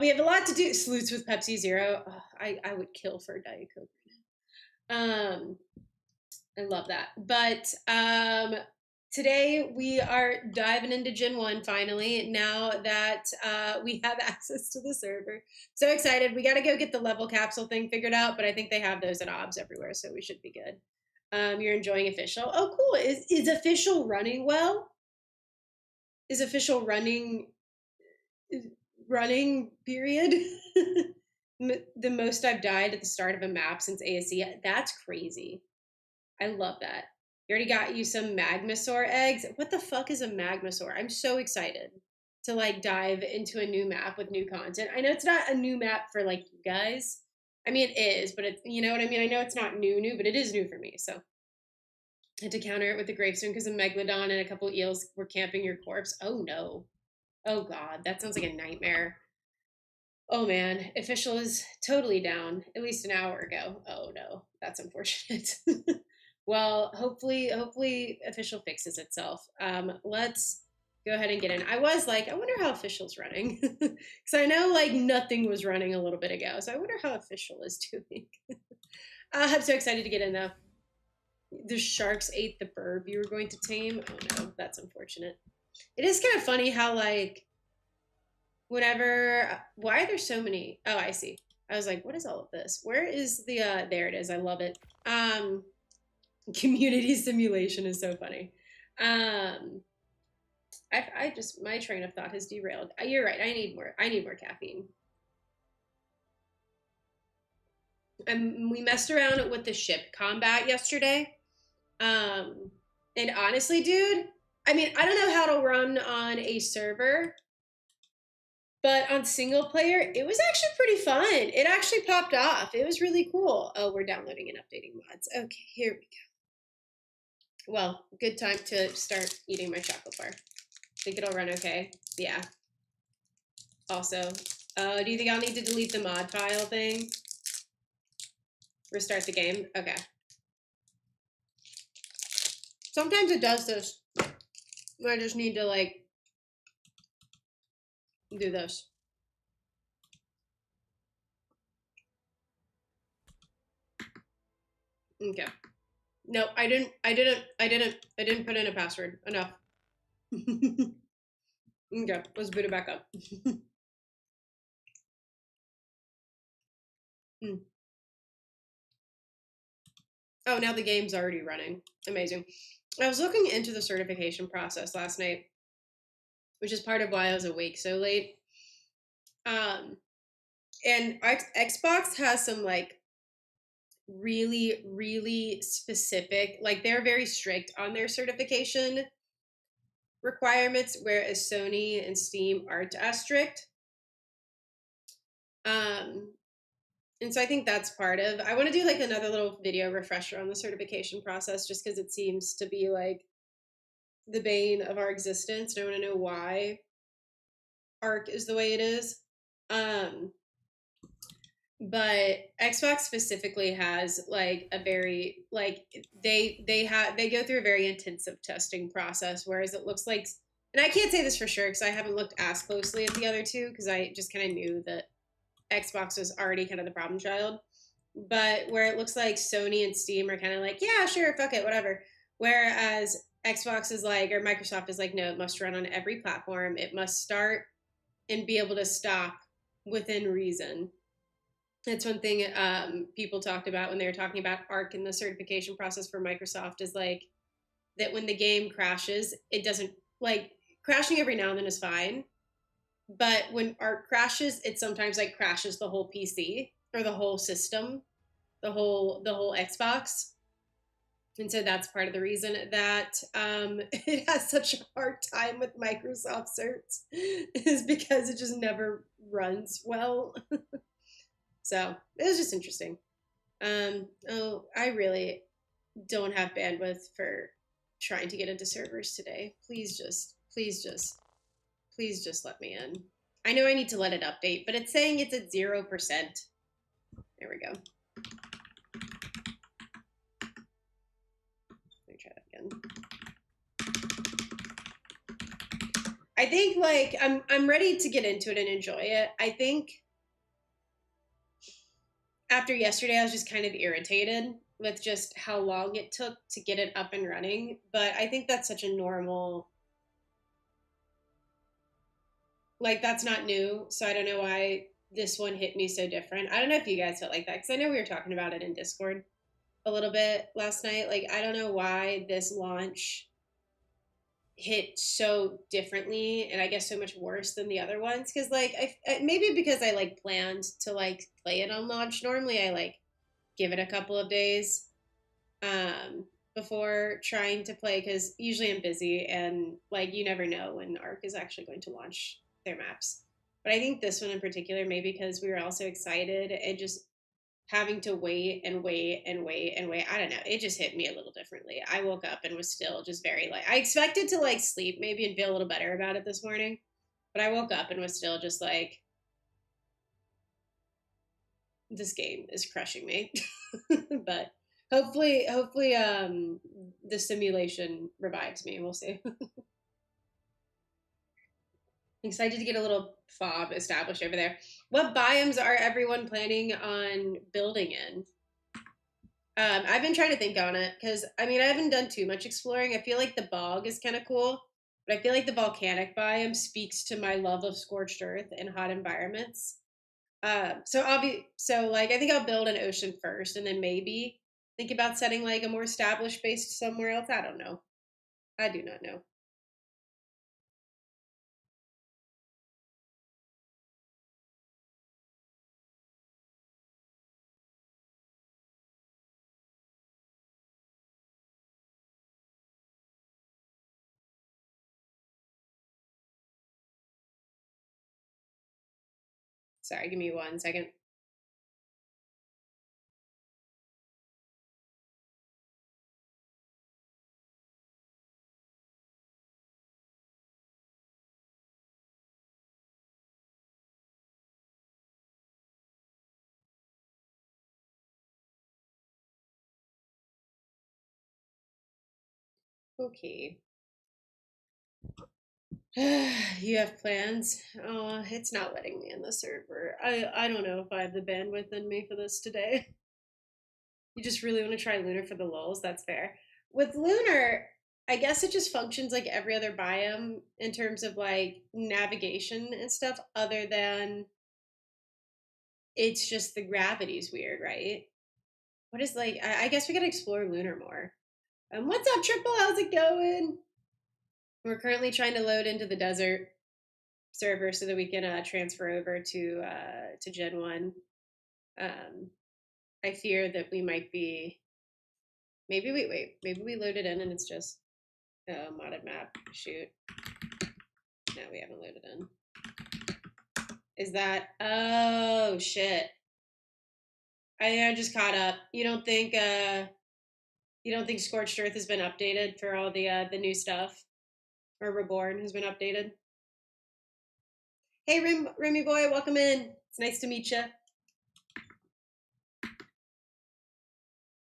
We have a lot to do. Salutes with Pepsi Zero. Oh, I would kill for a Diet Coke. I love that. But today we are diving into Gen 1 finally, now that we have access to the server. So excited. We got to go get the level capsule thing figured out, but I think they have those at OBS everywhere, so we should be good. You're enjoying official. Oh, cool. Is official running well? Is official running period? The most I've died at the start of a map since ASC. That's crazy. I love that. You already got you some Magmasaur eggs. What the fuck is a Magmasaur? I'm so excited to like dive into a new map with new content. I know it's not a new map for like you guys. I mean, it is, but it's, you know what I mean? I know it's not new, but it is new for me. So I had to counter it with the gravestone because a Megalodon and a couple eels were camping your corpse. Oh no. Oh god, that sounds like a nightmare. Oh man, official is totally down, at least an hour ago. Oh no, that's unfortunate. Well, hopefully official fixes itself. Let's go ahead and get in. I was like, I wonder how official's running. Because I know like nothing was running a little bit ago. So I wonder how official is doing. I'm so excited to get in though. The sharks ate the burb you were going to tame. Oh no, that's unfortunate. It is kind of funny how like whenever, why are there so many? Oh, I see. I was like, what is all of this? Where is the, there it is. I love it. Community simulation is so funny. I just, my train of thought has derailed. You're right. I need more caffeine. We messed around with the ship combat yesterday. And honestly, dude, I mean, I don't know how to run on a server, but on single player, it was actually pretty fun. It actually popped off. It was really cool. Oh, we're downloading and updating mods. Okay, here we go. Well, good time to start eating my chocolate bar. Think it'll run okay? Yeah. Also, do you think I'll need to delete the mod file thing? Restart the game? Okay. Sometimes it does this. I just need to, like, do this. Okay. No, I didn't put in a password. Enough. Okay, let's boot it back up. Oh, now the game's already running. Amazing. I was looking into the certification process last night, which is part of why I was awake so late. And Xbox has some like really, really specific, like they're very strict on their certification requirements, whereas Sony and Steam aren't as strict. And so I think that's part of, I want to do like another little video refresher on the certification process just because it seems to be like the bane of our existence. And I want to know why ARC is the way it is. But Xbox specifically has like a very like they go through a very intensive testing process, whereas it looks like, and I can't say this for sure because I haven't looked as closely at the other two because I just kind of knew that Xbox was already kind of the problem child. But where it looks like Sony and Steam are kind of like, yeah, sure, fuck it, whatever. Whereas Xbox is like, or Microsoft is like, no, it must run on every platform. It must start and be able to stop within reason. That's one thing people talked about when they were talking about ARC and the certification process for Microsoft is like that when the game crashes, it doesn't like crashing every now and then is fine. But when ARC crashes, it sometimes like crashes the whole PC or the whole system, the whole Xbox. And so that's part of the reason that it has such a hard time with Microsoft certs is because it just never runs well. So it was just interesting. Oh, I really don't have bandwidth for trying to get into servers today. Please just let me in. I know I need to let it update, but it's saying it's at 0%. There we go. Let me try that again. I think like I'm ready to get into it and enjoy it. I think after yesterday I was just kind of irritated with just how long it took to get it up and running, but I think that's such a normal, like that's not new, so I don't know why this one hit me so different. I don't know if you guys felt like that cuz I know we were talking about it in Discord a little bit last night. Like I don't know why this launch hit so differently and I guess so much worse than the other ones because like maybe because I like planned to like play it on launch. Normally I like give it a couple of days um before trying to play because usually I'm busy and like you never know when Arc is actually going to launch their maps. But I think this one in particular, maybe because we were all so excited and just having to wait and wait and wait and wait. I don't know. It just hit me a little differently. I woke up and was still just very like I expected to like sleep maybe and feel a little better about it this morning, but I woke up and was still just like this game is crushing me. But hopefully the simulation revives me. We'll see. Excited to get a little fob established over there. What biomes are everyone planning on building in? I've been trying to think on it because I mean I haven't done too much exploring. I feel like the bog is kind of cool, but I feel like the volcanic biome speaks to my love of scorched earth and hot environments. So I'll be so like I think I'll build an ocean first, and then maybe think about setting like a more established base somewhere else. I don't know. I do not know. Sorry, give me 1 second. Okay. You have plans? Oh, it's not letting me in the server. I don't know if I have the bandwidth in me for this today. You just really want to try Lunar for the lulz? That's fair. With Lunar, I guess it just functions like every other biome in terms of like navigation and stuff, other than it's just the gravity's weird, right? What is like, I guess we gotta explore Lunar more. What's up, Triple? How's it going? We're currently trying to load into the desert server so that we can transfer over to Gen 1. Um, I fear that we might be. Maybe we wait. Maybe we loaded in and it's just modded map. Shoot. No, we haven't loaded in. Is that? Oh shit! I think I just caught up. You don't think? You don't think Scorched Earth has been updated for all the new stuff, or Reborn has been updated? Hey, Remy boy, welcome in. It's nice to meet you.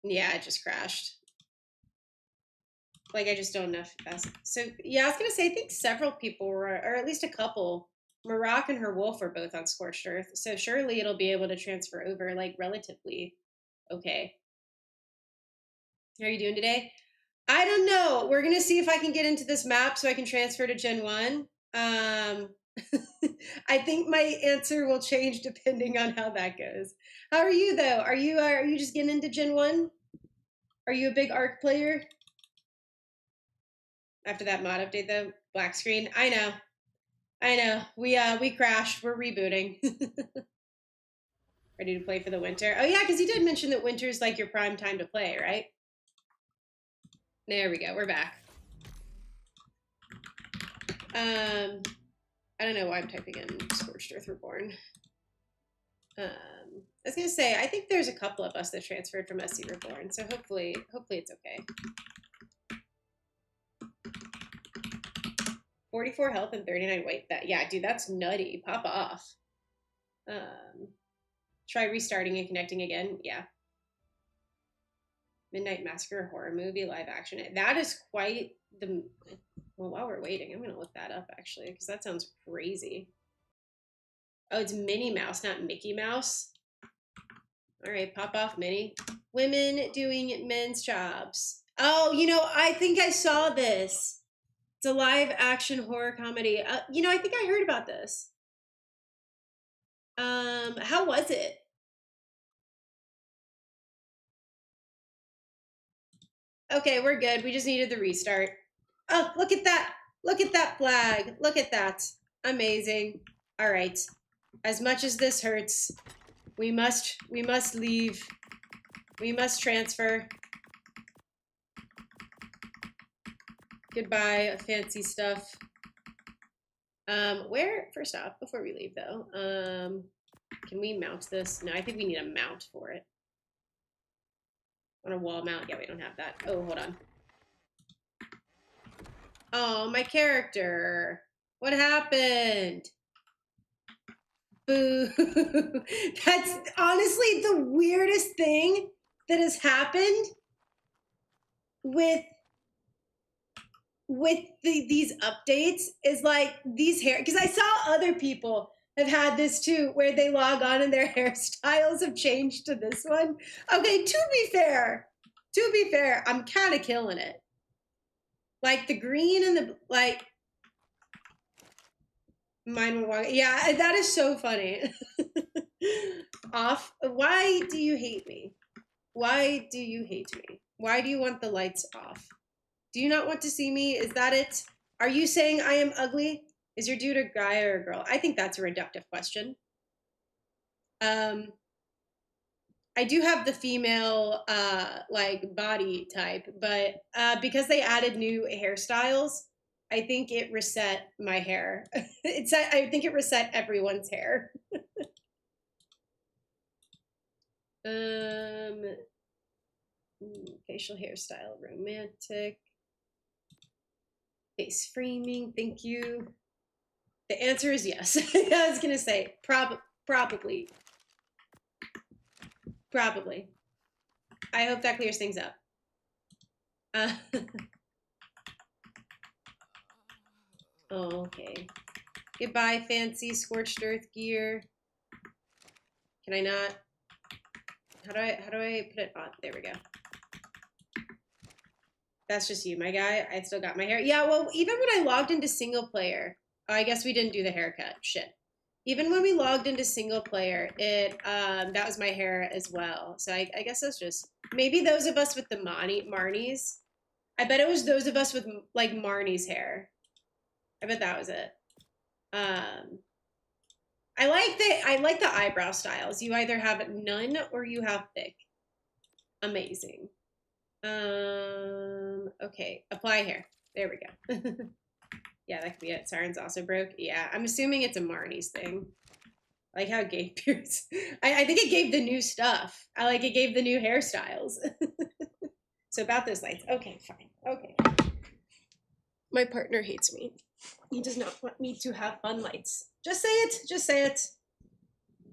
Yeah, it just crashed. Like I just don't know if that's so. Yeah, I was gonna say I think several people were, or at least a couple. Maroc and her wolf are both on Scorched Earth, so surely it'll be able to transfer over like relatively okay. How are you doing today? I don't know. We're gonna see if I can get into this map so I can transfer to Gen 1. I think my answer will change depending on how that goes. How are you though? Are you just getting into Gen 1? Are you a big Arc player? After that mod update though, black screen. I know. I know. We crashed. We're rebooting. Ready to play for the winter. Oh yeah, because you did mention that winter's like your prime time to play, right? There we go. We're back. I don't know why I'm typing in Scorched Earth Reborn. I was gonna say I think there's a couple of us that transferred from SC Reborn, so hopefully it's okay. 44 health and 39 weight. That yeah, dude, that's nutty. Pop off. Try restarting and connecting again. Yeah. Midnight Massacre horror movie live action. That is quite the Well, while we're waiting, I'm gonna look that up actually, because that sounds crazy. Oh, it's Minnie Mouse, not Mickey Mouse. All right, pop off, Minnie. Women doing men's jobs. Oh, you know, I think I saw this. It's a live action horror comedy. You know, I think I heard about this. How was it? Okay, we're good. We just needed the restart. Oh, look at that. Look at that flag. Look at that. Amazing. All right. As much as this hurts, we must leave. We must transfer. Goodbye, fancy stuff. Where, first off, before we leave though, can we mount this? No, I think we need a mount for it. On a wall mount? Yeah, we don't have that. Oh, hold on. Oh, my character. What happened? Boo. That's honestly the weirdest thing that has happened with these updates is like these hair, because I saw other people have had this too, where they log on and their hairstyles have changed to this one. Okay, to be fair, I'm kind of killing it. Like the green and the like. Mine would walk. Yeah, that is so funny. Off. Why do you hate me? Why do you hate me? Why do you want the lights off? Do you not want to see me? Is that it? Are you saying I am ugly? Is your dude a guy or a girl? I think that's a reductive question. I do have the female like body type, but because they added new hairstyles, I think it reset my hair. I think it reset everyone's hair. Facial hairstyle, romantic. Face framing, thank you. The answer is yes. I was gonna say probably. Probably. I hope that clears things up. Oh, okay. Goodbye, fancy scorched earth gear. Can I not? How do I put it on? There we go. That's just you, my guy. I still got my hair. Yeah, well, even when I logged into single player, oh, I guess we didn't do the haircut. Shit. Even when we logged into single player, it that was my hair as well. So I guess that's just maybe those of us with the Marnies. I bet it was those of us with like Marnie's hair. I bet that was it. I like the eyebrow styles. You either have none or you have thick. Amazing. Okay, apply hair. There we go. Yeah, that could be it. Siren's also broke. Yeah, I'm assuming it's a Marnie's thing. I like how it gave Pierce. I think it gave the new stuff. I like it gave the new hairstyles. So about those lights. Okay, fine. Okay. My partner hates me. He does not want me to have fun lights. Just say it. Just say it.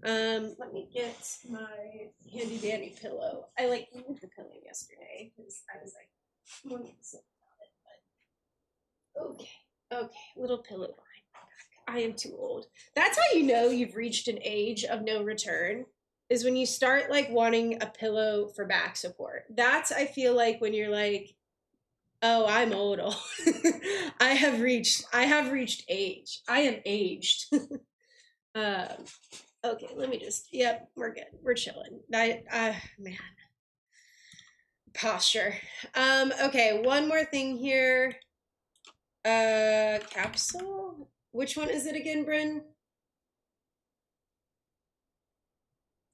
Let me get my handy dandy pillow. I like moved the pillow yesterday because I was like wanting to sit about it, but okay, little pillow line. I am too old. That's how you know you've reached an age of no return, is when you start like wanting a pillow for back support. That's, I feel like, when you're like, oh, I'm old. I have reached age. I am aged. Okay, let me just, yep, we're good. We're chilling. Man. Posture. Okay, one more thing here. Capsule? Which one is it again, Bryn?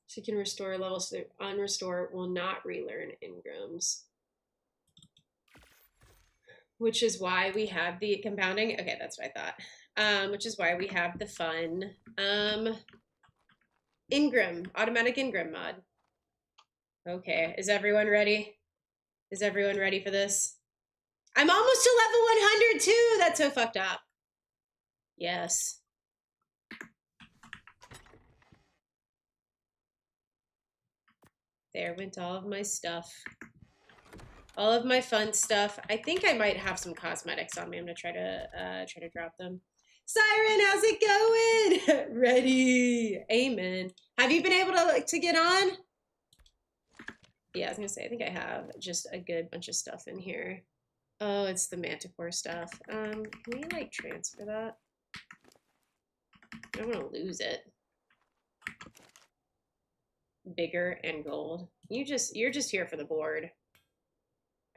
She can restore levels, so unrestore will not relearn engrams. Which is why we have the compounding. Okay, that's what I thought. Which is why we have the fun automatic engram mod. Okay, is everyone ready? Is everyone ready for this? I'm almost to level 100 too. That's so fucked up. Yes. There went all of my stuff. All of my fun stuff. I think I might have some cosmetics on me. I'm gonna try to drop them. Siren, how's it going? Ready. Amen. Have you been able to get on? Yeah, I was gonna say, I think I have just a good bunch of stuff in here. Oh, it's the Manticore stuff. Can we like transfer that? I don't want to lose it. Bigger and gold. You're just here for the board.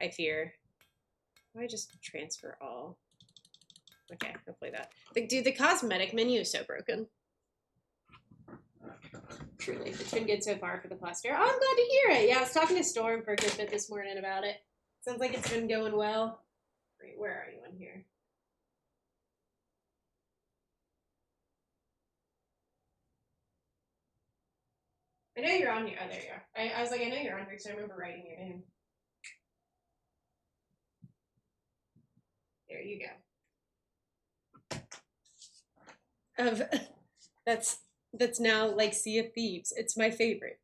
I fear. Why just transfer all? Okay, I'll play that. Dude, the cosmetic menu is so broken. Truly, it's been good so far for the cluster. Oh, I'm glad to hear it. Yeah, I was talking to Storm for a good bit this morning about it. Sounds like it's been going well. Wait, where are you in here? I know you're on here. Oh, there you are. I was like, I know you're on here because I remember writing your name. There you go. That's now like Sea of Thieves. It's my favorite.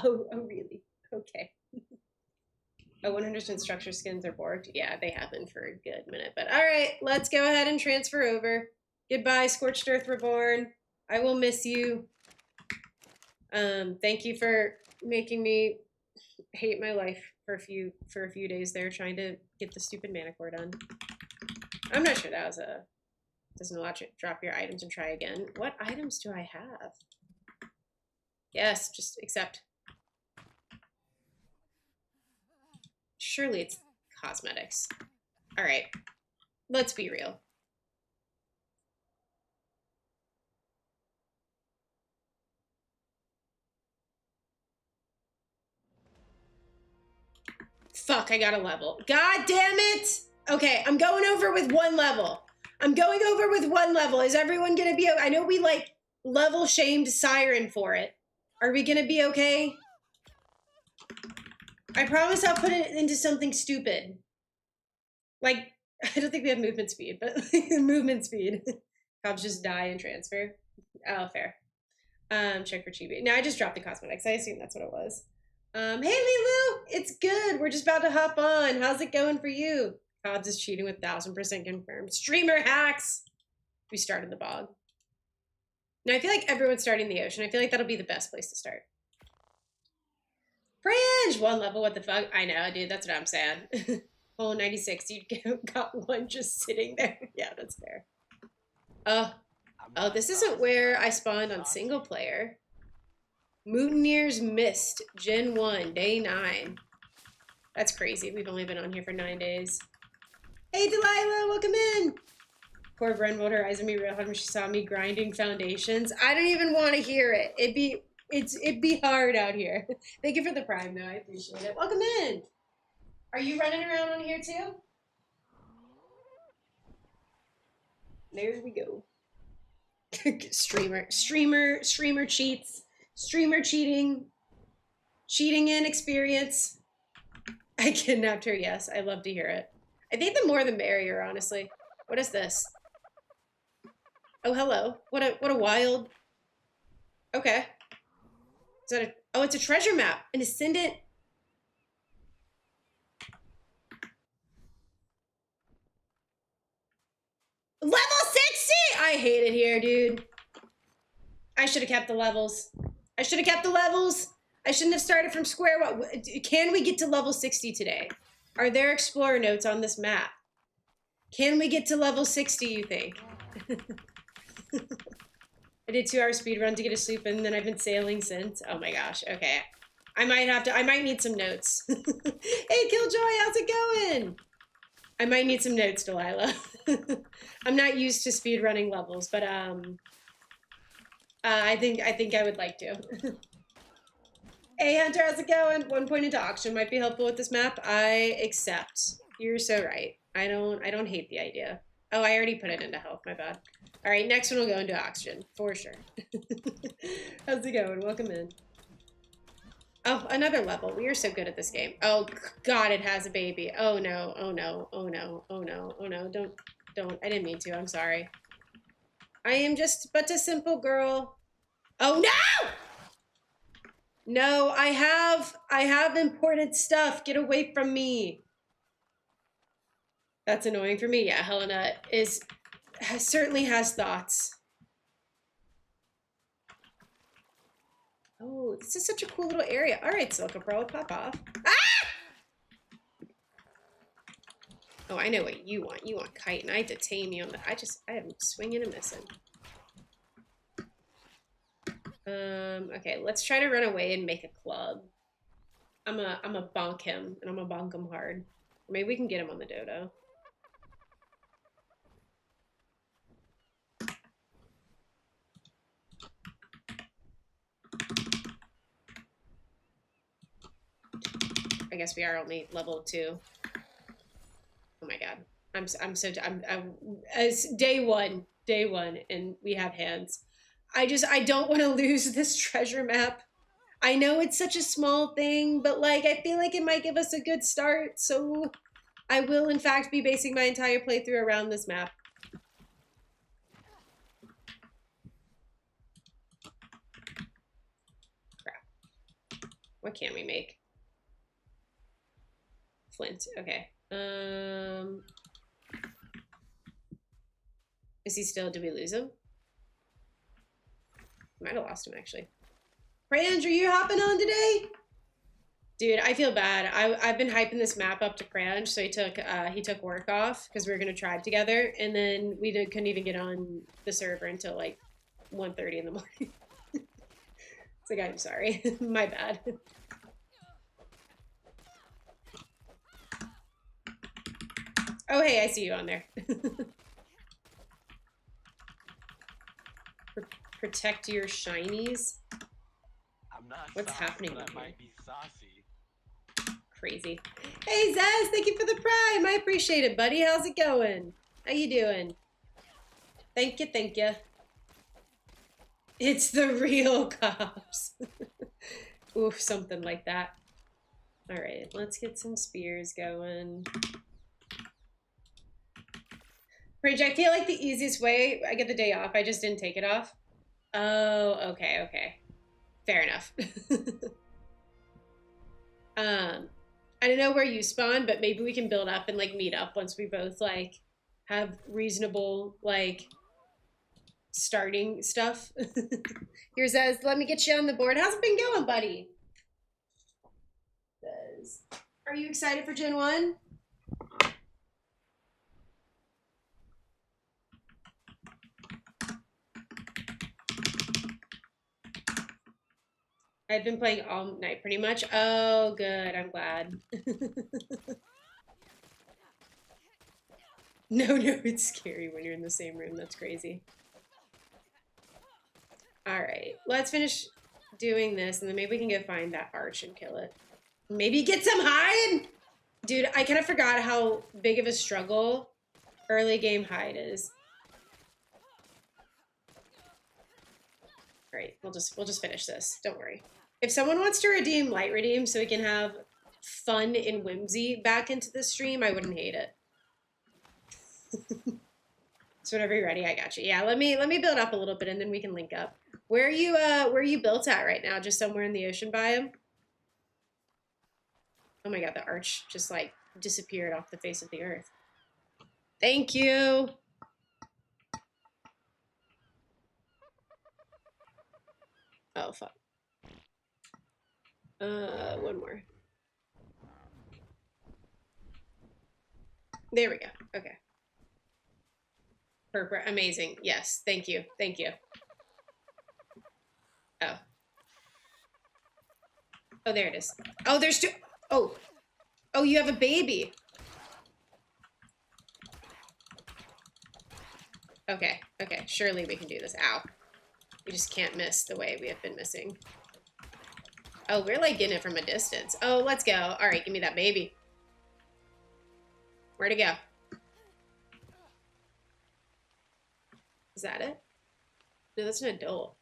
Oh, really? Okay. Oh, 100% structure skins are borked. Yeah, they have been for a good minute. But all right, let's go ahead and transfer over. Goodbye, Scorched Earth Reborn. I will miss you. Thank you for making me hate my life for a few days there, trying to get the stupid Manicore done. I'm not sure that was a... Doesn't allow you to drop your items and try again. What items do I have? Yes, just accept. Surely it's cosmetics. All right, let's be real. Fuck, I got a level. God damn it! Okay, I'm going over with one level. I'm going over with one level. Is everyone gonna be okay? I know we like level shamed Siren for it. Are we gonna be okay? I promise I'll put it into something stupid. Like, I don't think we have movement speed, but movement speed. Cops just die and transfer. Oh, fair. Check for chibi. No, I just dropped the cosmetics. I assume that's what it was. Hey Lilu, it's good. We're just about to hop on. How's it going for you? Cobbs is cheating with 1000% confirmed. Streamer hacks. We started the bog. Now I feel like everyone's starting the ocean. I feel like that'll be the best place to start. Fringe! One level, what the fuck? I know, dude, that's what I'm saying. Oh, 96, you got one just sitting there. Yeah, that's fair. Oh, this isn't where I spawned on single player. Mutineers Mist, Gen 1, Day 9. That's crazy. We've only been on here for 9 days. Hey, Delilah, welcome in. Poor Bren rolled her eyes at me real hard when she saw me grinding foundations. I don't even want to hear it. It'd be hard out here. Thank you for the prime, though. I appreciate it. Welcome in. Are you running around on here, too? There we go. Streamer cheats. Streamer cheating. Cheating in experience. I kidnapped her, yes. I love to hear it. I think the more the merrier, honestly. What is this? Oh, hello. What a wild... Okay. Is that a... Oh, it's a treasure map. An ascendant... Level 60! I hate it here, dude. I should have kept the levels. I should have kept the levels. I shouldn't have started from square one. Can we get to level 60 today? Are there explorer notes on this map? Can we get to level 60, you think? I did 2-hour speed run to get a sleep and then I've been sailing since. Oh my gosh, okay. I might need some notes. Hey, Killjoy, how's it going? I might need some notes, Delilah. I'm not used to speed running levels, but I think I would like to. Hey Hunter, how's it going? 1 point into auction might be helpful with this map. I accept. You're so right. I don't hate the idea. Oh, I already put it into health, my bad. All right, next one will go into oxygen, for sure. How's it going? Welcome in. Oh, another level. We are so good at this game. Oh God, it has a baby. Oh no, oh no, oh no, oh no, oh no. Don't. I didn't mean to, I'm sorry. I am just but a simple girl. Oh no! No, I have important stuff. Get away from me. That's annoying for me. Yeah, Helena certainly has thoughts. Oh, this is such a cool little area. All right, Silka Pearl, pop off. Ah! Oh, I know what you want. You want Kite, and I had to tame you on the. I am swinging and missing. Okay, let's try to run away and make a club. I'm a bonk him, and I'm a bonk him hard. Maybe we can get him on the dodo. I guess we are only level 2. Oh my god, I'm as day one, and we have hands. I don't want to lose this treasure map. I know it's such a small thing, but like I feel like it might give us a good start. So I will in fact be basing my entire playthrough around this map. Crap. What can we make? Flint. Okay. Is he still? Did we lose him? Might have lost him actually. Prange, are you hopping on today? Dude, I feel bad. I've been hyping this map up to Prange, so he took work off because we were gonna tribe together, and then we couldn't even get on the server until like 1:30 in the morning. It's like, I'm sorry, my bad. Oh hey, I see you on there. Protect your shinies. I'm not. What's happening? That might be saucy. Crazy. Hey Zaz, thank you for the prime. I appreciate it, buddy. How's it going? How you doing? Thank you, thank you. It's the real cops. Oof, something like that. All right, let's get some spears going. Rage, I feel like the easiest way, I get the day off. I just didn't take it off. Oh, okay, okay. Fair enough. I don't know where you spawn, but maybe we can build up and like meet up once we both like have reasonable like starting stuff. Here's Zez, let me get you on the board. How's it been going, buddy? Zez, are you excited for Gen 1? I've been playing all night pretty much. Oh, good. I'm glad. No, it's scary when you're in the same room. That's crazy. All right, let's finish doing this, and then maybe we can go find that arch and kill it. Maybe get some hide? Dude, I kind of forgot how big of a struggle early game hide is. All right, we'll just finish this. Don't worry. If someone wants to redeem light redeem so we can have fun and whimsy back into the stream, I wouldn't hate it. So whenever you're ready, I got you. Yeah, let me build up a little bit and then we can link up. Where are you built at right now? Just somewhere in the ocean biome? Oh my god, the arch just like disappeared off the face of the earth. Thank you. Oh fuck. One more. There we go. Okay. Perfect. Amazing. Yes. Thank you. Thank you. Oh. Oh, there it is. Oh, there's two. Oh. Oh, you have a baby. Okay. Okay. Surely we can do this. Ow. We just can't miss the way we have been missing. Oh, we're like getting it from a distance. Oh, let's go. All right. Give me that baby. Where'd it go? Is that it? No, that's an adult.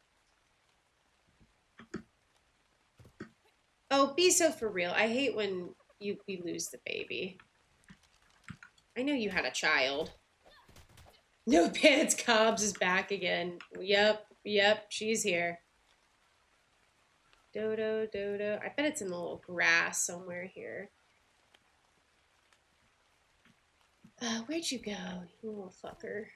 Oh, be so for real. I hate when we lose the baby. I know you had a child. No Pants Cobbs is back again. Yep, she's here. Dodo. I bet it's in the little grass somewhere here. Where'd you go, you little fucker?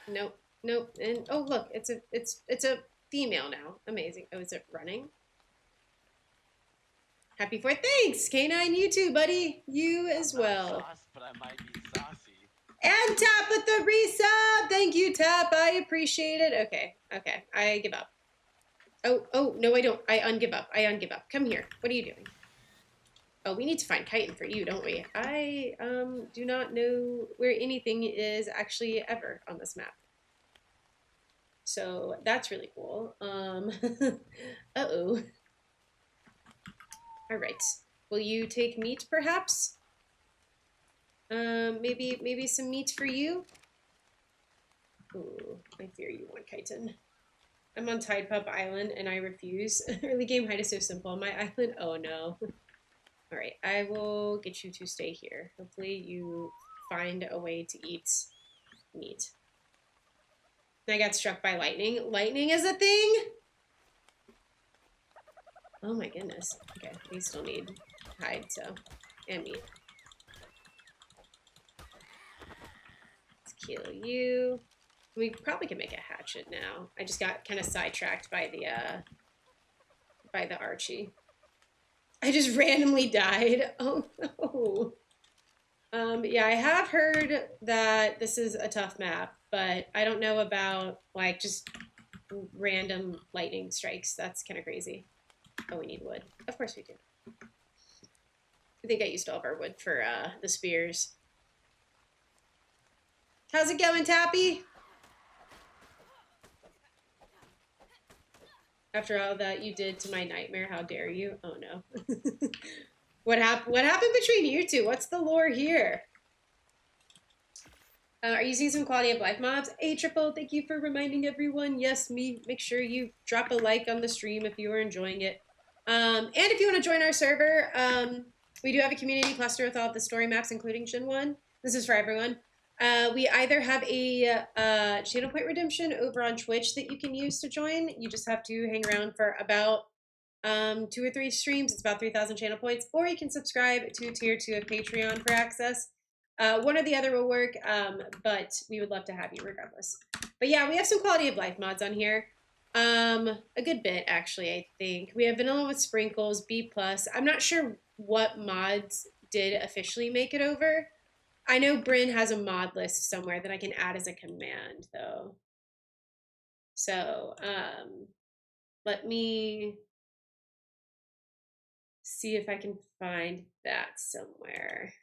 Nope, nope. And oh look, it's a female now. Amazing. Oh, is it running? Happy 4th. Thanks, K9. You too, buddy. You as well. Sauce, but I might be saucy. And Tap with the resub. Thank you, Tap. I appreciate it. Okay, okay. I give up. Oh, no, I don't. I ungive up. I ungive up. Come here. What are you doing? Oh, we need to find chitin for you, don't we? I do not know where anything is actually ever on this map. So that's really cool. Uh-oh. All right. Will you take meat, perhaps? Maybe some meat for you? Ooh, I fear you want chitin. I'm on Tidepup Island and I refuse. Early game height is so simple on my island. Oh no. All right, I will get you to stay here. Hopefully you find a way to eat meat. I got struck by lightning. Lightning is a thing? Oh my goodness. Okay, we still need hide, so, and meat. Let's kill you. We probably can make a hatchet now. I just got kind of sidetracked by the Archie. I just randomly died. Oh no. Yeah, I have heard that this is a tough map, but I don't know about like just random lightning strikes. That's kind of crazy. Oh, we need wood. Of course we do. I think I used all of our wood for the spears. How's it going, Tappy? After all that you did to my nightmare, how dare you? Oh no. What happened between you two? What's the lore here? Are you seeing some quality of life mobs? Hey, Triple, thank you for reminding everyone. Yes, me. Make sure you drop a like on the stream if you are enjoying it. And if you want to join our server, we do have a community cluster with all of the story maps, including Shin 1. This is for everyone. We either have a channel point redemption over on Twitch that you can use to join. You just have to hang around for about 2 or 3 streams. It's about 3,000 channel points. Or you can subscribe to Tier 2 of Patreon for access. One or the other will work, but we would love to have you regardless. But yeah, we have some quality of life mods on here. A good bit, actually, I think. We have Vanilla with Sprinkles, B+. I'm not sure what mods did officially make it over. I know Bryn has a mod list somewhere that I can add as a command, though. So, let me see if I can find that somewhere.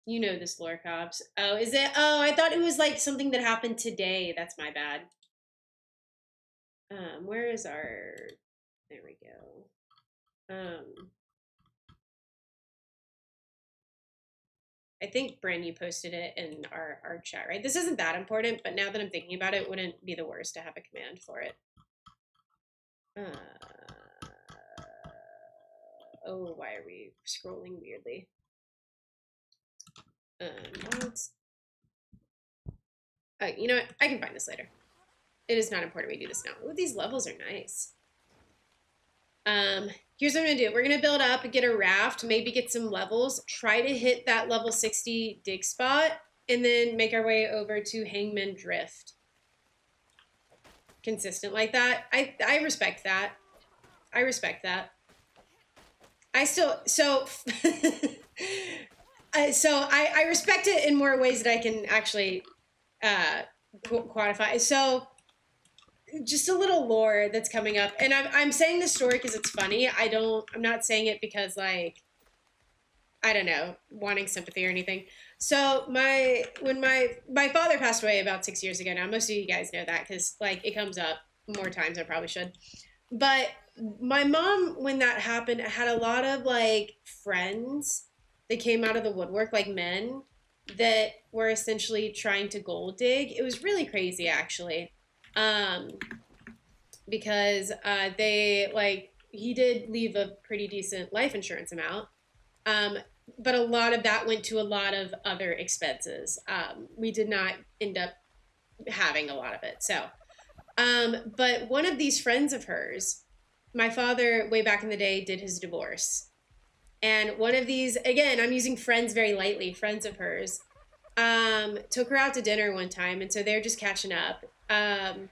You know this, lore cops. Oh, is it? Oh, I thought it was like something that happened today. That's my bad. Where is our... There we go. I think, Bryn, you posted it in our chat, right? This isn't that important, but now that I'm thinking about it, wouldn't be the worst to have a command for it. Oh, why are we scrolling weirdly? Mods. You know what? I can find this later. It is not important we do this now. Ooh, these levels are nice. Here's what I'm gonna do. We're gonna build up and get a raft, maybe get some levels, try to hit that level 60 dig spot, and then make our way over to Hangman Drift. Consistent like that. I respect that. I respect that. I still, so, I respect it in more ways that I can actually quantify. So, just a little lore that's coming up, and I'm saying this story because it's funny. I'm not saying it because like, I don't know, wanting sympathy or anything. So when my father passed away about 6 years ago now. Most of you guys know that because like it comes up more times than I probably should. But my mom, when that happened, had a lot of like friends that came out of the woodwork, like men that were essentially trying to gold dig. It was really crazy, actually. Because they like he did leave a pretty decent life insurance amount. but a lot of that went to a lot of other expenses. We did not end up having a lot of it. So, but one of these friends of hers, my father, way back in the day, did his divorce. And one of these, again, I'm using friends very lightly, friends of hers, took her out to dinner one time. And so they're just catching up. And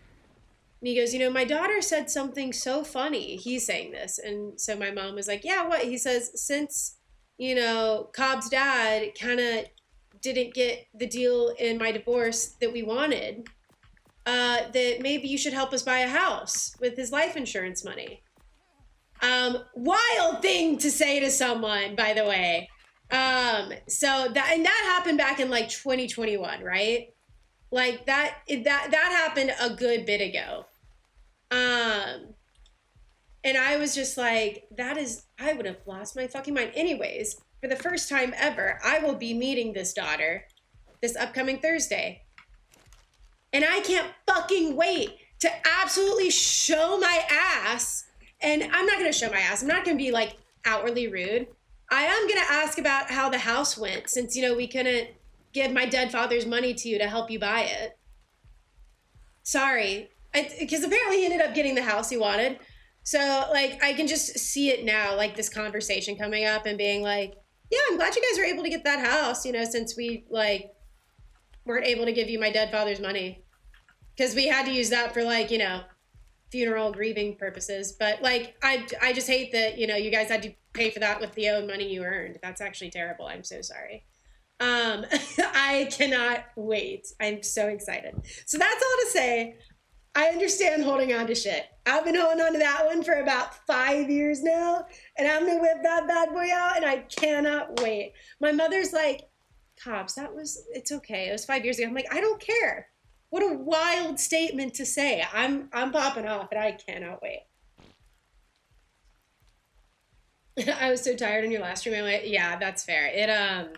he goes, you know, my daughter said something so funny. He's saying this. And so my mom was like, yeah, what? He says, since, you know, Cobb's dad kind of didn't get the deal in my divorce that we wanted, that maybe you should help us buy a house with his life insurance money. Wild thing to say to someone, by the way. So that happened back in like 2021, right? Like that happened a good bit ago. And I was just like, I would have lost my fucking mind. Anyways, for the first time ever, I will be meeting this daughter this upcoming Thursday. And I can't fucking wait to absolutely show my ass. And I'm not going to show my ass. I'm not going to be like outwardly rude. I am going to ask about how the house went, since, you know, we couldn't give my dead father's money to you to help you buy it. Sorry. Because apparently he ended up getting the house he wanted. So, like, I can just see it now, like this conversation coming up and being like, yeah, I'm glad you guys were able to get that house, you know, since we, like, weren't able to give you my dead father's money. Because we had to use that for, like, you know, funeral grieving purposes. But, like, I just hate that, you know, you guys had to pay for that with the own money you earned. That's actually terrible. I'm so sorry. I cannot wait. I'm so excited. So that's all to say. I understand holding on to shit. I've been holding on to that one for about 5 years now, and I'm gonna whip that bad boy out, and I cannot wait. My mother's like, Cobbs, it's okay. It was 5 years ago. I'm like, I don't care. What a wild statement to say. I'm popping off, and I cannot wait. I was so tired in your last stream. I went, yeah, that's fair.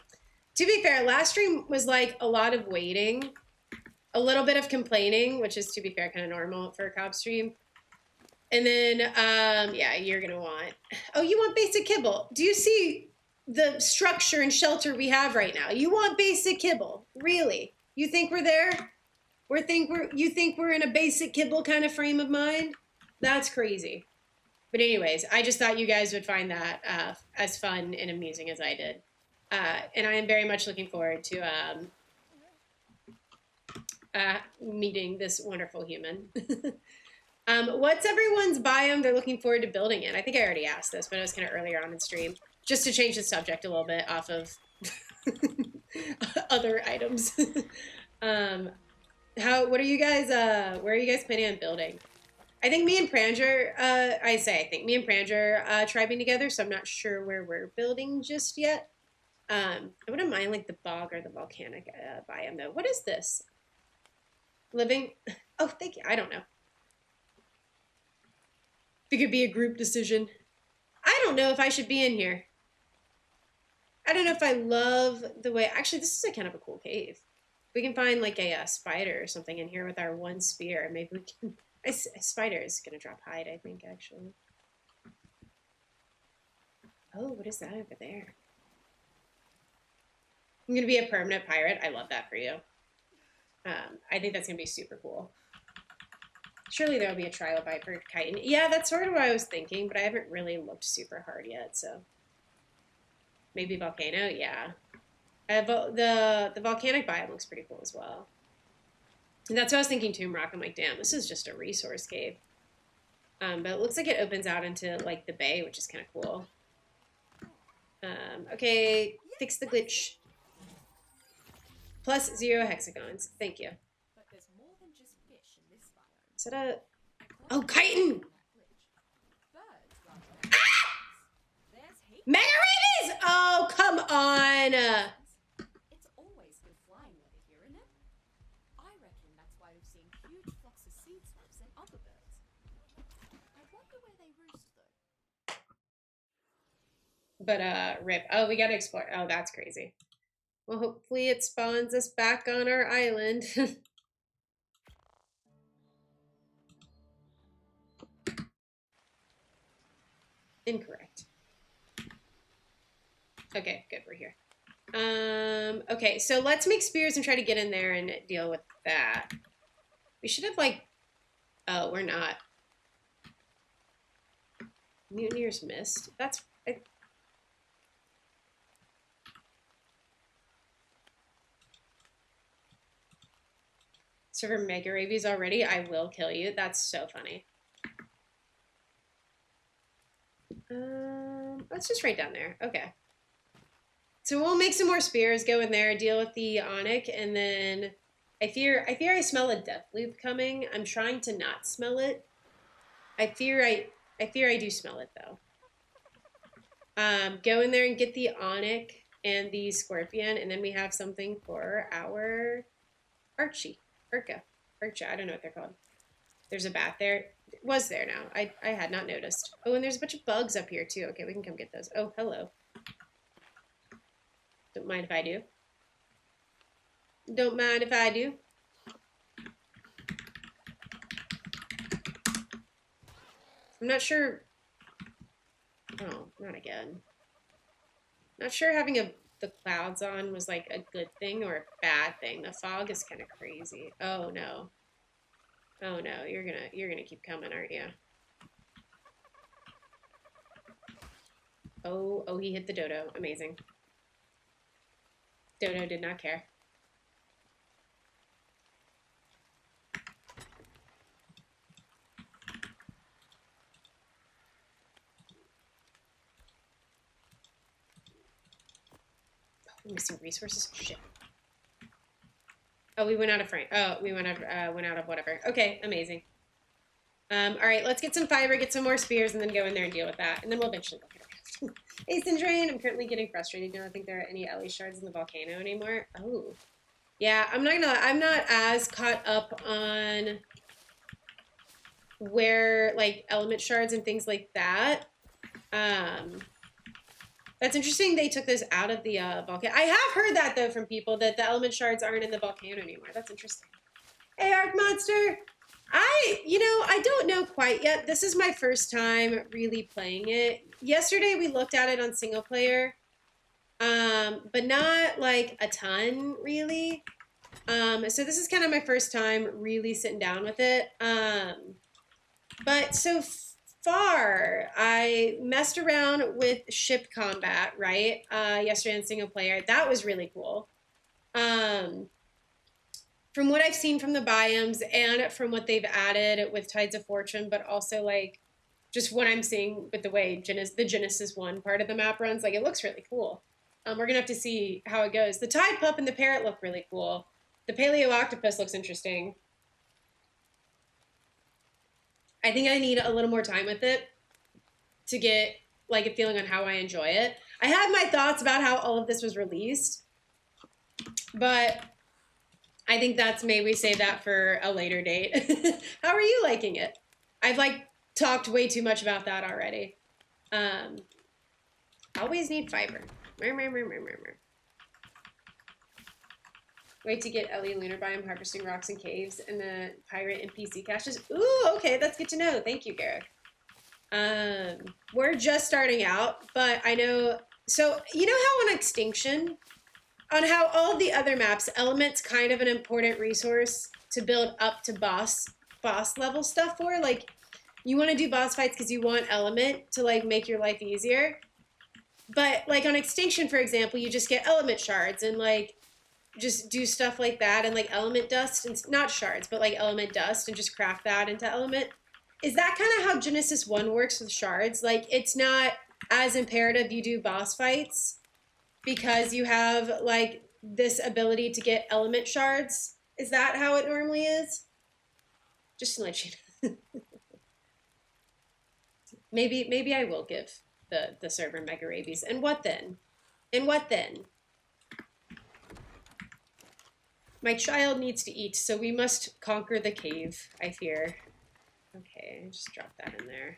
To be fair, last stream was like a lot of waiting, a little bit of complaining, which is, to be fair, kind of normal for a Cobb stream. And then, yeah, you're going to want, oh, you want basic kibble. Do you see the structure and shelter we have right now? You want basic kibble. Really? You think we're there? You think we're in a basic kibble kind of frame of mind? That's crazy. But anyways, I just thought you guys would find that as fun and amusing as I did. And I am very much looking forward to meeting this wonderful human. What's everyone's biome they're looking forward to building in? I think I already asked this, but it was kind of earlier on in stream. Just to change the subject a little bit off of other items. What are you guys, where are you guys planning on building? I think me and Pranger, I think me and Pranger tribing together, so I'm not sure where we're building just yet. I wouldn't mind like the bog or the volcanic biome though. What is this? Living? Oh, thank you. I don't know. If it could be a group decision. I don't know if I should be in here. I don't know if I love the way, actually this is a kind of a cool cave. We can find like a spider or something in here with our one spear. Maybe we can, a spider is going to drop hide, I think, actually. Oh, what is that over there? I'm going to be a permanent pirate. I love that for you. I think that's going to be super cool. Surely there'll be a trilobite for chitin. Yeah, that's sort of what I was thinking, but I haven't really looked super hard yet, so. Maybe volcano, yeah. The volcanic biome looks pretty cool as well. And that's what I was thinking, Tomb Rock. I'm like, damn, this is just a resource cave. But it looks like it opens out into like the bay, which is kind of cool. Okay, fix the glitch. Plus 0 hexagons. Thank you. Is that a... Oh, chitin! Ah! Mega rabies! Oh, come on! It's always good flying weather here, isn't it? I reckon that's why we've seen huge flocks of seed swifts and other birds. I wonder where they roost, though. But, rip. Oh, we gotta explore. Oh, that's crazy. Well, hopefully it spawns us back on our island. Incorrect. Okay, good, we're here. Okay, so let's make spears and try to get in there and deal with that. We should have, like, oh, we're not. Mutineers missed. That's... Server Mega Rabies already? I will kill you. That's so funny. Let's just right down there. Okay. So we'll make some more spears, go in there, deal with the Onyx, and then I fear I smell a death loop coming. I'm trying to not smell it. I fear I do smell it though. Go in there and get the Onyx and the Scorpion, and then we have something for our Archie. Urca. Urcha, I don't know what they're called. There's a bat there. It was there now. I had not noticed. Oh, and there's a bunch of bugs up here too. Okay, we can come get those. Oh, hello. Don't mind if I do. Don't mind if I do. I'm not sure. Oh, not again. Not sure having the clouds on was like a good thing or a bad thing. The fog is kind of crazy. Oh no. Oh no, you're gonna keep coming, aren't you? Oh, he hit the dodo. Amazing. Dodo did not care. Oh, missing resources. Shit. Oh, we went out of frame. Oh, we went out of whatever. Okay, amazing. All right, let's get some fiber, get some more spears, and then go in there and deal with that, and then we'll eventually look at it. Ace and Drain. I'm currently getting frustrated. I don't think there are any Ellie shards in the volcano anymore. Oh, yeah. I'm not gonna lie. I'm not as caught up on where like element shards and things like that. That's interesting. They took this out of the volcano. I have heard that though from people that the element shards aren't in the volcano anymore. That's interesting. Hey, Arc Monster. I don't know quite yet. This is my first time really playing it. Yesterday we looked at it on single player, but not like a ton really. So this is kind of my first time really sitting down with it. But so far, I messed around with ship combat, right? Yesterday on single player. That was really cool. From what I've seen from the biomes and from what they've added with Tides of Fortune, but also like just what I'm seeing with the way the Genesis 1 part of the map runs, like it looks really cool. We're going to have to see how it goes. The Tidepup and the Parrot look really cool. The Paleo Octopus looks interesting. I think I need a little more time with it to get like a feeling on how I enjoy it. I have my thoughts about how all of this was released, but I think that's maybe save that for a later date. How are you liking it? I've like talked way too much about that already. Always need fiber. Wait to get Ellie Lunar Biome harvesting rocks and caves and the pirate and PC caches. Ooh, okay, that's good to know. Thank you, Garrick. We're just starting out, but I know. So you know how on Extinction, on how all of the other maps, Element's kind of an important resource to build up to boss level stuff for. Like, you want to do boss fights because you want Element to like make your life easier. But like on Extinction, for example, you just get Element shards and like just do stuff like that and like element dust and not shards, but like element dust and just craft that into element. Is that kind of how Genesis 1 works with shards? Like it's not as imperative you do boss fights because you have like this ability to get element shards. Is that how it normally is? Just to let you know. maybe I will give the server mega rabies. And what then? And what then? My child needs to eat, so we must conquer the cave, I fear. Okay, just drop that in there.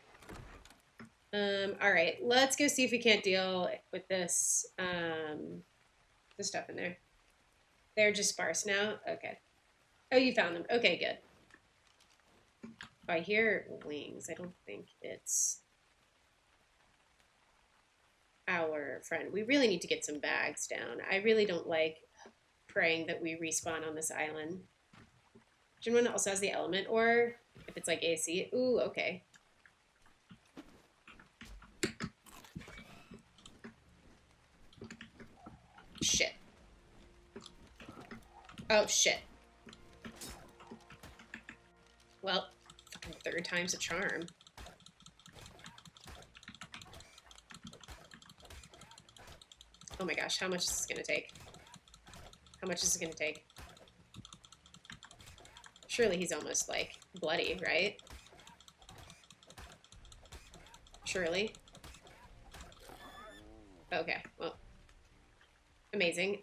All right, let's go see if we can't deal with this, the stuff in there. They're just sparse now? Okay. Oh, you found them. Okay, good. Oh, I hear wings. I don't think it's our friend. We really need to get some bags down. I really don't like praying that we respawn on this island. Jinwon also has the element, or if it's like AC. Ooh, okay. Shit. Oh, shit. Well, fucking third time's a charm. Oh my gosh, how much is this gonna take? How much is this gonna take? Surely he's almost, like, bloody, right? Surely. Okay, well. Amazing.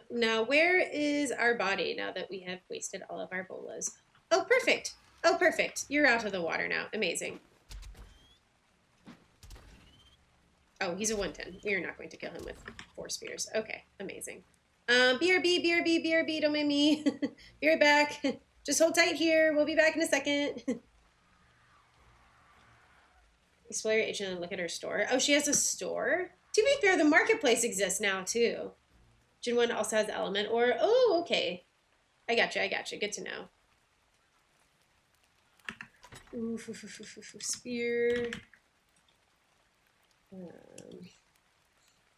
Now where is our body now that we have wasted all of our bolas? Oh, perfect. Oh, perfect. You're out of the water now. Amazing. Oh, he's a 110. We are not going to kill him with 4 spears. Okay, amazing. BRB, BRB, BRB, don't mind me. Be right back. Just hold tight here. We'll be back in a second. Explore your agent and look at her store. Oh, she has a store? To be fair, the marketplace exists now, too. Jinwon also has element, or, oh, okay. I gotcha, I gotcha. Good to know. Ooh, spear.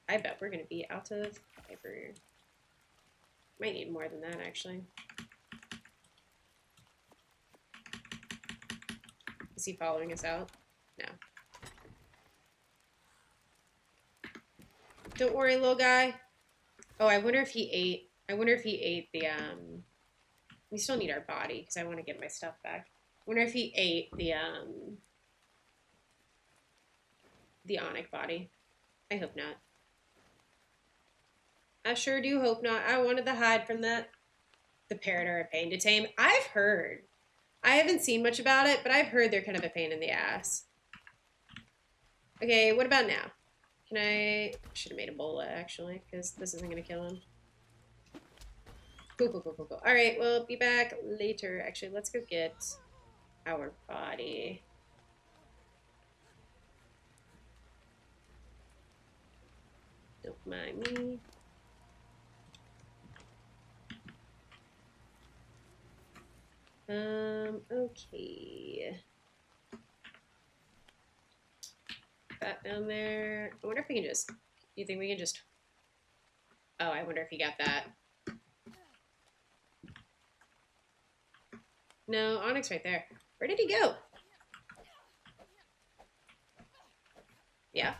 I bet we're going to be out of fiber. Might need more than that, actually. Is he following us out? No. Don't worry, little guy. Oh, I wonder if he ate. I wonder if he ate the, we still need our body, because I want to get my stuff back. I wonder if he ate the Onyx body. I hope not. I sure do hope not. I wanted to hide from that. The parrot are a pain to tame. I've heard. I haven't seen much about it, but I've heard they're kind of a pain in the ass. Okay, what about now? Can I... should have made a bola, actually, because this isn't going to kill him. Cool, cool, cool, cool, cool. Alright, we'll be back later. Actually, let's go get our body. Don't mind me. Okay. That down there. I wonder if we can just... you think we can just... oh, I wonder if he got that. No, Onyx right there. Where did he go? Yeah.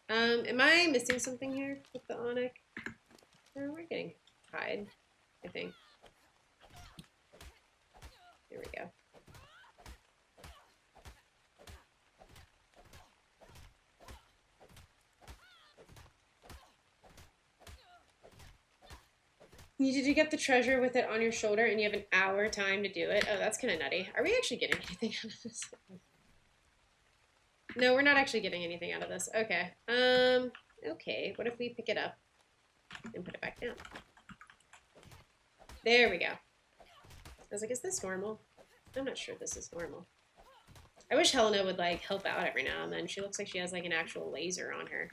Am I missing something here with the Onyx? Oh, we're getting hide, I think. There we go. You did you get the treasure with it on your shoulder and you have an hour time to do it? Oh, that's kind of nutty. Are we actually getting anything out of this? No, we're not actually getting anything out of this. Okay. Okay. What if we pick it up and put it back down? There we go. I was like, is this normal? I'm not sure this is normal. I wish Helena would, like, help out every now and then. She looks like she has, like, an actual laser on her.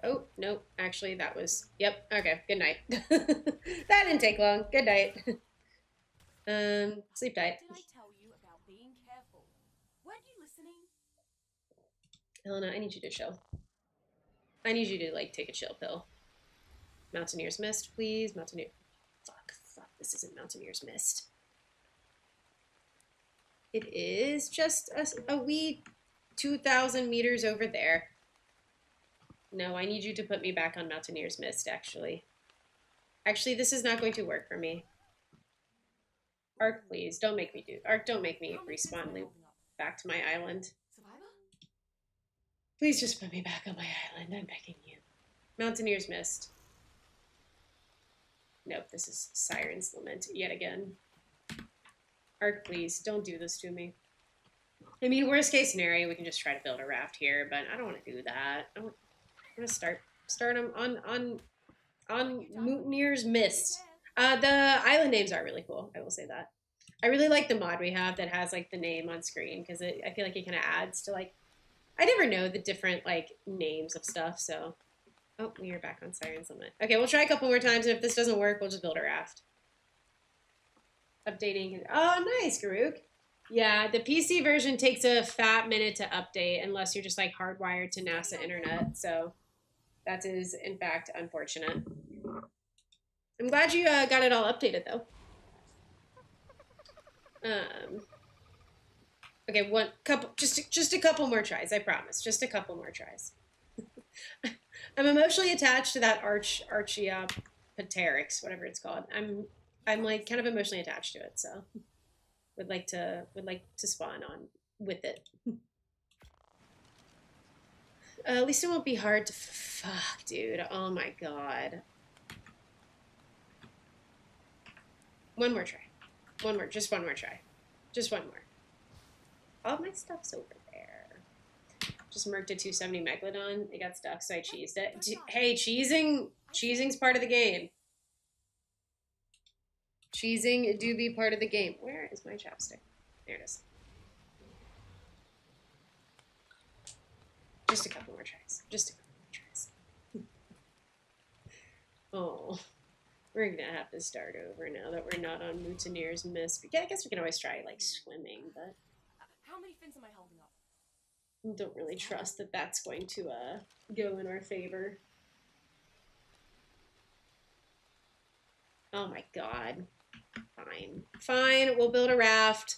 Oh, nope. Actually, that was... yep. Okay. Good night. That didn't take long. Good night. Sleep tight. Did I tell you about being careful? Weren't you listening? Helena, I need you to chill. I need you to, like, take a chill pill. Mountaineer's Mist, please. Mountaineer... fuck. This isn't Mountaineer's Mist. It is just a wee 2,000 meters over there. No, I need you to put me back on Mountaineer's Mist, actually. Actually, this is not going to work for me. Ark, please, don't make me do... Ark, don't make me respawn loop back to my island. Survivor? Please just put me back on my island, I'm begging you. Mountaineer's Mist. Nope, this is Siren's Lament yet again. Ark, please, don't do this to me. I mean, worst case scenario, we can just try to build a raft here, but I don't want to do that. I want to start on Mountaineer's Mist. The island names are really cool, I will say that. I really like the mod we have that has like the name on screen because I feel like it kind of adds to like I never know the different like names of stuff. So oh, we are back on Siren's Limit. Okay, we'll try a couple more times, and if this doesn't work, we'll just build a raft. Updating. Oh, nice, Garuk. Yeah, the PC version takes a fat minute to update unless you're just like hardwired to NASA internet. So that is in fact unfortunate. I'm glad you got it all updated though. Okay, one couple, just a couple more tries. I promise, just a couple more tries. I'm emotionally attached to that Archaeopteryx, whatever it's called. I'm like kind of emotionally attached to it, so would like to spawn on with it. At least it won't be hard to fuck, dude. Oh my god. One more try. One more, just one more try. Just one more. All of my stuff's over there. Just merked a 270 Megalodon. It got stuck, so I cheesed it. Hey, cheesing's part of the game. Cheesing do be part of the game. Where is my chapstick? There it is. Just a couple more tries. Just a couple more tries. Oh, we're gonna have to start over now that we're not on Mutineer's Mist. Yeah, I guess we can always try like swimming, but How many fins am I holding up? don't really trust that that's going to go in our favor. Oh my god. Fine. Fine, we'll build a raft.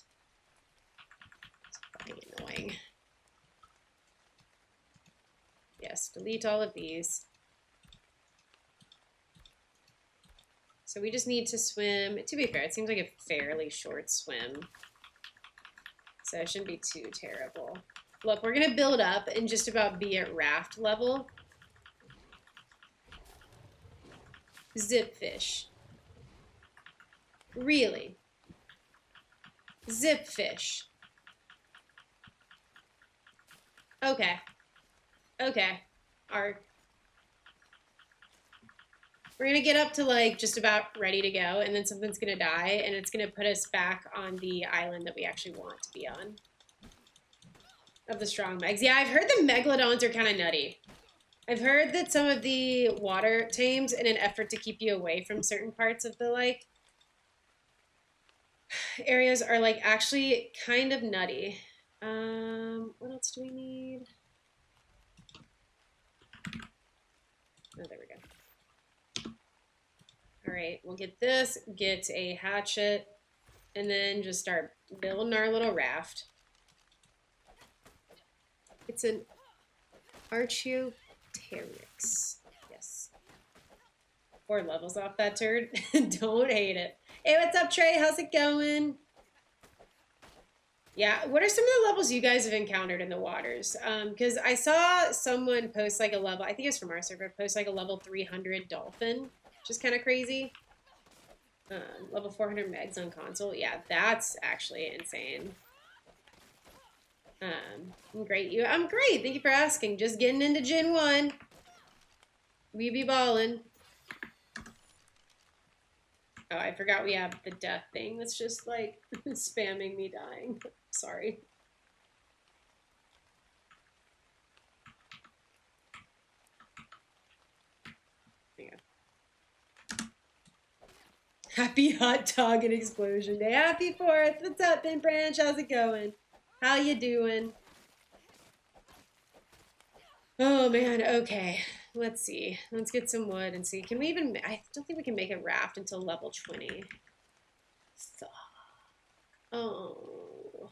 It's fucking annoying. Yes, delete all of these. So we just need to swim. To be fair, it seems like a fairly short swim. So it shouldn't be too terrible. Look, we're going to build up and just about be at raft level. Zip fish. Really? Zip fish. Okay. Okay. Arg. We're going to get up to like just about ready to go, and then something's going to die, and it's going to put us back on the island that we actually want to be on. Of the strong megs. Yeah, I've heard the megalodons are kind of nutty. I've heard that some of the water tames, in an effort to keep you away from certain parts of the like areas, are like actually kind of nutty. What else do we need? Oh, there we go. All right, we'll get this, get a hatchet, and then just start building our little raft. It's an Archaeopteryx. Yes. 4 levels off that turd. Don't hate it. Hey, what's up, Trey? How's it going? Yeah, what are some of the levels you guys have encountered in the waters? Because I saw someone post like a level, I think it's from our server, post like a level 300 dolphin, which is kind of crazy. Level 400 megs on console. Yeah, that's actually insane. I'm great. I'm great. Thank you for asking. Just getting into Gen 1. We be ballin'. Oh, I forgot we have the death thing that's just like spamming me dying. Sorry. There you go. Happy hot dog and explosion day. Happy 4th. What's up, Ben Branch? How's it going? How you doing? Oh man, okay. Let's see. Let's get some wood and see. Can we even, I don't think we can make a raft until level 20. Oh.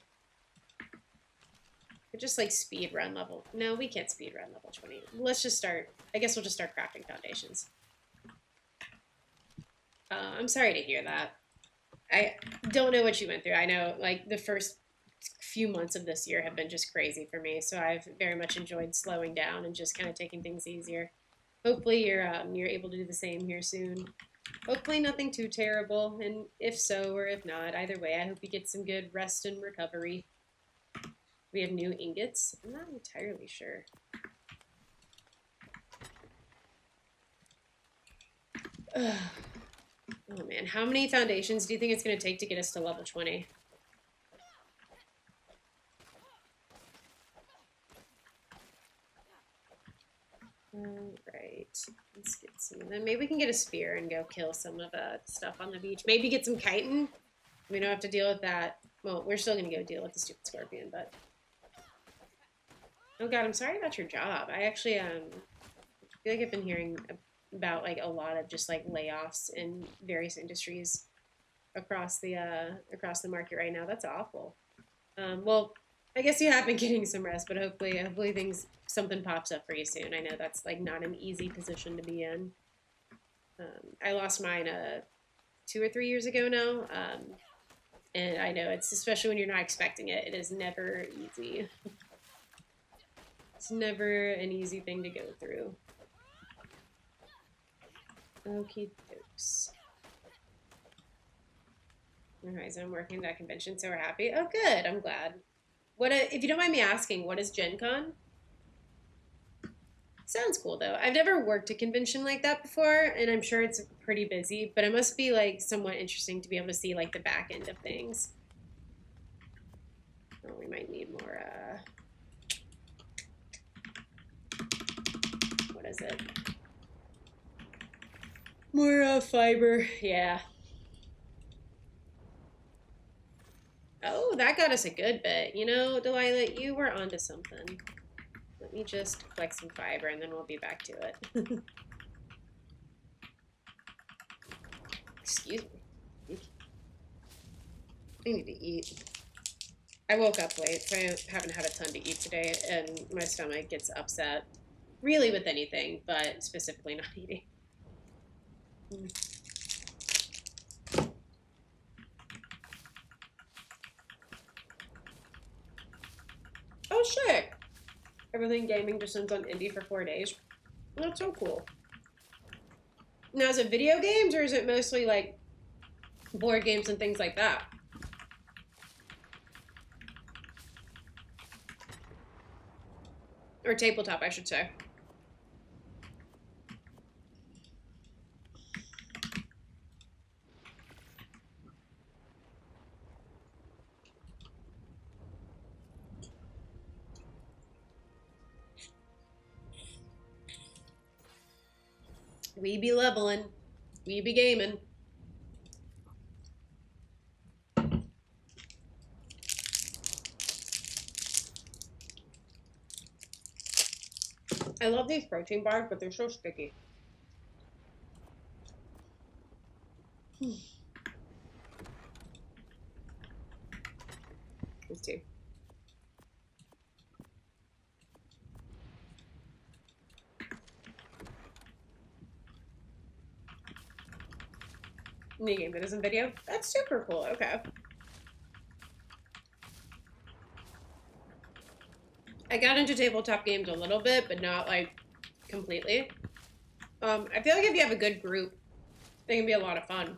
Could just like speed run level. No, we can't speed run level 20. Let's just start, I guess we'll just start crafting foundations. I'm sorry to hear that. I don't know what you went through. I know like the first few months of this year have been just crazy for me, so I've very much enjoyed slowing down and just kind of taking things easier. Hopefully you're able to do the same here soon. Hopefully nothing too terrible, and if so or if not, either way, I hope you get some good rest and recovery. We have new ingots. I'm not entirely sure. Ugh. Oh man, how many foundations do you think it's going to take to get us to level 20? Alright, let's get some of them. Maybe we can get a spear and go kill some of the stuff on the beach. Maybe get some chitin. We don't have to deal with that. Well, we're still going to go deal with the stupid scorpion, but... Oh god, I'm sorry about your job. I actually feel like I've been hearing about like a lot of just like layoffs in various industries across the market right now. That's awful. Well, I guess you have been getting some rest, but hopefully something pops up for you soon. I know that's like not an easy position to be in. I lost mine 2 or 3 years ago now, and I know it's especially when you're not expecting it. It is never easy. It's never an easy thing to go through. Okie dokes. Alright, so I'm working at that convention, so we're happy. Oh, good. I'm glad. If you don't mind me asking, what is Gen Con? Sounds cool, though. I've never worked a convention like that before, and I'm sure it's pretty busy, but it must be, like, somewhat interesting to be able to see, like, the back end of things. Oh, we might need more, what is it? More, fiber. Yeah. Oh, that got us a good bit. You know, Delilah, you were onto something. Let me just collect some fiber and then we'll be back to it. Excuse me. I need to eat. I woke up late, so I haven't had a ton to eat today, and my stomach gets upset. Really with anything, but specifically not eating. Oh shit! Everything Gaming just ends on indie for 4 days. That's so cool. Now, is it video games or is it mostly like board games and things like that? Or tabletop, I should say. We be leveling. We be gaming. I love these protein bars, but they're so sticky. Let's see. New game that isn't video? That's super cool. Okay. I got into tabletop games a little bit, but not like completely. I feel like if you have a good group, they can be a lot of fun.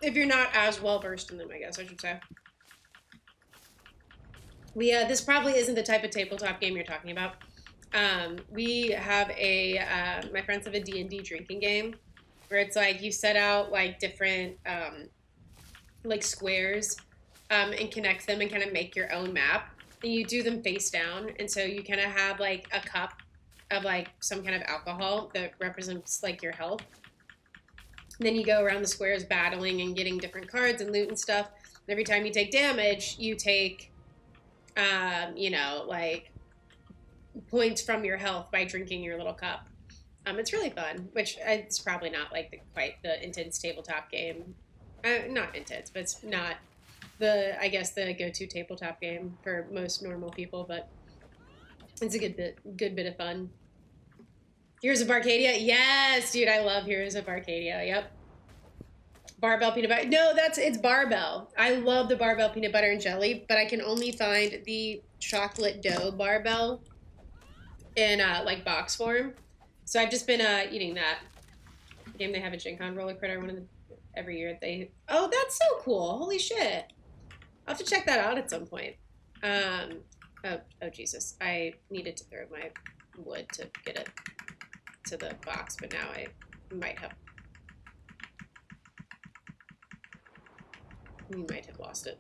If you're not as well versed in them, I guess I should say. This probably isn't the type of tabletop game you're talking about. We have my friends have a D&D drinking game where it's like you set out like different like squares and connect them and kind of make your own map. And you do them face down. And so you kind of have like a cup of like some kind of alcohol that represents like your health. And then you go around the squares battling and getting different cards and loot and stuff. And every time you take damage, you take, like points from your health by drinking your little cup. It's really fun, which it's probably not like quite the intense tabletop game. Not intense, but it's not the go-to tabletop game for most normal people, but it's a good bit of fun. Heroes of Arcadia? Yes, dude, I love Heroes of Arcadia. Yep. Barbell peanut butter. No, it's barbell. I love the barbell peanut butter and jelly, but I can only find the chocolate dough barbell in like box form. So I've just been eating that. Game they have at Gen Con, Roller Critter, every year oh, that's so cool. Holy shit. I'll have to check that out at some point. Oh Jesus. I needed to throw my wood to get it to the box, but now I might have. We might have lost it.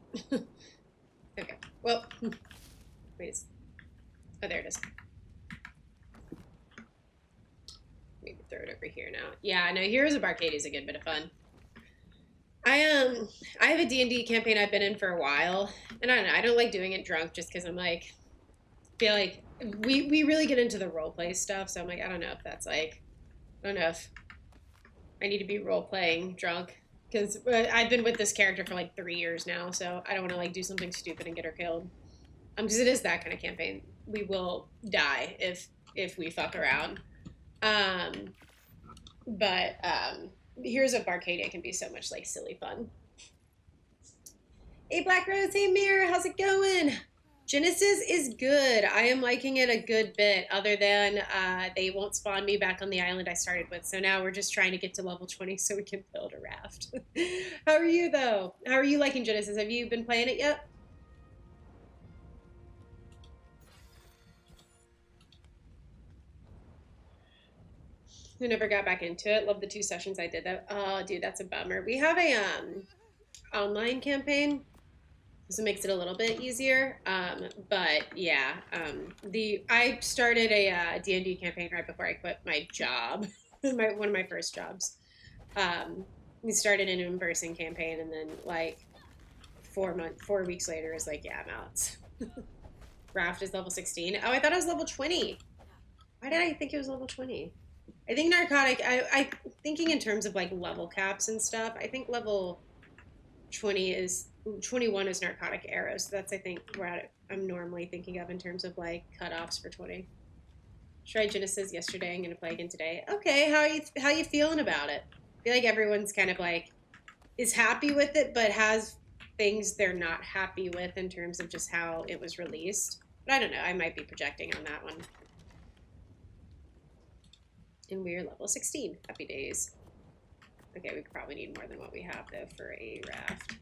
Okay. Well, wait. Oh, there it is. Maybe throw it over here now. Yeah, no, Heroes of Arcadia is a good bit of fun. I have a D&D campaign I've been in for a while, and I don't know, I don't like doing it drunk just because I'm like, feel like we really get into the role play stuff, so I'm like, I don't know if that's like, I don't know if I need to be role playing drunk because I've been with this character for like 3 years now, so I don't want to like do something stupid and get her killed. Because it is that kind of campaign. We will die if we fuck around. But Heroes of Arcadia can be so much like silly fun. Hey Black Rose, hey Mirror, how's it going? Genesis is good. I am liking it a good bit, other than they won't spawn me back on the island I started with. So now we're just trying to get to level 20 so we can build a raft. How are you, though? How are you liking Genesis? Have you been playing it yet? Who never got back into it. Love the 2 sessions I did. That. Oh, dude, that's a bummer. We have a online campaign. So it makes it a little bit easier. But yeah, I started a D&D campaign right before I quit my job, one of my first jobs. We started an in-person campaign, and then like 4 weeks later, it was like, yeah, I'm out. Raft is level 16. Oh, I thought it was level 20. Why did I think it was level 20? I think narcotic. I thinking in terms of like level caps and stuff. I think level 21 is narcotic arrows. So that's I think I'm normally thinking of in terms of like cutoffs for 20. Tried Genesis yesterday. I'm gonna play again today. Okay, how you feeling about it? I feel like everyone's kind of like is happy with it, but has things they're not happy with in terms of just how it was released. But I don't know. I might be projecting on that one. And we're level 16. Happy days. Okay, we could probably need more than what we have, though, for a raft.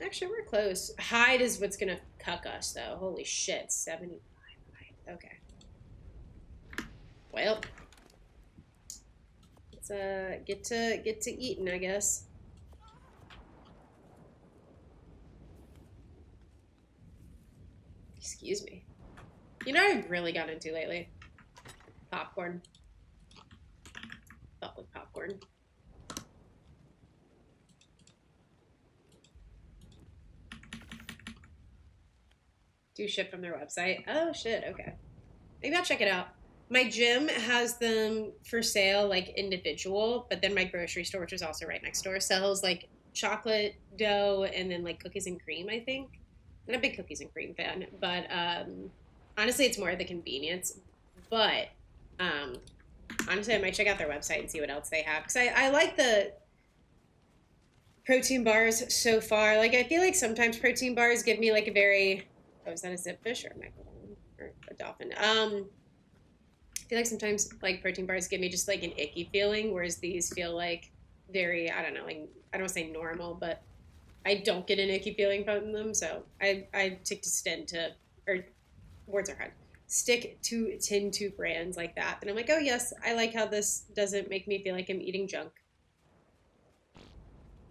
Actually, we're close. Hide is what's going to cuck us, though. Holy shit, 75 hide. Okay. Well, let's get to eating, I guess. Excuse me. You know what I've really got into lately? Popcorn. Thought with popcorn. Do ship from their website. Oh shit, okay. Maybe I'll check it out. My gym has them for sale like individual, but then my grocery store, which is also right next door, sells like chocolate dough and then like cookies and cream, I think. I'm not a big cookies and cream fan, but honestly it's more the convenience. But honestly I might check out their website and see what else they have. Because I like the protein bars so far. Like I feel like sometimes protein bars give me like a very is that a zipfish or a megalodon or a dolphin? I feel like sometimes like protein bars give me just like an icky feeling, whereas these feel like very, I don't know, like I don't want to say normal, but I don't get an icky feeling from them. So I stick to tend to brands like that. And I'm like, oh yes, I like how this doesn't make me feel like I'm eating junk.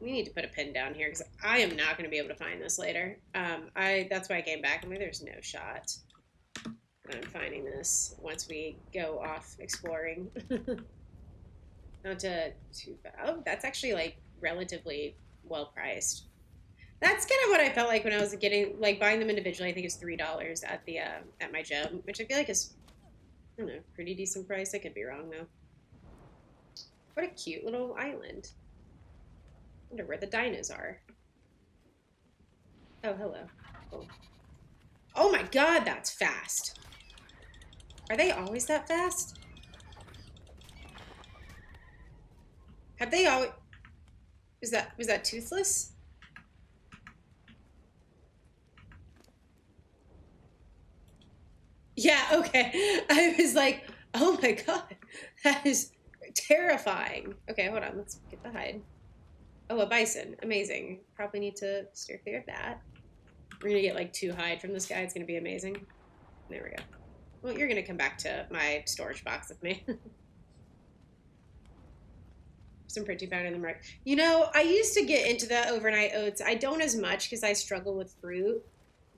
We need to put a pin down here because I am not going to be able to find this later. That's why I came back. I mean, there's no shot I'm finding this once we go off exploring. Not too bad. Oh, that's actually like relatively well priced. That's kind of what I felt like when I was getting like buying them individually. I think it's $3 at the at my gym, which I feel like is I don't know, pretty decent price. I could be wrong though. What a cute little island. I wonder where the dinos are. Oh, hello. Oh. Oh my god, that's fast. Are they always that fast? Have they always... was that toothless? Yeah, okay. I was like, oh my god, that is terrifying. Okay, hold on, let's get the hide. Oh, a bison. Amazing. Probably need to steer clear of that. We're gonna get like 2 hide from this guy. It's gonna be amazing. There we go. Well, you're gonna come back to my storage box with me. Some protein powder in the mark. You know, I used to get into the overnight oats. I don't as much because I struggle with fruit.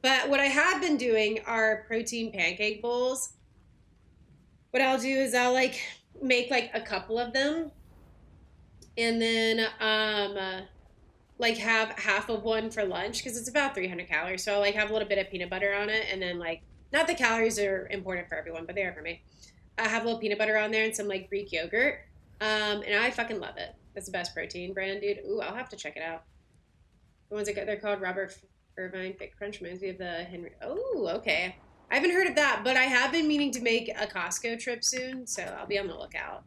But what I have been doing are protein pancake bowls. What I'll do is I'll like make like a couple of them and then like have half of one for lunch because it's about 300 calories. So I'll like have a little bit of peanut butter on it and then like not the calories are important for everyone, but they are for me. I have a little peanut butter on there and some like Greek yogurt. And I fucking love it. That's the best protein brand, dude. Ooh, I'll have to check it out. The ones that got, they're called Robert Irvine Thick Crunch reminds me of the Henry. Oh, okay. I haven't heard of that, but I have been meaning to make a Costco trip soon, so I'll be on the lookout.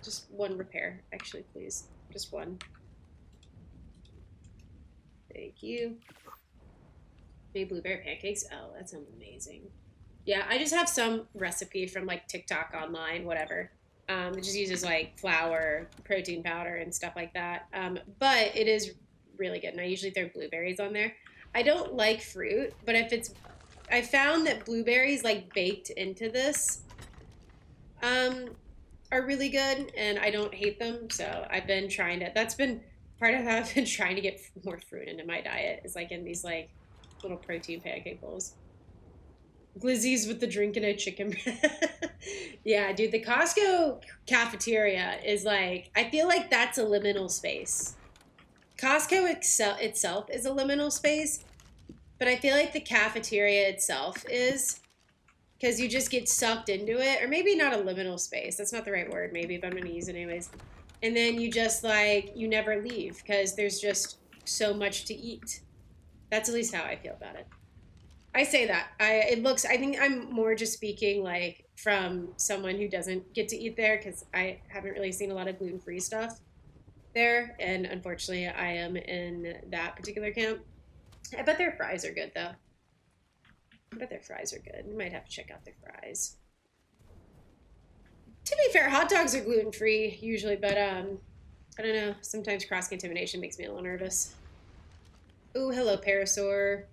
Just one repair, actually, please. Just one. Thank you. Made blueberry pancakes. Oh, that sounds amazing. Yeah, I just have some recipe from like TikTok online, whatever. It just uses like flour, protein powder, and stuff like that. But it is really good, and I usually throw blueberries on there. I don't like fruit, but if it's, I found that blueberries like baked into this are really good, and I don't hate them. So I've been trying to. That's been part of how I've been trying to get more fruit into my diet. Is like in these like little protein pancake bowls. Glizzies with the drink and a chicken. Yeah, dude, the Costco cafeteria is like, I feel like that's a liminal space. Costco itself is a liminal space, but I feel like the cafeteria itself is because you just get sucked into it, or maybe not a liminal space. That's not the right word, maybe, but I'm going to use it anyways. And then you just like, you never leave because there's just so much to eat. That's at least how I feel about it. I say that. I think I'm more just speaking like from someone who doesn't get to eat there because I haven't really seen a lot of gluten-free stuff there. And unfortunately, I am in that particular camp. I bet their fries are good though. I bet their fries are good. You might have to check out their fries. To be fair, hot dogs are gluten-free usually, but I don't know. Sometimes cross-contamination makes me a little nervous. Ooh, hello, Parasaur.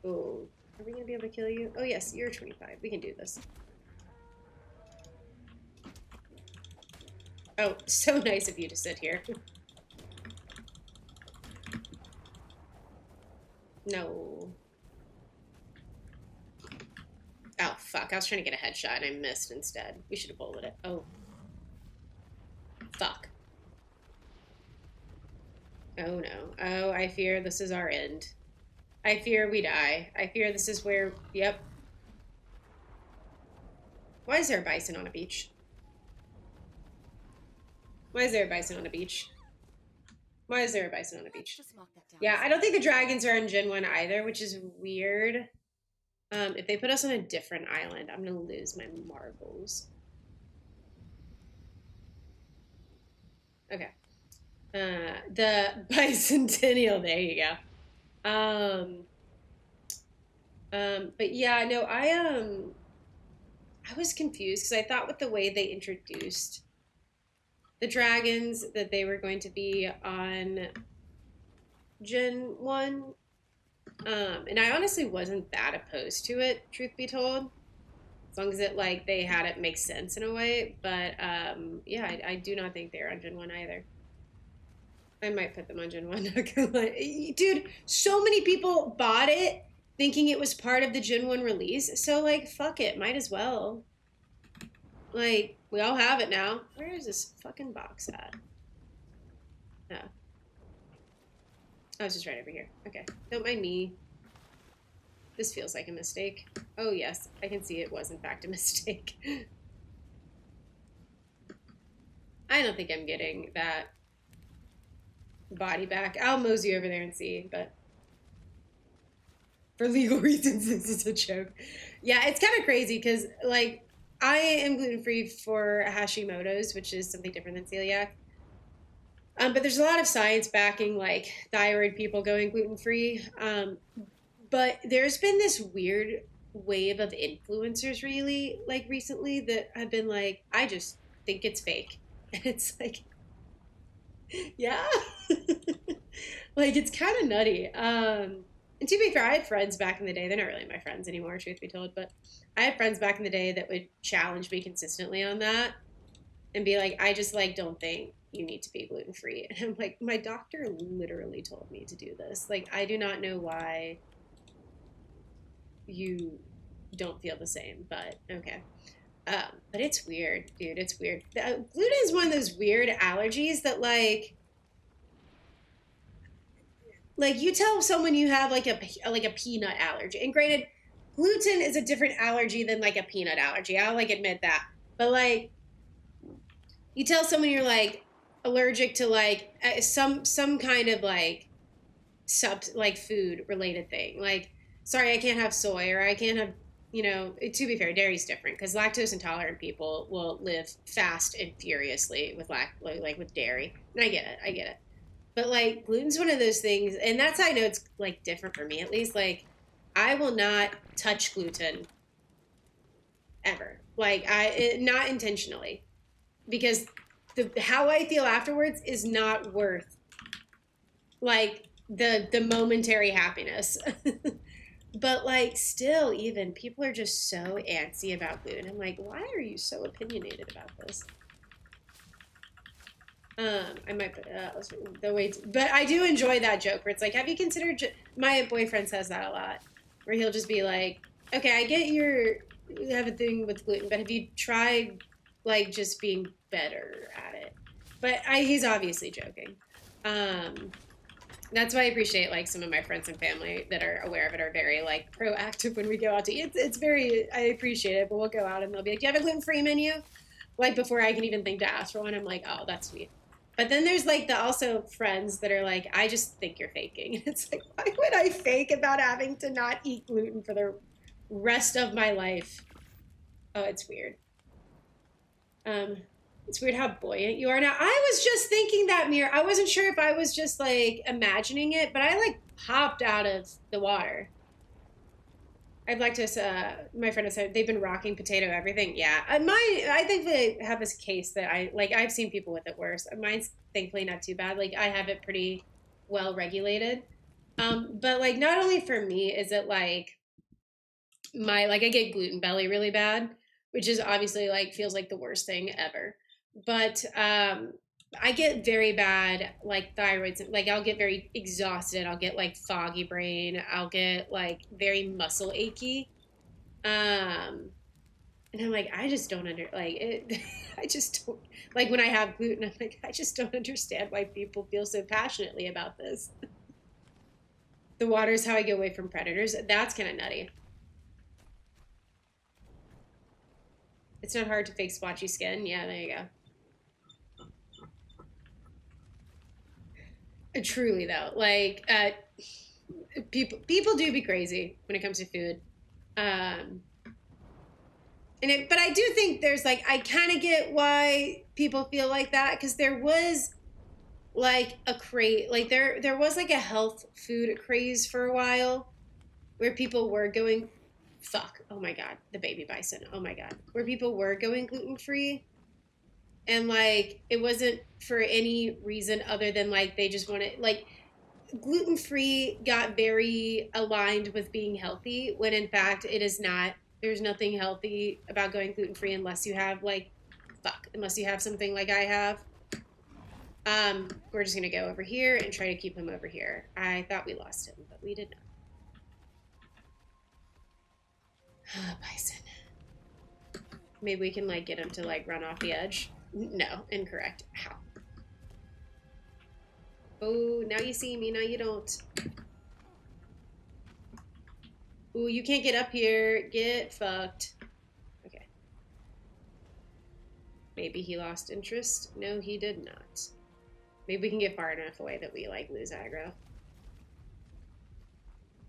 Ooh. Are we going to be able to kill you? Oh, yes, you're 25. We can do this. Oh, so nice of you to sit here. No. Oh, fuck. I was trying to get a headshot and I missed instead. We should have bulleted it. Oh. Fuck. Oh, no. Oh, I fear this is our end. I fear we die. I fear this is where... Yep. Why is there a bison on a beach? Why is there a bison on a beach? Why is there a bison on a beach? Yeah, I don't think the dragons are on Gen 1 either, which is weird. If they put us on a different island, I'm going to lose my marbles. Okay. The bicentennial, there you go. But yeah, no, I was confused because I thought with the way they introduced the dragons that they were going to be on Gen 1. And I honestly wasn't that opposed to it, truth be told. As long as it, like, they had it make sense in a way. But, yeah, I do not think they're on Gen 1 either. I might put them on Gen 1. Dude, so many people bought it thinking it was part of the Gen 1 release. So, like, fuck it. Might as well. Like, we all have it now. Where is this fucking box at? Oh. Oh, it's just right over here. Okay. Don't mind me. This feels like a mistake. Oh, yes. I can see it was, in fact, a mistake. I don't think I'm getting that body back. I'll mosey over there and see, but for legal reasons, this is a joke. Yeah, it's kind of crazy because, like, I am gluten-free for Hashimoto's, which is something different than celiac. But there's a lot of science backing, like, thyroid people going gluten-free. But there's been this weird wave of influencers, really, like, recently that have been like, I just think it's fake. And it's like, yeah. Like it's kind of nutty. And to be fair, I had friends back in the day. They're not really my friends anymore, truth be told. But I had friends back in the day that would challenge me consistently on that and be like, "I just like don't think you need to be gluten free." And I'm like, my doctor literally told me to do this. Like, I do not know why you don't feel the same, but okay. But it's weird, dude. It's weird. Gluten is one of those weird allergies that like you tell someone you have like a peanut allergy, and granted, gluten is a different allergy than like a peanut allergy. I'll like admit that, but like you tell someone you're like allergic to like some kind of like sub like food related thing, like sorry I can't have soy or I can't have, you know, to be fair, dairy's different because lactose intolerant people will live fast and furiously with like with dairy, and I get it. But like gluten's one of those things, and that's how I know it's like different for me at least. Like I will not touch gluten ever. Like not intentionally because the how I feel afterwards is not worth like the momentary happiness. But like still even people are just so antsy about gluten. I'm like, why are you so opinionated about this? I might put the way, but I do enjoy that joke where it's like, have you considered? My boyfriend says that a lot, where he'll just be like, okay, I get you have a thing with gluten, but have you tried like just being better at it? But he's obviously joking. Um, that's why I appreciate like some of my friends and family that are aware of it are very like proactive when we go out to eat. It's very I appreciate it, but we'll go out and they'll be like, "Do you have a gluten free menu?" Like before I can even think to ask for one, I'm like, "Oh, that's sweet." But then there's like the also friends that are like, "I just think you're faking." And it's like, why would I fake about having to not eat gluten for the rest of my life? Oh, it's weird. Um, it's weird how buoyant you are now. I was just thinking that, Mir. I wasn't sure if I was just like imagining it, but I like popped out of the water. I'd like to. My friend has said they've been rocking potato everything. Yeah, I think they have this case that I like. I've seen people with it worse. Mine's thankfully not too bad. Like I have it pretty well regulated. But like not only for me is it like my like I get gluten belly really bad, which is obviously like feels like the worst thing ever. But I get very bad like thyroid, like I'll get very exhausted, I'll get like foggy brain, I'll get like very muscle achy. Um and I'm like, I just don't like it. I just don't like when I have gluten. I'm like, I just don't understand why people feel so passionately about this. The water is how I get away from predators. That's kind of nutty. It's not hard to fake splotchy skin. Yeah, there you go. Truly though, like people do be crazy when it comes to food. Um, but I do think there's like I kind of get why people feel like that because there was like a crate like there was like a health food craze for a while where people were going fuck oh my god the baby bison oh my god where people were going gluten free and like it wasn't for any reason other than like they just wanted like gluten free got very aligned with being healthy when in fact it is not. There's nothing healthy about going gluten free unless you have like unless you have something like I have. We're just gonna go over here and try to keep him over here. I thought we lost him, but we did not. Bison. Maybe we can like get him to like run off the edge. No, incorrect. How? Oh, now you see me, now you don't. Ooh, you can't get up here. Get fucked. Okay. Maybe he lost interest. No, he did not. Maybe we can get far enough away that we like lose aggro.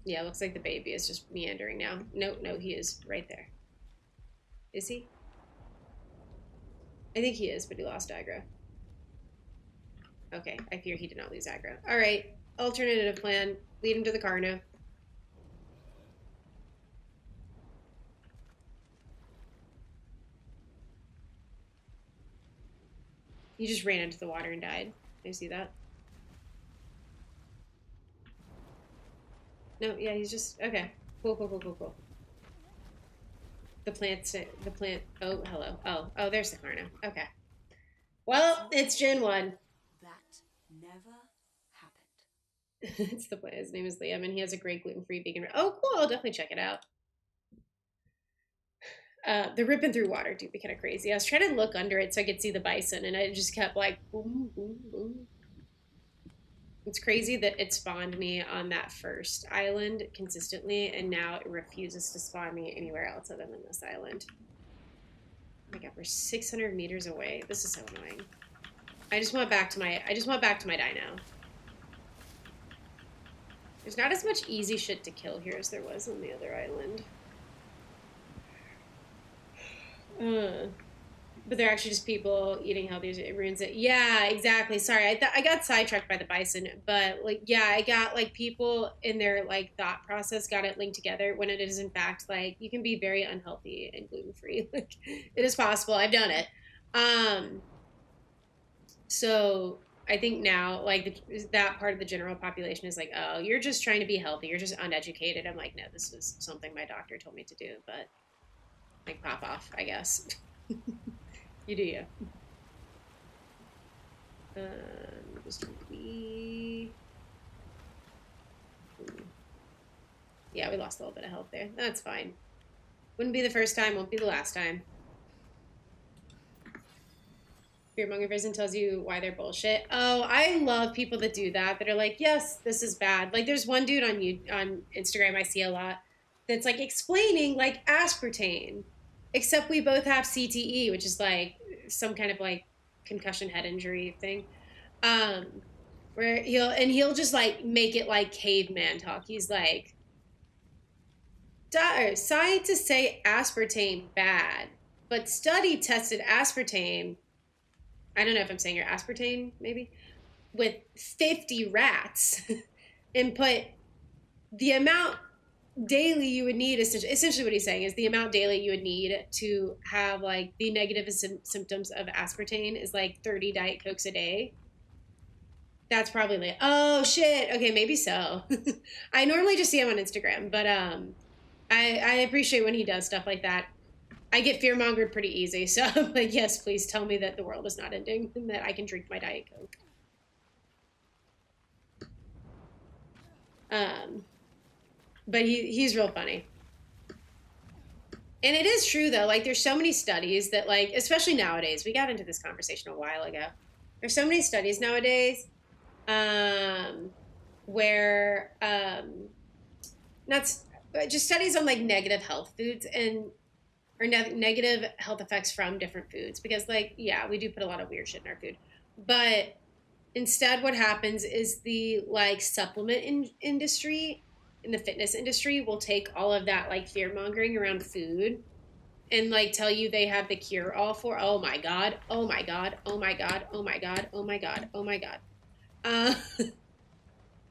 Yeah, looks like the baby is just meandering now. No, he is right there. Is he? I think he is, but he lost aggro. Okay, I fear he did not lose aggro. All right, alternative plan. Lead him to the Carno. He just ran into the water and died. I see that. No, yeah, he's just okay. Cool, cool, cool, cool, cool. The plant. Oh, hello. Oh, there's the car now. Okay. Well, it's Gen 1. That never happened. It's the plant. His name is Liam, and he has a great gluten-free vegan. Oh, cool. I'll definitely check it out. The ripping through water do be kind of crazy. I was trying to look under it so I could see the bison, and it just kept like boom, boom, boom. It's crazy that it spawned me on that first island consistently, and now it refuses to spawn me anywhere else other than this island. Oh my god, we're 600 meters away. This is so annoying. I just want back to my dino. There's not as much easy shit to kill here as there was on the other island. But they're actually just people eating healthy. It ruins it. Yeah, exactly. Sorry, I got sidetracked by the bison, but like, yeah, I got like people in their like thought process got it linked together when it is in fact like you can be very unhealthy and gluten free. Like, it is possible. I've done it. So I think now like that part of the general population is like, oh, you're just trying to be healthy. You're just uneducated. I'm like, no, this was something my doctor told me to do, but like pop off, I guess. You do you. Just yeah, we lost a little bit of health there. That's fine. Wouldn't be the first time, won't be the last time. Fearmonger Prison tells you why they're bullshit. Oh, I love people that do that. That are like, yes, this is bad. Like, there's one dude on Instagram I see a lot that's like explaining like aspartame, except we both have CTE, which is like some kind of like concussion head injury thing. Where he'll just like make it like caveman talk. He's like, scientists say aspartame bad, but study tested aspartame. I don't know if I'm saying your aspartame, maybe, with 50 rats and put the amount daily you would need, essentially what he's saying is the amount daily you would need to have like the negative symptoms of aspartame is like 30 Diet Cokes a day. That's probably like, oh shit, okay, maybe so. I normally just see him on Instagram, but I appreciate when he does stuff like that. I get fearmongered pretty easy, so I'm like, yes, please tell me that the world is not ending and that I can drink my Diet Coke. But he's real funny. And it is true, though. Like, there's so many studies that, like, especially nowadays, we got into this conversation a while ago. There's so many studies nowadays where, not just studies on, like, negative health foods or negative health effects from different foods. Because, like, yeah, we do put a lot of weird shit in our food. But instead, what happens is the, like, supplement industry in the fitness industry will take all of that like fear mongering around food and like tell you they have the cure all for, oh my god, oh my god, oh my god, oh my god, oh my god, oh my god.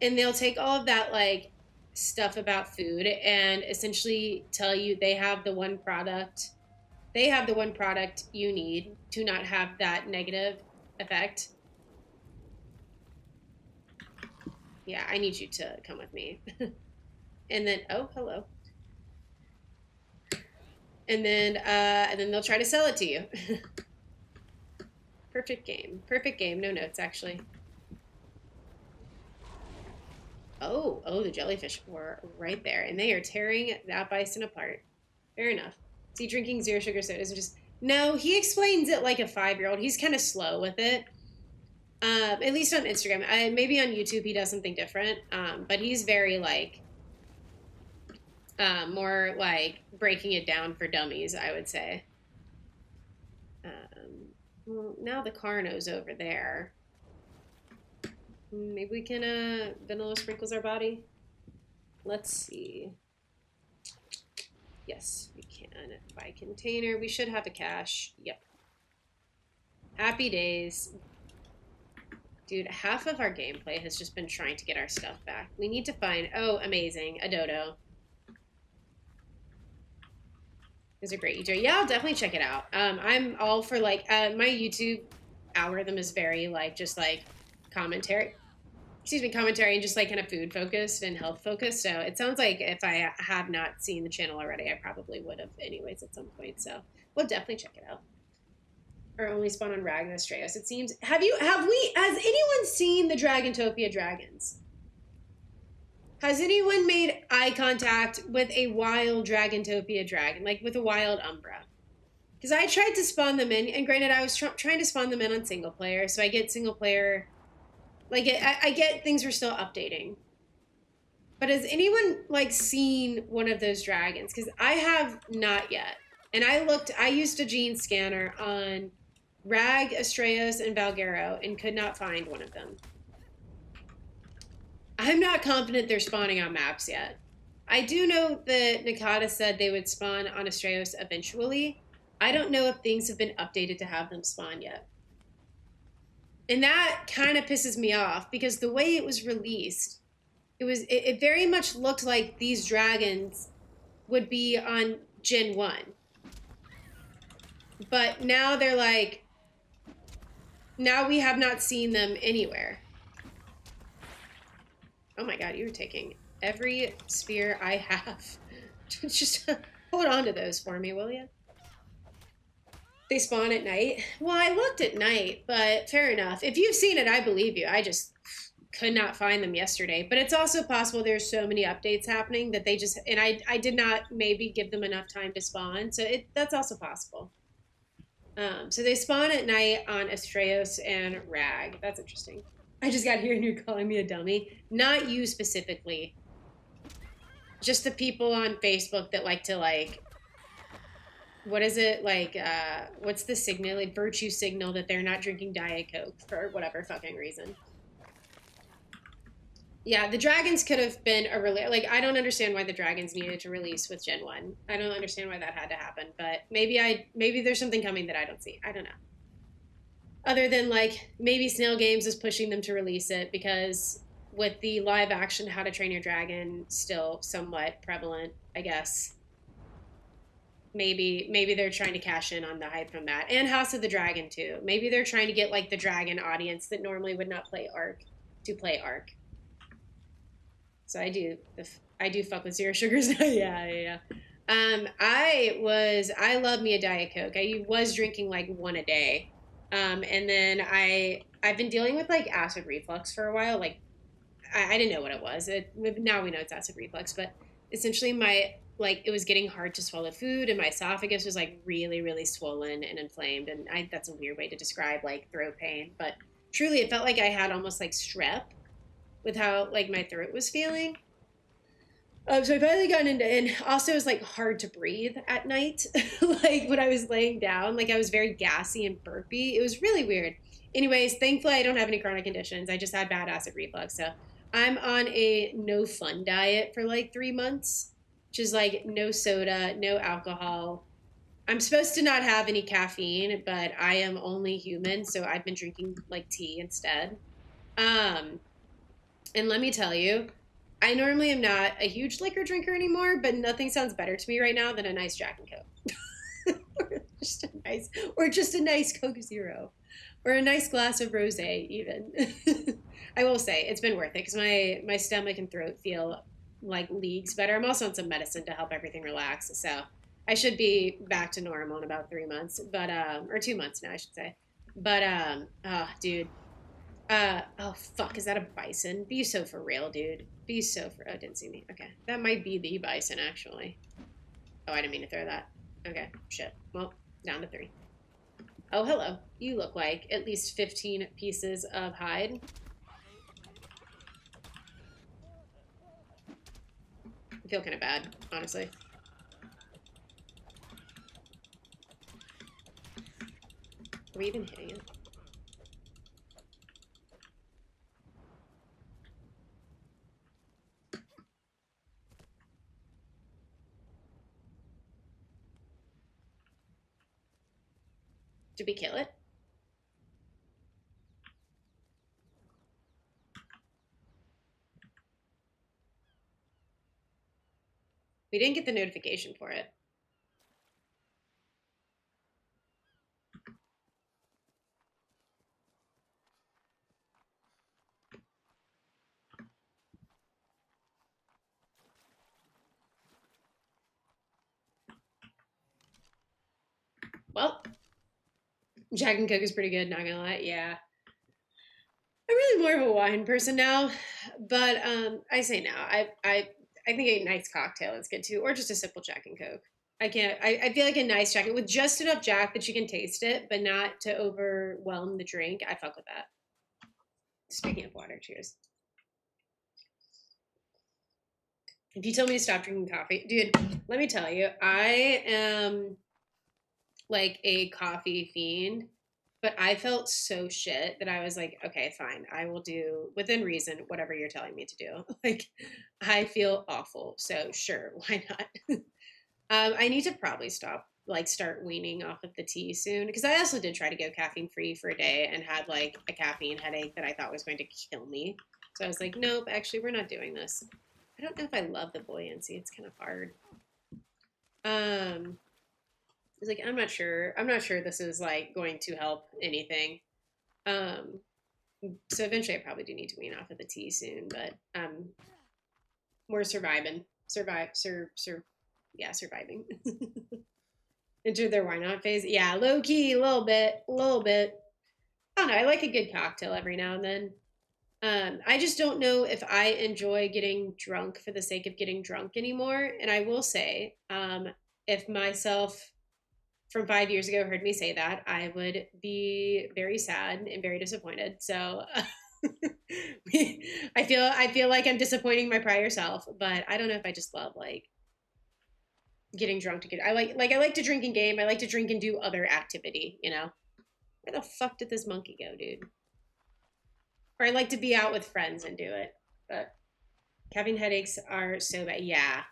And they'll take all of that like stuff about food and essentially tell you they have the one product you need to not have that negative effect. Yeah, I need you to come with me. And then, oh, hello. And then they'll try to sell it to you. Perfect game. Perfect game. No notes, actually. Oh, the jellyfish were right there. And they are tearing that bison apart. Fair enough. Is he drinking zero sugar sodas and just... No, he explains it like a 5-year-old. He's kind of slow with it. At least on Instagram. Maybe on YouTube he does something different. But he's very, like... more like breaking it down for dummies, I would say. Well, now the Carno's over there. Maybe we can vanilla sprinkles our body. Let's see. Yes, we can. Buy container. We should have a cache. Yep. Happy days. Dude, half of our gameplay has just been trying to get our stuff back. We need to find... Oh, amazing. A dodo. It's a great YouTube. Yeah, I'll definitely check it out. I'm all for like my YouTube algorithm is very like just like commentary. excuse me, commentary and just like kind of food focused and health focused. So it sounds like if I have not seen the channel already, I probably would have anyways at some point. So we'll definitely check it out. Or only spawn on Rag and Astraeus. It seems. Has anyone seen the Dragontopia dragons? Has anyone made eye contact with a wild Dragontopia dragon, like with a wild Umbra? Because I tried to spawn them in, and granted, I was trying to spawn them in on single player, so I get single player. Like, I get things are still updating. But has anyone, like, seen one of those dragons? Because I have not yet. And I used a gene scanner on Rag, Astraeus, and Valguero, and could not find one of them. I'm not confident they're spawning on maps yet. I do know that Nakata said they would spawn on Astraeus eventually. I don't know if things have been updated to have them spawn yet. And that kind of pisses me off because the way it was released, it very much looked like these dragons would be on Gen 1. But now they're like, now we have not seen them anywhere. Oh my god, you're taking every spear I have. Just hold on to those for me, will you? They spawn at night. Well, I looked at night, but fair enough. If you've seen it, I believe you. I just could not find them yesterday. But it's also possible there's so many updates happening that they just, and I did not maybe give them enough time to spawn. So that's also possible. So they spawn at night on Astraeus and Rag. That's interesting. I just got here and you're calling me a dummy. Not you specifically. Just the people on Facebook that like to like, what is it? Like, what's the signal? Like virtue signal that they're not drinking Diet Coke for whatever fucking reason. Yeah, the dragons could have been a really, like, I don't understand why the dragons needed to release with Gen 1. I don't understand why that had to happen, but maybe there's something coming that I don't see. I don't know. Other than, like, maybe Snail Games is pushing them to release it because with the live action How to Train Your Dragon still somewhat prevalent, I guess. Maybe they're trying to cash in on the hype from that. And House of the Dragon, too. Maybe they're trying to get, like, the dragon audience that normally would not play Ark to play Ark. So I do fuck with Zero Sugars. yeah. I love me a Diet Coke. I was drinking like one a day. And then I've been dealing with like acid reflux for a while. Like I didn't know what it was. Now we know it's acid reflux, but essentially it was getting hard to swallow food and my esophagus was like really, really swollen and inflamed. And that's a weird way to describe like throat pain, but truly it felt like I had almost like strep with how like my throat was feeling. So I finally got into, and also it was like hard to breathe at night. Like when I was laying down, like I was very gassy and burpy. It was really weird. Anyways, thankfully I don't have any chronic conditions. I just had bad acid reflux. So I'm on a no fun diet for like 3 months, which is like no soda, no alcohol. I'm supposed to not have any caffeine, but I am only human. So I've been drinking like tea instead. And let me tell you, I normally am not a huge liquor drinker anymore, but nothing sounds better to me right now than a nice Jack and Coke. or just a nice Coke Zero. Or a nice glass of rosé, even. I will say, it's been worth it, because my stomach and throat feel like leagues better. I'm also on some medicine to help everything relax, so I should be back to normal in about 3 months, but, or 2 months now, I should say. But, oh, dude. Oh fuck, is that a bison? Be so for real, dude. Be so for, oh, didn't see me. Okay. That might be the bison, actually. Oh, I didn't mean to throw that. Okay, shit. Well, down to 3. Oh, hello. You look like at least 15 pieces of hide. I feel kind of bad, honestly. Are we even hitting it? Did we kill it? We didn't get the notification for it. Well, Jack and Coke is pretty good, not gonna lie. Yeah. I'm really more of a wine person now, but I say now. I think a nice cocktail is good too, or just a simple Jack and Coke. I can't. I feel like a nice Jack with just enough Jack that you can taste it, but not to overwhelm the drink. I fuck with that. Speaking of water, cheers. If you told me to stop drinking coffee, dude, let me tell you, I am like a coffee fiend, but I felt so shit that I was like, okay, fine. I will do within reason whatever you're telling me to do. Like, I feel awful. So, sure, why not? I need to probably start weaning off of the tea soon because I also did try to go caffeine free for a day and had like a caffeine headache that I thought was going to kill me. So I was like, nope, actually, we're not doing this. I don't know if I love the buoyancy. It's kind of hard. I was like, I'm not sure. I'm not sure this is like going to help anything. Um, so eventually, I probably do need to wean off of the tea soon, but we're surviving. Yeah, surviving. Into their why not phase. Yeah, low key, a little bit. I don't know. I like a good cocktail every now and then. I just don't know if I enjoy getting drunk for the sake of getting drunk anymore. And I will say, if myself from 5 years ago heard me say that, I would be very sad and very disappointed. So I feel like I'm disappointing my prior self, but I don't know if I just love like getting drunk to get. I like to drink and game. I like to drink and do other activity. You know, where the fuck did this monkey go, dude? Or I like to be out with friends and do it. But caffeine headaches are so bad. Yeah,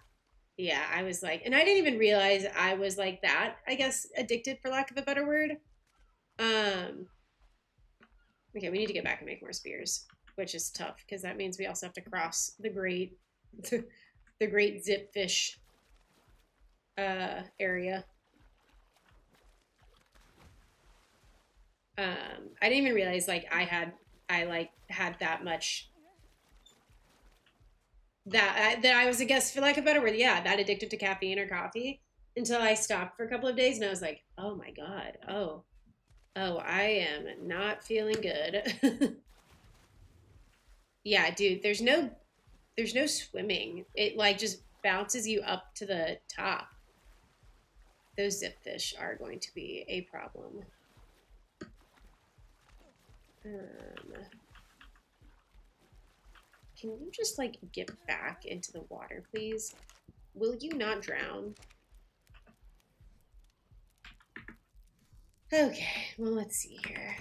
yeah, I was like, and I didn't even realize I was like that. I guess addicted, for lack of a better word. Um, okay, we need to get back and make more spears, which is tough because that means we also have to cross the great, the great zip fish area. I didn't even realize like I had that much that I was, I guess, for lack of a better word, yeah, that addicted to caffeine or coffee until I stopped for a couple of days and I was like, oh my god, oh, I am not feeling good. Yeah, dude, there's no swimming. It like just bounces you up to the top. Those zip fish are going to be a problem. Can you just like get back into the water, please? Will you not drown? Okay, well, let's see here.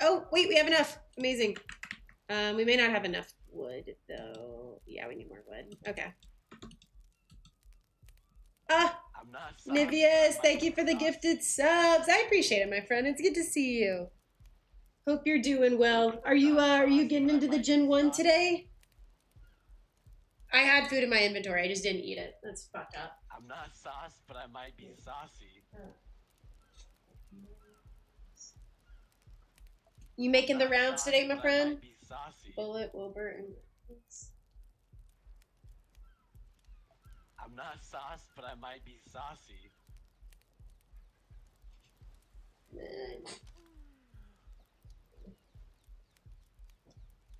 Oh, wait, we have enough. Amazing. We may not have enough wood, though. Yeah, we need more wood. Okay. Ah, Nivius, thank you for the gifted subs. I appreciate it, my friend. It's good to see you. Hope you're doing well. Are you getting into the Gen 1 today? I had food in my inventory. I just didn't eat it. That's fucked up. I'm not sauce, but I might be saucy. You making the rounds today, my friend? Bullet, Wilbur, and... I'm not sauce, but I might be saucy.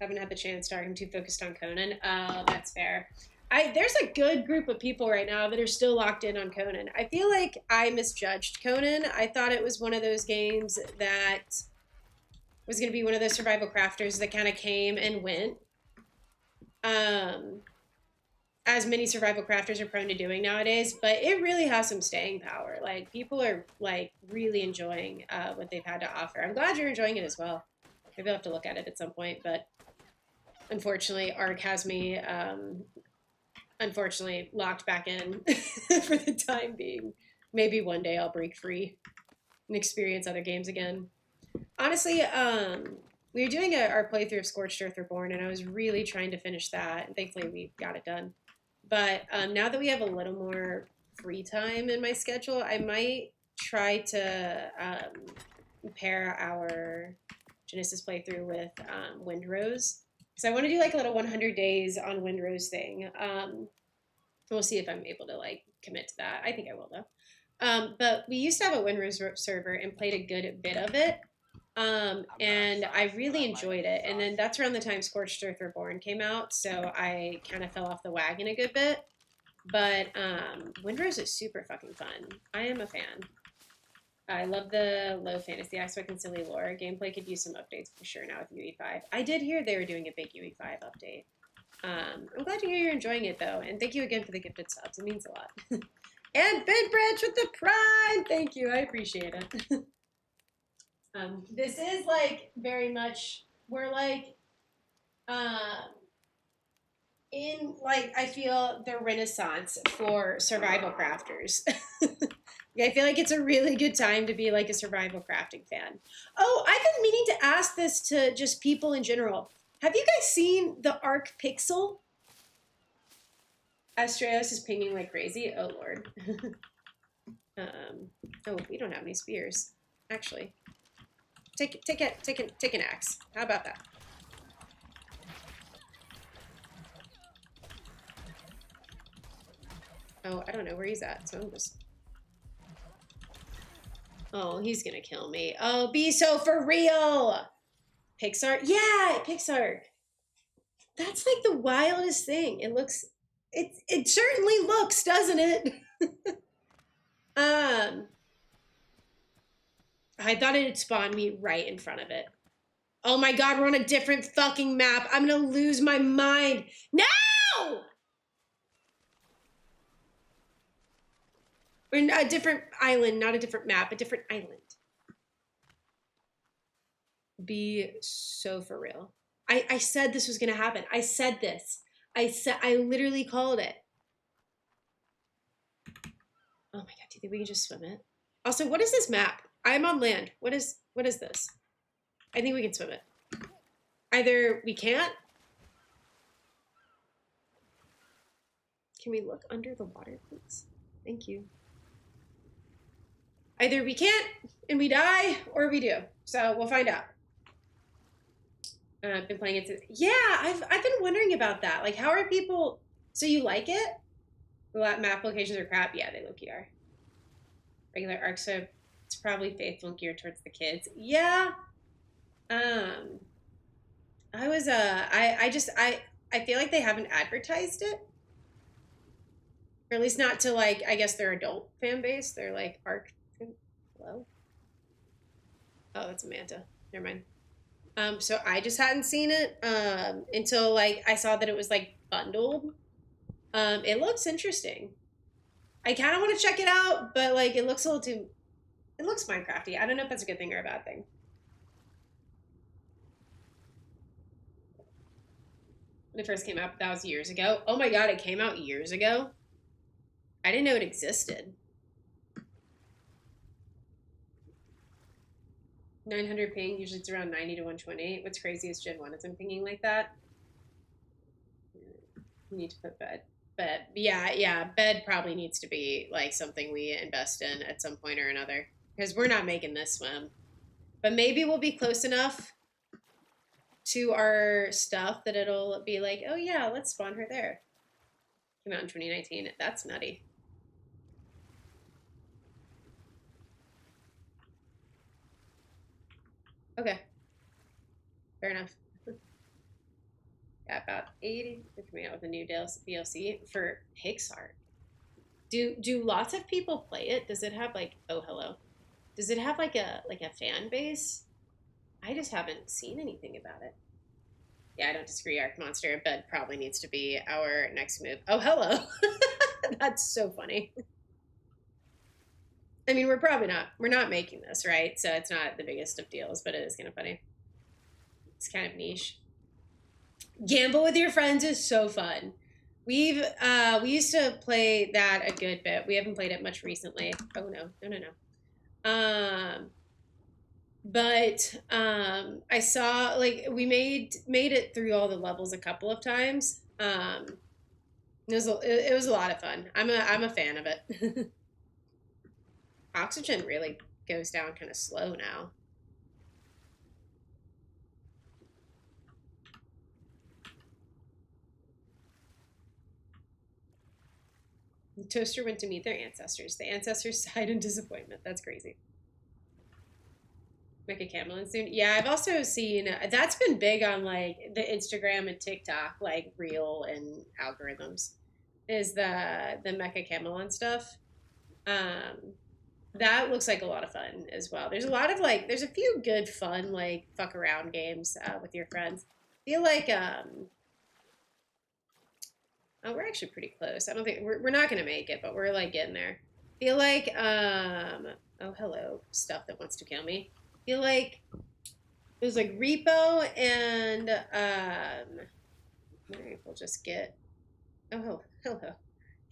Haven't had the chance to. I'm too focused on Conan. That's fair. There's a good group of people right now that are still locked in on Conan. I feel like I misjudged Conan. I thought it was one of those games that was going to be one of those survival crafters that kind of came and went. As many survival crafters are prone to doing nowadays, but it really has some staying power. Like, people are like really enjoying what they've had to offer. I'm glad you're enjoying it as well. Maybe I'll have to look at it at some point, but unfortunately, ARC has me unfortunately locked back in for the time being. Maybe one day I'll break free and experience other games again. Honestly, we were doing our playthrough of Scorched Earth Reborn, and I was really trying to finish that, and thankfully we got it done. But now that we have a little more free time in my schedule, I might try to pair our Genesis playthrough with Windrose. So I want to do like a little 100 days on Windrose thing. We'll see if I'm able to like commit to that. I think I will though. But we used to have a Windows server and played a good bit of it. And I really enjoyed it. And then that's around the time Scorched Earth Reborn came out, so I kind of fell off the wagon a good bit. But Windrose is super fucking fun. I am a fan. I love the low fantasy aspect and silly lore. Gameplay could use some updates for sure now with UE5. I did hear they were doing a big UE5 update. I'm glad to hear you're enjoying it, though. And thank you again for the gifted subs. It means a lot. And Ben Branch with the prime! Thank you. I appreciate it. This is, like, very much... We're, like... in, like, I feel the renaissance for survival crafters. I feel like it's a really good time to be, like, a survival crafting fan. Oh, I've been meaning to ask this to just people in general. Have you guys seen the Arc Pixel? Astraeus is pinging like crazy. Oh, Lord. Oh, we don't have any spears. Actually. Take an axe. How about that? Oh, I don't know where he's at, so I'm just... Oh, he's gonna kill me. Oh, be so for real! Pixar? Yeah, Pixar. That's like the wildest thing. It looks... It certainly looks, doesn't it? I thought it'd spawn me right in front of it. Oh my god, we're on a different fucking map. I'm gonna lose my mind. No! We're a different island, not a different map, a different island. Be so for real. I said this was gonna happen. I said this. I literally called it. Oh my god, do you think we can just swim it? Also, what is this map? I'm on land. What is this? I think we can swim it. Either we can't. Can we look under the water, please? Thank you. Either we can't and we die, or we do. So we'll find out. I've been playing it. Yeah, I've been wondering about that. Like, how are people? So you like it? The map locations are crap. Yeah, they low-key are. Regular arc, so it's probably faithful and geared towards the kids. Yeah. I was I feel like they haven't advertised it. Or at least not to, like, I guess their adult fan base. They're like arc. Hello? Oh, that's a manta. Never mind. So I just hadn't seen it until, like, I saw that it was, like, bundled. It looks interesting. I kind of want to check it out, but, like, it looks a little too... It looks Minecrafty. I don't know if that's a good thing or a bad thing. When it first came out, that was years ago. Oh my god, it came out years ago? I didn't know it existed. 900 ping, usually it's around 90 to 128. What's crazy is Gen 1 isn't pinging like that. You need to put bed. Bed. Yeah, bed probably needs to be like something we invest in at some point or another. Because we're not making this swim. But maybe we'll be close enough to our stuff that it'll be like, oh yeah, let's spawn her there. Came out in 2019. That's nutty. Okay. Fair enough. Yeah, about 80. They're coming out with a new DLC for Pixar. Do lots of people play it? Does it have like, oh hello? Does it have like a fan base? I just haven't seen anything about it. Yeah, I don't disagree. Arc Monster, but probably needs to be our next move. Oh hello. That's so funny. I mean, we're not making this, right? So it's not the biggest of deals, but it is kind of funny. It's kind of niche. Gamble with your friends is so fun. We used to play that a good bit. We haven't played it much recently. Oh no. But I saw, like, we made it through all the levels a couple of times. It was a lot of fun. I'm a fan of it. Oxygen really goes down kind of slow now. The toaster went to meet their ancestors. The ancestors sighed in disappointment. That's crazy. Mecha Camelin soon. Yeah, I've also seen that's been big on like the Instagram and TikTok, like reel and algorithms. Is the Mecha Camelin stuff. That looks like a lot of fun as well. There's a lot of like, there's a few good fun like fuck around games with your friends. I feel like oh, we're actually pretty close. I don't think we're not gonna make it, but we're like getting there. I feel like oh hello stuff that wants to kill me. I feel like there's like repo and maybe we'll just get oh hello.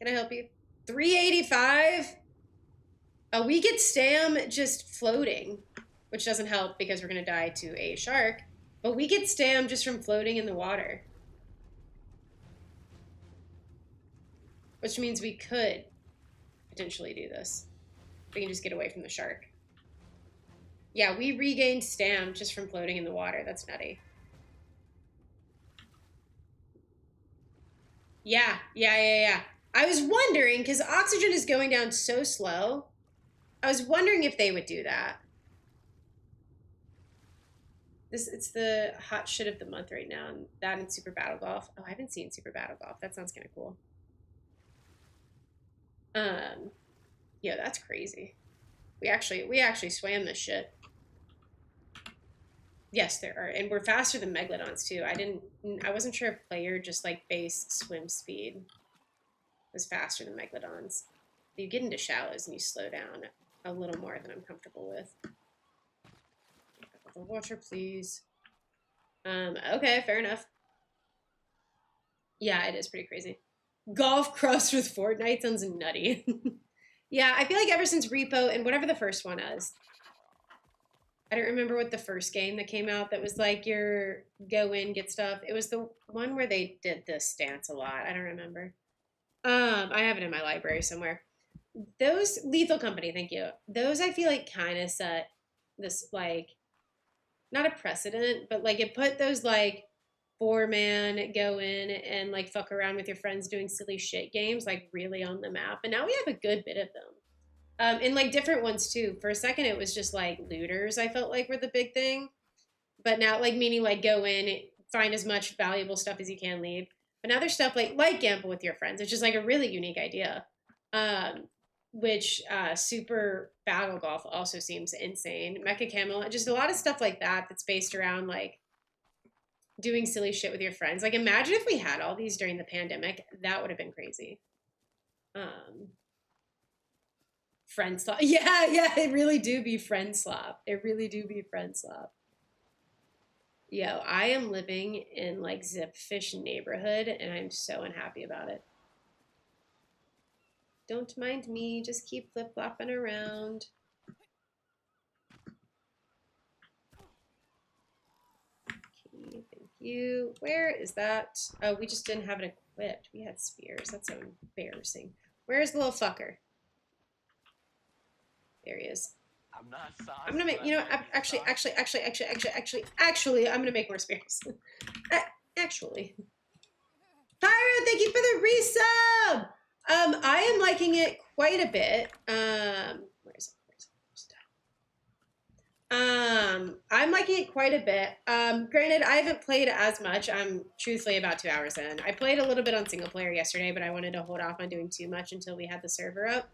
Can I help you? 385. We get Stam just floating, which doesn't help because we're going to die to a shark. But we get Stam just from floating in the water. Which means we could potentially do this. We can just get away from the shark. Yeah, we regained Stam just from floating in the water. That's nutty. Yeah. I was wondering, because oxygen is going down so slow. I was wondering if they would do that. It's the hot shit of the month right now. And that and Super Battle Golf. Oh, I haven't seen Super Battle Golf. That sounds kind of cool. Yeah, that's crazy. We actually swam this shit. Yes, there are, and we're faster than Megalodons too. I wasn't sure if player just like base swim speed was faster than Megalodons. You get into shallows and you slow down a little more than I'm comfortable with. The water, please. Okay, fair enough. Yeah, it is pretty crazy. Golf crossed with Fortnite sounds nutty. Yeah, I feel like ever since Repo and whatever the first one is. I don't remember what the first game that came out that was like your go in, get stuff. It was the one where they did this dance a lot. I don't remember. I have it in my library somewhere. Those Lethal Company, thank you. Those I feel like kind of set this like not a precedent, but like it put those like 4-man go in and like fuck around with your friends doing silly shit games like really on the map. And now we have a good bit of them. And like different ones too. For a second it was just like looters I felt like were the big thing. But now like meaning like go in, find as much valuable stuff as you can, leave. But now there's stuff like gamble with your friends. It's just like a really unique idea. Which Super Battle Golf also seems insane. Mecha Camel, just a lot of stuff like that that's based around like doing silly shit with your friends. Like imagine if we had all these during the pandemic, that would have been crazy. Friend slop. Yeah, it really do be friend slop. It really do be friend slop. Yo, I am living in like Zipfish neighborhood and I'm so unhappy about it. Don't mind me, just keep flip-flopping around. Okay, thank you. Where is that? Oh, we just didn't have it equipped. We had spears. That's so embarrassing. Where's the little fucker? There he is. I'm not saucy. I'm gonna make, you know, actually, I'm gonna make more spears. Actually. Pyro, thank you for the resub! I am liking it quite a bit. Where is it? I'm liking it quite a bit. Granted, I haven't played as much. I'm truthfully about 2 hours in. I played a little bit on single player yesterday, but I wanted to hold off on doing too much until we had the server up.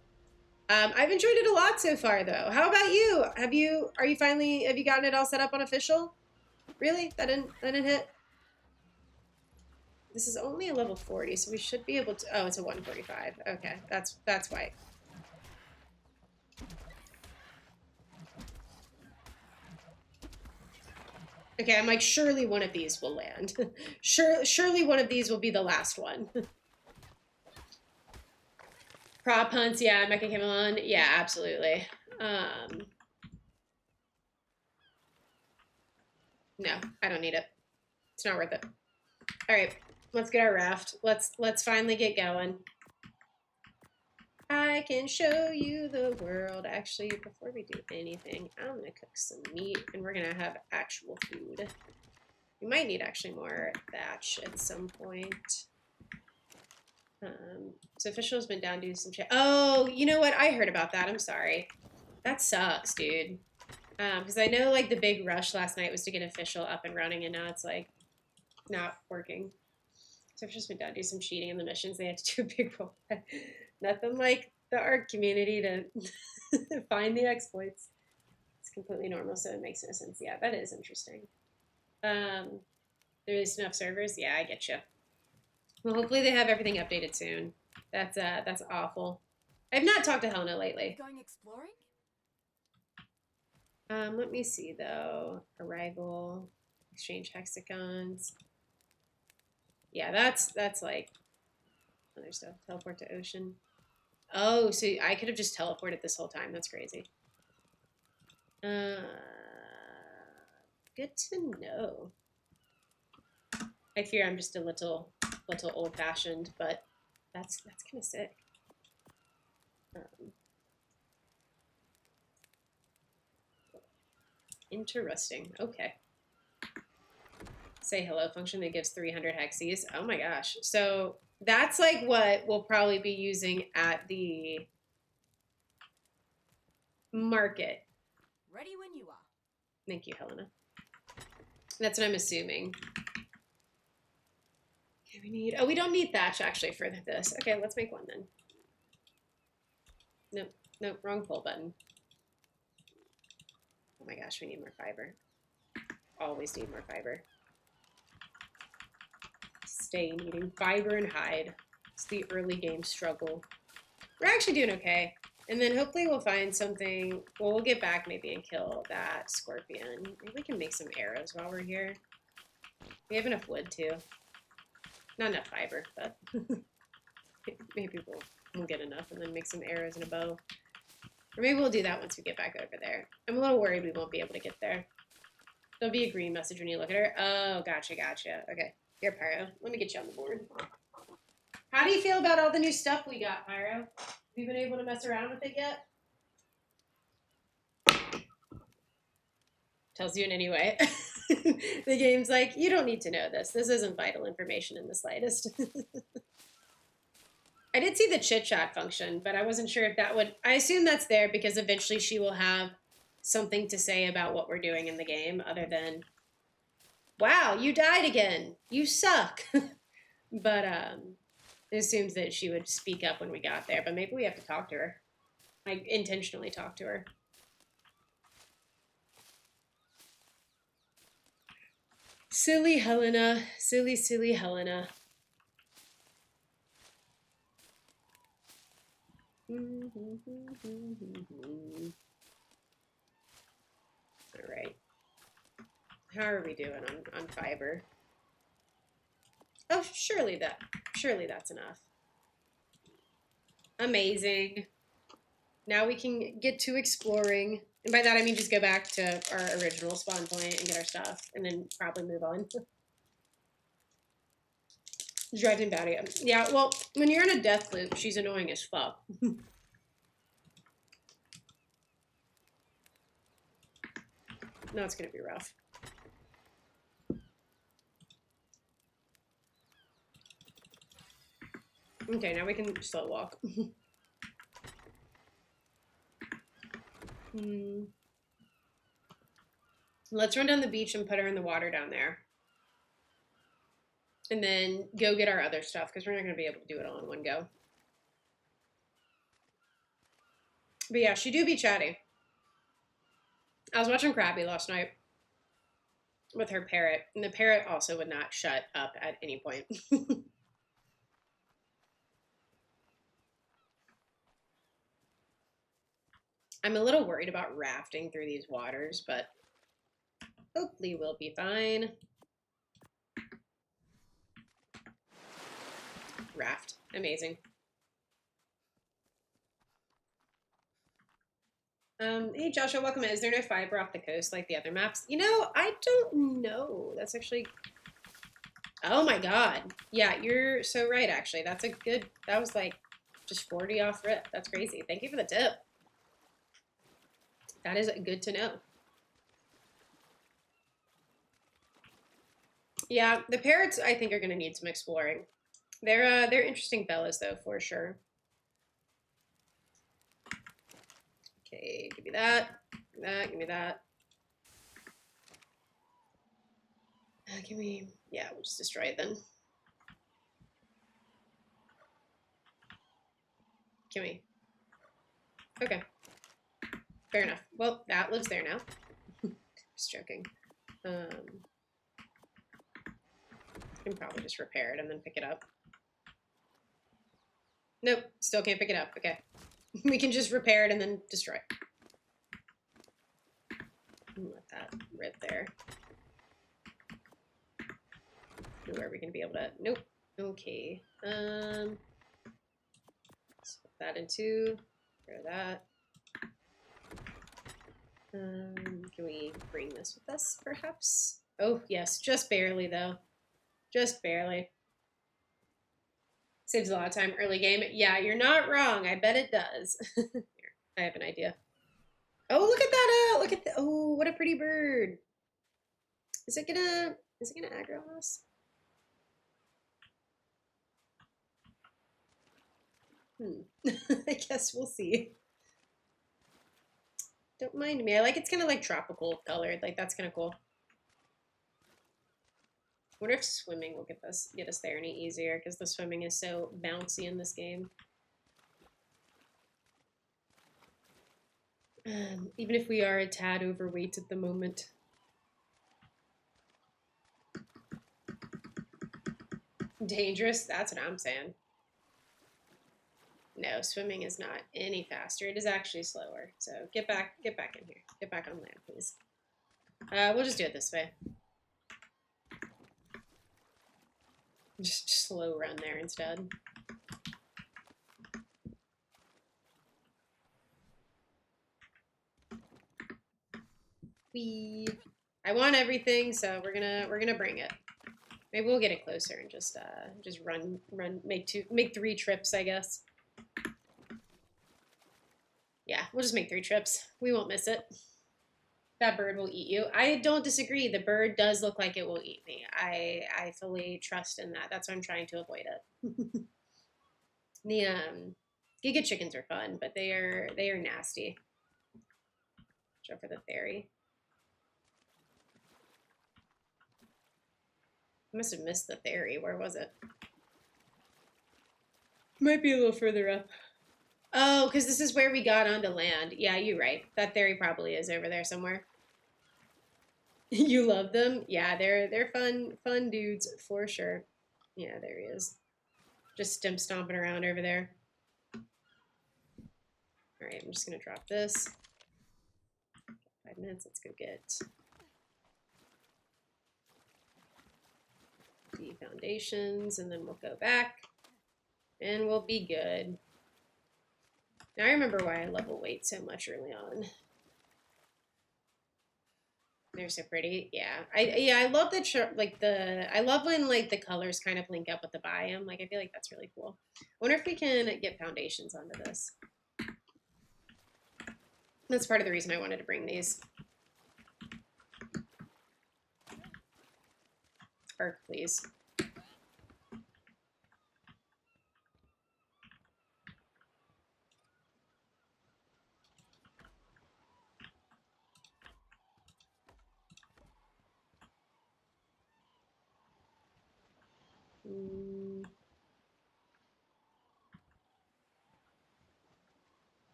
I've enjoyed it a lot so far, though. How about you? Have you gotten it all set up on official? Really? That didn't hit? This is only a level 40, so we should be able to... Oh, it's a 145. Okay, that's why. Okay, I'm like, surely one of these will land. Surely one of these will be the last one. Prop hunts, yeah, Mecha Camelon. Yeah, absolutely. No, I don't need it. It's not worth it. All right. Let's get our raft. Let's finally get going. I can show you the world. Actually, before we do anything, I'm gonna cook some meat and we're gonna have actual food. We might need actually more thatch at some point. So official's been down doing some shit. Oh, you know what? I heard about that. I'm sorry. That sucks, dude. Because I know like the big rush last night was to get official up and running, and now it's like not working. So I've just been down doing some cheating in the missions. They had to do a big roll. Nothing like the art community to find the exploits. It's completely normal, so it makes no sense. Yeah, that is interesting. There's enough servers. Yeah, I get you. Well, hopefully they have everything updated soon. That's awful. I've not talked to Helena lately. Going exploring? Let me see though. Arrival, exchange hexagons. Yeah, that's like other stuff. Teleport to ocean. Oh, so I could have just teleported this whole time. That's crazy. Good to know. I fear I'm just a little old fashioned, but that's kind of sick. Interesting. Okay. Say hello function that gives 300 hexes. Oh my gosh. So that's like what we'll probably be using at the market. Ready when you are. Thank you, Helena. That's what I'm assuming. Okay, we need. Oh, we don't need thatch actually for this. Okay, let's make one then. Nope. Nope. Wrong pull button. Oh my gosh, we need more fiber. Always need more fiber. Stay needing fiber and hide. It's the early game struggle. We're actually doing okay. And then hopefully we'll find something. Well, we'll get back maybe and kill that scorpion. Maybe we can make some arrows while we're here. We have enough wood too. Not enough fiber, but maybe we'll get enough and then make some arrows and a bow. Or maybe we'll do that once we get back over there. I'm a little worried we won't be able to get there. There'll be a green message when you look at her. Oh, gotcha. Okay. Here, Pyro. Let me get you on the board. How do you feel about all the new stuff we got, Pyro? Have you been able to mess around with it yet? Tells you in any way. The game's like, you don't need to know this. This isn't vital information in the slightest. I did see the chit chat function, but I wasn't sure if that would. I assume that's there because eventually she will have something to say about what we're doing in the game other than, wow, you died again. You suck. But it assumes that she would speak up when we got there, but maybe we have to talk to her. I intentionally talked to her. Silly Helena. Silly Helena. All right. How are we doing on fiber? Oh, surely that's enough. Amazing. Now we can get to exploring. And by that I mean just go back to our original spawn point and get our stuff and then probably move on. Dragon Batty. Yeah, well, when you're in a death loop, she's annoying as fuck. No, it's gonna be rough. Okay, now we can slow walk. Let's run down the beach and put her in the water down there. And then go get our other stuff, because we're not going to be able to do it all in one go. But yeah, she do be chatty. I was watching Krabby last night with her parrot, and the parrot also would not shut up at any point. I'm a little worried about rafting through these waters, but hopefully we'll be fine. Raft. Amazing. Hey Joshua, welcome in. Is there no fiber off the coast like the other maps? You know, I don't know. That's actually... Oh my god. Yeah, you're so right, actually. That's a good... That was like just 40 off rip. That's crazy. Thank you for the tip. That is good to know. Yeah, the parrots, I think, are going to need some exploring. They're interesting fellas though, for sure. Okay, give me that. Give me that. Give me, yeah, we'll just destroy it then. Give me. Okay. Fair enough. Well, that lives there now. Just joking. I can probably just repair it and then pick it up. Nope, still can't pick it up. Okay. We can just repair it and then destroy it. Let that rip there. Ooh, are we gonna be able to? Nope. Okay. Let's put that into. Throw that. Can we bring this with us, perhaps? Oh, yes, just barely, though. Just barely. Saves a lot of time early game. Yeah, you're not wrong. I bet it does. Here, I have an idea. Oh, look at that! Look at the. Oh, what a pretty bird. Is it gonna aggro us? I guess we'll see. Don't mind me. I like it's kind of like tropical colored. Like that's kind of cool. I wonder if swimming will get us there any easier because the swimming is so bouncy in this game. Even if we are a tad overweight at the moment. Dangerous? That's what I'm saying. No, swimming is not any faster. It is actually slower. So get back in here. Get back on land, please. We'll just do it this way. Just slow run there instead. I want everything, so we're gonna bring it. Maybe we'll get it closer and just run, make 3 trips, I guess. Yeah, we'll just make 3 trips. We won't miss it. That bird will eat you. I don't disagree. The bird does look like it will eat me. I fully trust in that. That's why I'm trying to avoid it. The Giga chickens are fun, but they are nasty. Watch out for the fairy. I must have missed the ferry. Where was it? Might be a little further up. Oh, because this is where we got onto land. Yeah, you're right. That ferry probably is over there somewhere. You love them? Yeah, they're fun dudes for sure. Yeah, there he is. Just stomping around over there. All right, I'm just gonna drop this. 5 minutes. Let's go get the foundations, and then we'll go back, and we'll be good. Now I remember why I level weight so much early on. They're so pretty. Yeah. I love the I love when like the colors kind of link up with the biome. Like I feel like that's really cool. I wonder if we can get foundations onto this. That's part of the reason I wanted to bring these. Arc, please.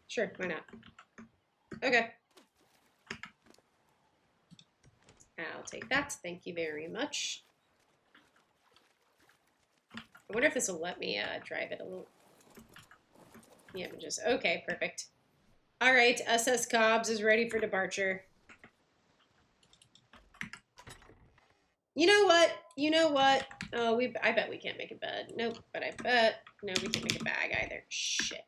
Sure, why not? Okay. I'll take that. Thank you very much. I wonder if this will let me drive it a little. Yeah, just okay, perfect. All right, SS Cobbs is ready for departure. You know what? You know what? Oh, I bet we can't make a bed. Nope, but I bet no, we can't make a bag either. Shit.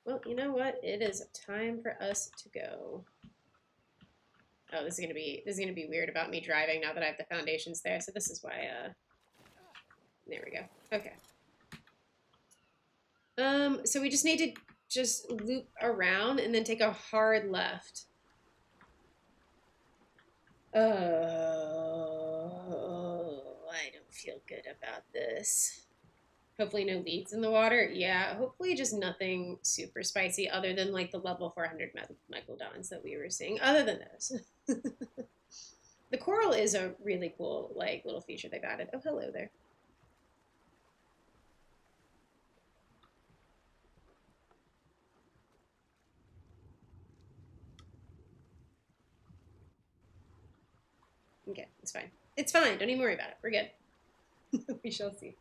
Well, you know what? It is time for us to go. Oh, this is gonna be weird about me driving now that I have the foundations there. So this is why. There we go. Okay. So we just need to just loop around and then take a hard left. feel good about this. Hopefully no leads in the water. Yeah, hopefully just nothing super spicy other than like the level 400 Megalodons that we were seeing. Other than those. The coral is a really cool like little feature they've added. Oh, hello there. Okay, it's fine. It's fine. Don't even worry about it. We're good. We shall see.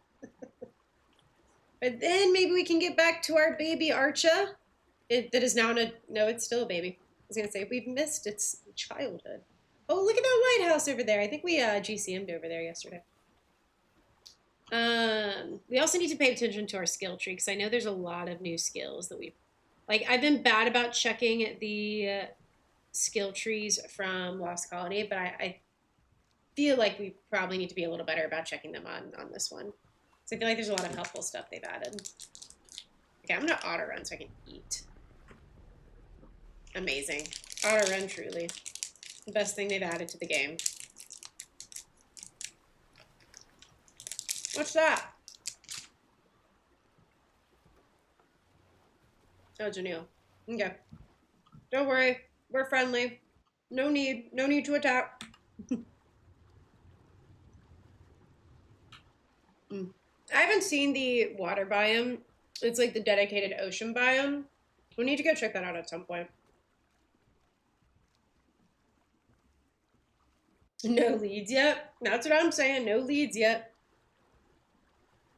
But then maybe we can get back to our baby Archa. That is now no, it's still a baby. I was gonna say we've missed its childhood. Oh, look at that lighthouse over there. I think we GCM'd over there yesterday. We also need to pay attention to our skill tree because I know there's a lot of new skills that I've been bad about checking the skill trees from Lost Colony, but I feel like we probably need to be a little better about checking them on this one. So I feel like there's a lot of helpful stuff they've added. Okay, I'm gonna auto run so I can eat. Amazing. Auto run, truly. The best thing they've added to the game. What's that? Oh, Janelle. Okay. Don't worry. We're friendly. No need to attack. I haven't seen the water biome. It's like the dedicated ocean biome. We need to go check that out at some point. No leads yet. That's what I'm saying. No leads yet.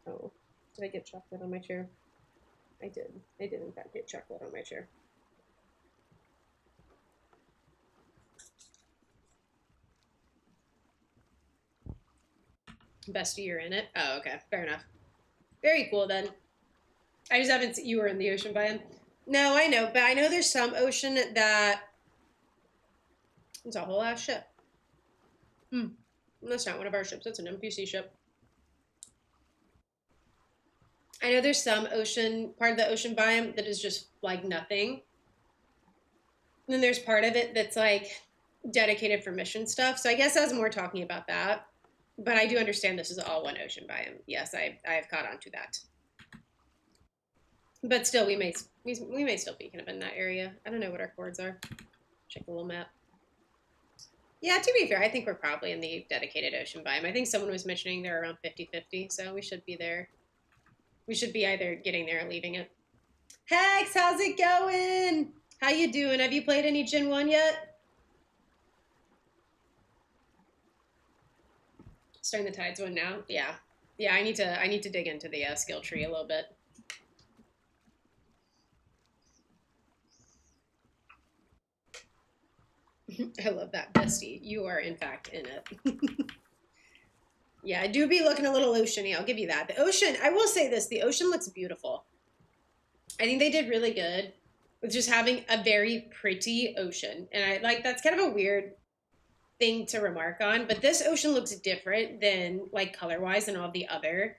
Oh, did I get chocolate on my chair? I did. I did, in fact, get chocolate on my chair. Best year in it. Oh, okay. Fair enough. Very cool, then. I just haven't seen... You were in the ocean biome? No, I know. But I know there's some ocean that... It's a whole ass ship. That's not one of our ships. That's an NPC ship. I know there's some ocean, part of the ocean biome that is just like nothing. And then there's part of it that's like dedicated for mission stuff. So I guess I was more talking about that. But I do understand this is all one ocean biome. Yes, I've caught on to that. But still, we may still be kind of in that area. I don't know what our chords are. Check the little map. Yeah, to be fair, I think we're probably in the dedicated ocean biome. I think someone was mentioning they're around 50-50, so we should be there. We should be either getting there or leaving it. Hex, how's it going? How you doing? Have you played any Gen 1 yet? Starting the Tides one now? Yeah. Yeah, I need to dig into the skill tree a little bit. I love that, bestie. You are, in fact, in it. Yeah, I do be looking a little oceany. I'll give you that. The ocean, I will say this, the ocean looks beautiful. I think they did really good with just having a very pretty ocean. And that's kind of a weird thing to remark on, but this ocean looks different than like color-wise than all the other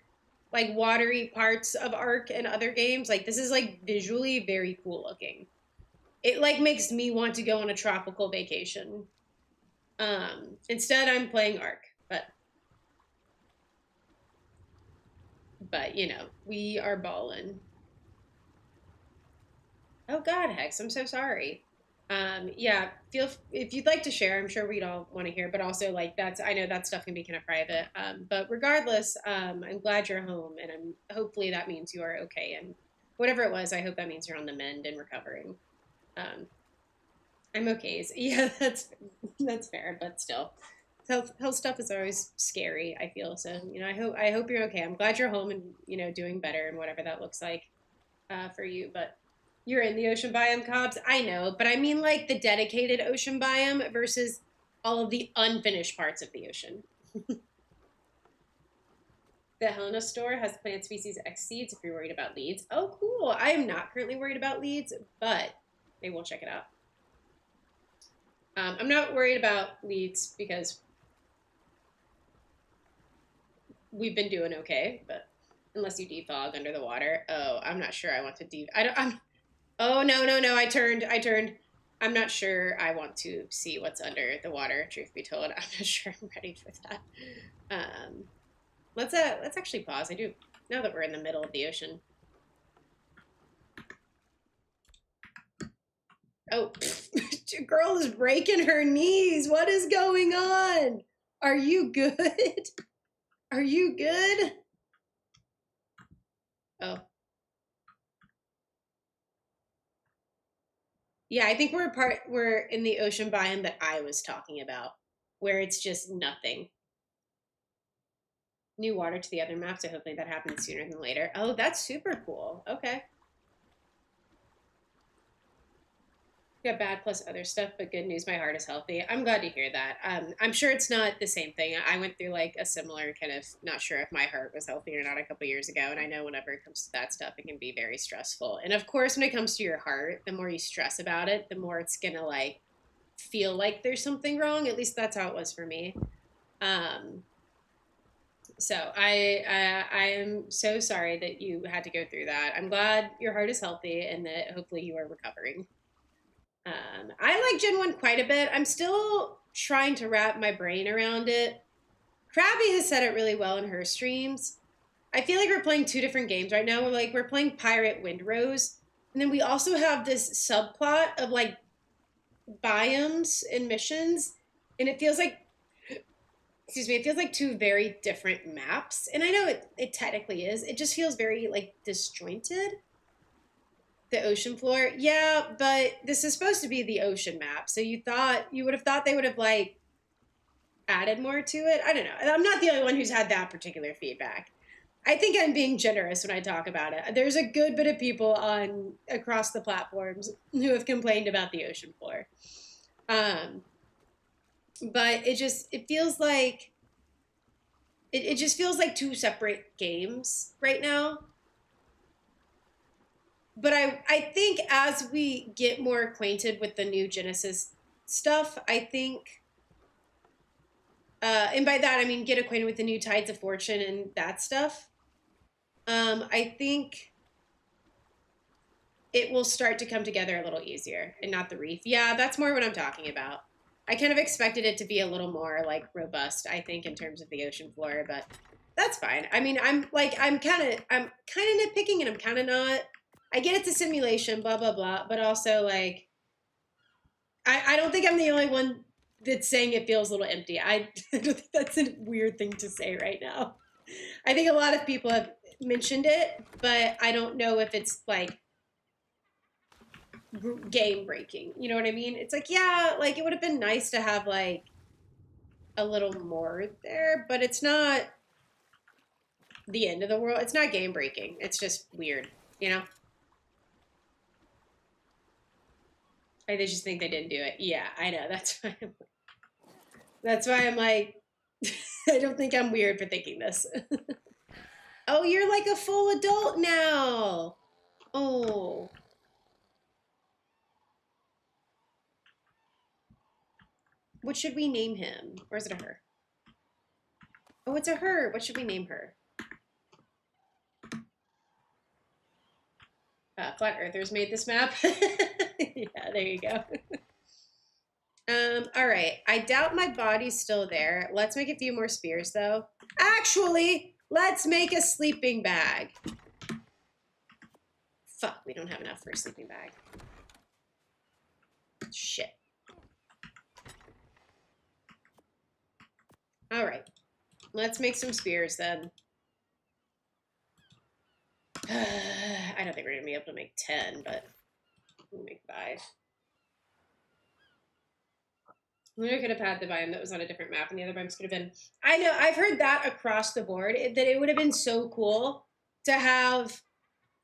like watery parts of Ark and other games. Like this is like visually very cool looking. It like makes me want to go on a tropical vacation. Instead I'm playing Ark, but you know, we are ballin'. Oh God, Hex, I'm so sorry. Yeah, if you'd like to share, I'm sure we'd all want to hear, but also like I know that stuff can be kind of private. But regardless, I'm glad you're home, and hopefully that means you are okay, and whatever it was, I hope that means you're on the mend and recovering. I'm okay. So, yeah, that's fair, but still, health stuff is always scary. I feel so. You know, I hope you're okay. I'm glad you're home and you know doing better and whatever that looks like for you, but. You're in the ocean biome, Cobbs. I know, but I mean like the dedicated ocean biome versus all of the unfinished parts of the ocean. The Helena store has plant species X seeds if you're worried about leads. Oh, cool. I am not currently worried about leads, but maybe we'll check it out. I'm not worried about leads because we've been doing okay, but unless you defog under the water. Oh, I'm not sure I want to Oh, no, I turned. I'm not sure I want to see what's under the water, truth be told. I'm not sure I'm ready for that. Let's actually pause. I do, now that we're in the middle of the ocean. Oh, girl is breaking her knees. What is going on? Are you good? Are you good? Oh. Yeah, I think we're in the ocean biome that I was talking about, where it's just nothing. New water to the other map, so hopefully that happens sooner than later. Oh, that's super cool. Okay. Got bad plus other stuff, but good news, my heart is healthy. I'm glad to hear that. I'm sure it's not the same thing. I went through like a similar kind of not sure if my heart was healthy or not a couple years ago, and I know whenever it comes to that stuff, it can be very stressful. And of course, when it comes to your heart, the more you stress about it, the more it's gonna like feel like there's something wrong. At least that's how it was for me. So I am so sorry that you had to go through that. I'm glad your heart is healthy and that hopefully you are recovering. I like Gen 1 quite a bit. I'm still trying to wrap my brain around it. Krabby has said it really well in her streams. I feel like we're playing two different games right now. We're playing Pirate Windrose, and then we also have this subplot of like biomes and missions, and it feels like it feels like two very different maps. And I know it technically is. It just feels very like disjointed. The ocean floor. Yeah, but this is supposed to be the ocean map. So you would have thought they would have like added more to it. I don't know. I'm not the only one who's had that particular feedback. I think I'm being generous when I talk about it. There's a good bit of people on across the platforms who have complained about the ocean floor. But it feels like it just feels like two separate games right now. But I think as we get more acquainted with the new Genesis stuff, I think, and by that I mean get acquainted with the new Tides of Fortune and that stuff, I think it will start to come together a little easier and not the reef. Yeah, that's more what I'm talking about. I kind of expected it to be a little more like robust, I think, in terms of the ocean floor, but that's fine. I mean, I'm kind of nitpicking and I'm kind of not. I get it's a simulation, blah, blah, blah. But also, like, I don't think I'm the only one that's saying it feels a little empty. I don't think that's a weird thing to say right now. I think a lot of people have mentioned it, but I don't know if it's, like, game breaking. You know what I mean? It's like, yeah, like, it would have been nice to have, like, a little more there, but it's not the end of the world. It's not game breaking. It's just weird, you know? They just think they didn't do it. Yeah, I know. That's why I'm like, I don't think I'm weird for thinking this. Oh, you're like a full adult now. Oh. What should we name him? Or is it a her? Oh, it's a her. What should we name her? Flat Earthers made this map. Yeah, there you go. All right. I doubt my body's still there. Let's make a few more spears, though. Actually, let's make a sleeping bag. Fuck, we don't have enough for a sleeping bag. Shit. All right. Let's make some spears, then. I don't think we're going to be able to make 10, but we'll make 5. We could have had the biome that was on a different map, and the other biomes could have been... I know, I've heard that across the board, that it would have been so cool to have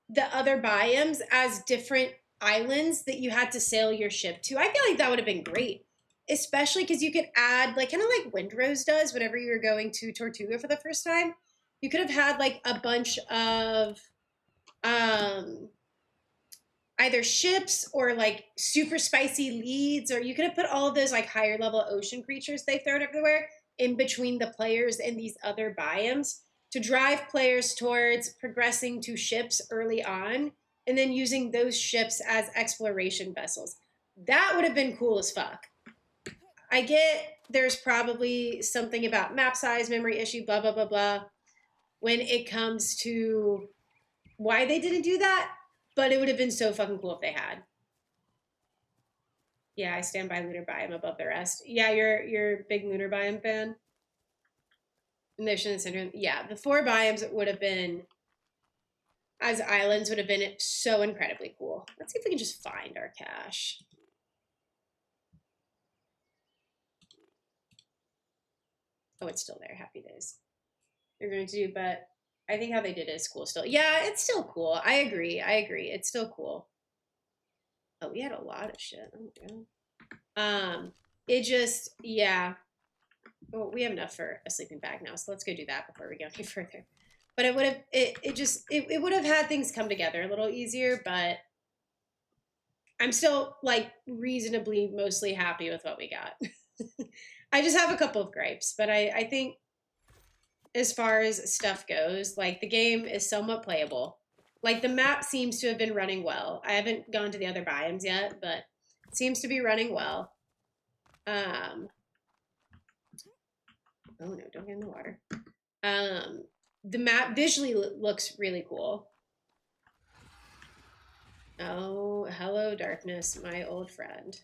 the other biomes as different islands that you had to sail your ship to. I feel like that would have been great, especially because you could add, like, kind of like Windrose does whenever you're going to Tortuga for the first time. You could have had, like, a bunch of... either ships or like super spicy leads, or you could have put all of those like higher level ocean creatures they've thrown everywhere in between the players and these other biomes to drive players towards progressing to ships early on and then using those ships as exploration vessels. That would have been cool as fuck. I get there's probably something about map size, memory issue, blah, blah, blah, blah. when it comes to why they didn't do that, but it would have been so fucking cool if they had. Yeah, I stand by lunar biome above the rest. Yeah, you're a big lunar biome fan. Mission Syndrome. Yeah, the 4 biomes would have been, as islands, would have been so incredibly cool. Let's see if we can just find our cache. Oh, it's still there. Happy days. They're going to do, but I think how they did it is cool still. Yeah, it's still cool. I agree. It's still cool. Oh, we had a lot of shit. Oh my god. It just, yeah. Well, we have enough for a sleeping bag now, so let's go do that before we go any further. But it would have, it would have had things come together a little easier, but I'm still like reasonably mostly happy with what we got. I just have a couple of gripes, but I think as far as stuff goes, like the game is somewhat playable. Like the map seems to have been running well. I haven't gone to the other biomes yet, but it seems to be running well. Oh no, don't get in the water. The map visually looks really cool. Oh, hello darkness, my old friend.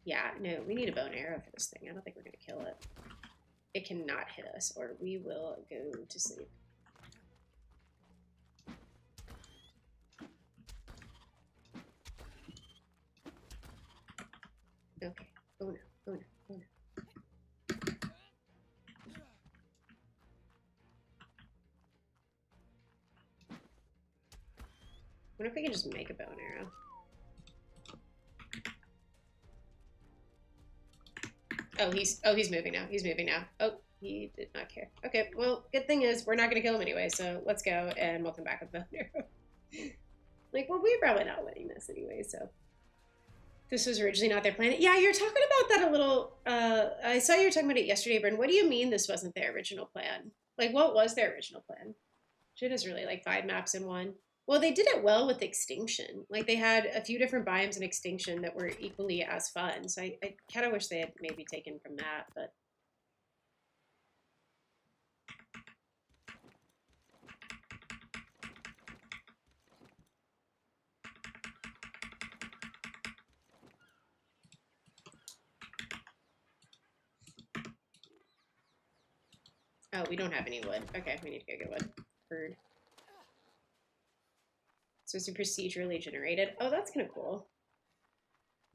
Yeah, no, we need a bow and arrow for this thing. I don't think we're gonna kill it. It cannot hit us or we will go to sleep. Okay. Oh no, oh no, oh no. What if we can just make a bow and arrow? Oh, he's moving now. He's moving now. Oh, he did not care. Okay, well, good thing is we're not gonna kill him anyway, so let's go and we'll come back with bow and arrow. Like, well, we're probably not winning this anyway, so. This was originally not their plan. Yeah, you're talking about that a little. I saw you were talking about it yesterday, Bryn. What do you mean this wasn't their original plan? Like, what was their original plan? Shit is really like 5 maps in one. Well, they did it well with Extinction. Like, they had a few different biomes in Extinction that were equally as fun. So I kind of wish they had maybe taken from that, but. Oh, we don't have any wood. Okay, we need to go get wood. Bird. So it's procedurally generated. Oh, that's kind of cool.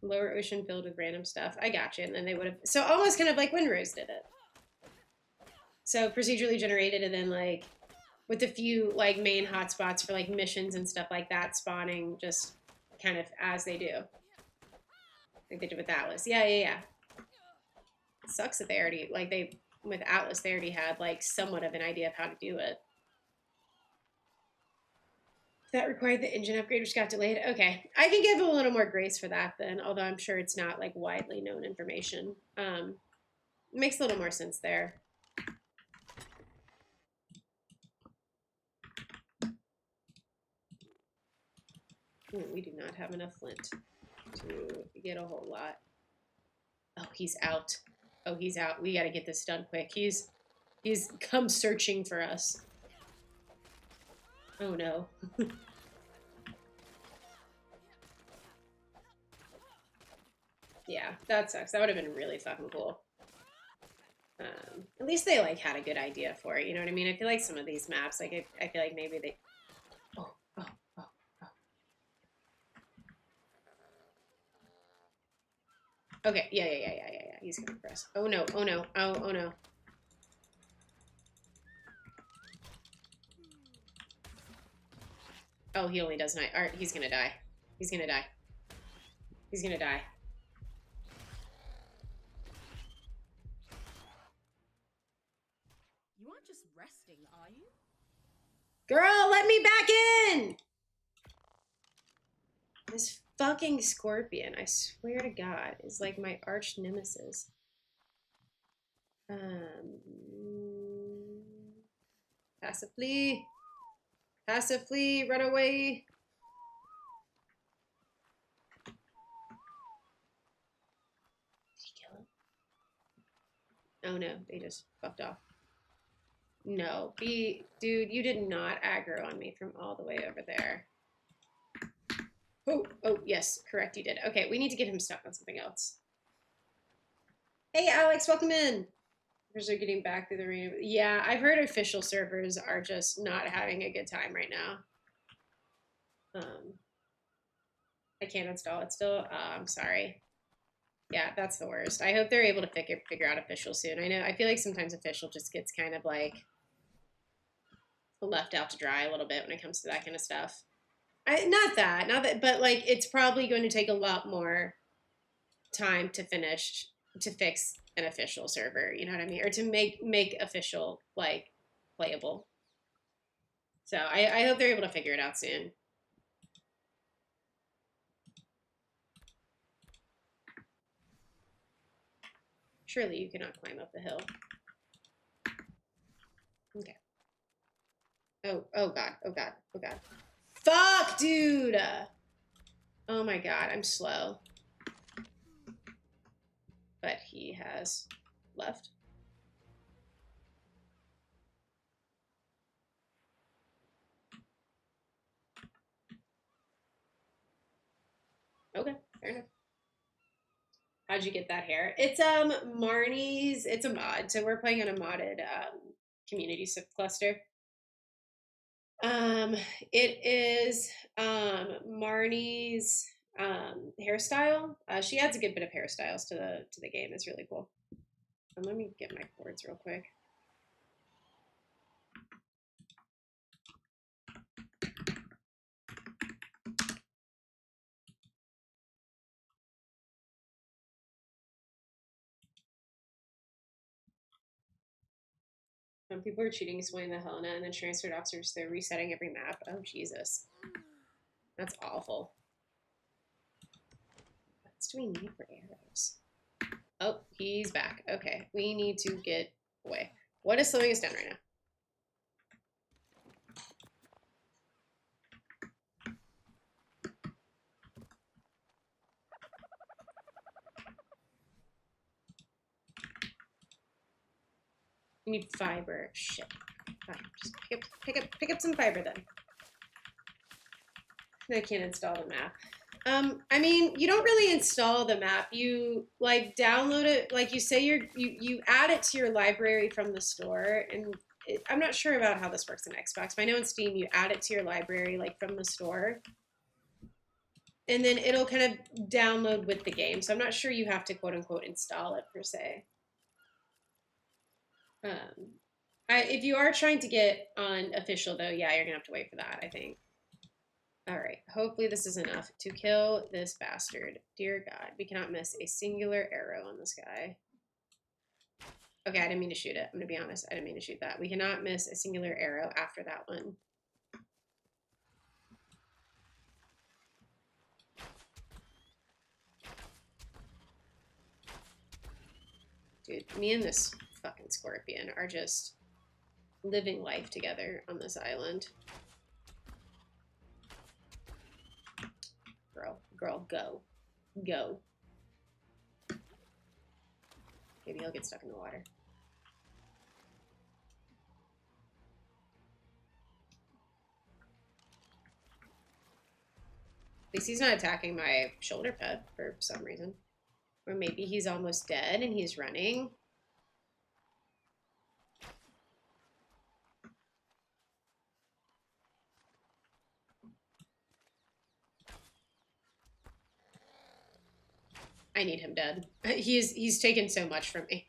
Lower ocean filled with random stuff. I got you. And then they would have. So almost kind of like Windrose did it. So procedurally generated, and then like with a few like main hotspots for like missions and stuff like that spawning just kind of as they do. Like they did with Atlas. Yeah. It sucks that they already like with Atlas they already had like somewhat of an idea of how to do it. That required the engine upgrade, which got delayed. Okay, I can give a little more grace for that then, although I'm sure it's not like widely known information. It makes a little more sense there. We do not have enough flint to get a whole lot. Oh, he's out. Oh, he's out. We got to get this done quick. He's come searching for us. Oh no. Yeah, that sucks. That would have been really fucking cool. At least they like had a good idea for it. You know what I mean? I feel like some of these maps, like I feel like maybe they. Oh. Okay. Yeah. He's coming for us. Oh no. Oh no. Oh no. Oh, he only does 9. Alright, he's gonna die. He's gonna die. He's gonna die. You aren't just resting, are you? Girl, let me back in! This fucking scorpion, I swear to God, is like my arch nemesis. Passively. Passively, run away. Did he kill him? Oh no, they just fucked off. No, dude, you did not aggro on me from all the way over there. Oh, yes, correct, you did. Okay, we need to get him stuck on something else. Hey, Alex, welcome in. Servers are getting back through the arena. Yeah, I've heard official servers are just not having a good time right now. I can't install it still. I'm sorry. Yeah, that's the worst. I hope they're able to figure out official soon. I feel like sometimes official just gets kind of like left out to dry a little bit when it comes to that kind of stuff. Not that, but like it's probably going to take a lot more time to fix an official server. You know what I mean, or to make official like playable. So I hope they're able to figure it out soon. Surely you cannot climb up the hill. Okay. Oh god. Oh god. Oh god. Fuck, dude. Oh my god, I'm slow. But he has left. Okay, fair enough. How'd you get that hair? It's Marnie's. It's a mod, so we're playing on a modded community subcluster. It is Marnie's hairstyle. She adds a good bit of hairstyles to the game. It's really cool. Let me get my cords real quick. Some people are cheating, swinging the Helena, and then transferred officers. They're resetting every map. Oh Jesus, that's awful. What else do we need for arrows? Oh, he's back. Okay, we need to get away. What is slowing us down right now? You need fiber. Shit. Fine. Just pick up some fiber then. I can't install the map. I mean, you don't really install the map. You like download it, like you say you add it to your library from the store, and I'm not sure about how this works in Xbox, but I know in Steam you add it to your library like from the store, and then it'll kind of download with the game. So I'm not sure you have to quote unquote install it per se. If you are trying to get on official though, yeah, you're gonna have to wait for that, I think. All right, hopefully this is enough to kill this bastard. Dear God, we cannot miss a singular arrow on this guy. Okay, I didn't mean to shoot it. I'm gonna be honest, I didn't mean to shoot that. We cannot miss a singular arrow after that one. Dude, me and this fucking scorpion are just living life together on this island. Girl, go. Go. Maybe he'll get stuck in the water. At least he's not attacking my shoulder pad for some reason. Or maybe he's almost dead and he's running. I need him dead. He's taken so much from me.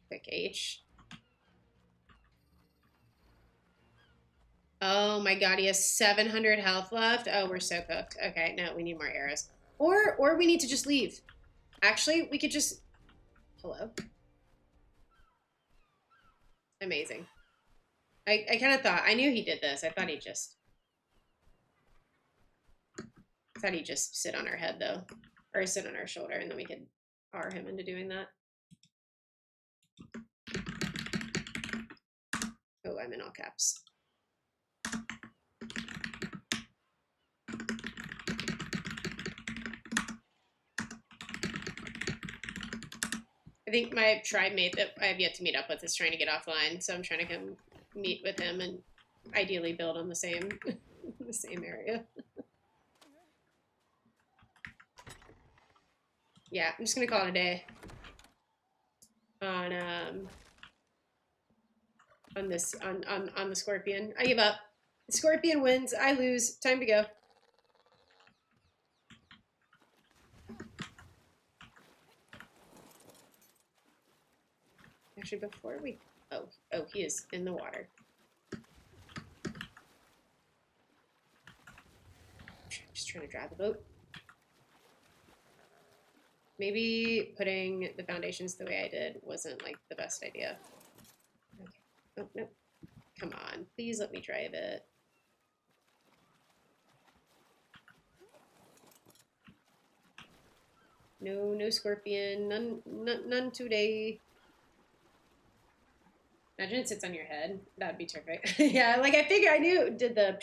Quick H. Oh my god, he has 700 health left. Oh, we're so cooked. Okay, no, we need more arrows. Or we need to just leave. Actually, we could just... Hello? Amazing. I kind of thought... I knew he did this. I thought he'd just sit on our head, though. Or sit on our shoulder, and then we could R him into doing that. Oh, I'm in all caps. I think my tribe mate that I have yet to meet up with is trying to get offline, so I'm trying to come meet with him and ideally build on the same the same area. Yeah, I'm just gonna call it a day on this on the Scorpion. I give up. The Scorpion wins. I lose. Time to go. Actually, before we... Oh, he is in the water. Just trying to drive the boat. Maybe putting the foundations the way I did wasn't, like, the best idea. Okay. Oh, no. Come on. Please let me drive it. No, no Scorpion. None today. Imagine it sits on your head. That'd be terrific. Yeah, like I figured I knew it did the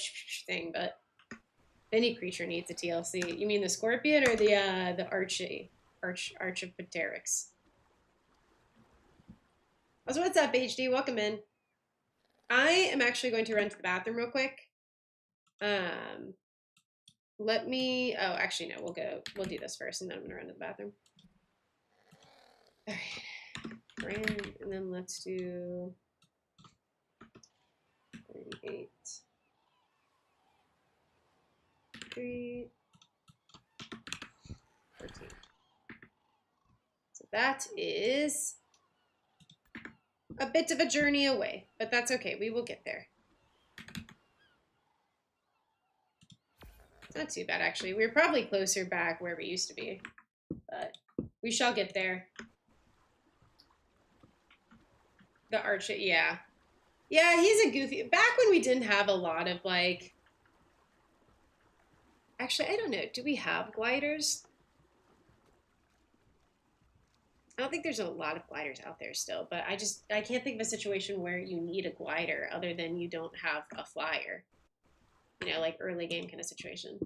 thing, but any creature needs a TLC. You mean the Scorpion or the Arch of Pteryx? Also, what's up, HD? Welcome in. I am actually going to run to the bathroom real quick. Let me. Oh, actually, no. We'll do this first, and then I'm gonna run to the bathroom. All right, and then let's do 38. 3, 14. So that is a bit of a journey away, but that's okay. We will get there. It's not too bad, actually. We're probably closer back where we used to be, but we shall get there. The Arch, yeah. Yeah, he's a goofy. Back when we didn't have a lot of, like... Actually, I don't know. Do we have gliders? I don't think there's a lot of gliders out there still, but I can't think of a situation where you need a glider other than you don't have a flyer. You know, like early game kind of situation.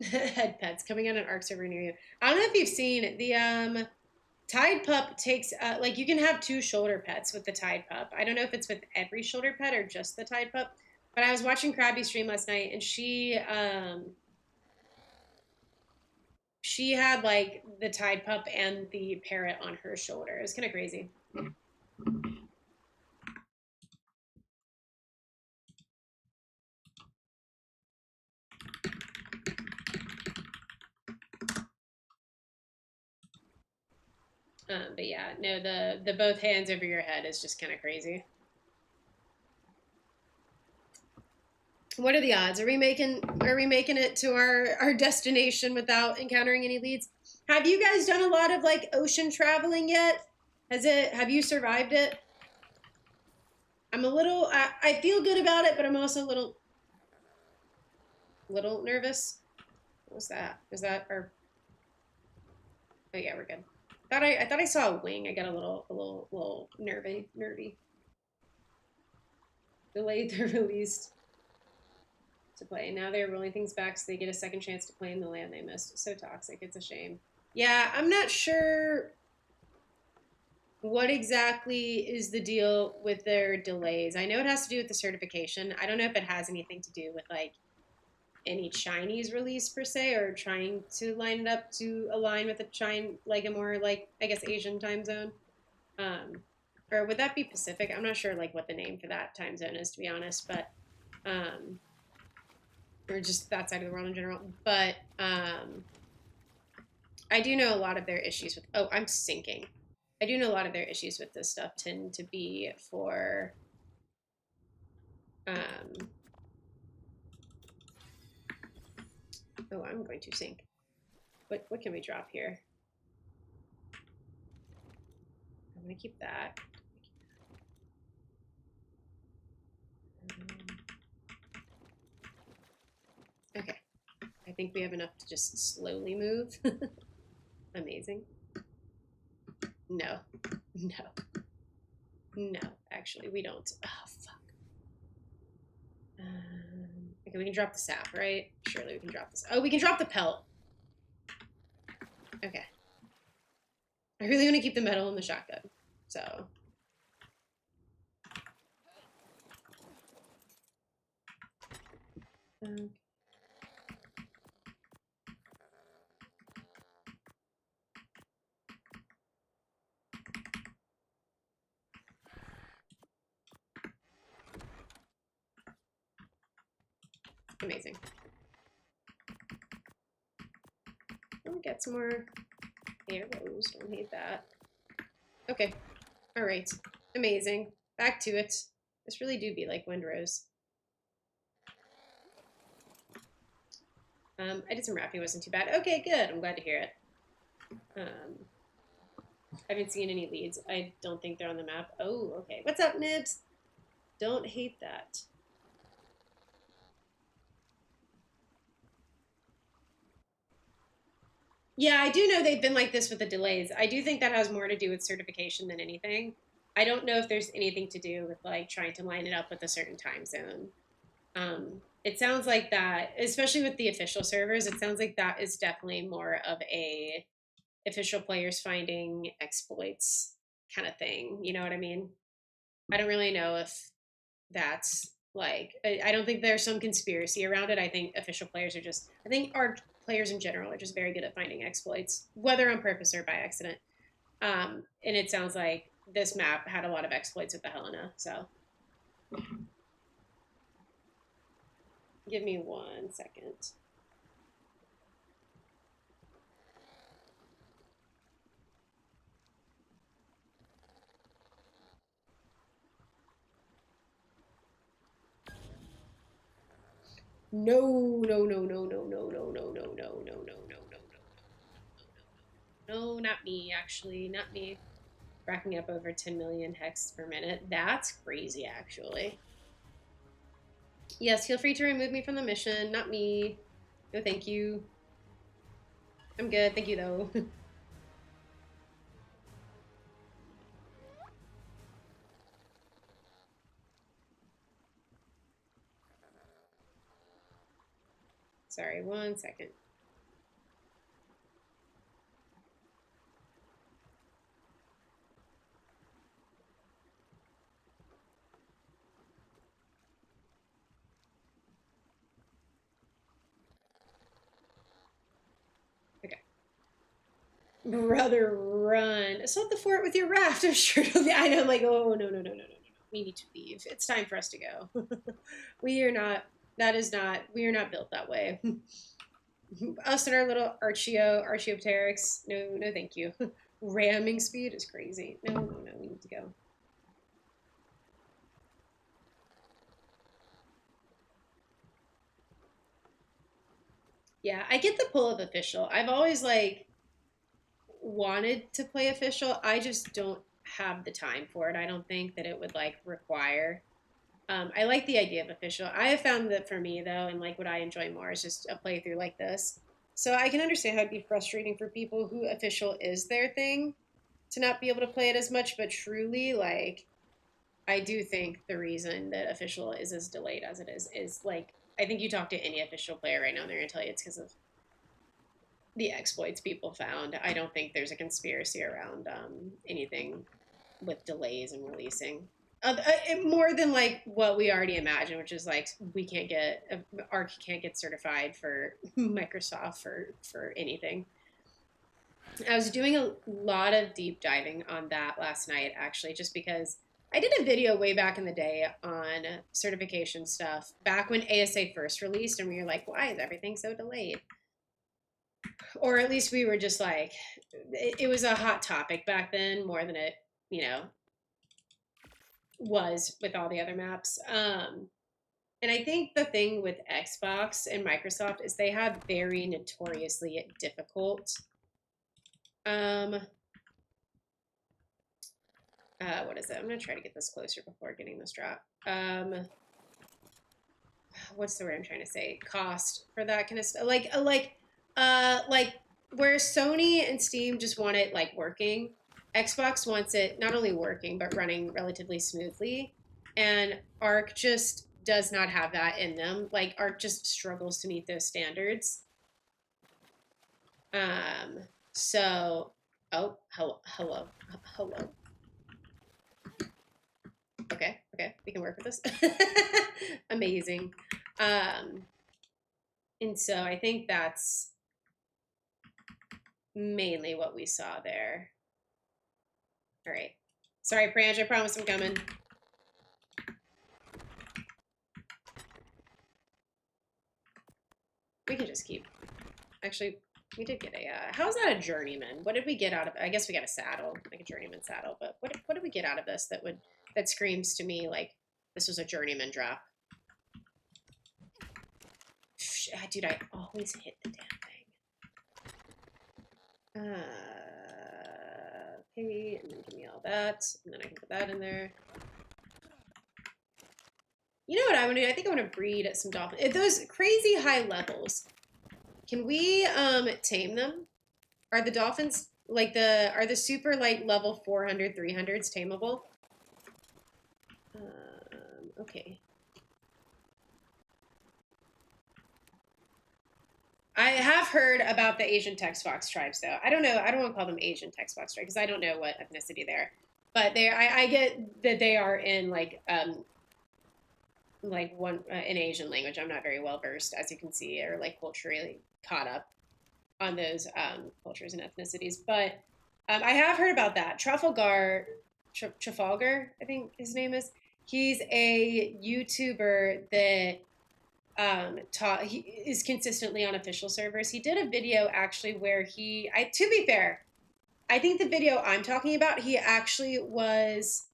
Head pets coming on an ARC server near you. I don't know if you've seen the Tidepup takes like you can have 2 shoulder pets with the Tidepup. I don't know if it's with every shoulder pet or just the Tidepup, but I was watching Krabby stream last night and she had like the Tidepup and the parrot on her shoulder. It was kind of crazy. But yeah, no, the both hands over your head is just kind of crazy. What are the odds? Are we making it to our destination without encountering any leads? Have you guys done a lot of like ocean traveling yet? Have you survived it? I'm a little I feel good about it, but I'm also a little nervous. What was that? Was that our... Oh yeah, we're good. I thought I saw a wing. I got a little nervy. Delayed the release to play. Now they're rolling things back so they get a second chance to play in the land they missed. So toxic. It's a shame. Yeah, I'm not sure what exactly is the deal with their delays. I know it has to do with the certification. I don't know if it has anything to do with like any Chinese release per se, or trying to line it up to align with a more like I guess Asian time zone, or would that be Pacific? I'm not sure like what the name for that time zone is, to be honest, but or just that side of the world in general. But I do know a lot of their issues with... Oh, I'm sinking. I do know a lot of their issues with this stuff tend to be for oh, I'm going to sink. What can we drop here? I'm gonna keep that. I think we have enough to just slowly move. Amazing. No. No. No, actually, we don't. Oh, fuck. Okay, we can drop the sap, right? Surely we can drop this. Oh, we can drop the pelt. Okay. I really want to keep the metal in the shotgun, so. Amazing. Let me get some more arrows. Don't hate that. Okay. All right. Amazing. Back to it. This really do be like Windrose. I did some rapping. Wasn't too bad. Okay, good. I'm glad to hear it. I haven't seen any leads. I don't think they're on the map. Oh, okay. What's up, Nibs? Don't hate that. Yeah, I do know they've been like this with the delays. I do think that has more to do with certification than anything. I don't know if there's anything to do with like trying to line it up with a certain time zone. It sounds like that, especially with the official servers, it sounds like that is definitely more of a official players finding exploits kind of thing. You know what I mean? I don't really know if that's like, I don't think there's some conspiracy around it. I think official players are just, I think our players in general are just very good at finding exploits, whether on purpose or by accident. And it sounds like this map had a lot of exploits with the Helena, so. Give me 1 second. No, no, no, no, no, no, no, no, no, no, no, no, no, no, no, not me, actually, not me. Racking up over 10 million hex per minute. That's crazy, actually. Yes, feel free to remove me from the mission. Not me. No, thank you. I'm good. Thank you, though. Sorry, 1 second. Okay. Brother, run. Assault the fort with your raft. I'm sure. I know, I'm like, oh, no, no, no, no, no, no. We need to leave. It's time for us to go. We are not, that is not, we are not built that way. Us and our little Archaeopteryx. No, no, thank you. Ramming speed is crazy. No, no, no, we need to go. Yeah, I get the pull of official. I've always like wanted to play official. I just don't have the time for it. I don't think that it would like require. I like the idea of official. I have found that for me though, and like what I enjoy more is just a playthrough like this. So I can understand how it'd be frustrating for people who official is their thing to not be able to play it as much, but truly like I do think the reason that official is as delayed as it is like I think you talk to any official player right now, and they're gonna tell you it's because of the exploits people found. I don't think there's a conspiracy around anything with delays and releasing. More than like what we already imagined, which is like we can't get ARC can't get certified for Microsoft for anything. I was doing a lot of deep diving on that last night, actually, just because I did a video way back in the day on certification stuff back when ASA first released, and we were like, why is everything so delayed? Or at least we were just like, it was a hot topic back then more than it, you know, was with all the other maps. And I think the thing with Xbox and Microsoft is they have very notoriously difficult what is it? I'm gonna try to get this closer before getting this drop. what's the word I'm trying to say? Cost for that kind of stuff. Like where Sony and Steam just want it like working, Xbox wants it not only working but running relatively smoothly, and Arc just does not have that in them. Like Arc just struggles to meet those standards. So, oh, hello. Okay, we can work with this. Amazing. And so I think that's mainly what we saw there. All right. Sorry, Prange, I promise I'm coming. We can just keep, actually, we did get a, how's that a journeyman? What did we get out of, I guess we got a saddle, like a journeyman saddle, but what did we get out of this that screams to me like this was a journeyman drop? Dude, I always hit the damn thing. Okay, and then give me all that, and then I can put that in there. You know what I want to do? I think I want to breed some dolphins. At those crazy high levels, can we tame them? Are the dolphins like are the super like level 400, 300s tameable? Okay. I have heard about the Asian text box tribes though. I don't know. I don't want to call them Asian text box tribes because I don't know what ethnicity they're. But I get that they are in like one an Asian language. I'm not very well versed, as you can see, or like culturally caught up on those cultures and ethnicities. But I have heard about that. Trafalgar, I think his name is. He's a YouTuber that he is consistently on official servers. He did a video actually where to be fair, I think the video I'm talking about, he actually was.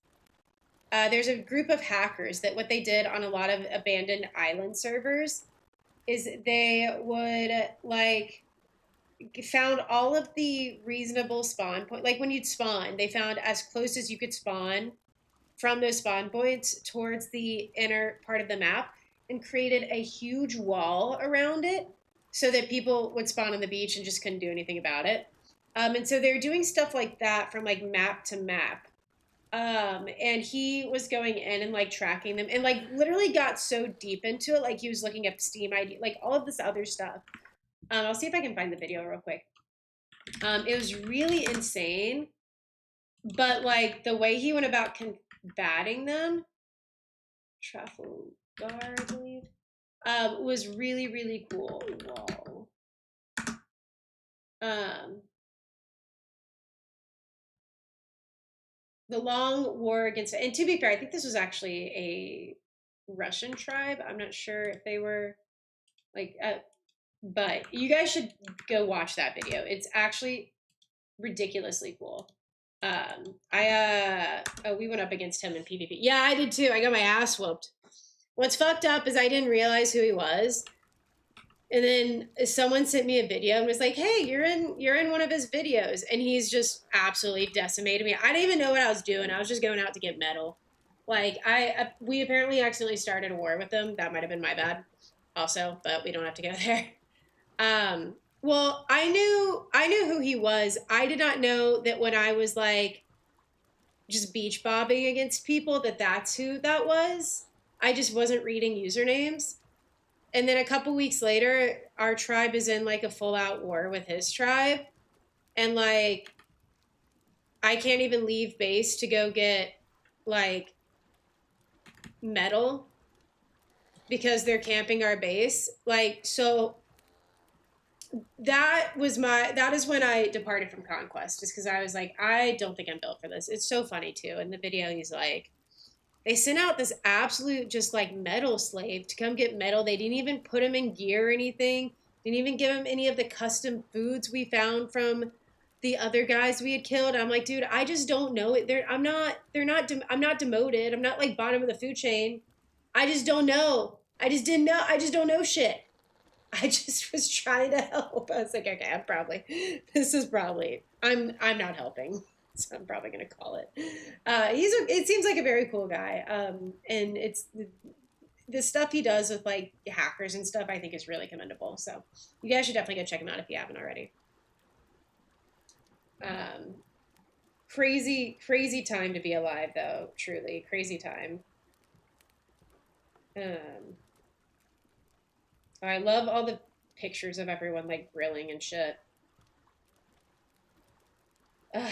There's a group of hackers that what they did on a lot of abandoned island servers is they would like found all of the reasonable spawn point. Like when you'd spawn, they found as close as you could spawn from those spawn points towards the inner part of the map and created a huge wall around it so that people would spawn on the beach and just couldn't do anything about it. And so they're doing stuff like that from like map to map. And he was going in and like tracking them and like literally got so deep into it. Like he was looking up Steam ID, like all of this other stuff. I'll see if I can find the video real quick. It was really insane, but like the way he went about combating them, Trafalgar, I believe, was really, really cool. Whoa. The long war against, and to be fair, I think this was actually a Russian tribe. I'm not sure if they were like, but you guys should go watch that video. It's actually ridiculously cool. We went up against him in PvP. Yeah, I did too. I got my ass whooped. What's fucked up is I didn't realize who he was. And then someone sent me a video and was like, "Hey, you're in one of his videos," and he's just absolutely decimated me. I didn't even know what I was doing. I was just going out to get metal. Like we apparently accidentally started a war with them. That might have been my bad, also, but we don't have to go there. Well, I knew who he was. I did not know that when I was like just beach bobbing against people that's who that was. I just wasn't reading usernames. And then a couple weeks later, our tribe is in like a full out war with his tribe. And like, I can't even leave base to go get like metal because they're camping our base. Like, so that is when I departed from Conquest, just because I was like, I don't think I'm built for this. It's so funny too. In the video, he's like, they sent out this absolute just like metal slave to come get metal. They didn't even put him in gear or anything. Didn't even give him any of the custom foods we found from the other guys we had killed. I'm like, dude, I just don't know it. I'm not demoted. I'm not like bottom of the food chain. I just don't know. I just didn't know. I just don't know shit. I just was trying to help. I was like, okay, I'm not helping. So I'm probably going to call it. It seems like a very cool guy. And the stuff he does with like hackers and stuff, I think is really commendable. So you guys should definitely go check him out if you haven't already. Crazy time to be alive, though. Truly, crazy time. I love all the pictures of everyone like grilling and shit. Ugh.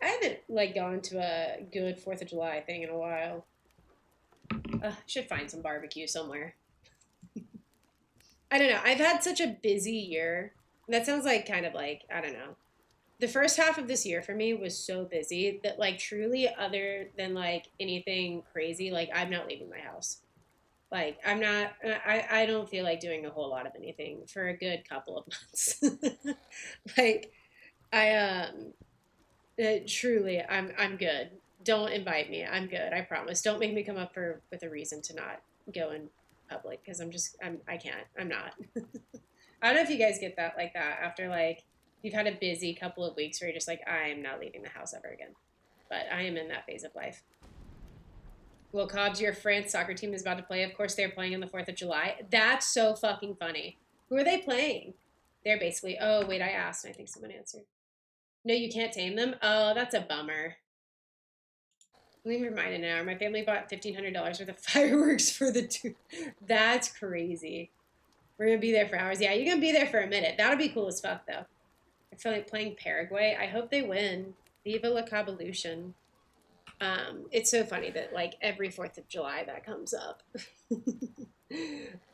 I haven't like gone to a good 4th of July thing in a while. Should find some barbecue somewhere. I don't know. I've had such a busy year. That sounds like kind of like, I don't know. The first half of this year for me was so busy that like truly other than like anything crazy, like I'm not leaving my house. Like I'm not I don't feel like doing a whole lot of anything for a good couple of months. Like I truly I'm good. Don't invite me. I'm good. I promise. Don't make me come up for with a reason to not go in public because I can't. I'm not. I don't know if you guys get that like that after like you've had a busy couple of weeks where you're just like I am not leaving the house ever again. But I am in that phase of life. Well, Cobbs, your France soccer team is about to play. Of course, they're playing on the 4th of July. That's so fucking funny. Who are they playing? They're basically, oh, wait, I asked, and I think someone answered. No, you can't tame them? Oh, that's a bummer. Let me remind an hour. My family bought $1,500 worth of fireworks for the two. That's crazy. We're going to be there for hours. Yeah, you're going to be there for a minute. That'll be cool as fuck, though. I feel like playing Paraguay. I hope they win. Viva la Cavolution. It's so funny that like every 4th of July that comes up.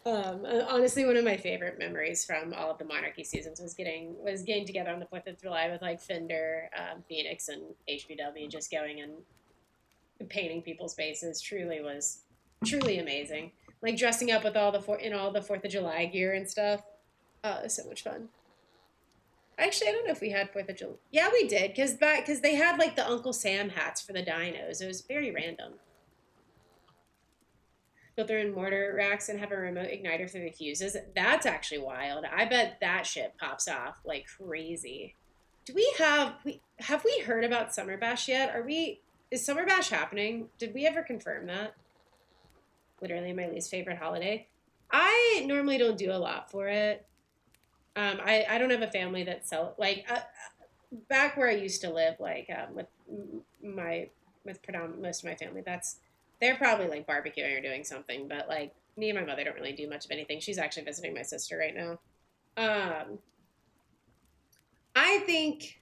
Honestly, one of my favorite memories from all of the Monarchy seasons was getting together on the 4th of July with like Fender, Phoenix, and HBW, just going and painting people's faces. Was truly amazing. Like dressing up with all the 4th of July gear and stuff. Oh, it was so much fun. Actually, I don't know if we had 4th of July. Yeah, we did, because they had like the Uncle Sam hats for the dinos. It was very random. Built their own mortar racks and have a remote igniter for the fuses. That's actually wild. I bet that shit pops off like crazy. Do we have we heard about Summer Bash yet? Is Summer Bash happening? Did we ever confirm that? Literally my least favorite holiday. I normally don't do a lot for it. I don't have a family that back where I used to live, like with most of my family. They're probably like barbecuing or doing something, but like me and my mother don't really do much of anything. She's actually visiting my sister right now. I think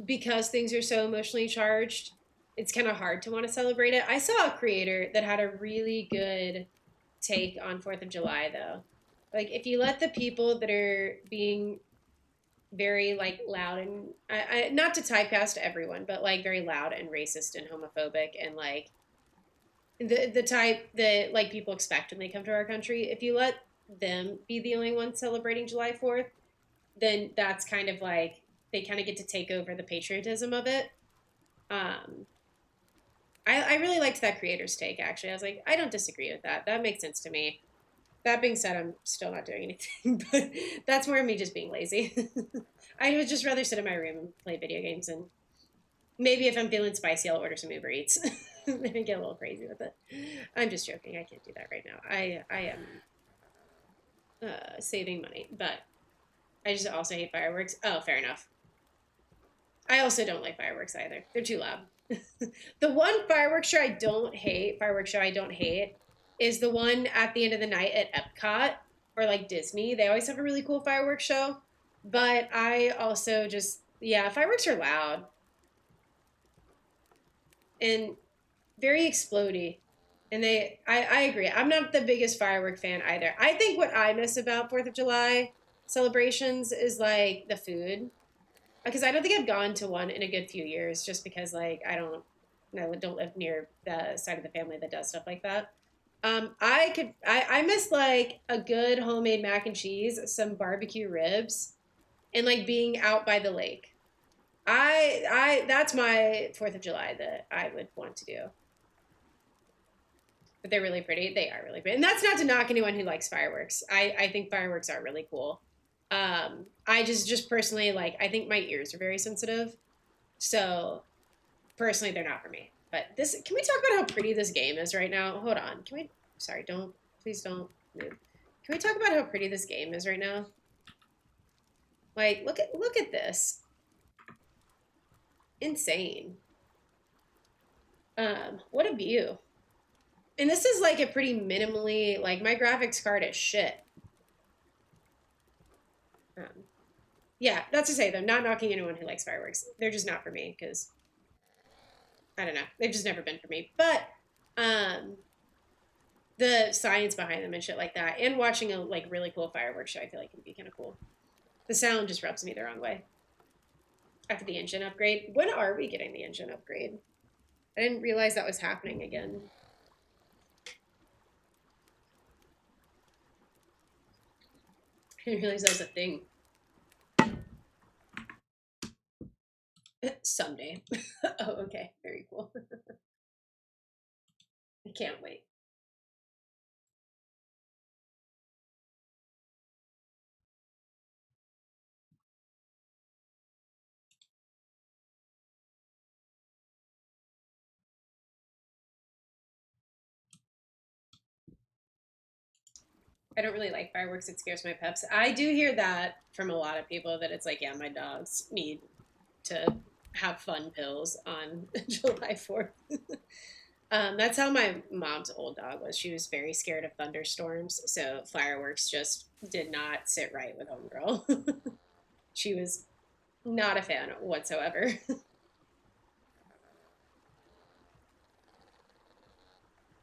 because things are so emotionally charged, it's kind of hard to want to celebrate it. I saw a creator that had a really good take on 4th of July though. Like if you let the people that are being very like loud and I not to typecast everyone, but like very loud and racist and homophobic and like the type that like people expect when they come to our country, if you let them be the only ones celebrating July 4th, then that's kind of like they kind of get to take over the patriotism of it. I really liked that creator's take, actually. I was like, I don't disagree with that. That makes sense to me. That being said, I'm still not doing anything, but that's more of me just being lazy. I would just rather sit in my room and play video games, and maybe if I'm feeling spicy, I'll order some Uber Eats. Maybe get a little crazy with it. I'm just joking. I can't do that right now. I am saving money, but I just also hate fireworks. Oh, fair enough. I also don't like fireworks either. They're too loud. The one fireworks show I don't hate is the one at the end of the night at Epcot or like Disney. They always have a really cool fireworks show. But I also fireworks are loud. And very explodey. And I agree. I'm not the biggest firework fan either. I think what I miss about 4th of July celebrations is like the food. Because I don't think I've gone to one in a good few years just because like I don't live near the side of the family that does stuff like that. I miss like a good homemade mac and cheese, some barbecue ribs, and like being out by the lake. That's my 4th of July that I would want to do. But they're really pretty. They are really pretty. And that's not to knock anyone who likes fireworks. I think fireworks are really cool. I just personally like, I think my ears are very sensitive. So personally, they're not for me. But this, can we talk about how pretty this game is right now? Hold on. Can we, sorry, please don't move. Can we talk about how pretty this game is right now? Like, look at this. Insane. What a view. And this is like a pretty minimally, like my graphics card is shit. Yeah, that's to say though, not knocking anyone who likes fireworks. They're just not for me because I don't know. They've just never been for me. But the science behind them and shit like that, and watching a like really cool fireworks show, I feel like can be kind of cool. The sound just rubs me the wrong way. After the engine upgrade, when are we getting the engine upgrade? I didn't realize that was happening again. I didn't realize that was a thing. Someday. Oh, okay. Very cool. I can't wait. I don't really like fireworks. It scares my peps. I do hear that from a lot of people that it's like, yeah, my dogs need to have fun pills on July 4th. That's how my mom's old dog was. She was very scared of thunderstorms, so fireworks just did not sit right with homegirl. She was not a fan whatsoever.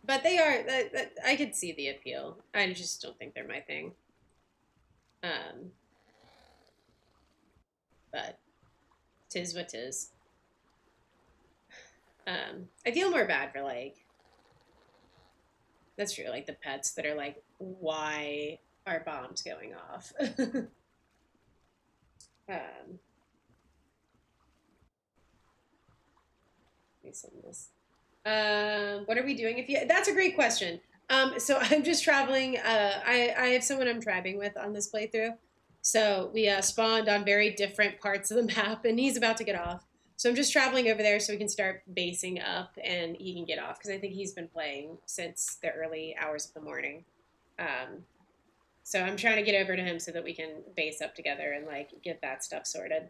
But they are. I could see the appeal. I just don't think they're my thing. Um, but tis what tis. I feel more bad for like. That's true. Like the pets that are like, why are bombs going off? Let me send this. What are we doing? If you, that's a great question. So I'm just traveling. I have someone I'm driving with on this playthrough. So we spawned on very different parts of the map, and he's about to get off. So I'm just traveling over there so we can start basing up, and he can get off because I think he's been playing since the early hours of the morning. Um, so I'm trying to get over to him so that we can base up together and like get that stuff sorted.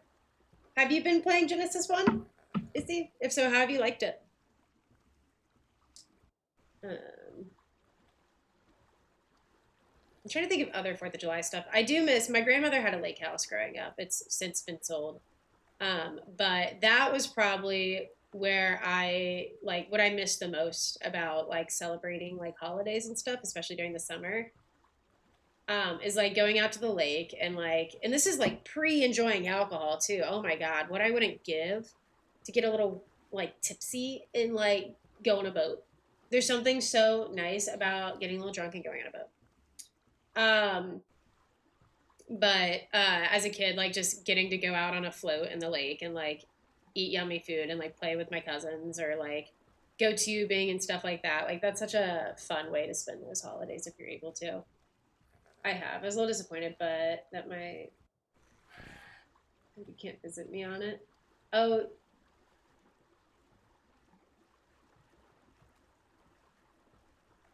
Have you been playing Genesis One? Is he? If so, how have you liked it? Um, I'm trying to think of other Fourth of July stuff. I do miss. My grandmother had a lake house growing up. It's since been sold, but that was probably where I like what I miss the most about like celebrating like holidays and stuff, especially during the summer. Is like going out to the lake and like, and this is like pre enjoying alcohol too. Oh my god, what I wouldn't give to get a little like tipsy and like go on a boat. There's something so nice about getting a little drunk and going on a boat. Um, but as a kid, like just getting to go out on a float in the lake and like eat yummy food and like play with my cousins or like go tubing and stuff like that. Like that's such a fun way to spend those holidays if you're able to. I have. I was a little disappointed, but that my you can't visit me on it. Oh,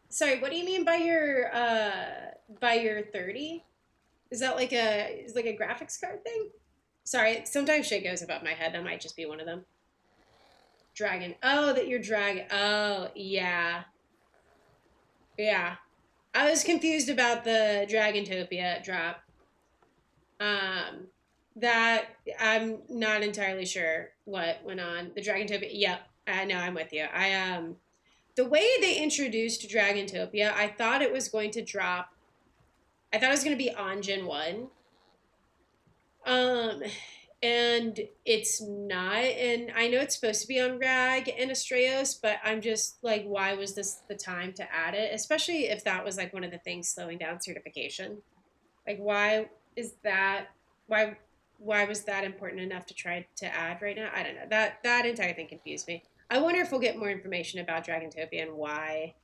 sorry. What do you mean by your 30? Is that like a graphics card thing? Sorry, sometimes shit goes above my head. That might just be one of them. Dragon. Oh, that you're dragon. Oh, yeah. Yeah. I was confused about the Dragontopia drop. Um, that I'm not entirely sure what went on. The Dragontopia. Yep. I know. I'm with you. The way they introduced Dragontopia, I thought it was going to drop. I thought it was going to be on Gen 1. Um, and it's not. And I know it's supposed to be on Rag and Astraeos, but I'm just like, why was this the time to add it? Especially if that was like one of the things slowing down certification. Like, why is that? Why why was that important enough to try to add right now? I don't know. That entire thing confused me. I wonder if we'll get more information about Dragontopia and why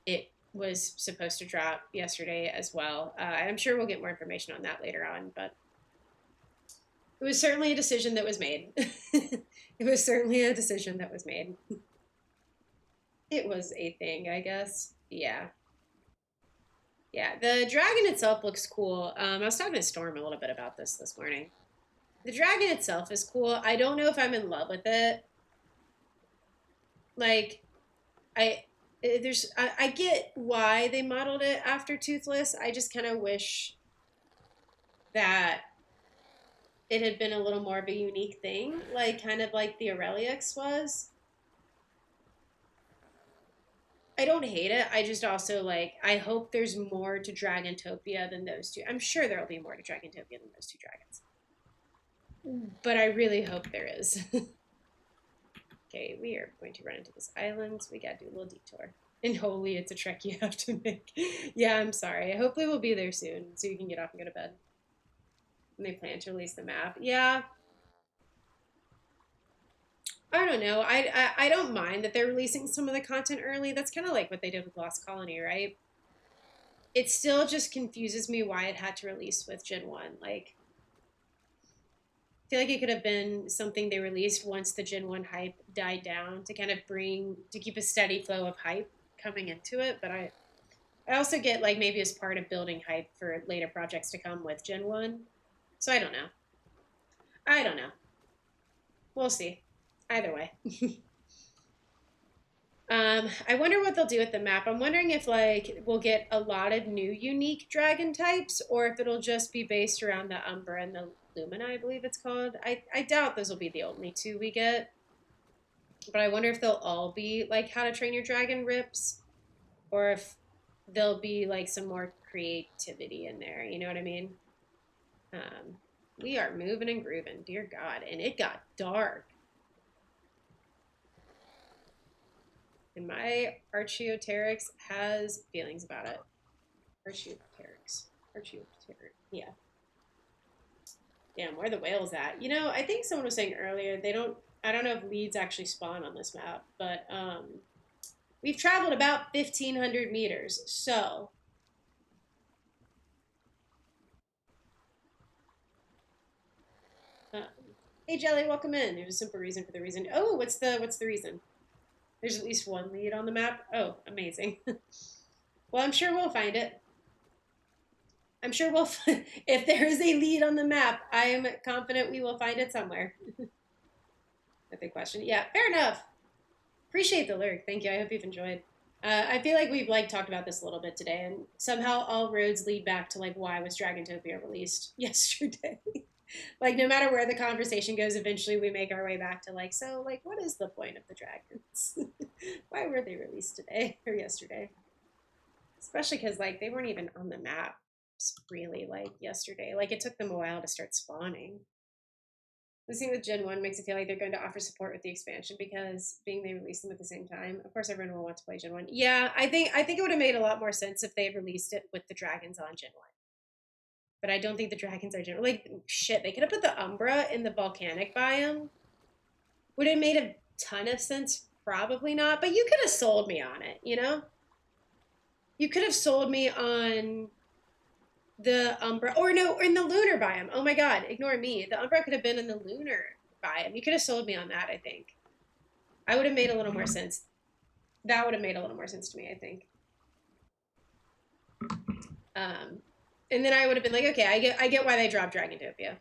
it was supposed to drop yesterday as well. I'm sure we'll get more information on that later on, but It was certainly a decision that was made. It was certainly a decision that was made. It was a thing, I guess. Yeah. Yeah, the dragon itself looks cool. I was talking to Storm a little bit about this morning. The dragon itself is cool. I don't know if I'm in love with it. Like, I get why they modeled it after Toothless. I just kind of wish that it had been a little more of a unique thing, like kind of like the Aurelius was. I don't hate it. I just also like, I hope there's more to Dragontopia than those two. I'm sure there'll be more to Dragontopia than those two dragons. But I really hope there is. Okay, we are going to run into this island, so we gotta do a little detour. And holy, it's a trek you have to make. Yeah, I'm sorry. Hopefully we'll be there soon, so you can get off and go to bed. And they plan to release the map. Yeah. I don't know. I don't mind that they're releasing some of the content early. That's kind of like what they did with Lost Colony, right? It still just confuses me why it had to release with Gen 1. Like, I feel like it could have been something they released once the Gen 1 hype died down to kind of keep a steady flow of hype coming into it. But I also get like maybe as part of building hype for later projects to come with Gen 1. So I don't know. I don't know. We'll see. Either way. I wonder what they'll do with the map. I'm wondering if like we'll get a lot of new unique dragon types, or if it'll just be based around the Umbra and the Lumina, I believe it's called. I doubt those will be the only two we get. But I wonder if they'll all be like How to Train Your Dragon rips, or if there'll be like some more creativity in there. You know what I mean? We are moving and grooving, dear God. And it got dark. And my Archaeopteryx has feelings about it. Archaeopteryx. Yeah. Damn, where are the whales at? You know, I think someone was saying earlier, I don't know if leads actually spawn on this map, but we've traveled about 1,500 meters, so. Hey Jelly, welcome in. There's a simple reason for the reason. Oh, what's the reason? There's at least one lead on the map. Oh, amazing. Well, I'm sure we'll find it. I'm sure we'll if there is a lead on the map, I am confident we will find it somewhere. A big question. Yeah, fair enough. Appreciate the lurk. Thank you. I hope you've enjoyed. I feel like we've like talked about this a little bit today, and somehow all roads lead back to like why was Dragontopia released yesterday? Like no matter where the conversation goes, eventually we make our way back to like, so like what is the point of the dragons? Why were they released today or yesterday? Especially because like they weren't even on the map really like yesterday. Like it took them a while to start spawning. The thing with Gen 1 makes it feel like they're going to offer support with the expansion because being they released them at the same time. Of course everyone will want to play Gen 1. Yeah, I think it would have made a lot more sense if they released it with the dragons on Gen 1. But I don't think the dragons are general. Like, shit, they could have put the Umbra in the volcanic biome. Would it have made a ton of sense? Probably not. But you could have sold me on it, you know? You could have sold me on the Umbra. Or no, in the lunar biome. Oh my god, ignore me. The Umbra could have been in the lunar biome. You could have sold me on that, I think. I would have made a little more sense. That would have made a little more sense to me, I think. And then I would have been like, okay, I get why they dropped Dragontopia.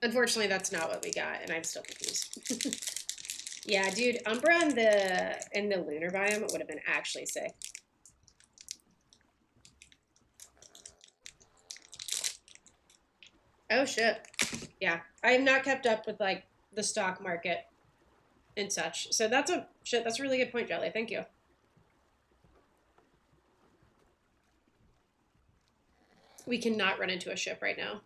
Unfortunately, that's not what we got, and I'm still confused. Yeah, dude, Umbra in the lunar biome would have been actually sick. Oh shit. Yeah, I have not kept up with like the stock market and such. So that's a really good point, Jelly. Thank you. We cannot run into a ship right now.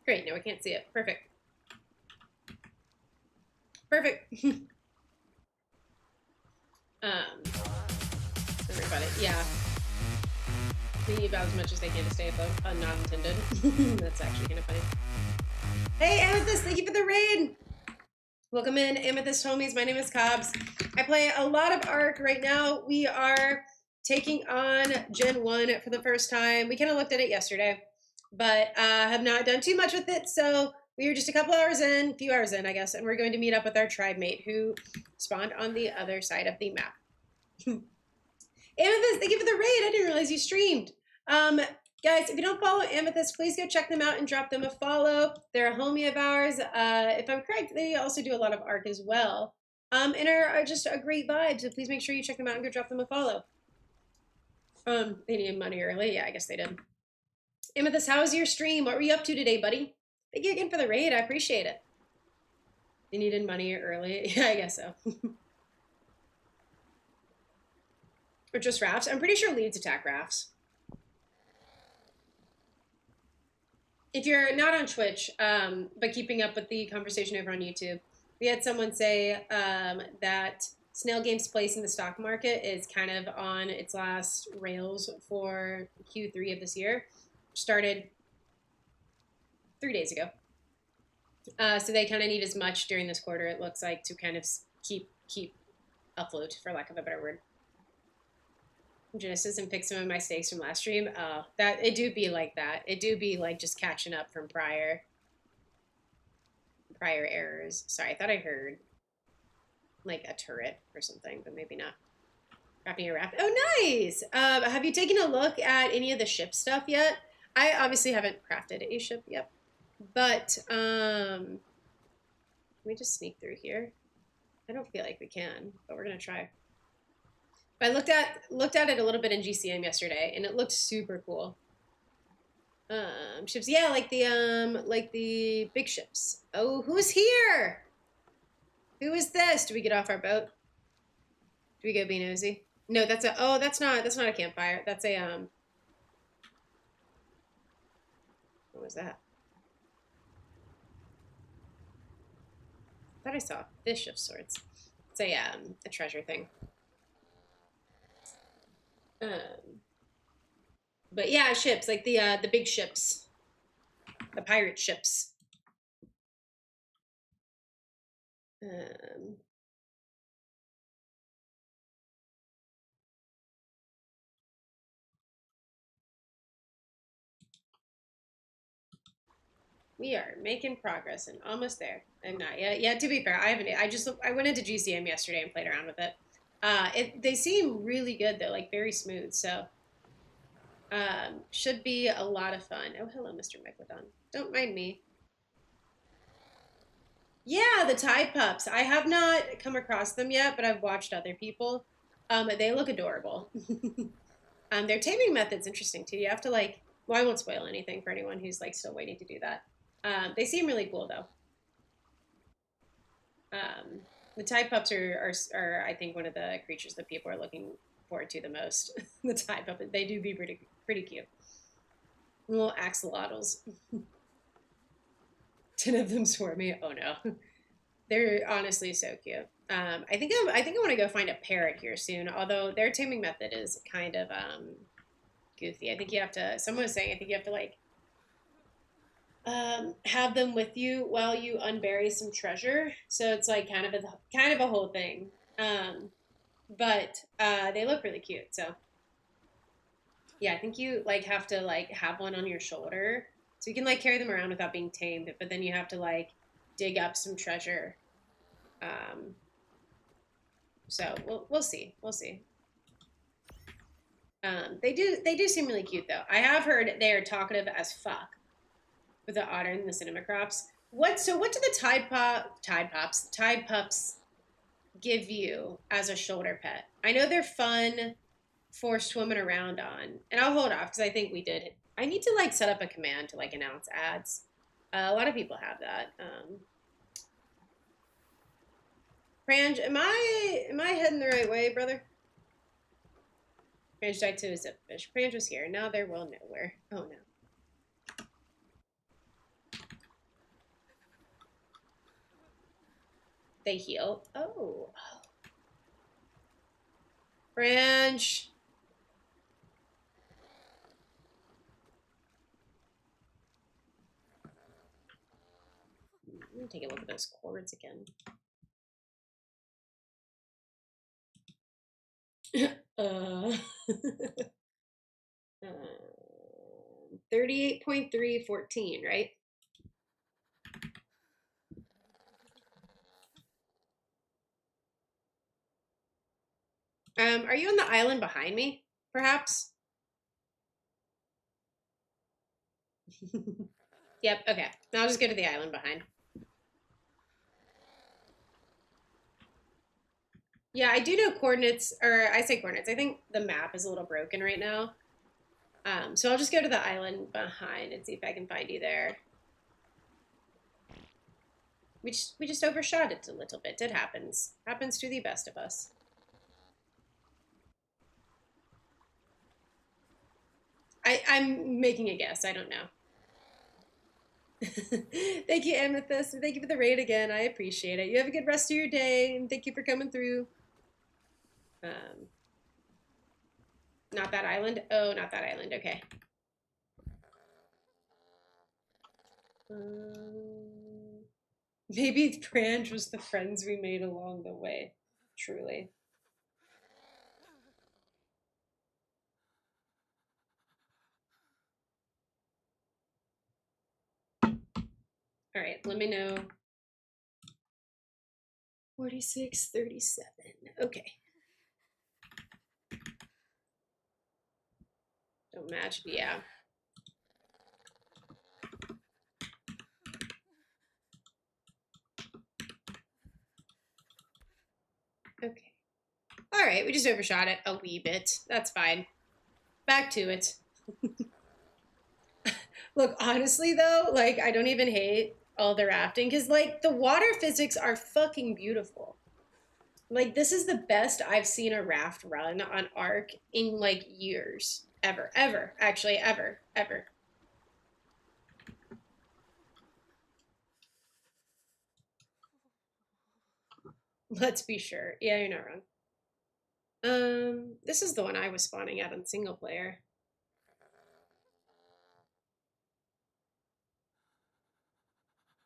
Great, no, we can't see it. Perfect. Perfect. Everybody, yeah. They need about as much as they can to stay afloat. Not intended. That's actually kind of funny. Hey, Amethyst, thank you for the raid! Welcome in, Amethyst homies. My name is Cobbs. I play a lot of Ark right now. We are taking on Gen 1 for the first time. We kind of looked at it yesterday, but have not done too much with it. So we were just a few hours in, I guess, and we're going to meet up with our tribe mate who spawned on the other side of the map. Amethyst, thank you for the raid. I didn't realize you streamed. Guys, if you don't follow Amethyst, please go check them out and drop them a follow. They're a homie of ours. If I'm correct, they also do a lot of Ark as well. And are just a great vibe. So please make sure you check them out and go drop them a follow. They needed money early. Yeah, I guess they did. Amethyst, how was your stream? What were you up to today, buddy? Thank you again for the raid. I appreciate it. They needed money early. Yeah, I guess so. Or just rafts. I'm pretty sure leads attack rafts. If you're not on Twitch, but keeping up with the conversation over on YouTube, we had someone say that Snail Game's place in the stock market is kind of on its last rails for Q3 of this year. Started 3 days ago. So they kind of need as much during this quarter, it looks like, to kind of keep afloat, for lack of a better word. Genesis and pick some of my stakes from last stream. That it do be like that. It do be like just catching up from prior errors. Sorry, I thought I heard like a turret or something, but maybe not. Crafting a raft. Oh, nice. Have you taken a look at any of the ship stuff yet? I obviously haven't crafted a ship yet, but let me just sneak through here. I don't feel like we can, but we're gonna try. I looked at it a little bit in GCM yesterday, and it looked super cool. Ships, yeah, like the big ships. Oh, who's here? Who is this? Do we get off our boat? Do we go be nosy? No, that's not a campfire. That's a what was that? I thought I saw a fish of sorts. It's a treasure thing. But yeah, ships, like the big ships. The pirate ships. We are making progress and almost there. I'm not yet. Yeah, to be fair, I haven't. I went into GCM yesterday and played around with it. They seem really good though, like very smooth. So, should be a lot of fun. Oh, hello, Mr. Megalodon. Don't mind me. Yeah, the Tidepups. I have not come across them yet, but I've watched other people. They look adorable. Their taming method's interesting too. You have to like. Well, I won't spoil anything for anyone who's like still waiting to do that. They seem really cool though. The Tidepups are I think one of the creatures that people are looking forward to the most. The Tidepup, they do be pretty cute. Little axolotls. 10 of them swarming. Oh no, they're honestly so cute. I think I want to go find a parrot here soon. Although their taming method is kind of goofy. I think you have to. Someone was saying I think you have to like have them with you while you unbury some treasure. So it's like kind of a whole thing. But they look really cute. So yeah, I think you like have to like have one on your shoulder so you can like carry them around without being tamed. But then you have to like dig up some treasure. So we'll see. We'll see. They do seem really cute though. I have heard they are talkative as fuck with the otter and the cinema crops. What do the Tidepups give you as a shoulder pet? I know they're fun for swimming around on, and I'll hold off because I think we did. I need to like set up a command to like announce ads. A lot of people have that. Prange, am I heading the right way, brother? Prange died to a zip fish. Prange was here. Now they're well nowhere. Oh no. They heal. Oh. Branch. Let me take a look at those chords again. Uh, 38.314, right? Are you on the island behind me, perhaps? Yep, okay. I'll just go to the island behind. Yeah, I do know coordinates, or I say coordinates. I think the map is a little broken right now. So I'll just go to the island behind and see if I can find you there. We just overshot it a little bit. It happens. Happens to the best of us. I'm making a guess. I don't know. Thank you, Amethyst, and thank you for the raid again. I appreciate it. You have a good rest of your day, and thank you for coming through. Not that island? Oh, not that island. Okay. Maybe Branch was the friends we made along the way. Truly. All right, let me know. 46:37. Okay. Don't match. Yeah. Okay. All right, we just overshot it a wee bit. That's fine. Back to it. Look, honestly though, like I don't even hate all the rafting because like the water physics are fucking beautiful. Like this is the best I've seen a raft run on Ark in like years. Ever. Actually, ever. Let's be sure. Yeah, you're not wrong. This is the one I was spawning at on single player.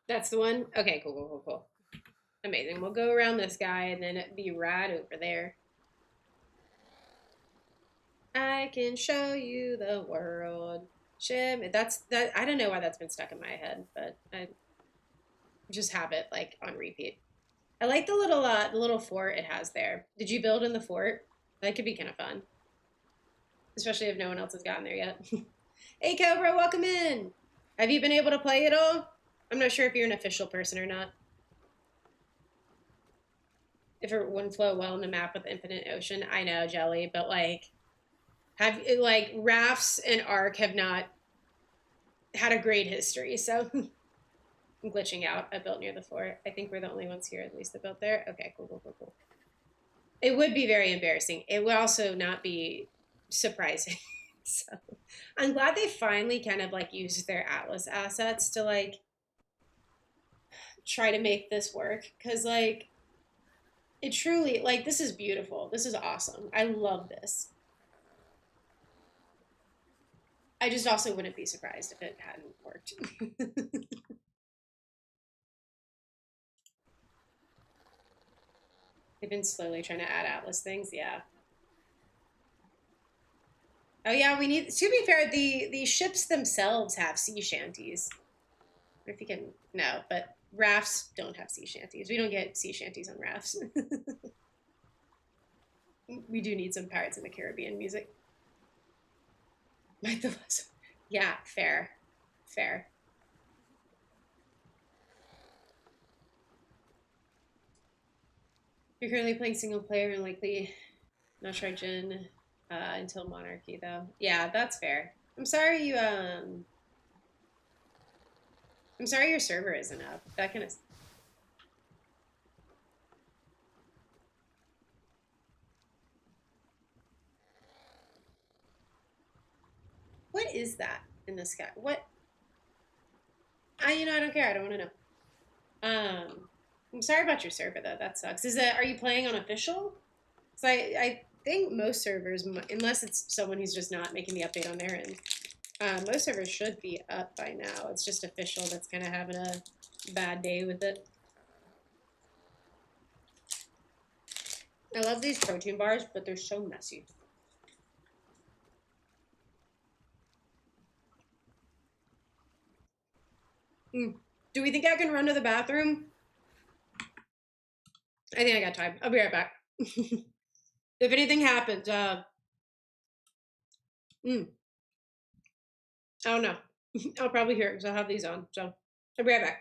That's the one? Okay, cool. Amazing. We'll go around this guy and then it'd be right over there. I can show you the world. Shim, that I don't know why that's been stuck in my head, but I just have it like on repeat. I like the little fort it has there. Did you build in the fort? That could be kind of fun. Especially if no one else has gotten there yet. Hey Cobra, welcome in. Have you been able to play it all? I'm not sure if you're an official person or not. If it wouldn't flow well in a map with infinite ocean, I know, Jelly, but like rafts and Ark have not had a great history, so I'm glitching out. I built near the fort. I think we're the only ones here, at least that built there. Okay, cool. It would be very embarrassing. It would also not be surprising. So I'm glad they finally kind of like used their Atlas assets to like try to make this work. Cause like it truly like this is beautiful. This is awesome. I love this. I just also wouldn't be surprised if it hadn't worked. They've been slowly trying to add Atlas things, yeah. Oh yeah, we need to be fair, the ships themselves have sea shanties. If you can no, but rafts don't have sea shanties. We don't get sea shanties on rafts. We do need some Pirates in the Caribbean music. Yeah, fair. You're currently playing single player and likely not try Jin until Monarchy though. Yeah, that's fair. I'm sorry I'm sorry your server isn't up. That kind of what is that in the sky? What? I don't care. I don't want to know. I'm sorry about your server though. That sucks. Are you playing on official? Because I think most servers, unless it's someone who's just not making the update on their end, most servers should be up by now. It's just official that's kind of having a bad day with it. I love these protein bars, but they're so messy. Do we think I can run to the bathroom? I think I got time. I'll be right back. If anything happens, I don't know. I'll probably hear it because I'll have these on. So I'll be right back.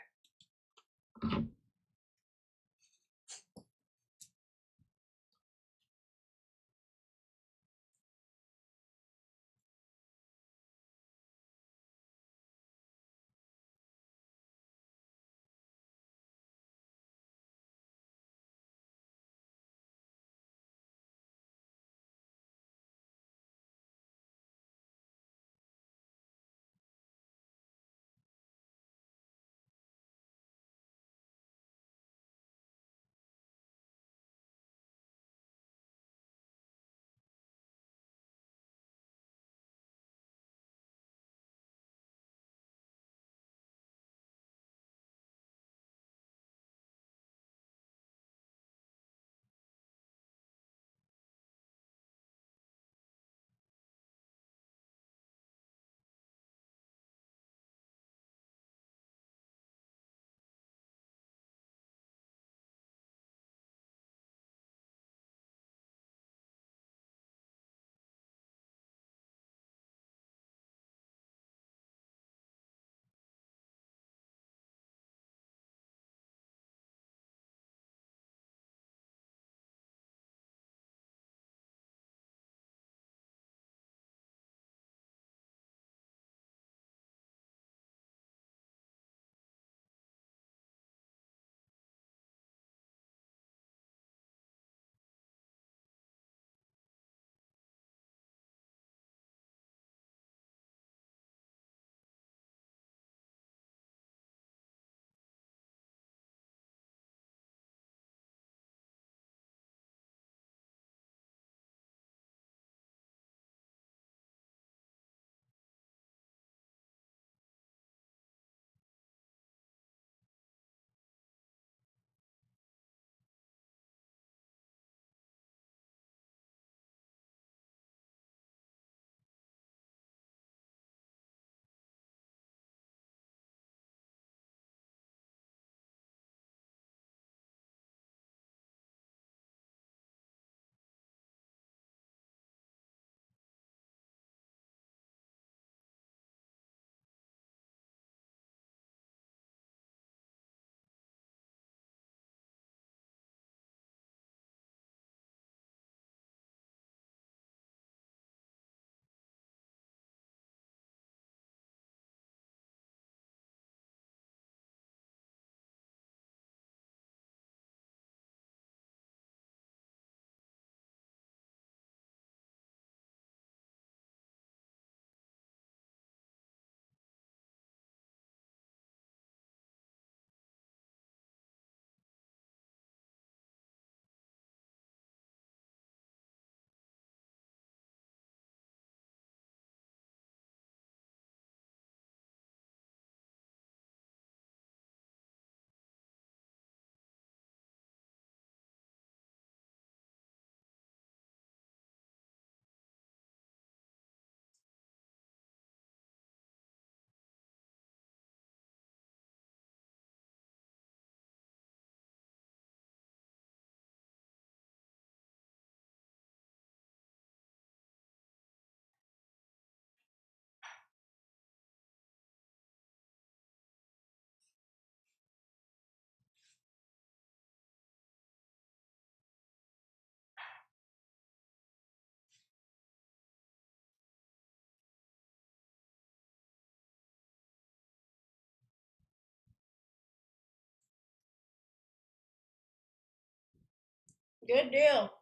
Good deal.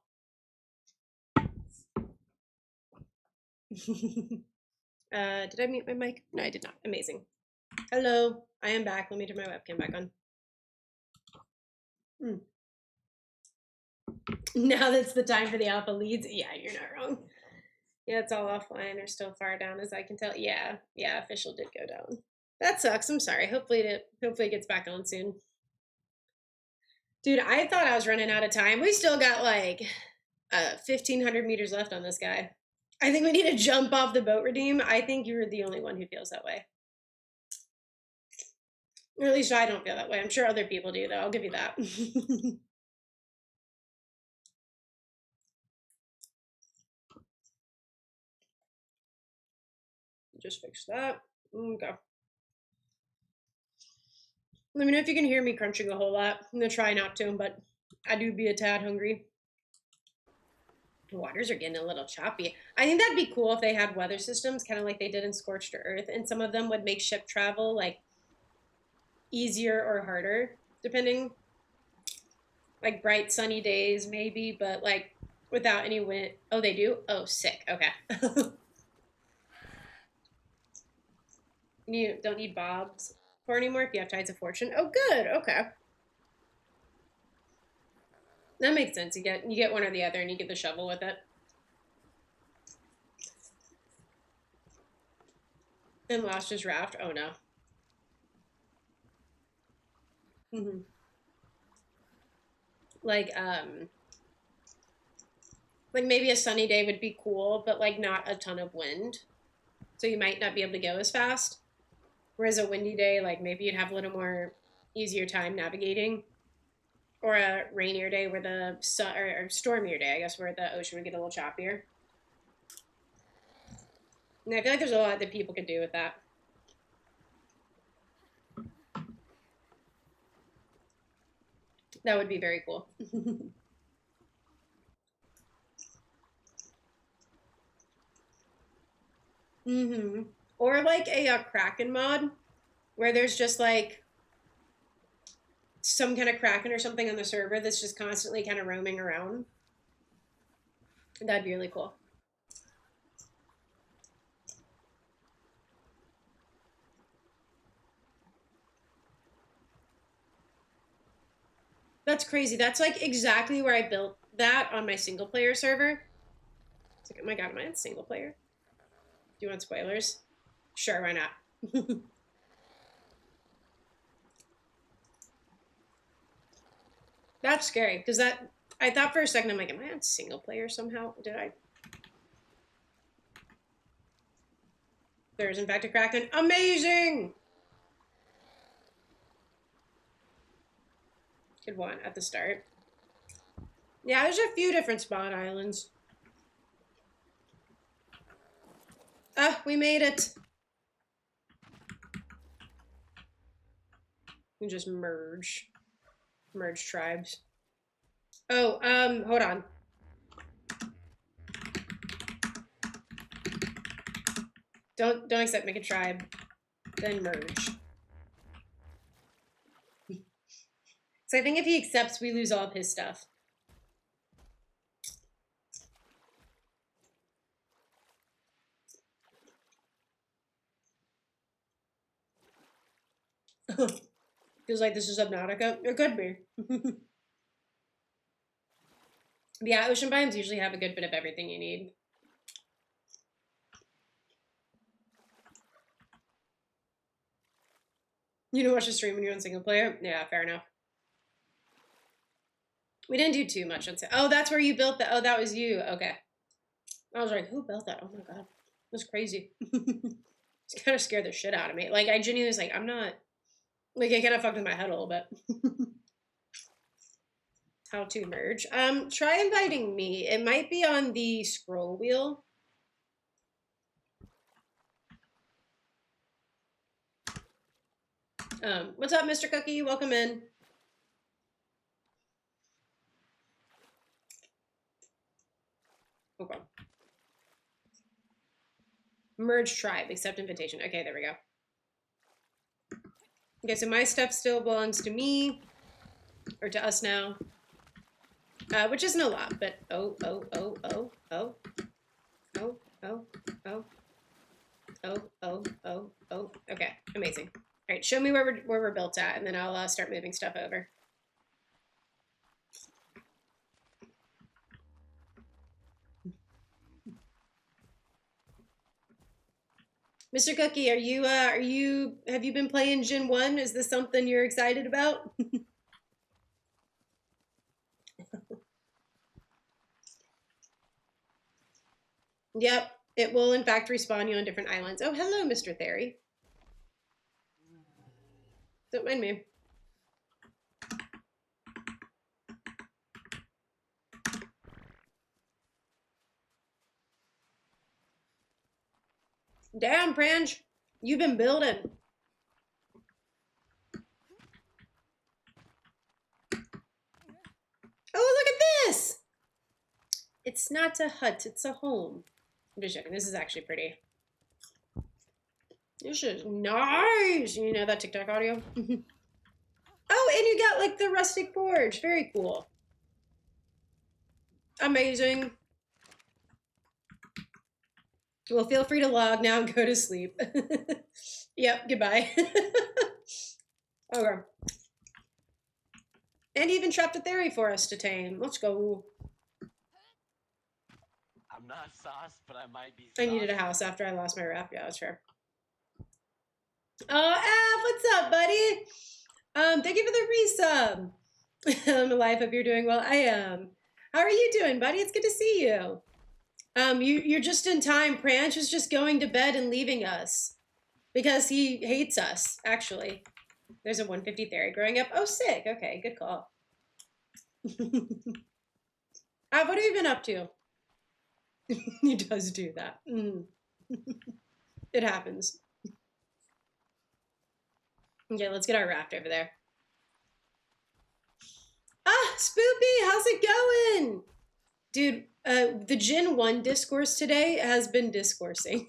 Did I mute my mic? No, I did not. Amazing. Hello, I am back. Let me turn my webcam back on. Now that's the time for the alpha leads. Yeah, you're not wrong. Yeah, it's all offline or still far down as I can tell. Yeah, official did go down. That sucks. I'm sorry. Hopefully it gets back on soon. Dude, I thought I was running out of time. We still got like 1,500 meters left on this guy. I think we need to jump off the boat, Redeem. I think you're the only one who feels that way. Or at least I don't feel that way. I'm sure other people do, though. I'll give you that. Just fix that. Okay. Let me know if you can hear me crunching a whole lot. I'm gonna try not to, but I do be a tad hungry. The waters are getting a little choppy. I think that'd be cool if they had weather systems, kind of like they did in Scorched Earth, and some of them would make ship travel like easier or harder, depending. Like bright sunny days, maybe, but like without any wind. Oh, they do? Oh, sick. Okay. You don't need bobs for anymore if you have Tides of Fortune. Oh, good. Okay. That makes sense. You get one or the other and you get the shovel with it. And lost his raft. Oh no. Mm-hmm. Like like maybe a sunny day would be cool, but like not a ton of wind. So you might not be able to go as fast. Whereas a windy day, like maybe you'd have a little more easier time navigating. Or a rainier day where the sun, or stormier day, I guess, where the ocean would get a little choppier. And I feel like there's a lot that people could do with that. That would be very cool. Mm-hmm. Or like a Kraken mod where there's just like some kind of Kraken or something on the server that's just constantly kind of roaming around. That'd be really cool. That's crazy. That's like exactly where I built that on my single player server. It's like, oh my god, am I on single player? Do you want spoilers? Sure, why not? That's scary because that I thought for a second I'm like, am I on single player somehow? Did I? There's in fact a Kraken. Amazing. Good one at the start. Yeah, there's a few different spawn islands. Ah, we made it. We just merge tribes. Oh, hold on. Don't accept, make a tribe, then merge. So I think if he accepts, we lose all of his stuff. Feels like this is Subnautica. It could be. Yeah, ocean biomes usually have a good bit of everything you need. You don't watch the stream when you're on single player? Yeah, fair enough. We didn't do too much on. Oh, that's where you built that. Oh, that was you. Okay. I was like, who built that? Oh my god, that's crazy. It's kind of scared the shit out of me. Like, I genuinely was like, I'm not. Like, I kind of fucked with my head a little bit. How to merge? Try inviting me. It might be on the scroll wheel. What's up, Mr. Cookie? Welcome in. Okay. Merge tribe, accept invitation. Okay, there we go. Okay, so my stuff still belongs to me, or to us now, which isn't a lot, but oh. Okay, amazing. All right, show me where we're built at, and then I'll start moving stuff over. Mr. Cookie, have you been playing Gen 1? Is this something you're excited about? Yep, it will in fact respawn you on different islands. Oh, hello, Mr. Theory. Don't mind me. Damn, Prange, you've been building. Oh, look at this! It's not a hut, it's a home. I'm just joking. This is actually pretty. This is nice. You know that TikTok audio? Oh, and you got like the rustic forge. Very cool. Amazing. Well, feel free to log now and go to sleep. Yep, goodbye. Okay. And even trapped a theory for us to tame. Let's go. I'm not sauce, but I might be I saucy. needed a house after I lost my raft. Yeah, that's fair. Oh, Av, what's up, buddy? Thank you for the resub. I'm alive. Hope you're doing well. I am. How are you doing, buddy? It's good to see you. You're just in time. Pranch is just going to bed and leaving us because he hates us. Actually, there's a 150 theory growing up. Oh, sick. Okay, good call. What have you been up to? He does do that. It happens. Okay, let's get our raft over there. Ah, Spoopy, how's it going? Dude, the Gen 1 discourse today has been discoursing.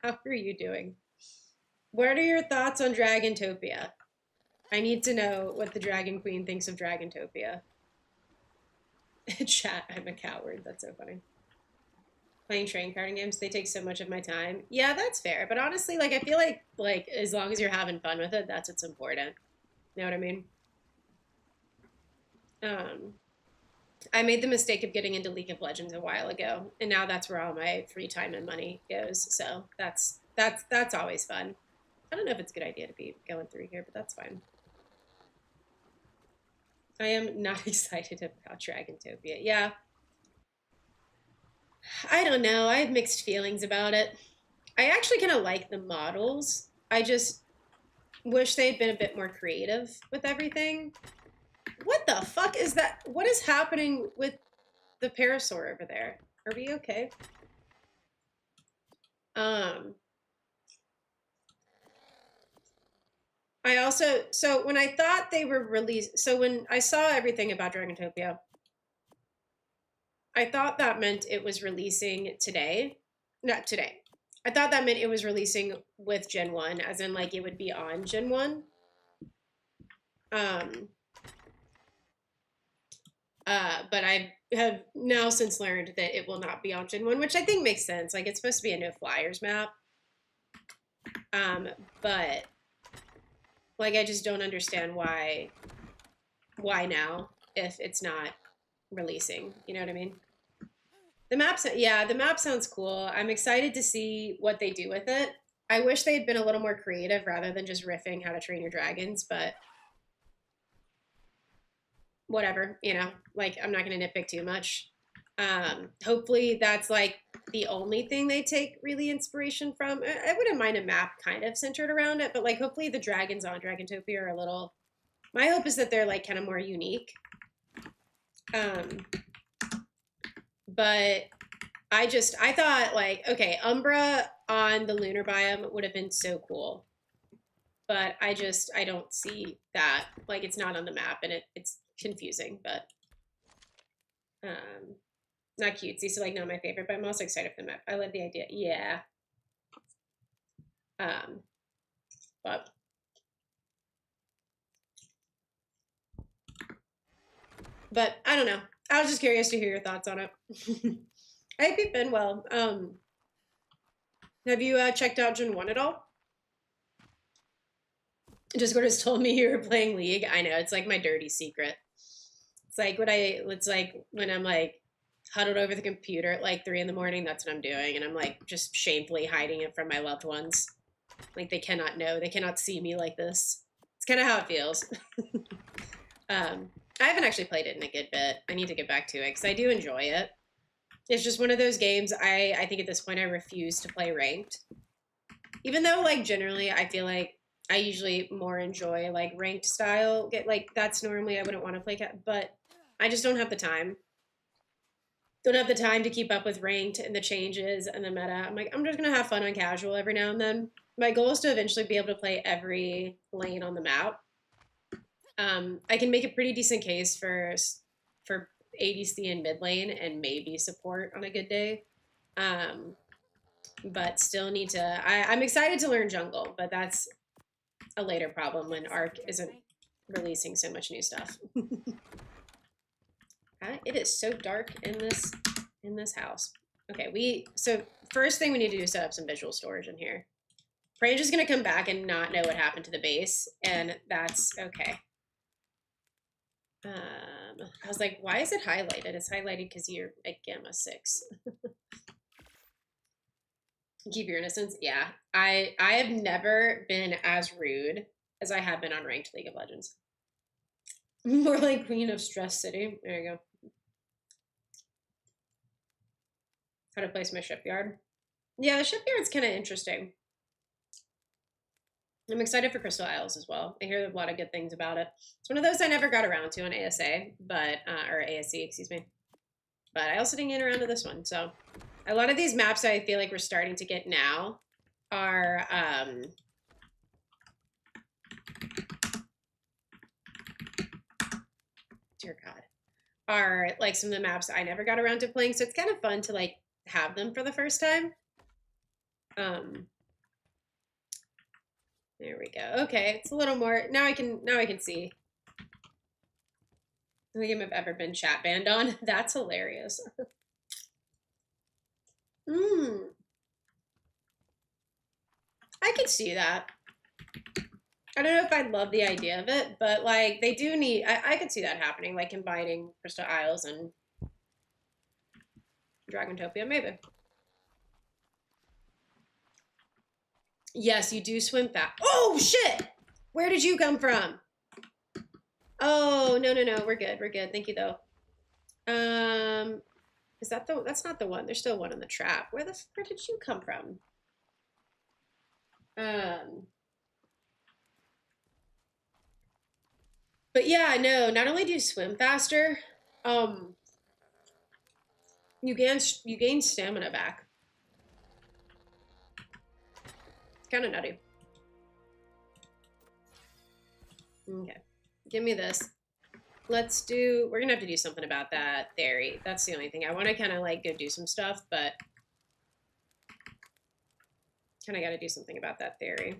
How are you doing? What are your thoughts on Dragontopia? I need to know what the Dragon Queen thinks of Dragontopia. Chat, I'm a coward. That's so funny. Playing trading card games, they take so much of my time. Yeah, that's fair. But honestly, like, I feel like as long as you're having fun with it, that's what's important. You know what I mean? I made the mistake of getting into League of Legends a while ago, and now that's where all my free time and money goes. So that's always fun. I don't know if it's a good idea to be going through here, but that's fine. I am not excited about Dragontopia. Yeah. I don't know. I have mixed feelings about it. I actually kind of like the models. I just wish they'd been a bit more creative with everything. What the fuck is that? What is happening with the parasaur over there? Are we okay? I also, so when I thought they were released, so when I saw everything about Dragontopia, I thought that meant it was releasing today. Not today. I thought that meant it was releasing with Gen 1, as in like it would be on Gen 1. But I have now since learned that it will not be on Gen 1, which I think makes sense. Like, it's supposed to be a no flyers map. But like, I just don't understand why now if it's not releasing. You know what I mean? The map, yeah, the map sounds cool. I'm excited to see what they do with it. I wish they had been a little more creative rather than just riffing How to Train Your Dragons, but whatever, you know, like, I'm not going to nitpick too much. Hopefully that's like the only thing they take really inspiration from. I wouldn't mind a map kind of centered around it, but like, hopefully the dragons on Dragontopia are a little, my hope is that they're like kind of more unique. But I thought like, okay, Umbra on the lunar biome would have been so cool. But I don't see that. Like, it's not on the map, and it's confusing, but not cutesy, so like not my favorite, but I'm also excited for the map. I love the idea. Yeah. But I don't know. I was just curious to hear your thoughts on it. I hope you've been well. Have you checked out Gen 1 at all? Discord has told me you were playing League. I know, it's like my dirty secret. It's like when I'm like huddled over the computer at like 3 a.m, that's what I'm doing. And I'm like just shamefully hiding it from my loved ones. Like, they cannot know, they cannot see me like this. It's kind of how it feels. I haven't actually played it in a good bit. I need to get back to it because I do enjoy it. It's just one of those games I think at this point I refuse to play ranked. Even though, like, generally I feel like I usually more enjoy like ranked style. Get like that's normally I wouldn't want to play but I just don't have the time. Don't have the time to keep up with ranked and the changes and the meta. I'm like, I'm just gonna have fun on casual every now and then. My goal is to eventually be able to play every lane on the map. I can make a pretty decent case for ADC and mid lane and maybe support on a good day. But still need to. I'm excited to learn jungle, but that's a later problem when Arc isn't releasing so much new stuff. It is so dark in this house. Okay, so first thing we need to do is set up some visual storage in here. Prange is gonna come back and not know what happened to the base, and that's okay. I was like, why is it highlighted? It's highlighted because you're at Gamma 6. Keep your innocence. Yeah, I have never been as rude as I have been on ranked League of Legends. More like Queen of Stress City. There you go. How to place my shipyard. Yeah, the shipyard's kind of interesting. I'm excited for Crystal Isles as well. I hear a lot of good things about it. It's one of those I never got around to on ASA, but or ASC, excuse me. But I also didn't get around to this one. So a lot of these maps I feel like we're starting to get now are dear God, are like some of the maps I never got around to playing. So it's kind of fun to like have them for the first time. There we go. Okay, it's a little more now I can see. I don't think I've ever been chat banned on. That's hilarious. I could see that. I don't know if I love the idea of it, but like they do need I could see that happening, like combining Crystal Isles and Dragontopia, maybe. Yes, you do swim fast. Oh shit! Where did you come from? Oh no. We're good. We're good. Thank you though. Is that that's not the one. There's still one in the trap. Where did you come from? But yeah, no, not only do you swim faster, you gain stamina back. It's kind of nutty. Okay, give me this. We're gonna have to do something about that theory. That's the only thing. I want to kind of like go do some stuff, but kind of got to do something about that theory.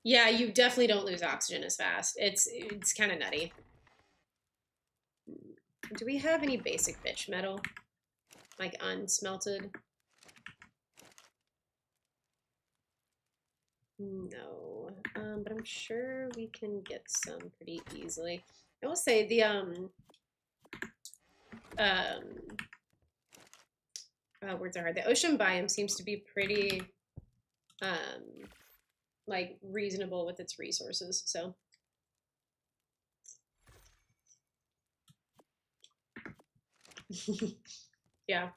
Yeah, you definitely don't lose oxygen as fast. It's kind of nutty. Do we have any basic bitch metal? Like unsmelted? No. But I'm sure we can get some pretty easily. I will say the words are hard. The ocean biome seems to be pretty like reasonable with its resources, so yeah.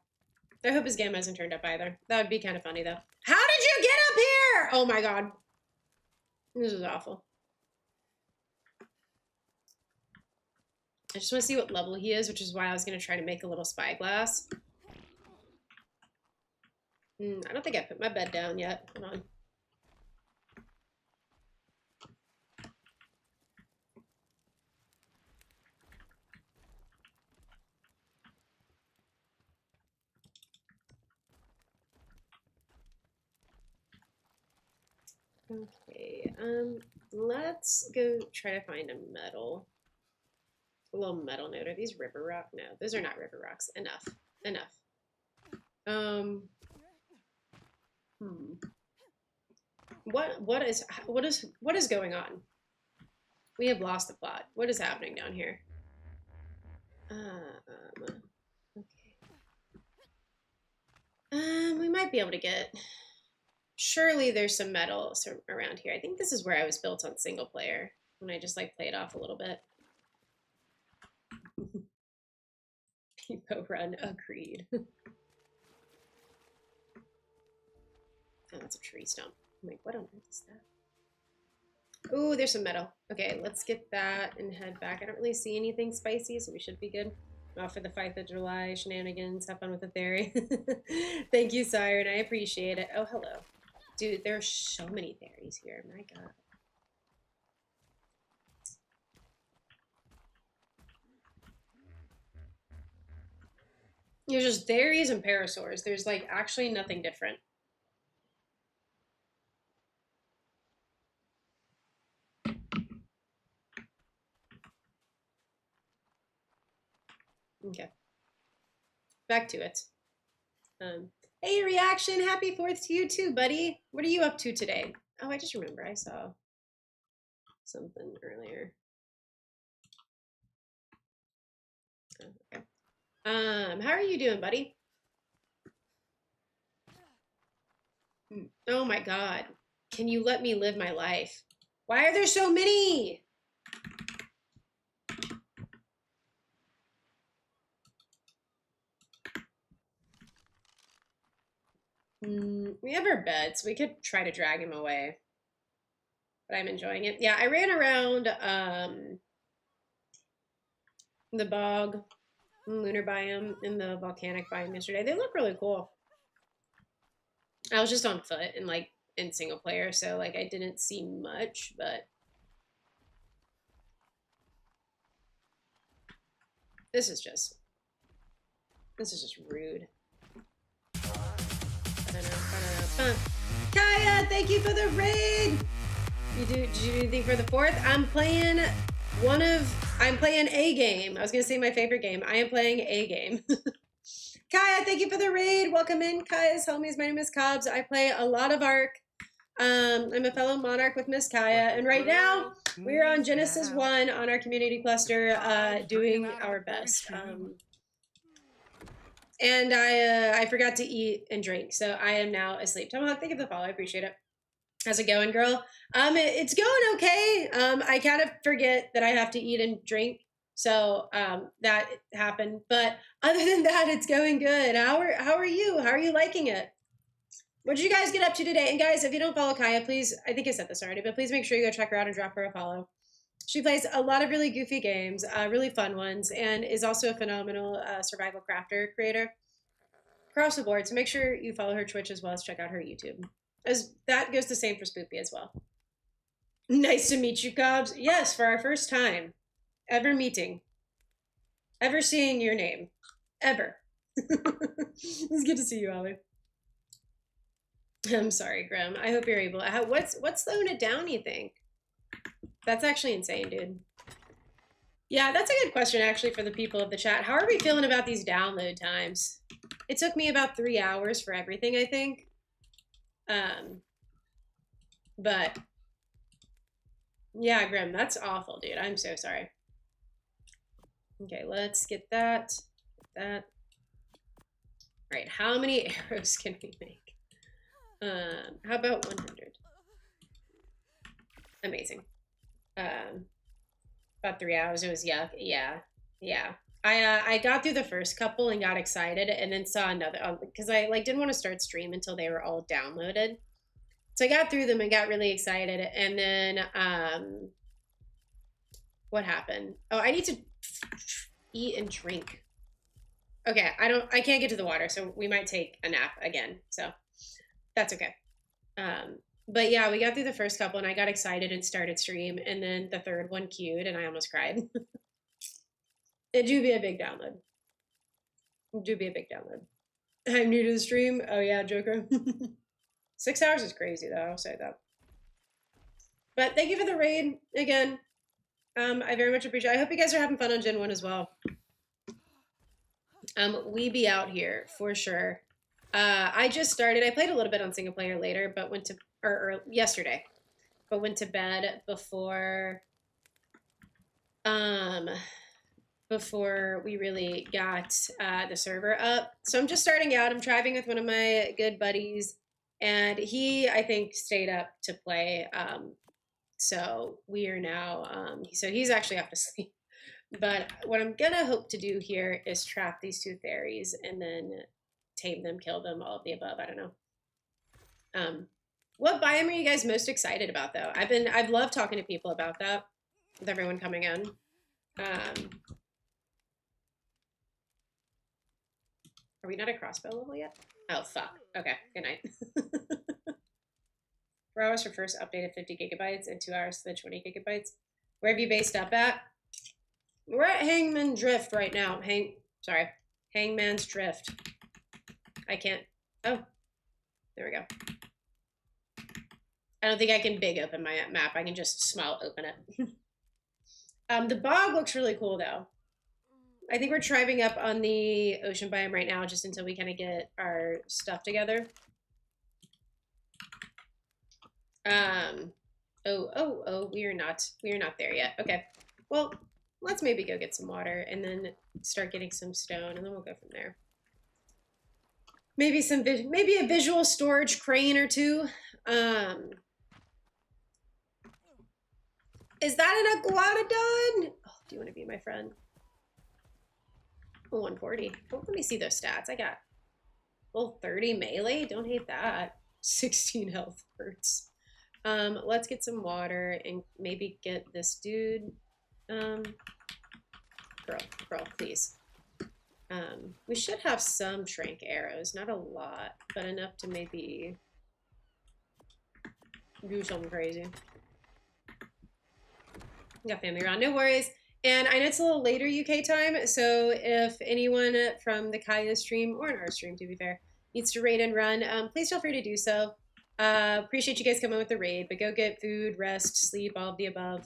I hope his gamma hasn't turned up either. That would be kind of funny though. How did you get up here? Oh my god. This is awful. I just want to see what level he is, which is why I was going to try to make a little spyglass. I don't think I put my bed down yet. Hold on. Okay, let's go try to find a metal. A little metal node. Are these river rock? No, those are not river rocks. Enough. What is going on? We have lost the plot. What is happening down here? Okay. We might be able to get. Surely there's some metal around here. I think this is where I was built on single player when I just like played off a little bit. People run, agreed. Oh, that's a tree stump. I'm like, what on earth is that? Ooh, there's some metal. Okay, let's get that and head back. I don't really see anything spicy, so we should be good. Off for the 4th of July shenanigans. Have fun with the theory. Thank you, Siren. I appreciate it. Oh, hello. Dude, there are so many fairies here. My god. There's just fairies and parasaurs. There's like actually nothing different. Okay. Back to it. Hey, reaction. Happy 4th to you too, buddy. What are you up to today? Oh, I just remember I saw something earlier. Oh, okay. How are you doing, buddy? Oh my god. Can you let me live my life? Why are there so many? We have our beds. We could try to drag him away. But I'm enjoying it. Yeah, I ran around the bog, lunar biome, and the volcanic biome yesterday. They look really cool. I was just on foot and like in single player, so like I didn't see much, but this is just rude. Kaya, thank you for the raid. Did you do anything for the 4th? I'm playing A game. I was gonna say my favorite game. I am playing A game. Kaya, thank you for the raid. Welcome in, Kaya's homies. My name is Cobbs. I play a lot of Ark. I'm a fellow monarch with Miss Kaya, and right now we're on Genesis 1 on our community cluster, doing our best. And I forgot to eat and drink, so I am now asleep. Tomahawk, thank you for the follow. I appreciate it. How's it going, girl? It's going okay. I kind of forget that I have to eat and drink, so that happened. But other than that, it's going good. How are you? How are you liking it? What did you guys get up to today? And guys, if you don't follow Kaya, please, I think I said this already, but please make sure you go check her out and drop her a follow. She plays a lot of really goofy games, really fun ones, and is also a phenomenal survival crafter creator across the board. So make sure you follow her Twitch as well as check out her YouTube. As that goes the same for Spoopy as well. Nice to meet you, Cobbs. Yes, for our first time ever meeting, ever seeing your name, ever. It's good to see you, Ollie. I'm sorry, Grim. I hope you're able. What's slowing it down, you think? That's actually insane, dude. Yeah, that's a good question, actually, for the people of the chat. How are we feeling about these download times? It took me about 3 hours for everything, I think. But yeah, Grim, that's awful, dude. I'm so sorry. Okay, let's get that. All right, how many arrows can we make? How about 100? Amazing. About 3 hours. It was yuck. Yeah. I got through the first couple and got excited, and then saw another because I like didn't want to start stream until they were all downloaded. So I got through them and got really excited, and then what happened? Oh, I need to eat and drink. Okay, I can't get to the water, so we might take a nap again. So that's okay. But yeah, we got through the first couple and I got excited and started stream, and then the third one queued and I almost cried. It do be a big download. I'm new to the stream. Oh yeah, Joker. 6 hours is crazy though, I'll say that. But thank you for the raid again. I very much appreciate it. I hope you guys are having fun on Gen 1 as well. We be out here for sure. I just started. I played a little bit on single player later, but went to or yesterday, but went to bed before we really got the server up. So I'm just starting out. I'm driving with one of my good buddies, and he I think stayed up to play. So we are now. So he's actually off to sleep. But what I'm gonna hope to do here is trap these two fairies and then tame them, kill them, all of the above. I don't know. What biome are you guys most excited about though? I've loved talking to people about that with everyone coming in. Are we not at crossbow level yet? Oh fuck. Okay, good night. 4 hours for first update of 50 gigabytes and 2 hours to the 20 gigabytes. Where have you based up at? We're at Hangman Drift right now. Hangman's Drift. I can't. Oh, there we go. I don't think I can big open my map. I can just small open it. The bog looks really cool though. I think we're driving up on the ocean biome right now just until we kind of get our stuff together. Oh, we are not there yet. Okay. Well, let's maybe go get some water and then start getting some stone and then we'll go from there. Maybe a visual storage crane or two. Is that an iguanodon? Oh, do you want to be my friend? Oh, 140. Oh, let me see those stats. I got 30 melee. Don't hate that. 16 health hurts. Let's get some water and maybe get this dude. Girl, please. We should have some trank arrows, not a lot, but enough to maybe do something crazy. Got family around, no worries. And I know it's a little later UK time, so if anyone from the Kaya stream, or in our stream to be fair, needs to raid and run, please feel free to do so. Appreciate you guys coming with the raid, but go get food, rest, sleep, all of the above.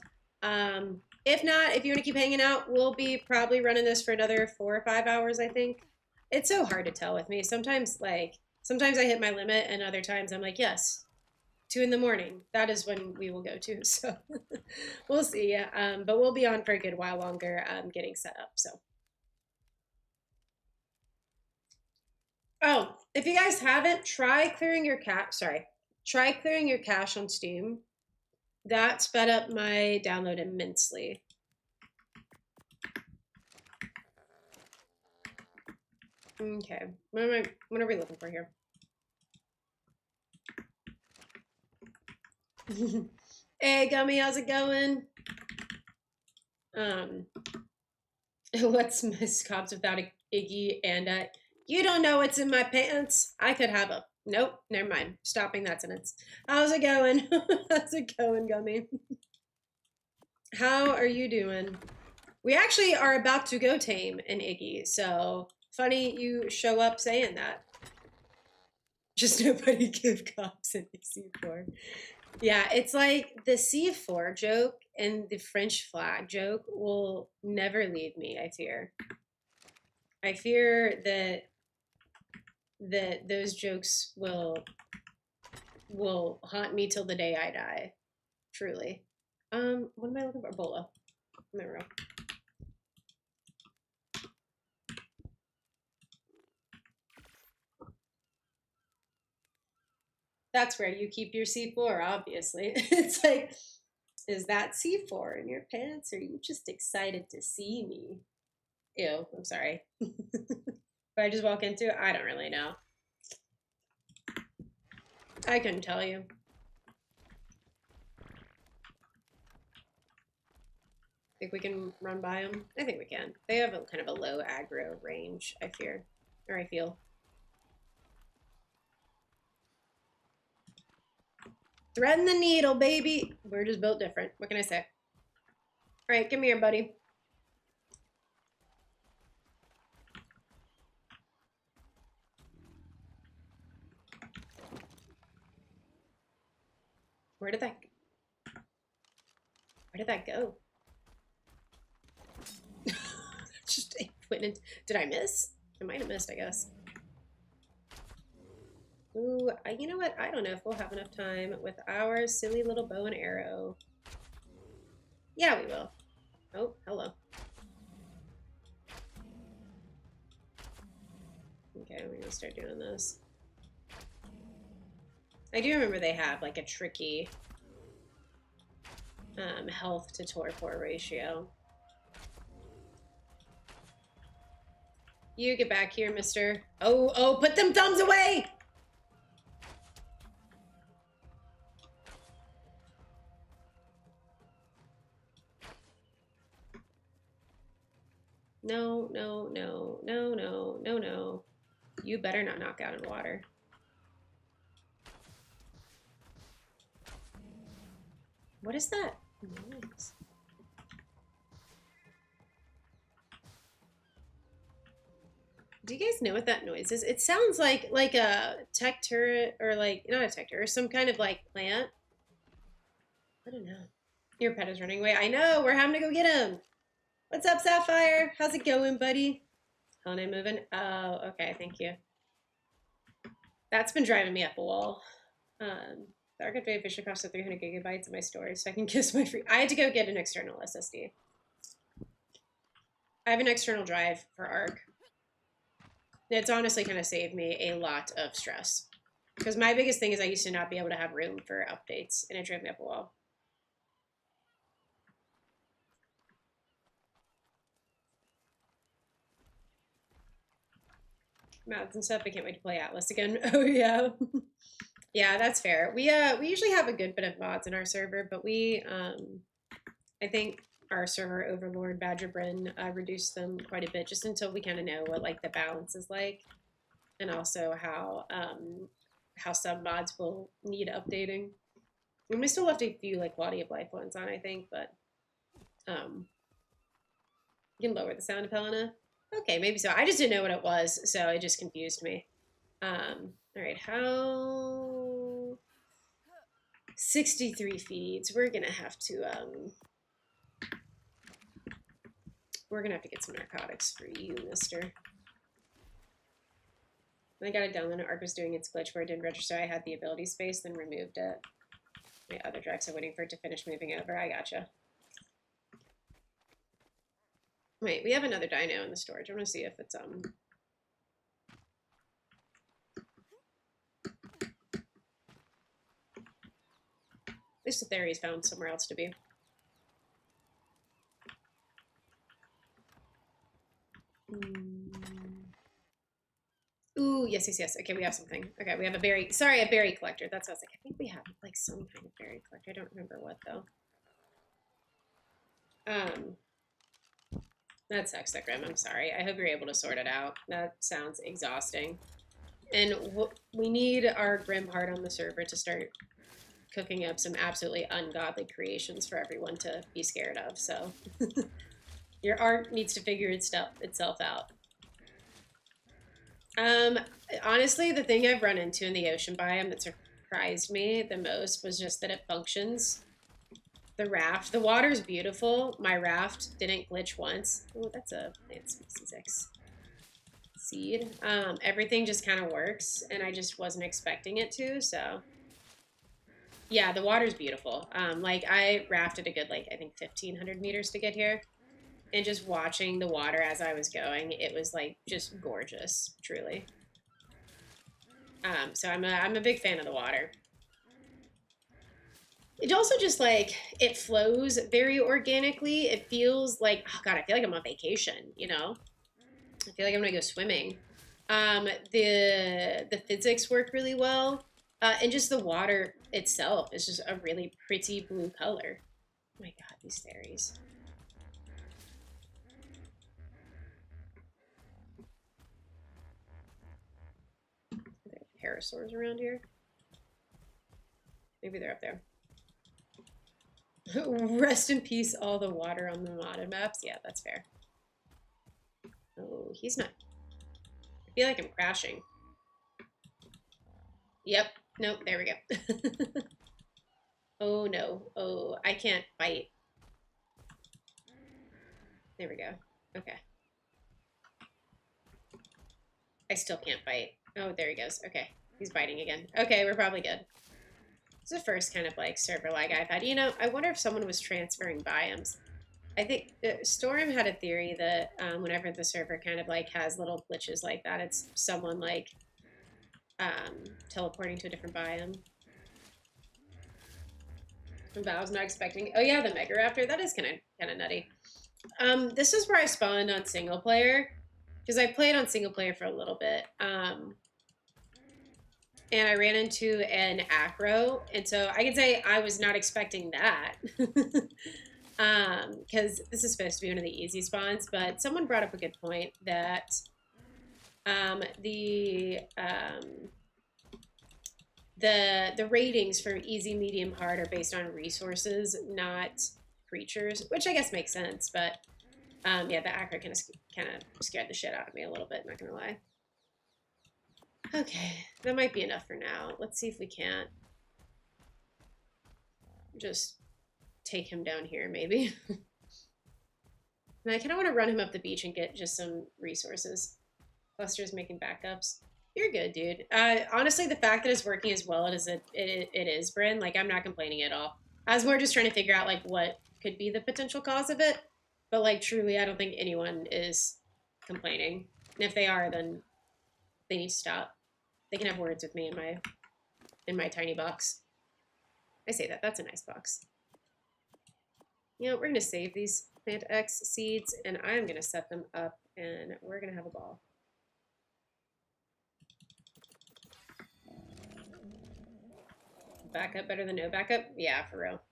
If not, if you want to keep hanging out, we'll be probably running this for another 4 or 5 hours, I think. It's so hard to tell with me. Sometimes I hit my limit, and other times I'm like, yes, 2 in the morning. That is when we will go to. So we'll see. But we'll be on for a good while longer, getting set up. So. Oh, if you guys haven't, try clearing your cache on Steam. That sped up my download immensely. Okay, what are we looking for here? Hey, Gummy, how's it going? What's Miss Cobbs without a Iggy and you don't know what's in my pants? I could have a... Nope, never mind. Stopping that sentence. How's it going? How's it going, Gummy? How are you doing? We actually are about to go tame an Iggy, so funny you show up saying that. Just nobody give cops an C4. Yeah, it's like the C4 joke and the French flag joke will never leave me, I fear. I fear that those jokes will haunt me till the day I die. Truly. What am I looking for? Bola. There we go. That's where you keep your C4, obviously. It's like, is that C4 in your pants, or are you just excited to see me? Ew, I'm sorry. But I just walk into it? I don't really know. I couldn't tell you. Think we can run by them? I think we can. They have a kind of a low aggro range, I fear. Or I feel. Threading the needle, baby. We're just built different. What can I say? All right, come here, buddy. Where did that go? Just went in. Did I miss? I might have missed, I guess. Ooh, you know what? I don't know if we'll have enough time with our silly little bow and arrow. Yeah, we will. Oh, hello. Okay, we're gonna start doing this. I do remember they have like a tricky health to torpor ratio. You get back here, mister. Oh, put them thumbs away! No, no, no, no, no, no, no. You better not knock out in water. What is that noise? Do you guys know what that noise is? It sounds like a tech turret, or like, not a tech turret, or some kind of like plant. I don't know. Your pet is running away. I know, we're having to go get him. What's up, Sapphire? How's it going, buddy? Helen, I'm moving. Oh, okay, thank you. That's been driving me up a wall. The Dragontopia officially costs 300 gigabytes in my storage, so I can kiss my free. I had to go get an external SSD. I have an external drive for ARC. It's honestly kind of saved me a lot of stress. Because my biggest thing is I used to not be able to have room for updates, and it drove me up a wall. Mods and stuff. I can't wait to play Atlas again. Oh yeah. Yeah, that's fair. We usually have a good bit of mods in our server, but I think our server overlord Badger Bryn reduced them quite a bit just until we kind of know what like the balance is like, and also how some mods will need updating. And we still left a few like quality of life ones on, I think, but you can lower the sound of Helena. Okay, maybe so. I just didn't know what it was, so it just confused me. All right, how 63 feeds. We're gonna have to get some narcotics for you, mister. When I got it done when ARC was doing its glitch where it didn't register, I had the ability space, then removed it. My other drives are waiting for it to finish moving over. I gotcha. Wait, we have another dino in the storage. I want to see if it's at least the theory's found somewhere else to be. Ooh, yes, yes, yes. Okay, we have something. Okay, we have a berry collector. That's what I was like. I think we have like some kind of berry collector. I don't remember what though. That sucks, that Grim. I'm sorry. I hope you're able to sort it out. That sounds exhausting. And we need our Grim heart on the server to start cooking up some absolutely ungodly creations for everyone to be scared of. So your art needs to figure itself out. Honestly, the thing I've run into in the ocean biome that surprised me the most was just that it functions. The raft, the water's beautiful. My raft didn't glitch once. Oh, that's a plant species X seed. Everything just kind of works, and I just wasn't expecting it to, so. Yeah, the water's beautiful. Like, I rafted a good, like, I think 1,500 meters to get here. And just watching the water as I was going, it was, like, just gorgeous, truly. So I'm a big fan of the water. It also just, like, it flows very organically. It feels like, oh, God, I feel like I'm on vacation, you know? I feel like I'm gonna go swimming. The physics work really well. And just the water itself is just a really pretty blue color. Oh my God, these fairies. Are there parasaurs around here? Maybe they're up there. Rest in peace, all the water on the modded maps. Yeah, that's fair. Oh, he's not. I feel like I'm crashing. Yep. Nope. There we go. Oh, no. Oh, I can't bite. There we go. Okay. I still can't bite. Oh, there he goes. Okay. He's biting again. Okay, we're probably good. It's the first kind of like server lag I've had. You know, I wonder if someone was transferring biomes. I think Storm had a theory that whenever the server kind of like has little glitches like that, it's someone like teleporting to a different biome. But I was not expecting. Oh yeah, the Mega Raptor. That is kind of nutty. This is where I spawned on single player because I played on single player for a little bit. And I ran into an acro, and so I can say I was not expecting that. Because this is supposed to be one of the easy spawns, but someone brought up a good point that the ratings for easy, medium, hard are based on resources, not creatures, which I guess makes sense. But yeah, the acro kind of scared the shit out of me a little bit. Not gonna lie. Okay, that might be enough for now. Let's see if we can't just take him down here, maybe. And I kind of want to run him up the beach and get just some resources. Cluster's making backups. You're good, dude. Honestly, the fact that it's working as well as it is, Bryn, like, I'm not complaining at all. I was more just trying to figure out, like, what could be the potential cause of it. But, like, truly, I don't think anyone is complaining. And if they are, then they need to stop. They can have words with me in my tiny box. I say that. That's a nice box. You know, we're going to save these Plant X seeds, and I'm going to set them up, and we're going to have a ball. Backup better than no backup? Yeah, for real.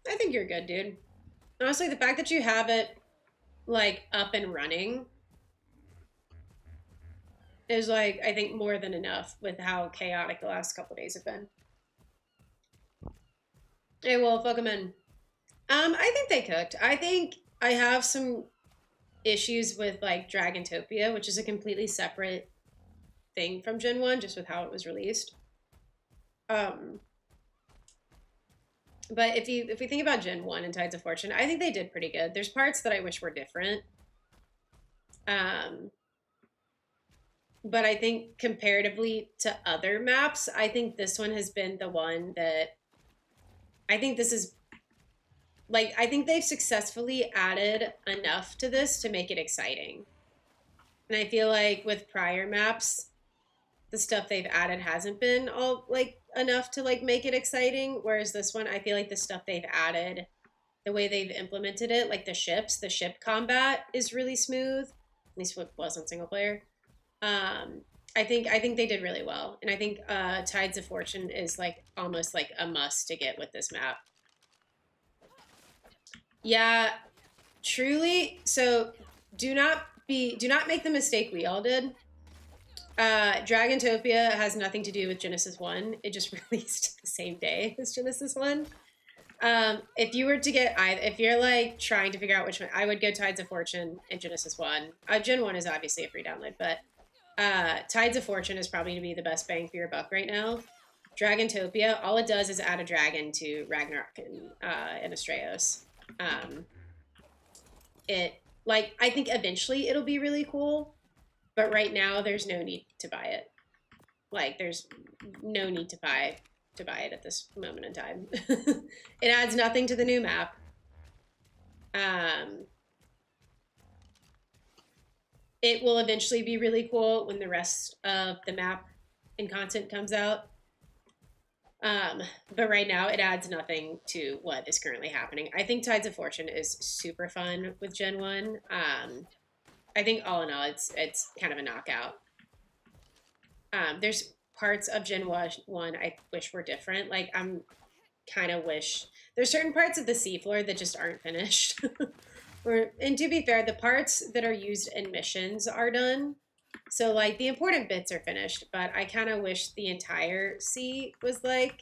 I think you're good, dude. Honestly, the fact that you have it, like, up and running is, like, I think more than enough with how chaotic the last couple days have been. Hey, Wolf, welcome in. I think they cooked. I think I have some issues with, like, Dragontopia, which is a completely separate thing from Gen 1, just with how it was released. But if we think about Gen 1 and Tides of Fortune, I think they did pretty good. There's parts that I wish were different. But I think comparatively to other maps, I think this one has been the one that I think this is like, I think they've successfully added enough to this to make it exciting. And I feel like with prior maps, the stuff they've added hasn't been all like enough to like make it exciting. Whereas this one, I feel like the stuff they've added, the way they've implemented it, like the ship combat is really smooth. At least what was on single player. I think they did really well, and I think Tides of Fortune is like almost like a must to get with this map. Yeah, truly. So do not make the mistake we all did. Dragontopia has nothing to do with Genesis 1. It just released the same day as Genesis 1. If you were to if you're like trying to figure out which one, I would go Tides of Fortune and Genesis 1. Gen 1 is obviously a free download, but Tides of Fortune is probably going to be the best bang for your buck right now. Dragontopia, all it does is add a dragon to Ragnarok and Astraeos. I think eventually it'll be really cool, but right now there's no need to buy it. Like, there's no need to buy it at this moment in time. It adds nothing to the new map. It will eventually be really cool when the rest of the map and content comes out. But right now it adds nothing to what is currently happening. I think Tides of Fortune is super fun with Gen 1. I think all in all, it's kind of a knockout. There's parts of Gen 1 I wish were different. Like, I'm kind of wish there's certain parts of the seafloor that just aren't finished. And to be fair, the parts that are used in missions are done. So, like, the important bits are finished, but I kind of wish the entire sea was, like,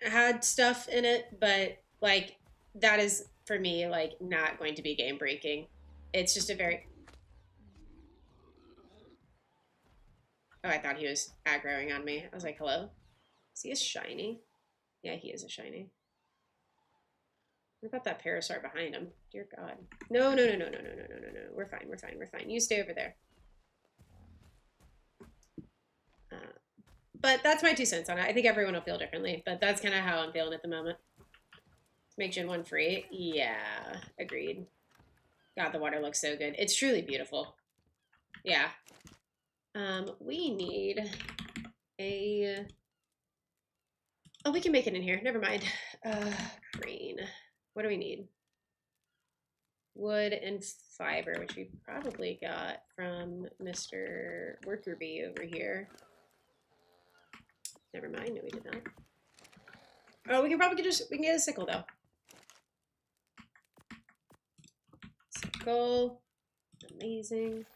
had stuff in it, but, like, that is, for me, like, not going to be game-breaking. It's just a very... Oh, I thought he was aggroing on me. I was like, hello? Is he a shiny? Yeah, he is a shiny. What about that parasaur behind him? Dear God. No. We're fine. You stay over there. But that's my 2 cents on it. I think everyone will feel differently, but that's kind of how I'm feeling at the moment. Make Gen 1 free? Yeah, agreed. God, the water looks so good. It's truly beautiful. Yeah. We need a... Oh, we can make it in here. Never mind. Crane. What do we need? Wood and fiber, which we probably got from Mr. Worker Bee over here. Never mind. No, we did not. Oh, we can probably we can get a sickle though. Sickle. Amazing.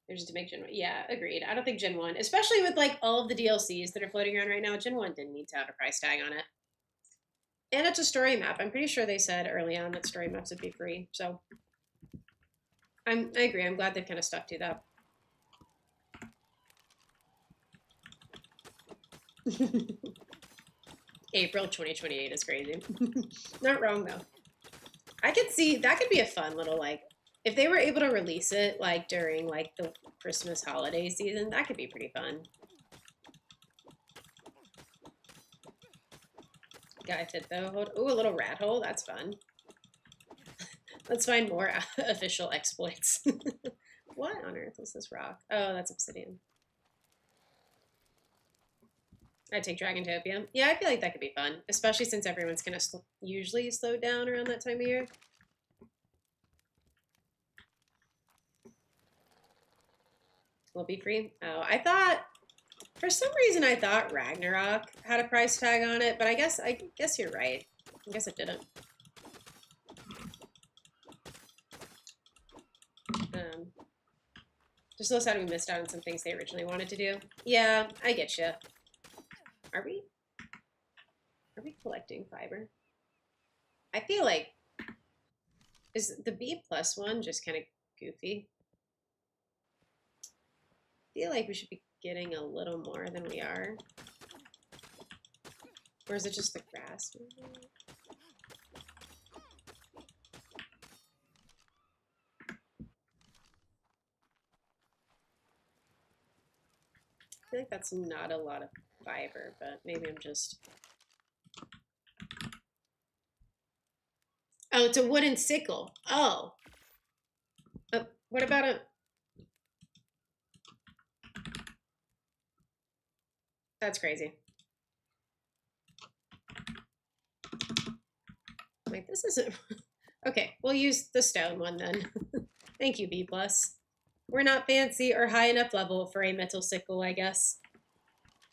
There's just to make Gen 1. Yeah, agreed. I don't think Gen 1, especially with like all of the DLCs that are floating around right now, Gen 1 didn't need to have a price tag on it. And it's a story map. I'm pretty sure they said early on that story maps would be free. So I agree. I'm glad they've kind of stuck to that. April 2028 is crazy. Not wrong though. I could see that could be a fun little like if they were able to release it like during like the Christmas holiday season, that could be pretty fun. Guy fit though. Ooh, a little rat hole. That's fun. Let's find more official exploits. What on earth is this rock? Oh, that's obsidian. I'd take Dragontopia. Yeah, I feel like that could be fun, especially since everyone's kind of usually slowed down around that time of year. Will be free. Oh, I thought for some reason I thought Ragnarok had a price tag on it, but I guess you're right. I guess it didn't. Just looks like we missed out on some things they originally wanted to do. Yeah, I get you. Are we collecting fiber? I feel like is the B+ one just kind of goofy? I feel like we should be getting a little more than we are. Or is it just the grass? I feel like that's not a lot of fiber, but maybe I'm just... Oh, it's a wooden sickle. Oh. What about a... That's crazy. Like, this isn't... Okay, we'll use the stone one then. Thank you, B+. We're not fancy or high enough level for a metal sickle, I guess.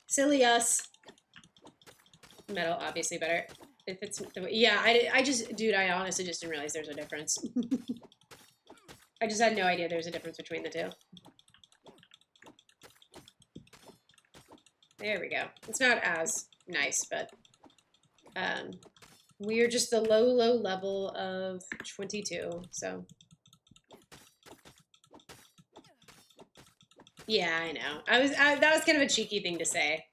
Silly us. Metal, obviously better. If it's... Yeah, I just... Dude, I honestly just didn't realize there's a difference. I just had no idea there's a difference between the two. There we go. It's not as nice, but we are just the low level of 22, so. Yeah, I know. That was kind of a cheeky thing to say.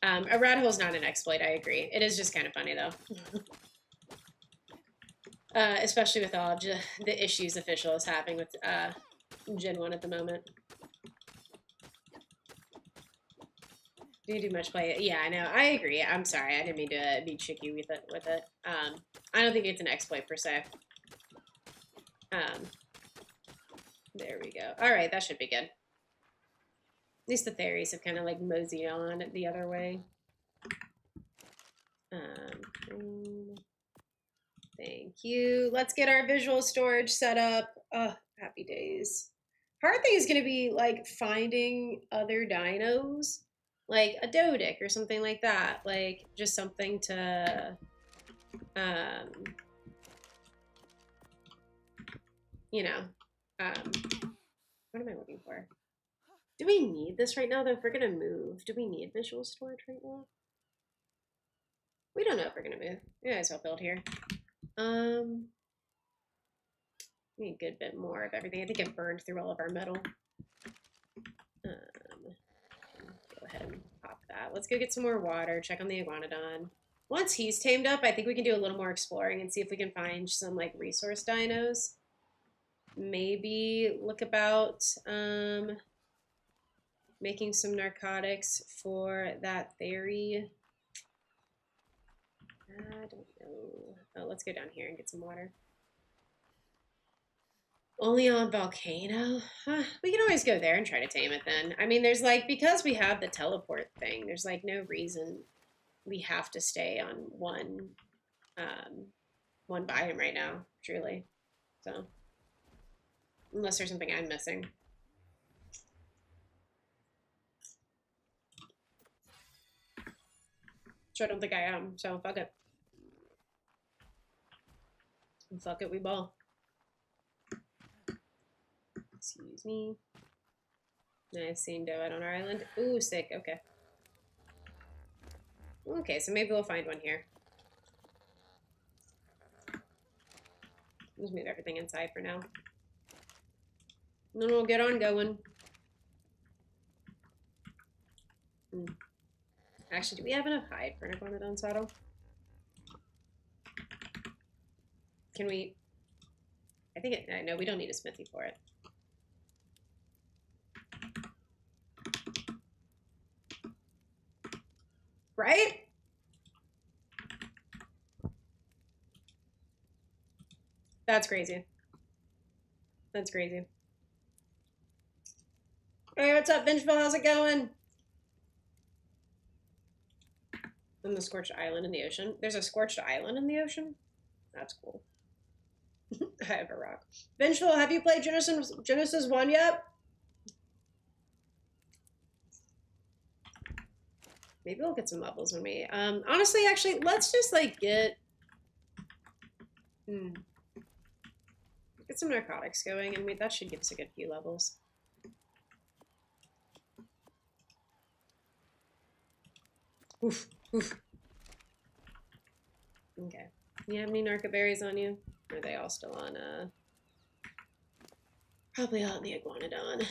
A rat hole is not an exploit, I agree. It is just kind of funny, though. Especially with all of the issues official is having with Gen 1 at the moment. Do you do much play? Yeah, I know. I agree. I'm sorry. I didn't mean to be cheeky with it. I don't think it's an exploit per se. There we go. All right, that should be good. At least the fairies have kind of like moseyed on the other way. Thank you. Let's get our visual storage set up. Oh, happy days. Hard thing is going to be like finding other dinos. Like a Dodic or something like that. Like just something to, you know, what am I looking for? Do we need this right now though? If we're gonna move, do we need visual storage right now? We don't know if we're gonna move. We might as well build here. Need a good bit more of everything. I think it burned through all of our metal. Go ahead and pop that. Let's go get some more water, check on the iguanodon. Once he's tamed up, I think we can do a little more exploring and see if we can find some like resource dinos. Maybe look about making some narcotics for that theory. I don't know. Oh, let's go down here and get some water. Only on Volcano? Huh, we can always go there and try to tame it then. I mean, there's like, because we have the teleport thing, there's like no reason we have to stay on one biome right now, truly. So, unless there's something I'm missing. Which I don't think I am, so fuck it. Fuck it, we ball. Excuse me. I've seen Doad on our island. Ooh, sick. Okay. Okay, so maybe we'll find one here. Just move everything inside for now. And then we'll get on going. Actually, do we have enough hide for an iguanodon saddle? Can we... I think it... No, we don't need a smithy for it. Right? That's crazy. That's crazy. Hey, what's up, Vengeful? How's it going? On the Scorched Island in the ocean. There's a Scorched Island in the ocean? That's cool. I have a rock. Vengeful, have you played Genesis 1 yet? Maybe we'll get some levels when we... honestly, actually, let's just, like, get... Get some narcotics going, and that should give us a good few levels. Oof, oof. Okay. You have any narco berries on you? Or are they all still on, probably all on the iguanodon.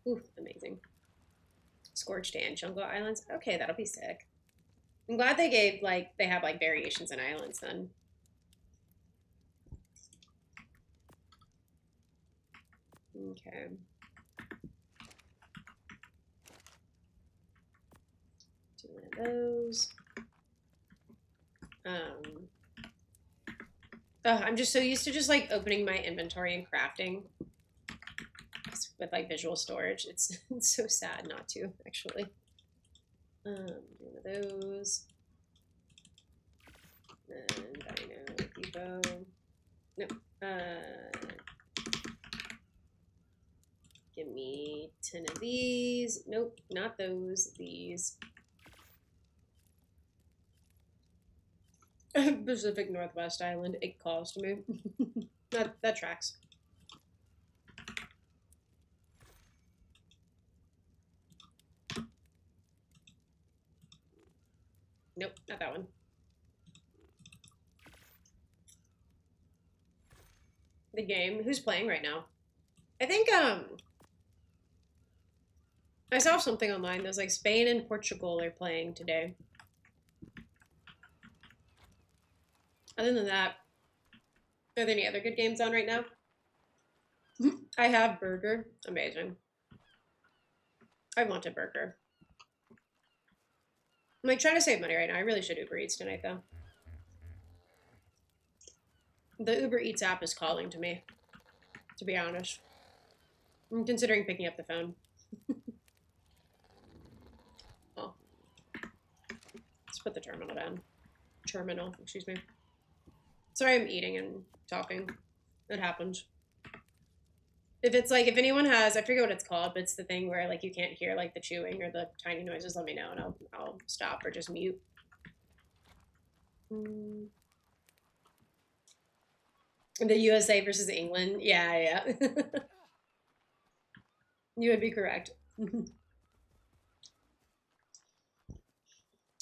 Oof, amazing. Scorched and Jungle Islands. Okay, that'll be sick. I'm glad they gave, like, they have, like, variations in islands then. Okay. Do one of those. Oh, I'm just so used to just, like, opening my inventory and crafting with, like, visual storage. It's so sad not to, actually. One of those. And Dino, Depot. Nope. Give me 10 of these. Nope, not those. These. Pacific Northwest Island. It calls to me. that tracks. Nope, not that one. The game. Who's playing right now? I think, I saw something online that was like Spain and Portugal are playing today. Other than that, are there any other good games on right now? I have burger. Amazing. I want a burger. I'm like trying to save money right now. I really should Uber Eats tonight though. The Uber Eats app is calling to me, to be honest. I'm considering picking up the phone. Oh. Let's put the terminal down. Terminal, excuse me. Sorry, I'm eating and talking. It happens. If it's like, if anyone has, I forget what it's called, but it's the thing where like you can't hear like the chewing or the tiny noises, let me know and I'll stop or just mute. The USA versus England. Yeah. You would be correct.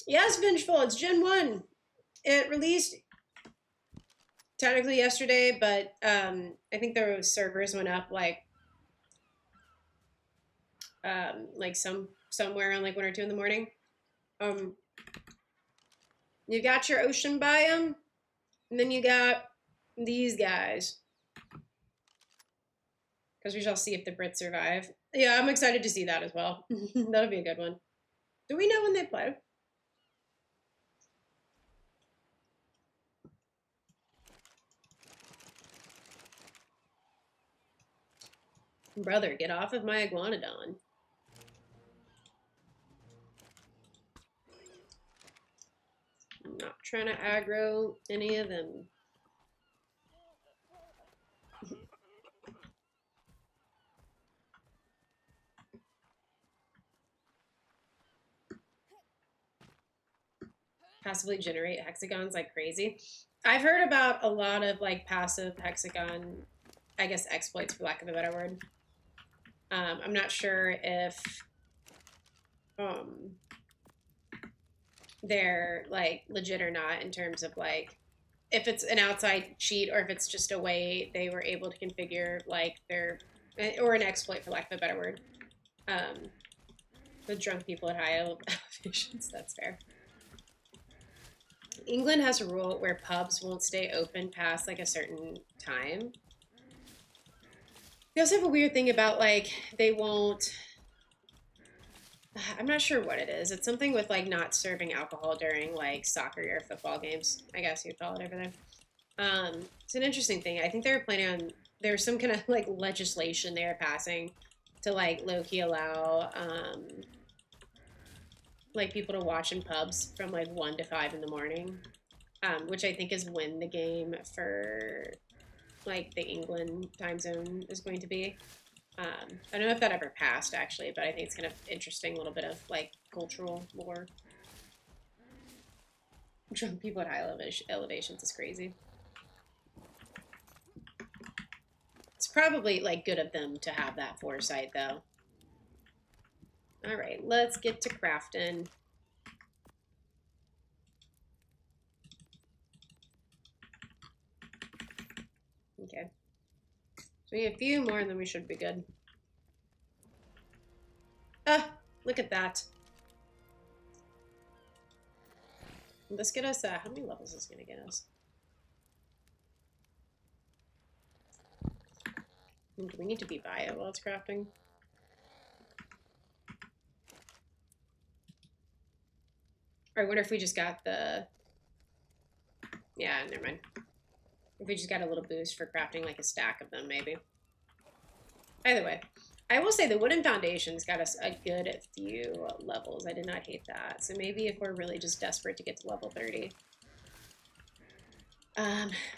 Yes, Vengeful, it's Gen 1. It released technically yesterday, but I think the servers went up like somewhere around like 1 or 2 in the morning. You got your ocean biome, and then you got these guys. Because we shall see if the Brits survive. Yeah, I'm excited to see that as well. That'll be a good one. Do we know when they play? Brother, get off of my iguanodon. I'm not trying to aggro any of them. passively generate hexagons like crazy. I've heard about a lot of like passive hexagon, I guess, exploits for lack of a better word. I'm not sure if they're like legit or not in terms of like if it's an outside cheat or if it's just a way they were able to configure like their or an exploit for lack of a better word. With drunk people at high elevations, that's fair. England has a rule where pubs won't stay open past like a certain time. They also have a weird thing about like they won't. I'm not sure what it is. It's something with like not serving alcohol during like soccer or football games, I guess you'd call it over there. It's an interesting thing. I think they were planning on there's some kind of like legislation they are passing to like low key allow like people to watch in pubs from like 1 to 5 in the morning, which I think is when the game for like the England time zone is going to be. I don't know if that ever passed actually, but I think it's kind of interesting little bit of like cultural lore. Drunk people at high elevations is crazy. It's probably like good of them to have that foresight though. All right, let's get to crafting. Okay. So we need a few more and then we should be good. Ah, look at that. Let's get us, how many levels is this gonna get us? Do we need to be by it while it's crafting? Or I wonder if we just got the... Yeah, never mind. If we just got a little boost for crafting like a stack of them, maybe. Either way. I will say the wooden foundations got us a good few levels. I did not hate that. So maybe if we're really just desperate to get to level 30,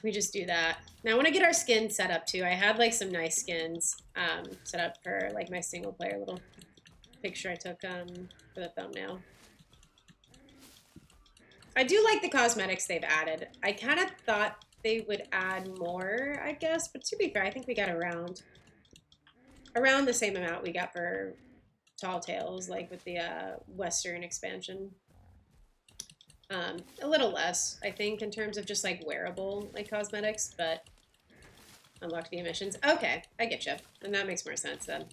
we just do that. Now I want to get our skin set up too. I had like some nice skins set up for like my single player little picture I took for the thumbnail. I do like the cosmetics they've added. I kind of thought they would add more, I guess, but to be fair, I think we got around the same amount we got for Tall Tales, like with the Western expansion. A little less, I think, in terms of just like wearable like cosmetics, but unlocked the emissions. Okay, I get you, and that makes more sense then.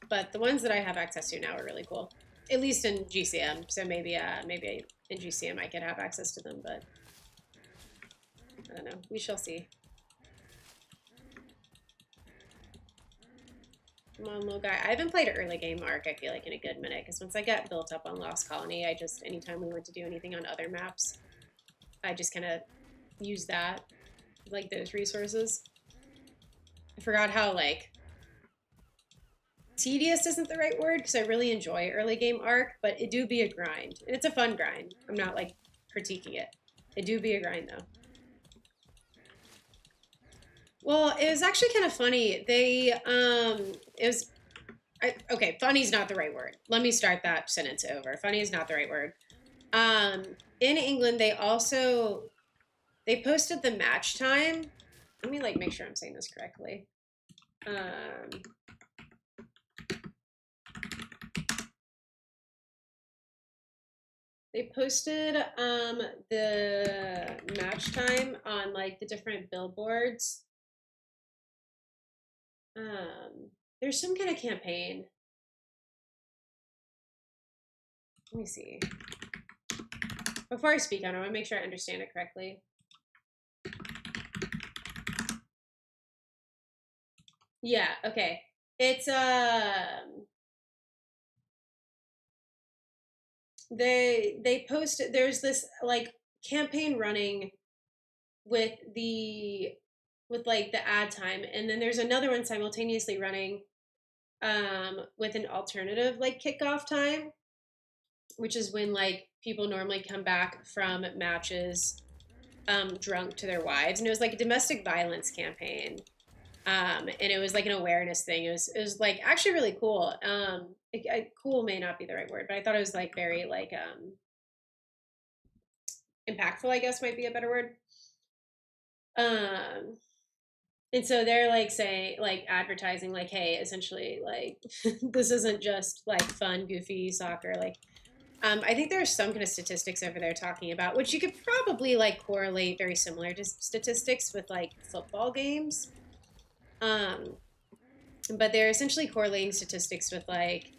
But the ones that I have access to now are really cool, at least in GCM. So maybe in GCM I could have access to them, but I don't know. We shall see. Come on, little guy. I haven't played early game Arc, I feel like, in a good minute, because once I got built up on Lost Colony, I just, anytime we went to do anything on other maps, I just kind of used that, like those resources. I forgot how, like, tedious isn't the right word, because I really enjoy early game Arc, but it do be a grind. And it's a fun grind. I'm not, like, critiquing it. It do be a grind, though. Well, it was actually kind of funny. They, okay, funny's not the right word. Let me start that sentence over. Funny is not the right word. In England, they posted the match time. Let me, like, make sure I'm saying this correctly. They posted the match time on, like, the different billboards. There's some kind of campaign. Let me see. Before I speak on it, I want to make sure I understand it correctly. Yeah, okay. It's they posted, there's this like campaign running with like the ad time, and then there's another one simultaneously running with an alternative like kickoff time, which is when like people normally come back from matches drunk to their wives, and it was like a domestic violence campaign. And it was like an awareness thing. It was like actually really cool. Cool may not be the right word, but I thought it was like very like impactful, I guess might be a better word. Um, and so they're like saying, like advertising, like, hey, essentially, like this isn't just like fun, goofy soccer. Like, I think there's some kind of statistics over there talking about, which you could probably like correlate very similar to statistics with like football games. Um, but they're essentially correlating statistics with like,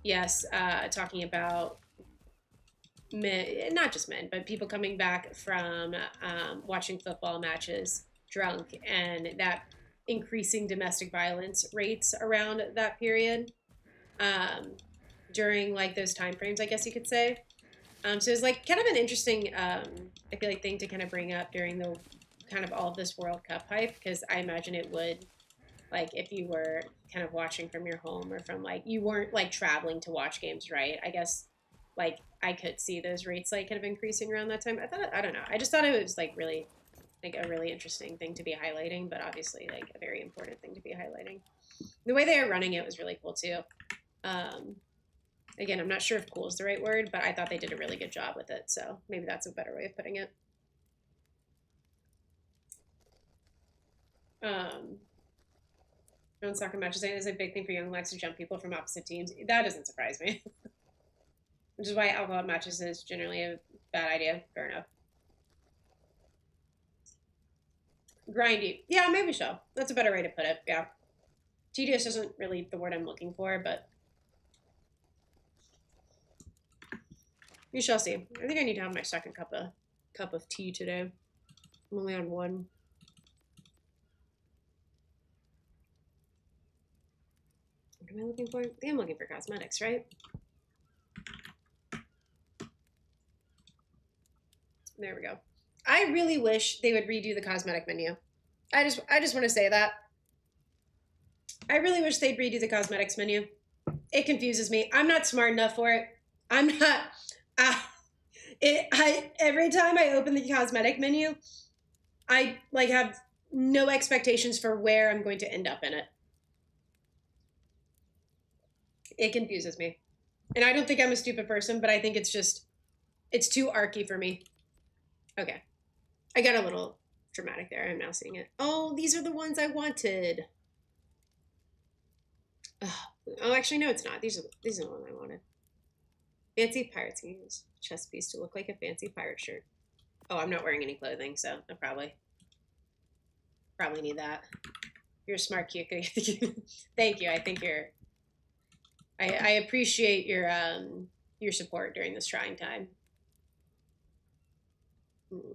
yes, talking about men, not just men, but people coming back from watching football matches drunk, and that increasing domestic violence rates around that period um, during like those time frames, I guess you could say. So it's like kind of an interesting, I feel like, thing to kind of bring up during the kind of all of this World Cup hype, because I imagine it would, like, if you were kind of watching from your home or from like you weren't like traveling to watch games, right? I guess like I could see those rates like kind of increasing around that time. I don't know. I just thought it was like really like a really interesting thing to be highlighting, but obviously like a very important thing to be highlighting. The way they were running it was really cool too. Um, Again, I'm not sure if cool is the right word, but I thought they did a really good job with it. So maybe that's a better way of putting it. On soccer matches, it is a big thing for young blacks to jump people from opposite teams. That doesn't surprise me. Which is why alcohol matches is generally a bad idea. Fair enough. Grindy. Yeah, maybe so. That's a better way to put it. Yeah. Tedious isn't really the word I'm looking for, but we shall see. I think I need to have my second cup of tea today. I'm only on one. What am I looking for? I think I'm looking for cosmetics, right? There we go. I really wish they would redo the cosmetic menu. I just want to say that. I really wish they'd redo the cosmetics menu. It confuses me. I'm not smart enough for it. I'm not. Every time I open the cosmetic menu, I like have no expectations for where I'm going to end up in it. It confuses me, and I don't think I'm a stupid person, but I think it's too archy for me. Okay, I got a little dramatic there. I'm now seeing it. Oh, these are the ones I wanted. Oh, actually, no, it's not. These are the ones I wanted. Fancy pirates can use chest piece to look like a fancy pirate shirt. Oh, I'm not wearing any clothing, so I probably need that. You're a smart cute. Thank you. I think you're. I appreciate your support during this trying time. Okay,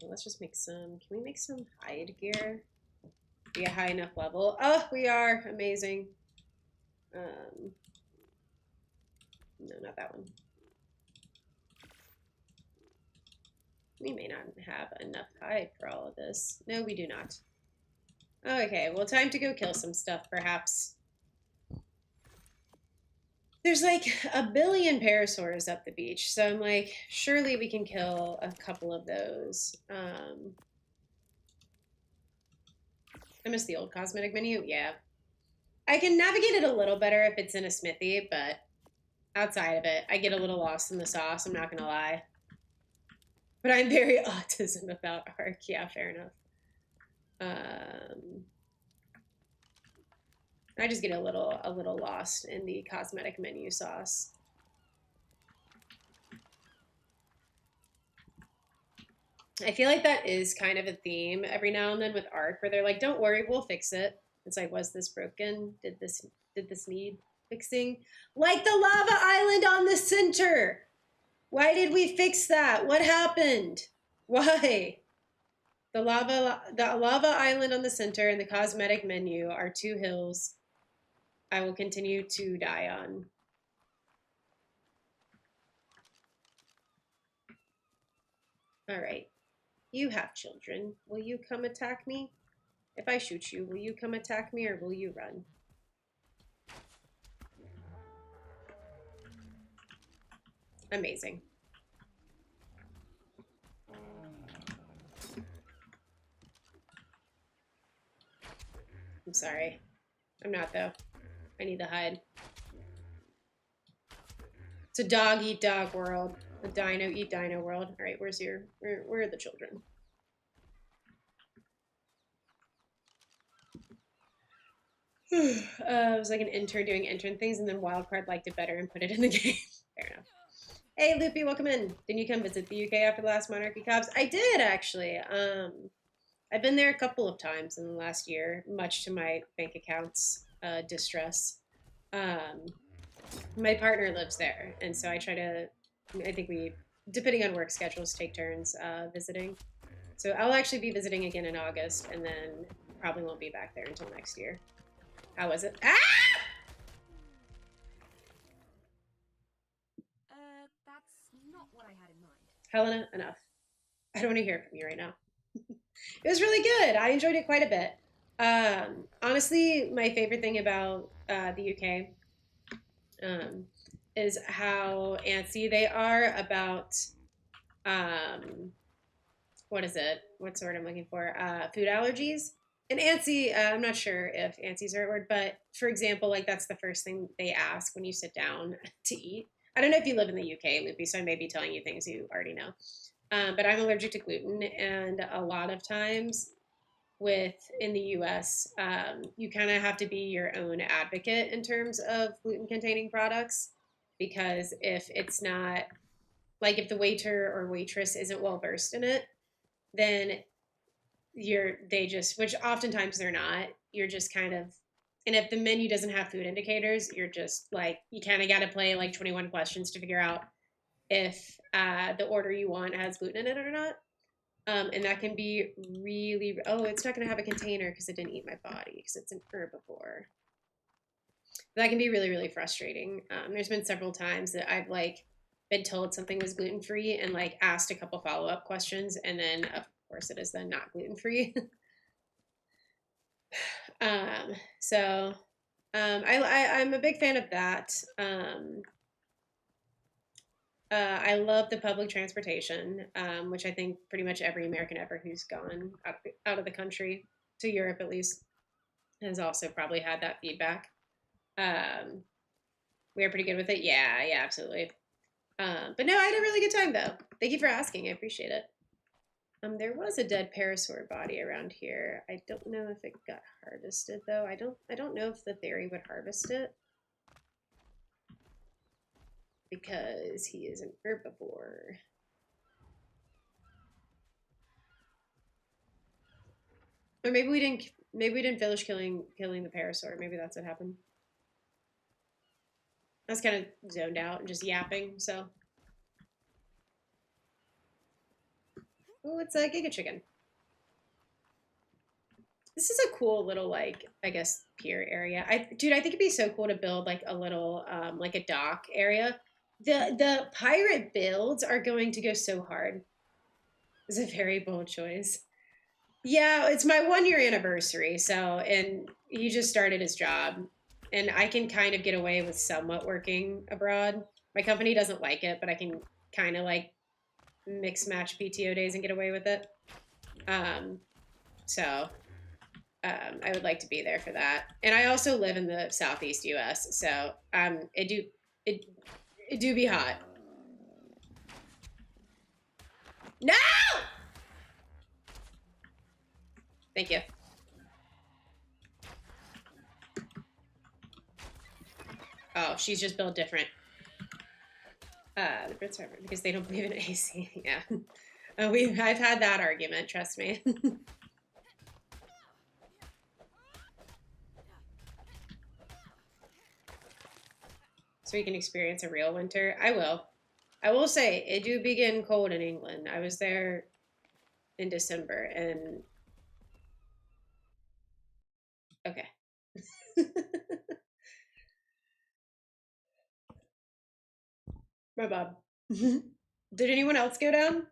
let's just make some. Can we make some hide gear? Be a high enough level. Oh, we are amazing. No, not that one. We may not have enough hide for all of this. No, we do not. Okay, well, time to go kill some stuff, perhaps. There's like a billion parasaurs up the beach, so I'm like, surely we can kill a couple of those. I miss the old cosmetic menu. Yeah. I can navigate it a little better if it's in a smithy, but outside of it, I get a little lost in the sauce, I'm not gonna lie. But I'm very autism about arc. Yeah, fair enough. I just get a little lost in the cosmetic menu sauce. I feel like that is kind of a theme every now and then with arc, where they're like, "Don't worry, we'll fix it." It's like, was this broken? Did this need fixing? Like the lava island on the center. Why did we fix that? What happened? Why? The lava island on the center and the cosmetic menu are two hills I will continue to die on. All right. You have children. Will you come attack me? If I shoot you, will you come attack me or will you run? Amazing. sorry. I'm not, though. I need to hide. It's a dog eat dog world. A dino eat dino world. All right, where are the children? I was like an intern doing intern things, and then Wildcard liked it better and put it in the game. Fair enough. Hey, Loopy, welcome in. Didn't you come visit the UK after the last Monarchy Cops? I did, actually. I've been there a couple of times in the last year, much to my bank account's distress. My partner lives there, and so I think we, depending on work schedules, take turns visiting. So I'll actually be visiting again in August, and then probably won't be back there until next year. How was it? Ah! That's not what I had in mind. Helena, enough. I don't want to hear from you right now. It was really good. I enjoyed it quite a bit. Honestly, my favorite thing about the UK is how antsy they are about what is it? What's the word I'm looking for? Food allergies. And antsy, I'm not sure if antsy is the right word, but for example, like that's the first thing they ask when you sit down to eat. I don't know if you live in the UK, Loopy, so I may be telling you things you already know. But I'm allergic to gluten, and a lot of times in the US, you kind of have to be your own advocate in terms of gluten containing products, because if it's not, like if the waiter or waitress isn't well versed in it, then which oftentimes they're not, you're just kind of, and if the menu doesn't have food indicators, you're just like, you kind of got to play like 21 questions to figure out if the order you want has gluten in it or not. And that can be really, it's not going to have a container because it didn't eat my body because it's an herbivore. That can be really, really frustrating. There's been several times that I've like been told something was gluten-free and like asked a couple follow-up questions, and then of course it is then not gluten-free. I'm a big fan of that. I love the public transportation, which I think pretty much every American ever who's gone out of the country, to Europe at least, has also probably had that feedback. We are pretty good with it. Yeah, absolutely. But no, I had a really good time though. Thank you for asking. I appreciate it. There was a dead parasaur body around here. I don't know if it got harvested though. I don't know if the fairy would harvest it, because he is an herbivore. Or maybe we didn't finish killing the parasaur. Maybe that's what happened. I was kind of zoned out and just yapping, so. Oh, it's a Giga Chicken. This is a cool little, like, I guess, pier area. Dude, I think it'd be so cool to build like a little, like a dock area. The pirate builds are going to go so hard. It's a very bold choice. Yeah, it's my 1-year anniversary. So, and he just started his job, and I can kind of get away with somewhat working abroad. My company doesn't like it, but I can kind of like mix match PTO days and get away with it. I would like to be there for that. And I also live in the Southeast US, so it do be hot. No! Thank you. Oh, she's just built different. The Brits are because they don't believe in AC. Yeah. I've had that argument, trust me. So we can experience a real winter. I will say, it do begin cold in England. I was there in December, and okay. My Bob. Did anyone else go down?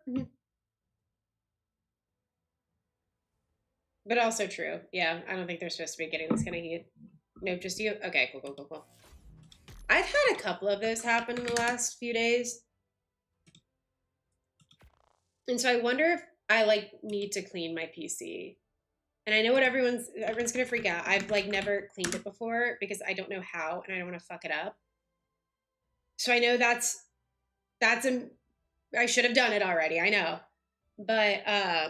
But also true. Yeah, I don't think they're supposed to be getting this kind of heat. Nope, just you? Okay, cool. I've had a couple of those happen in the last few days. And so I wonder if I like need to clean my PC And I know what everyone's gonna freak out. I've like never cleaned it before because I don't know how and I don't want to fuck it up. So I know I should have done it already. I know, but I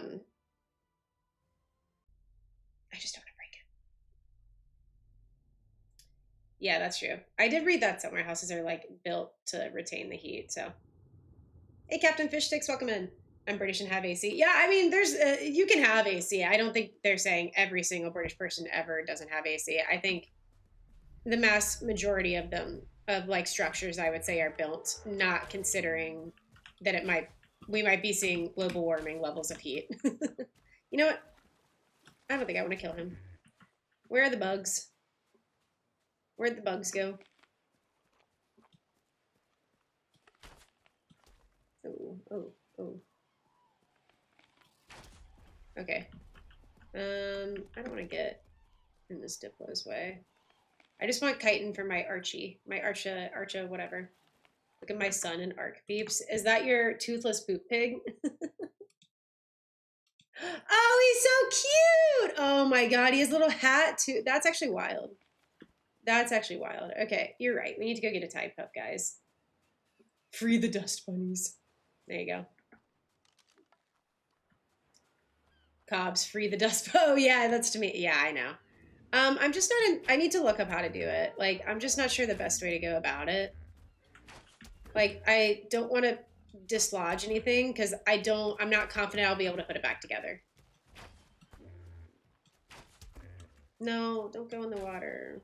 just don't want to break it. Yeah, that's true. I did read that somewhere. Houses are like built to retain the heat. So, hey, Captain Fish Sticks, welcome in. I'm British and have AC. Yeah, I mean, there's you can have AC. I don't think they're saying every single British person ever doesn't have AC. I think the mass majority of them, of like structures, I would say are built not considering that we might be seeing global warming levels of heat. You know what? I don't think I want to kill him. Where are the bugs? Where'd the bugs go? Oh. Okay. I don't want to get in this Diplo's way. I just want chitin for my Archie. My Archa, whatever. Look at my son and Arc peeps. Is that your toothless poop pig? Oh, he's so cute! Oh my god, he has a little hat too. That's actually wild. That's actually wild. Okay, you're right. We need to go get a Tidepup, guys. Free the dust bunnies. There you go. Cobbs, free the dust. Oh yeah, that's to me. Yeah, I know. I'm just not in, I need to look up how to do it. Like, I'm just not sure the best way to go about it. Like, I don't want to dislodge anything because I'm not confident I'll be able to put it back together. No, don't go in the water.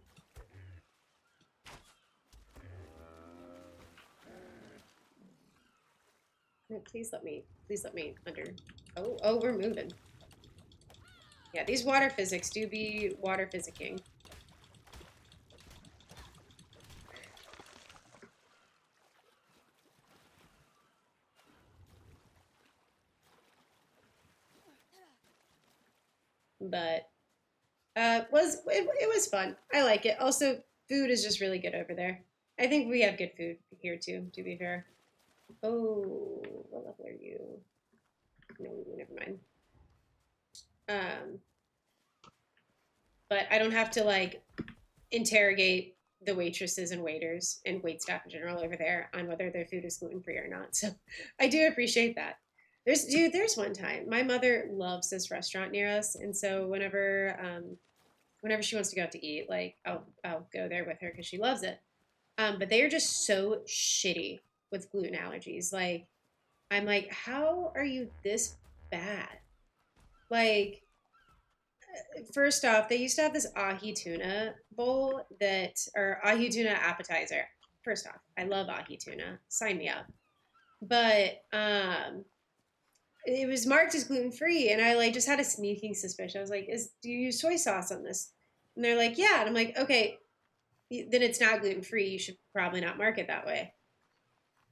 Please let me under. Oh, we're moving. Yeah, these water physics do be water physicking. But it was fun. I like it. Also, food is just really good over there. I think we have good food here too, to be fair. Oh, what level are you? No, never mind. But I don't have to like interrogate the waitresses and waiters and wait staff in general over there on whether their food is gluten-free or not. So I do appreciate that. There's one time my mother loves this restaurant near us, and so whenever she wants to go out to eat, like I'll go there with her because she loves it. But they are just so shitty with gluten allergies. Like I'm like, how are you this bad? Like, first off, they used to have this ahi tuna bowl or ahi tuna appetizer. First off, I love ahi tuna. Sign me up. But it was marked as gluten free, and I like just had a sneaking suspicion. I was like, do you use soy sauce on this? And they're like, yeah. And I'm like, okay, then it's not gluten free. You should probably not mark it that way.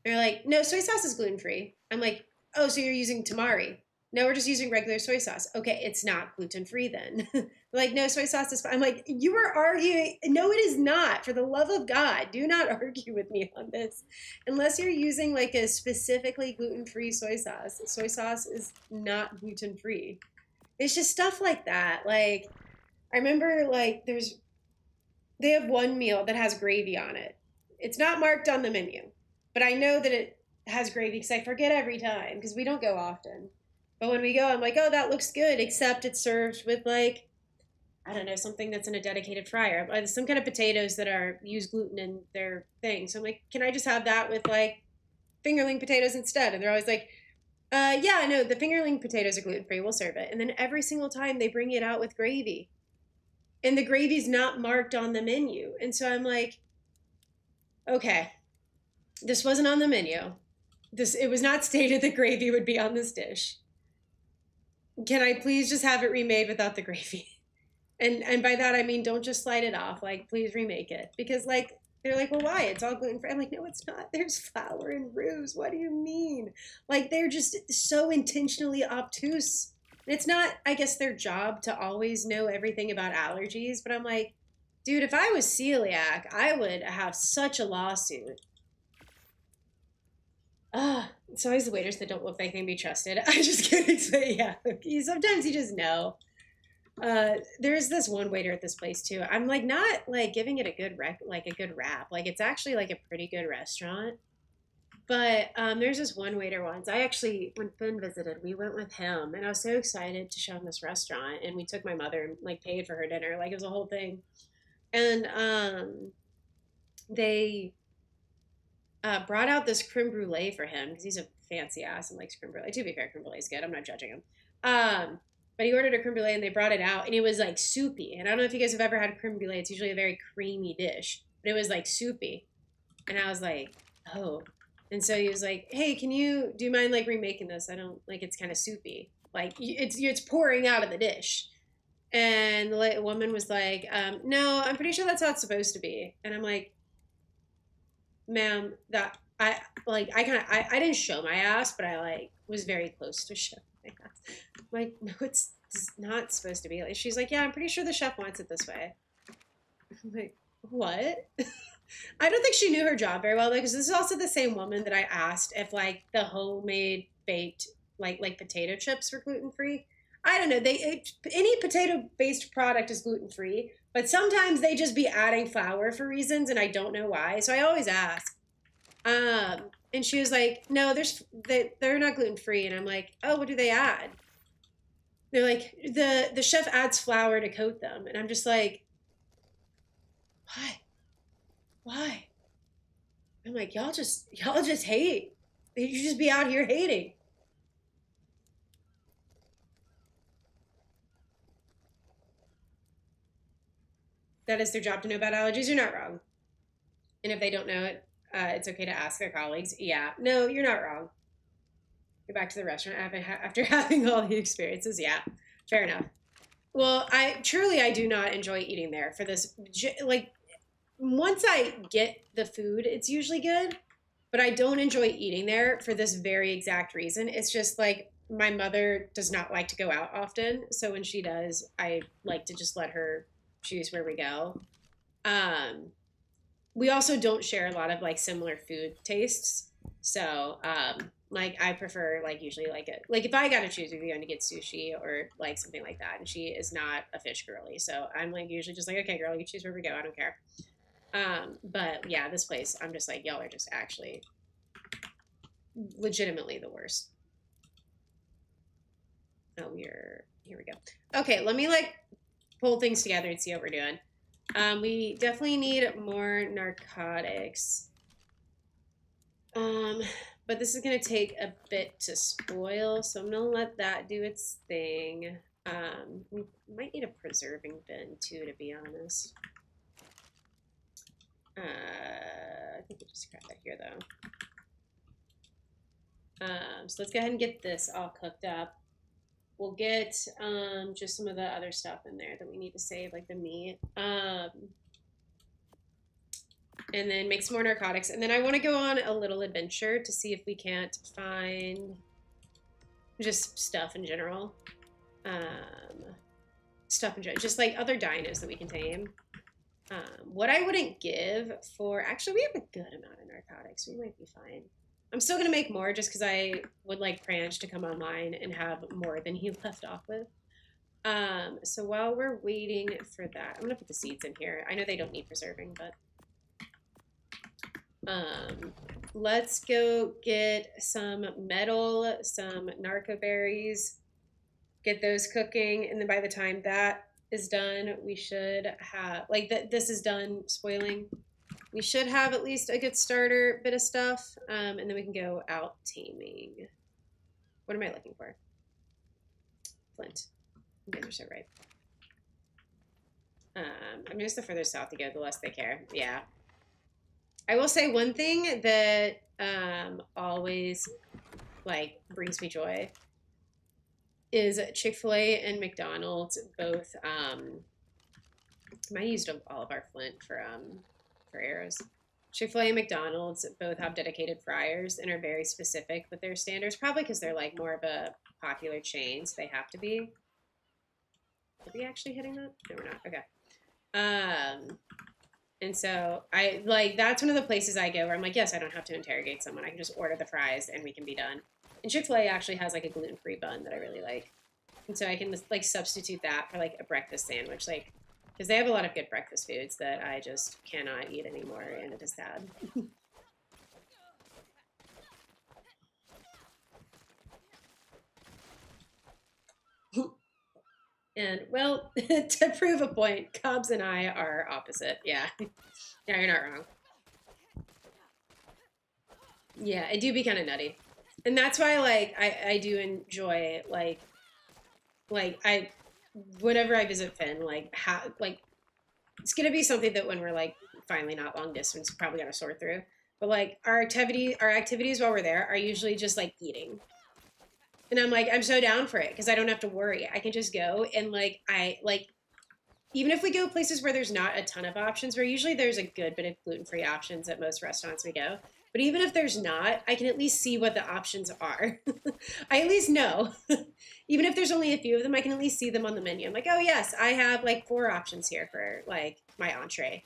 They're like, no, soy sauce is gluten free. I'm like, oh, so you're using tamari? No, we're just using regular soy sauce. Okay, it's not gluten free then. Like, no, soy sauce is fine. I'm like, you are arguing. No, it is not. For the love of God, do not argue with me on this. Unless you're using like a specifically gluten free soy sauce. Soy sauce is not gluten free. It's just stuff like that. Like, I remember like they have one meal that has gravy on it. It's not marked on the menu, but I know that it has gravy because I forget every time because we don't go often. But when we go, I'm like, oh, that looks good, except it's served with like, I don't know, something that's in a dedicated fryer. Some kind of potatoes that use gluten in their thing. So I'm like, can I just have that with like fingerling potatoes instead? And they're always like, yeah, no, the fingerling potatoes are gluten free. We'll serve it. And then every single time they bring it out with gravy. And the gravy's not marked on the menu. And so I'm like, okay, this wasn't on the menu. It was not stated that gravy would be on this dish. Can I please just have it remade without the gravy? And by that I mean don't just slide it off. Like, please remake it. Because like they're like, well, why? It's all gluten free. I'm like, no, it's not. There's flour and roux. What do you mean? Like, they're just so intentionally obtuse. It's not, I guess, their job to always know everything about allergies. But I'm like, dude, if I was celiac, I would have such a lawsuit. It's always the waiters that don't look like they can be trusted. I just can't say, yeah. Sometimes you just know. There's this one waiter at this place too. I'm like not like giving it a good rap. Like it's actually like a pretty good restaurant. But there's this one waiter once. I actually, when Finn visited, we went with him, and I was so excited to show him this restaurant. And we took my mother and like paid for her dinner, like it was a whole thing. And they brought out this creme brulee for him because he's a fancy ass and likes creme brulee. To be fair, creme brulee is good. I'm not judging him. But he ordered a creme brulee and they brought it out, and it was like soupy. And I don't know if you guys have ever had creme brulee. It's usually a very creamy dish, but it was like soupy. And I was like, oh. And so he was like, "Hey, do you mind like remaking this? I don't like it's kind of soupy. Like it's pouring out of the dish." And the woman was like, "No, I'm pretty sure that's how it's supposed to be." And I'm like, "Ma'am, that I didn't show my ass, but I like was very close to showing my ass. I'm like, no, it's not supposed to be." Like, she's like, "Yeah, I'm pretty sure the chef wants it this way." I'm like, what? I don't think she knew her job very well, because this is also the same woman that I asked if like the homemade baked like potato chips were gluten free. I don't know. Any potato based product is gluten free, but sometimes they just be adding flour for reasons, and I don't know why. So I always ask. And she was like, "No, they're not gluten free." And I'm like, "Oh, what do they add?" They're like, the chef adds flour to coat them, and I'm just like, why? Why? I'm like, y'all just hate. You just be out here hating. That is their job to know about allergies. You're not wrong. And if they don't know it, it's okay to ask their colleagues. Yeah, no, you're not wrong. Go back to the restaurant after having all the experiences. Yeah, fair enough. Well, I do not enjoy eating there for this. Like, once I get the food, it's usually good, but I don't enjoy eating there for this very exact reason. It's just like my mother does not like to go out often, so when she does, I like to just let her choose where we go. Um, we also don't share a lot of like similar food tastes, so like I prefer like usually like if I got to choose, we'd be going to get sushi or like something like that, and she is not a fish girly, so I'm like usually just like, okay, girl, you choose where we go. I don't care. But yeah, this place, I'm just like, y'all are just actually legitimately the worst. Oh, here we go. Okay, let me like pull things together and see what we're doing. We definitely need more narcotics. But this is gonna take a bit to spoil, so I'm gonna let that do its thing. We might need a preserving bin too, to be honest. I think we'll just grab that here though. So let's go ahead and get this all cooked up. We'll get just some of the other stuff in there that we need to save, like the meat. And then make some more narcotics. And then I want to go on a little adventure to see if we can't find just stuff in general. Just like other dinos that we can tame. What I wouldn't give for, actually we have a good amount of narcotics. We might be fine. I'm still gonna make more just because I would like Pranch to come online and have more than he left off with. So while we're waiting for that, I'm gonna put the seeds in here. I know they don't need preserving, but let's go get some metal, some narco berries, get those cooking, and then by the time that is done, we should have, like, this is done spoiling. We should have at least a good starter bit of stuff, and then we can go out taming. What am I looking for? Flint. You guys are so right. I mean, just the further south you go, the less they care. Yeah. I will say one thing that always, like, brings me joy is Chick-fil-A and McDonald's both, I used all of our Flint for arrows. Chick-fil-A and McDonald's both have dedicated fryers and are very specific with their standards, probably because they're like more of a popular chain, so they have to be. Are we actually hitting that? No, we're not. Okay. And so I like, that's one of the places I go where I'm like, yes, I don't have to interrogate someone. I can just order the fries and we can be done. And Chick-fil-A actually has like a gluten-free bun that I really like. And so I can like substitute that for like a breakfast sandwich, like because they have a lot of good breakfast foods that I just cannot eat anymore, and it is sad. And well, to prove a point, Cobbs and I are opposite. Yeah, yeah, you're not wrong. Yeah, it do be kind of nutty, and that's why like I do enjoy like I whenever I visit Finn, like like it's gonna be something that when we're like finally not long distance, probably gonna sort through. But like our activities while we're there are usually just like eating. And I'm like, I'm so down for it because I don't have to worry. I can just go and like I like even if we go places where there's not a ton of options, where usually there's a good bit of gluten-free options at most restaurants we go. But even if there's not, I can at least see what the options are. I at least know. Even if there's only a few of them, I can at least see them on the menu. I'm like, oh yes, I have like 4 options here for like my entree.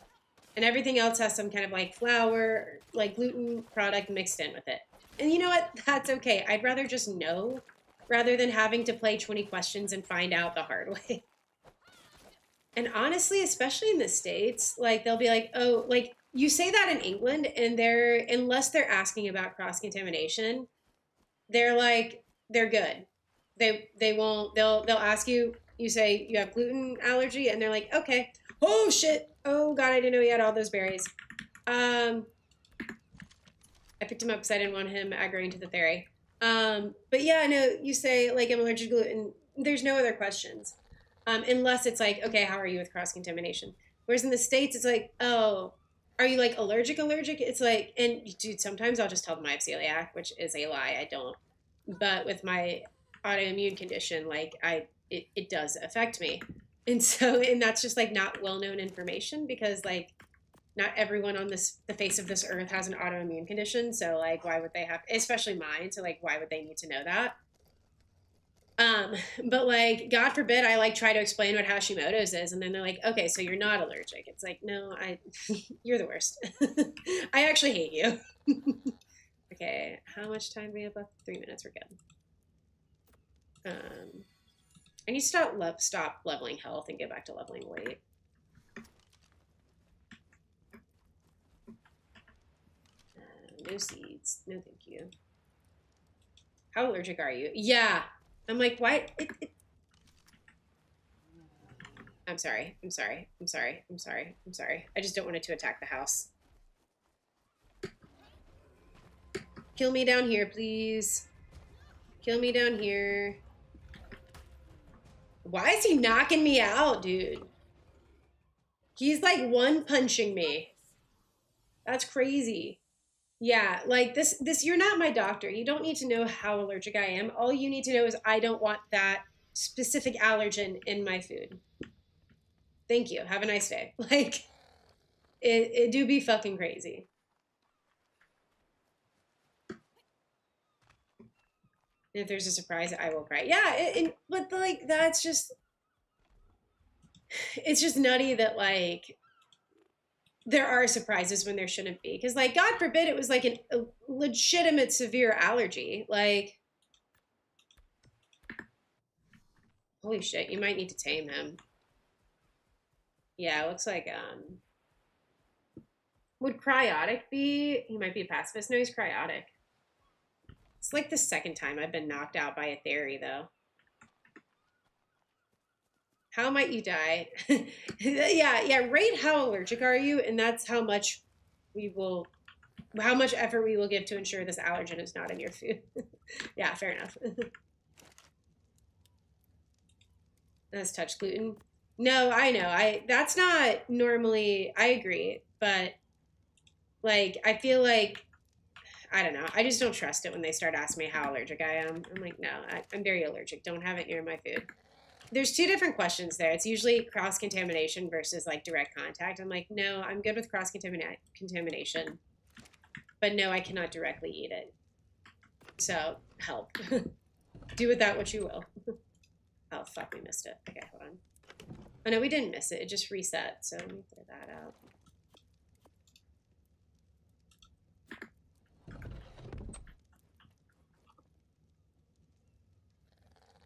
And everything else has some kind of like flour, like gluten product mixed in with it. And you know what? That's okay. I'd rather just know rather than having to play 20 questions and find out the hard way. And honestly, especially in the States, like they'll be like, oh, like you say that in England and unless they're asking about cross contamination, they're like, they're good. They won't, they'll ask you, you say you have gluten allergy and they're like, okay. Oh shit. Oh God, I didn't know he had all those berries. I picked him up because I didn't want him aggroing to the fairy. But yeah, no, you say like I'm allergic to gluten. There's no other questions. Unless it's like, okay, how are you with cross contamination? Whereas in the States, it's like, oh, are you like allergic? It's like, and dude, sometimes I'll just tell them I have celiac, which is a lie. I don't. But with my autoimmune condition, like it does affect me. And so, and that's just like not well known information because like not everyone on the face of this earth has an autoimmune condition. So like, why would they have, especially mine? So like, why would they need to know that? Um, but like, God forbid, I like try to explain what Hashimoto's is, and then they're like, "Okay, so you're not allergic." It's like, no, you're the worst. I actually hate you. Okay, how much time do we have left? 3 minutes. We're good. I need to stop leveling health and get back to leveling weight. No seeds. No, thank you. How allergic are you? Yeah. I'm like, why? I'm sorry. I'm sorry. I'm sorry. I'm sorry. I'm sorry. I just don't want it to attack the house. Kill me down here, please. Kill me down here. Why is he knocking me out, dude? He's like one punching me. That's crazy. Yeah, like this you're not my doctor. You don't need to know how allergic I am. All you need to know is I don't want that specific allergen in my food. Thank you. Have a nice day. Like it do be fucking crazy. And if there's a surprise, I will cry. Yeah, but like that's just it's just nutty that like there are surprises when there shouldn't be. Because like God forbid it was like a legitimate severe allergy. Like holy shit, you might need to tame him. Yeah, it looks like would cryotic be he might be a pacifist? No, he's cryotic. It's like the second time I've been knocked out by a theory though. How might you die? yeah, rate how allergic are you, and that's how much effort we will give to ensure this allergen is not in your food. Yeah, fair enough. That's touch gluten. No, I know. That's not normally I agree, but like I feel like I don't know. I just don't trust it when they start asking me how allergic I am. I'm like, no, I'm very allergic. Don't have it near my food. There's 2 different questions there. It's usually cross contamination versus like direct contact. I'm like, no, I'm good with cross contamination, but no, I cannot directly eat it. So help. Do with that what you will. Oh fuck, we missed it. Okay, hold on. Oh no, we didn't miss it. It just reset. So let me throw that out.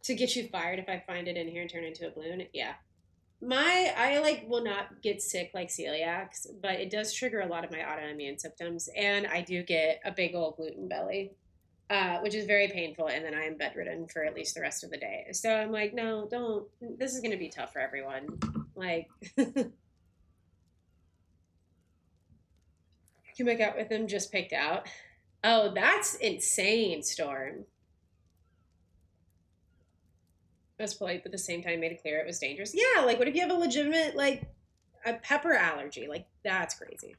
to get you fired if I find it in here and turn it into a balloon. Yeah. I like will not get sick like celiacs, but it does trigger a lot of my autoimmune symptoms, and I do get a big old gluten belly, which is very painful, and then I am bedridden for at least the rest of the day. So I'm like, no, don't. This is going to be tough for everyone. Like, you make out with him just picked out. Oh, that's insane, Storm. I was polite, but at the same time made it clear it was dangerous. Yeah, like what if you have a legitimate like a pepper allergy? Like that's crazy.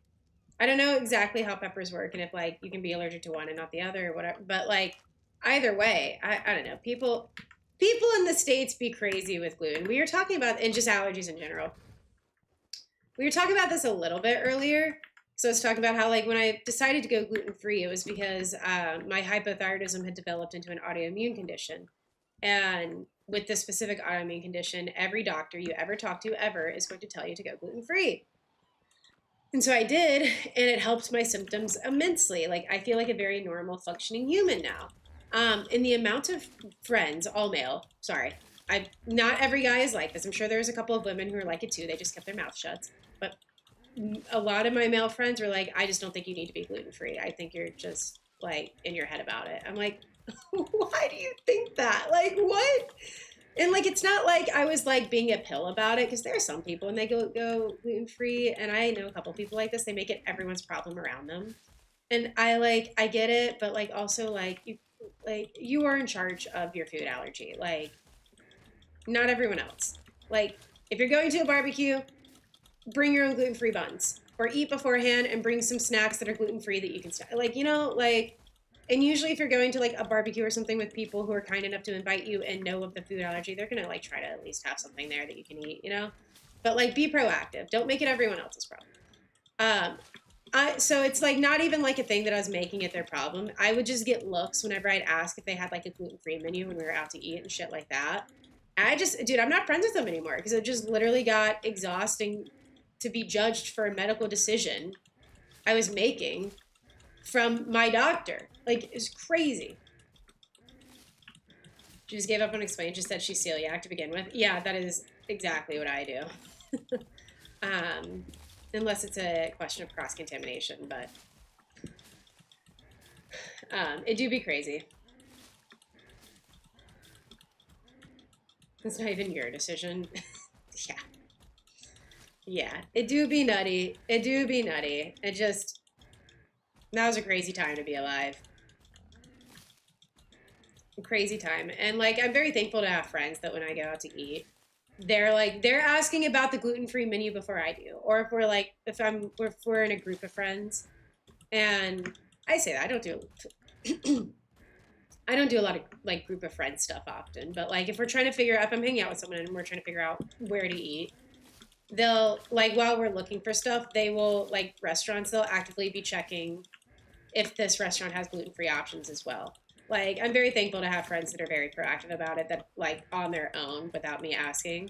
I don't know exactly how peppers work and if like you can be allergic to one and not the other or whatever. But like either way, I don't know. People in the States be crazy with gluten. We were talking about and just allergies in general. We were talking about this a little bit earlier. So I was talking about how like when I decided to go gluten free, it was because my hypothyroidism had developed into an autoimmune condition. And with this specific autoimmune condition, every doctor you ever talk to ever is going to tell you to go gluten free. And so I did, and it helped my symptoms immensely. Like I feel like a very normal functioning human now. And the amount of friends, all male, sorry, not every guy is like this. I'm sure there's a couple of women who are like it too. They just kept their mouth shut. But a lot of my male friends were like, I just don't think you need to be gluten free. I think you're just like in your head about it. I'm like, why do you think that? Like, what? And like, it's not like I was like being a pill about it because there are some people and they go gluten free, and I know a couple people like this. They make it everyone's problem around them, and I get it, but like also like you are in charge of your food allergy. Like, not everyone else. Like, if you're going to a barbecue, bring your own gluten free buns or eat beforehand and bring some snacks that are gluten free that you can like like. And usually if you're going to like a barbecue or something with people who are kind enough to invite you and know of the food allergy, they're going to like try to at least have something there that you can eat, but like be proactive. Don't make it everyone else's problem. So it's like not even like a thing that I was making it their problem. I would just get looks whenever I'd ask if they had like a gluten-free menu when we were out to eat and shit like that. Dude, I'm not friends with them anymore because it just literally got exhausting to be judged for a medical decision I was making from my doctor. Like, it's crazy. She just gave up on explaining. Just said she's celiac to begin with. Yeah, that is exactly what I do. Unless it's a question of cross-contamination, but it do be crazy. It's not even your decision. Yeah. Yeah, it do be nutty. It do be nutty. It just, that was a crazy time to be alive. Crazy time. And like I'm very thankful to have friends that when I go out to eat, they're asking about the gluten-free menu before I do. Or if we're like if we're in a group of friends, and I say that I don't do I don't do a lot of like group of friends stuff often, but like if we're trying to figure out if I'm hanging out with someone and we're trying to figure out where to eat, they'll like while we're looking for stuff, they will like restaurants, they'll actively be checking if this restaurant has gluten-free options as well. Like, I'm very thankful to have friends that are very proactive about it, that like on their own without me asking.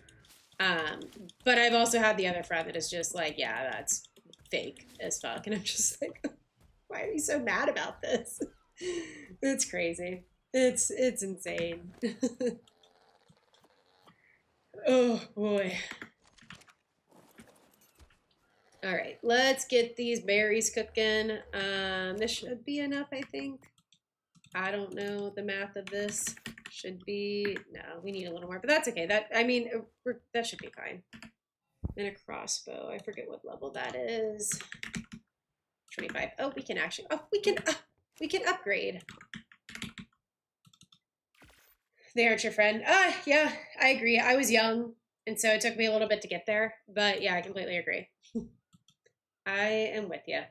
But I've also had the other friend that is just like, yeah, that's fake as fuck. And I'm just like, why are you so mad about this? It's crazy. It's insane. Oh boy. All right, let's get these berries cooking. This should be enough, I think. I don't know the math of this. Should be, no, we need a little more, but that's okay. That should be fine. And a crossbow. I forget what level that is. 25. Oh, we can actually, we can upgrade. They aren't your friend. Yeah, I agree. I was young, and so it took me a little bit to get there. But yeah, I completely agree. I am with you.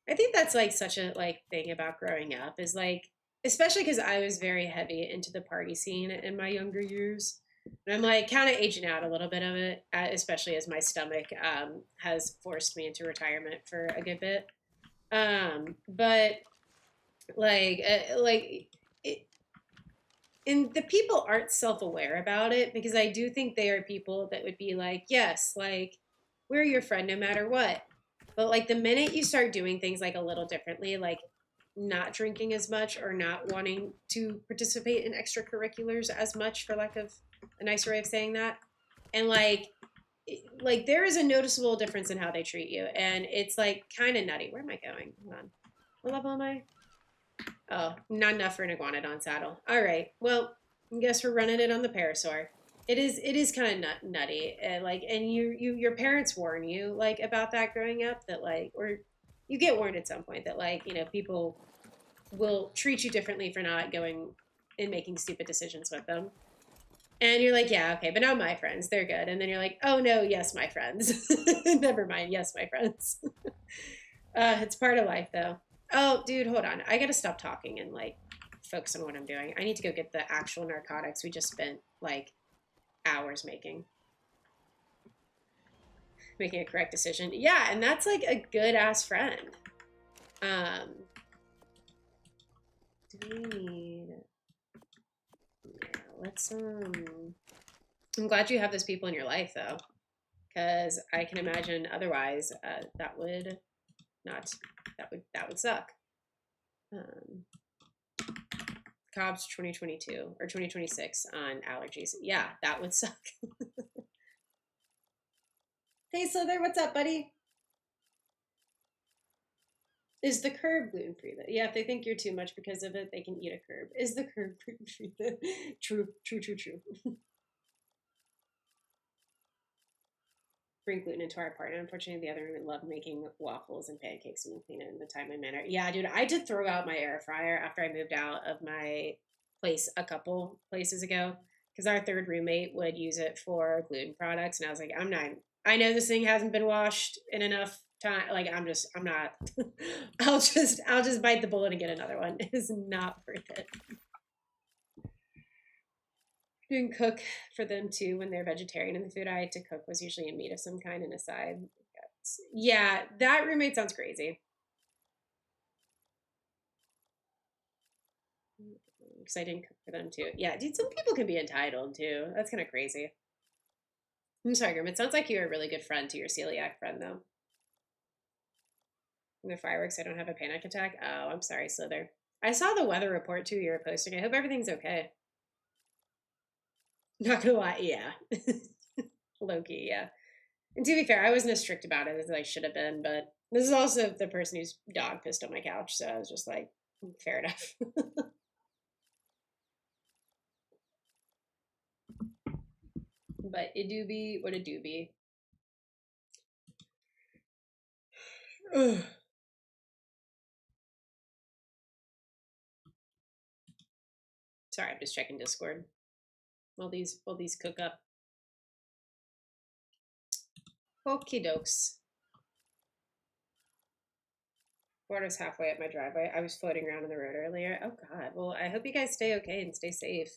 I think that's like such a like thing about growing up is like, especially because I was very heavy into the party scene in my younger years. And I'm like kind of aging out a little bit of it, especially as my stomach has forced me into retirement for a good bit. But like and the people aren't self-aware about it because I do think they are people that would be like, yes, like we're your friend no matter what. But like the minute you start doing things like a little differently, like not drinking as much or not wanting to participate in extracurriculars as much, for lack of a nicer way of saying that. And like there is a noticeable difference in how they treat you, and it's like kind of nutty. Where am I going? Hold on. What level am I? Oh, not enough for an iguanodon saddle. All right. Well, I guess we're running it on the parasaur. It is kind of nutty. Like, and your parents warn you like about that growing up, that like, or you get warned at some point that like, you know, people will treat you differently for not going and making stupid decisions with them. And you're like, yeah, okay, but now my friends, they're good. And then you're like, oh no, yes, my friends. Never mind, yes, my friends. It's part of life, though. Oh, dude, hold on. I gotta stop talking and like focus on what I'm doing. I need to go get the actual narcotics we just spent like hours making a correct decision. Yeah, and that's like a good ass friend. Do we need? Yeah, let's I'm glad you have those people in your life though, because I can imagine otherwise that would not that would suck. Cobb's 2022 or 2026 on allergies. Yeah, that would suck. Hey Slither, what's up, buddy? Is the curb gluten free? Yeah, if they think you're too much because of it, they can eat a curb. Is the curb gluten free? True. Bring gluten into our apartment. Unfortunately, the other women love making waffles and pancakes and clean it in a timely manner. Yeah, dude, I did throw out my air fryer after I moved out of my place a couple places ago, because our third roommate would use it for gluten products, and I was like, I'm not. I know this thing hasn't been washed in enough time. Like, I'm not. I'll just bite the bullet and get another one. It is not worth it. Didn't cook for them too when they're vegetarian, and the food I had to cook was usually a meat of some kind and a side. Yeah, that roommate sounds crazy. Because I didn't cook for them too. Yeah, dude, some people can be entitled too. That's kind of crazy. I'm sorry, Grim. It sounds like you're a really good friend to your celiac friend, though. In the fireworks, I don't have a panic attack. Oh, I'm sorry, Slither. I saw the weather report too you were posting. I hope everything's okay. Not gonna lie, yeah. Loki, yeah. And to be fair, I wasn't as strict about it as I should have been, but this is also the person whose dog pissed on my couch, so I was just like, fair enough. But it do be what it do be. Sorry, I'm just checking Discord while these cook up. Okie dokes. Water's halfway up my driveway. I was floating around in the road earlier. Oh God. Well, I hope you guys stay okay and stay safe.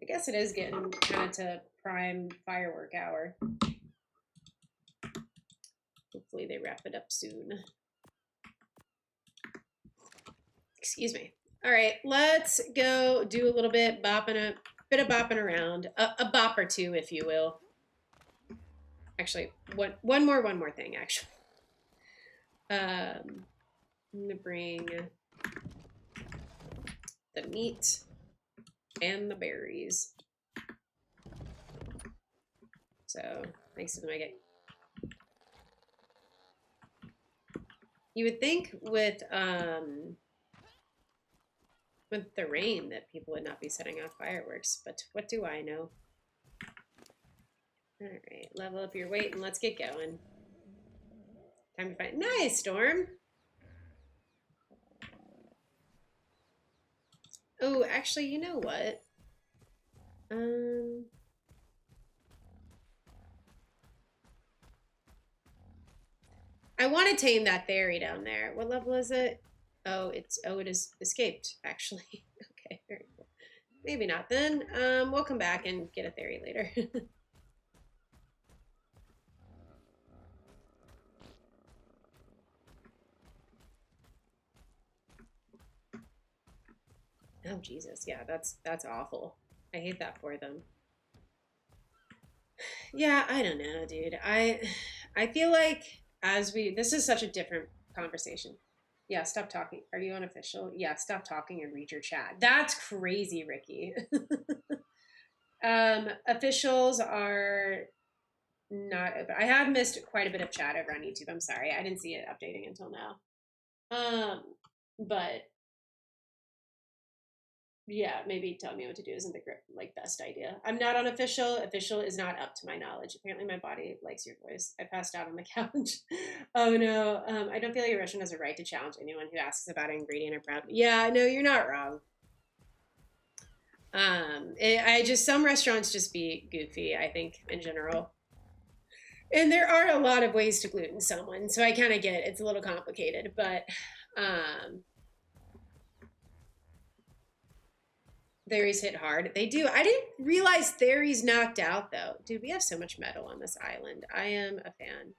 I guess it is getting kind of to prime firework hour. Hopefully they wrap it up soon. Excuse me. All right, let's go do a little bit bit of bopping around, a bop or two, if you will. Actually, one more thing. Actually, I'm gonna bring the meat and the berries. So thanks to them, I get. You would think with the rain that people would not be setting off fireworks, but what do I know? All right, level up your weight and let's get going. Time to find. Nice, Storm. Oh, actually, you know what? I want to tame that fairy down there. What level is it? Oh, it is escaped, actually. Okay, very cool. Maybe not then. We'll come back and get a fairy later. Oh Jesus, yeah, that's awful. I hate that for them. Yeah, I don't know, dude. I feel like this is such a different conversation. Yeah, stop talking. Are you unofficial? Yeah, stop talking and read your chat. That's crazy, Ricky. Officials are not open. I have missed quite a bit of chat over on YouTube. I'm sorry. I didn't see it updating until now. But yeah, maybe telling me what to do isn't the best idea. I'm not unofficial. Official is not up to my knowledge. Apparently, my body likes your voice. I passed out on the couch. Oh no, I don't feel like a restaurant has a right to challenge anyone who asks about an ingredient or prep. Yeah, no, you're not wrong. Some restaurants just be goofy. I think in general. And there are a lot of ways to gluten someone, so I kind of get it's a little complicated, but Theories hit hard. They do. I didn't realize Theories knocked out though. Dude, we have so much metal on this island. I am a fan.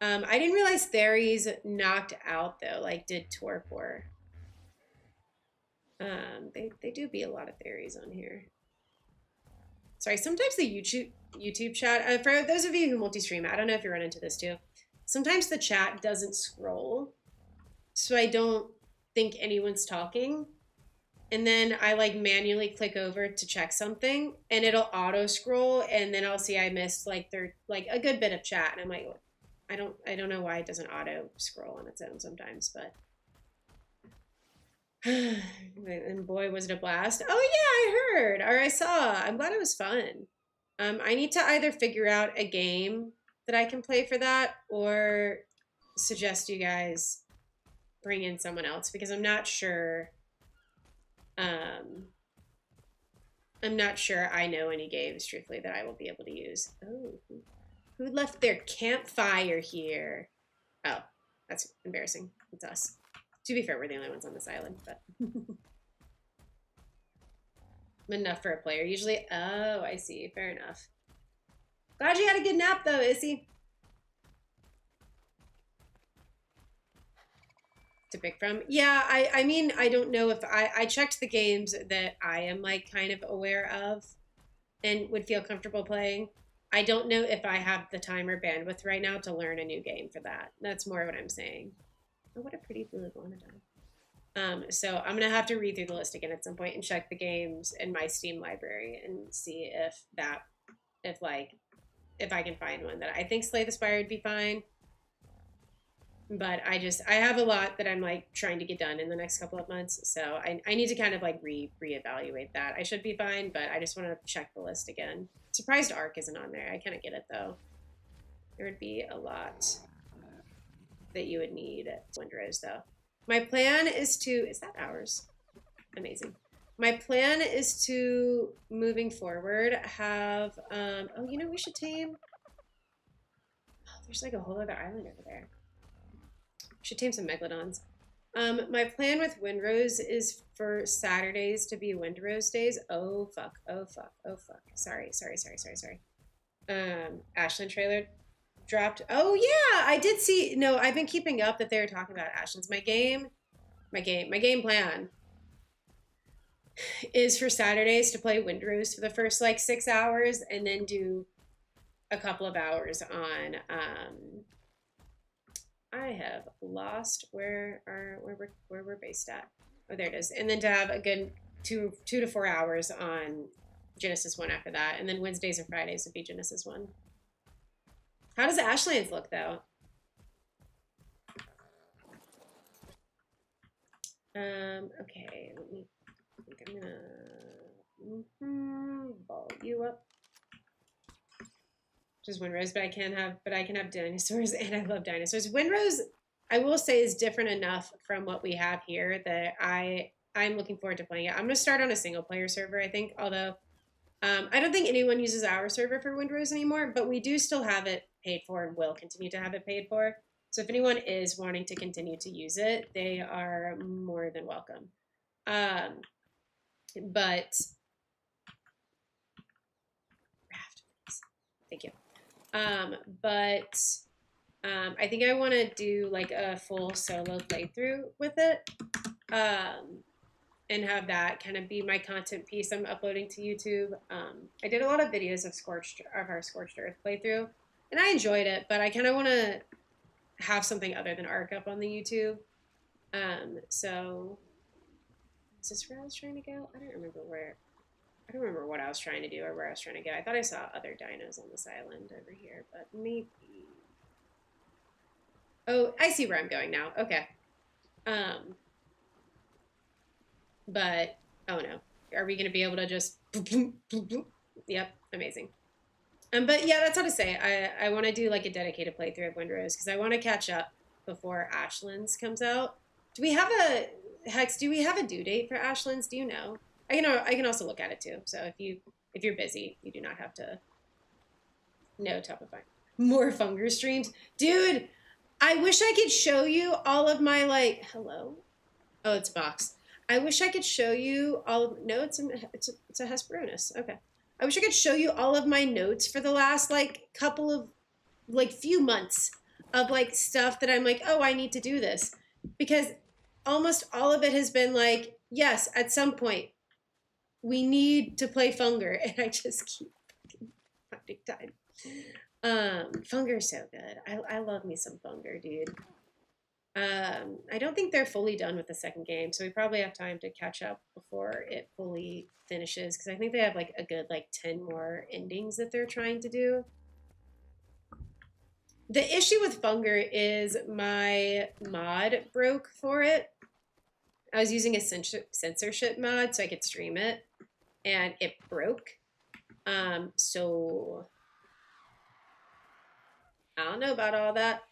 I didn't realize Theories knocked out though, like did Torpor. They do be a lot of Theories on here. Sorry, sometimes the YouTube chat, for those of you who multi-stream, I don't know if you run into this too. Sometimes the chat doesn't scroll, so I don't think anyone's talking. And then I like manually click over to check something, and it'll auto scroll, and then I'll see I missed like a good bit of chat, and I'm like, I don't know why it doesn't auto scroll on its own sometimes, but. And boy, was it a blast. Oh yeah, I heard or I saw. I'm glad it was fun. I need to either figure out a game that I can play for that or suggest you guys bring in someone else because I'm not sure. I'm not sure I know any games, truthfully, that I will be able to use. Oh, who left their campfire here? Oh, that's embarrassing. It's us. To be fair, we're the only ones on this island, but enough for a player usually. Oh, I see. Fair enough. Glad you had a good nap though, Issy. To pick from. Yeah, I mean, I don't know if I checked the games that I am like kind of aware of and would feel comfortable playing. I don't know if I have the time or bandwidth right now to learn a new game for that. That's more what I'm saying. Oh, what a pretty blue iguanodon. So I'm gonna have to read through the list again at some point and check the games in my Steam library and see if I can find one that I think Slay the Spire would be fine. But I have a lot that I'm like trying to get done in the next couple of months, so I need to kind of like reevaluate that. I should be fine, but I just want to check the list again. Surprised Arc isn't on there. I kind of get it though. There would be a lot that you would need at Windrose though. My plan is to, is that ours? Amazing. My plan is to, moving forward, have, oh, you know, we should tame, oh, there's like a whole other island over there. We should tame some Megalodons. My plan with Windrose is for Saturdays to be Windrose days. Oh, fuck, oh, fuck, oh, fuck. Sorry. Ashland trailer dropped. Oh yeah, I did see. No, I've been keeping up that they were talking about Ashland's. My game plan is for Saturdays to play Windrose for the first like 6 hours and then do a couple of hours on. I have lost where we're based at. Oh, there it is. And then to have a good two to 4 hours on Genesis 1 after that, and then Wednesdays and Fridays would be Genesis 1. How does Ashlands look, though? Okay, I think I'm gonna ball you up. Just Windrose, but I can have dinosaurs, and I love dinosaurs. Windrose, I will say, is different enough from what we have here that I'm looking forward to playing it. I'm gonna start on a single player server, I think, although I don't think anyone uses our server for Windrose anymore, but we do still have it paid for and will continue to have it paid for. So if anyone is wanting to continue to use it, they are more than welcome. But thank you. I think I want to do like a full solo playthrough with it. And have that kind of be my content piece I'm uploading to YouTube. I did a lot of videos of our Scorched Earth playthrough, and I enjoyed it, but I kind of want to have something other than Arc up on the YouTube. So is this where I was trying to go? I don't remember where. I don't remember what I was trying to do or where I was trying to go. I thought I saw other dinos on this island over here, but maybe. Oh, I see where I'm going now. Okay. Um, but oh no, are we gonna be able to just? Yep, amazing. But yeah, that's how to say. I want to do like a dedicated playthrough of Windrose because I want to catch up before Ashlands comes out. Do we have a Hex? Do we have a due date for Ashlands? Do you know? I can also look at it too. So if you're busy, you do not have to know top of mind. More Funger streams, dude. I wish I could show you all of my like. Hello. Oh, it's a box. I wish I could show you all of. No, it's a Hesperornis. Okay. I wish I could show you all of my notes for the last like couple of like few months of like stuff that I'm like, oh, I need to do this because almost all of it has been like, yes, at some point we need to play Funger, and I just keep finding time. Funger's so good. I love me some Funger, dude. I don't think they're fully done with the second game, so we probably have time to catch up before it fully finishes because I think they have like a good like 10 more endings that they're trying to do. The issue with Funger is my mod broke for it. I was using a censorship mod so I could stream it, and it broke. So I don't know about all that.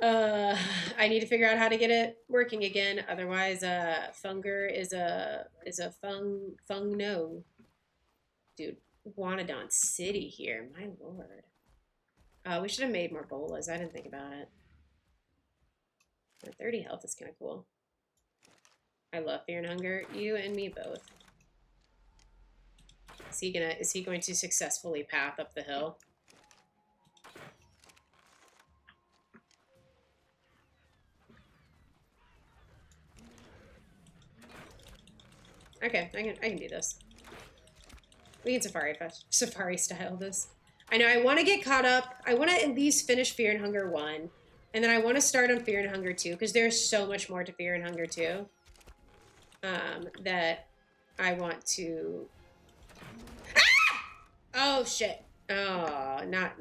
I need to figure out how to get it working again. Otherwise, Funger is a fung no. Dude, Guanodon City here. My lord. We should have made more bolas. I didn't think about it. 30 health is kind of cool. I love Fear and Hunger. You and me both. Is he going to successfully path up the hill? Okay, I can do this. We can safari style this. I know I want to get caught up. I want to at least finish Fear and Hunger 1. And then I want to start on Fear and Hunger 2 because there's so much more to Fear and Hunger 2 that I want to. Ah! Oh shit! Oh, not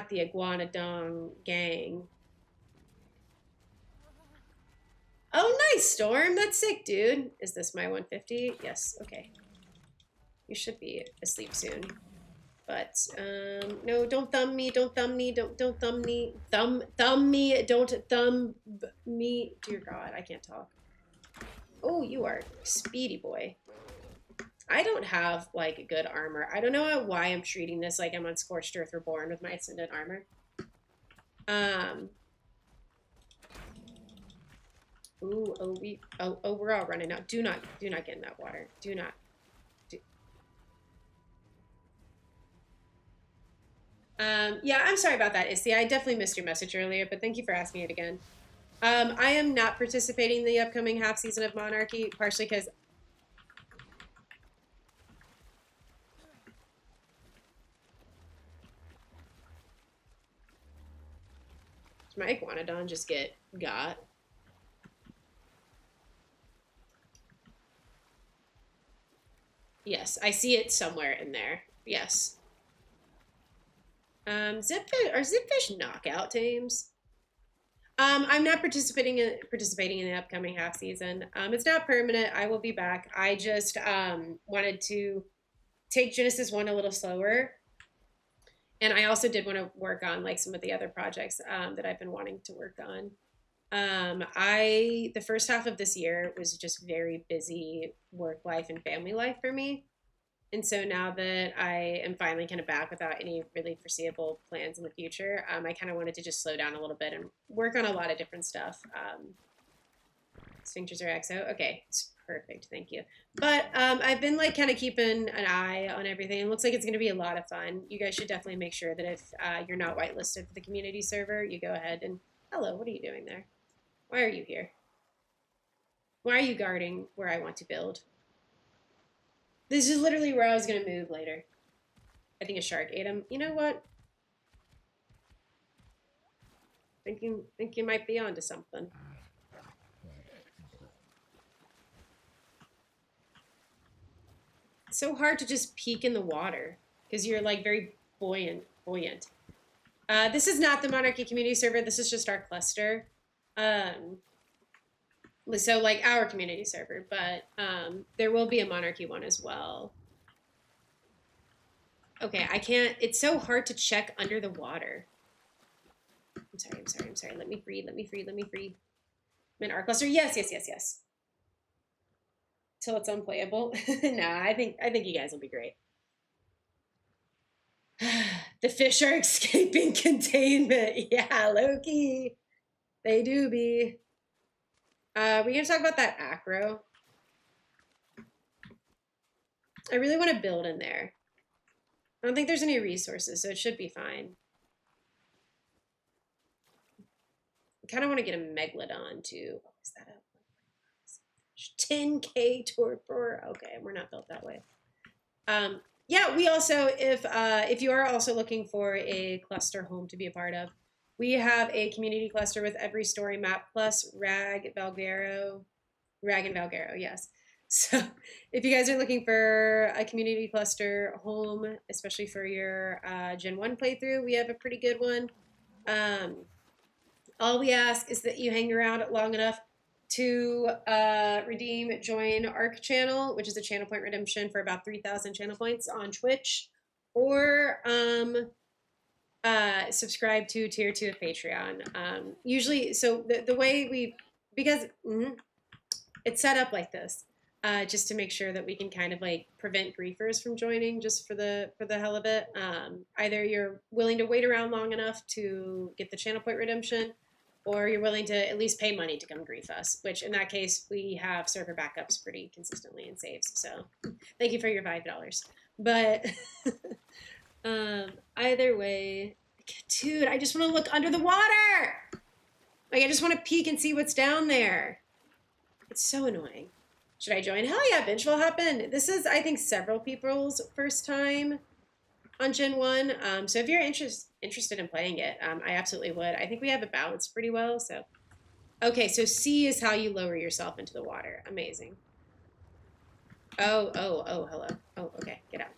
the Iguanodon gang. Oh, nice, Storm. That's sick, dude. Is this my 150? Yes. Okay. You should be asleep soon. But no, don't thumb me, don't thumb me, don't thumb me, thumb me, don't thumb me. Dear God, I can't talk. Oh, you are speedy boy. I don't have like good armor. I don't know why I'm treating this like I'm on Scorched Earth Reborn with my Ascendant armor. Ooh, we're all running out. Do not get in that water. Do not. Yeah, I'm sorry about that, Issy. I definitely missed your message earlier, but thank you for asking it again. I am not participating in the upcoming half season of Monarchy, partially because my Iguanodon just get got. Yes, I see it somewhere in there. Yes. Zipfish knockout tames? I'm not participating in the upcoming half season. It's not permanent. I will be back. I just wanted to take Genesis 1 a little slower. And I also did want to work on like some of the other projects that I've been wanting to work on. The first half of this year was just very busy work life and family life for me. And so now that I am finally kind of back without any really foreseeable plans in the future, I kind of wanted to just slow down a little bit and work on a lot of different stuff. Sphincters are exo. Okay, it's perfect. Thank you. But I've been like kind of keeping an eye on everything. It looks like it's going to be a lot of fun. You guys should definitely make sure that if you're not whitelisted for the community server, you go ahead and, hello, what are you doing there? Why are you here? Why are you guarding where I want to build? This is literally where I was going to move later. I think a shark ate him. You know what? Think you might be onto something. It's so hard to just peek in the water because you're like very buoyant. This is not the Monarchy community server. This is just our cluster. So like our community server, but there will be a Monarchy one as well. Okay, I can't. It's so hard to check under the water. I'm sorry. Let me free. I'm in our cluster. Yes. Till it's unplayable. Nah, I think you guys will be great. The fish are escaping containment. Yeah, Loki. They do be. We're gonna talk about that acro. I really want to build in there. I don't think there's any resources, so it should be fine. I kind of want to get a megalodon too. Oh, is that a 10K torpor? Okay, we're not built that way. Yeah, we also, if you are also looking for a cluster home to be a part of, we have a community cluster with every story map plus Rag and Valguero, yes. So if you guys are looking for a community cluster home, especially for your Gen 1 playthrough, we have a pretty good one. All we ask is that you hang around long enough to join ARC channel, which is a channel point redemption for about 3,000 channel points on Twitch, or subscribe to tier 2 of Patreon. Usually, so the way because it's set up like this, just to make sure that we can kind of like prevent griefers from joining just for the hell of it. Either you're willing to wait around long enough to get the channel point redemption, or you're willing to at least pay money to come grief us, which in that case, we have server backups pretty consistently and saves. So thank you for your $5. But either way, dude, I just want to look under the water. Like, I just want to peek and see what's down there. It's so annoying. Should I join? Hell yeah, Binge will hop in. This is, I think, several people's first time on Gen 1. So if you're interested in playing it, I absolutely would. I think we have it balanced pretty well. So, okay, so C is how you lower yourself into the water. Amazing. Oh, hello. Oh, okay. Get out.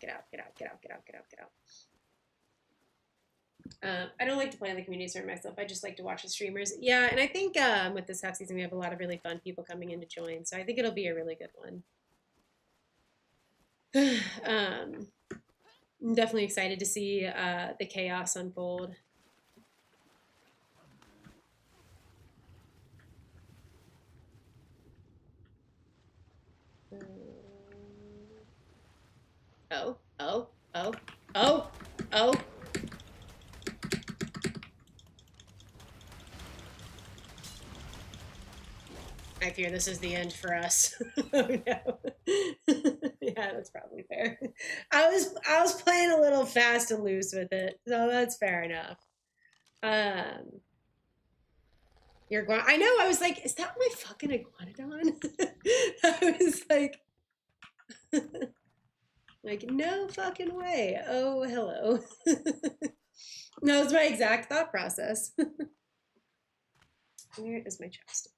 I don't like to play on the community server myself. I just like to watch the streamers. Yeah, and I think with this half season, we have a lot of really fun people coming in to join. So I think it'll be a really good one. I'm definitely excited to see the chaos unfold. Oh. I fear this is the end for us. Oh no. Yeah, that's probably fair. I was playing a little fast and loose with it, so that's fair enough. I know, I was like, is that my fucking iguanodon? I was like, like, no fucking way. Oh, hello. No, it's my exact thought process. Where is my chapstick?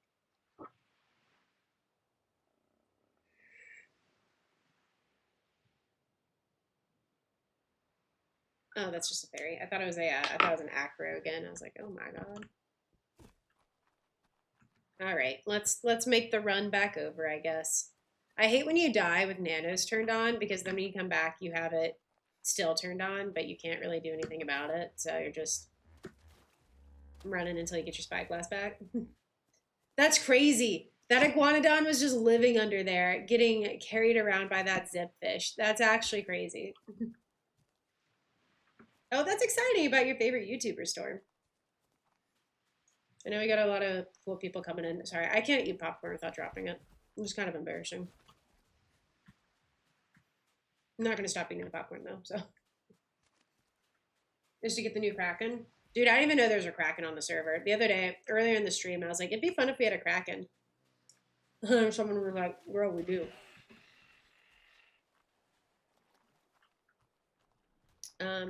Oh, that's just a fairy. I thought it was an acro again. I was like, oh my god. All right, let's make the run back over, I guess. I hate when you die with nanos turned on, because then when you come back, you have it still turned on, but you can't really do anything about it. So you're just running until you get your spyglass back. That's crazy. That iguanodon was just living under there, getting carried around by that zip fish. That's actually crazy. Oh, that's exciting about your favorite YouTuber Storm. I know we got a lot of cool people coming in. Sorry, I can't eat popcorn without dropping it. It's kind of embarrassing. I'm not going to stop eating the popcorn, though, so. Just to get the new Kraken. Dude, I didn't even know there was a Kraken on the server. The other day, earlier in the stream, I was like, it'd be fun if we had a Kraken. Someone was like, girl, we do.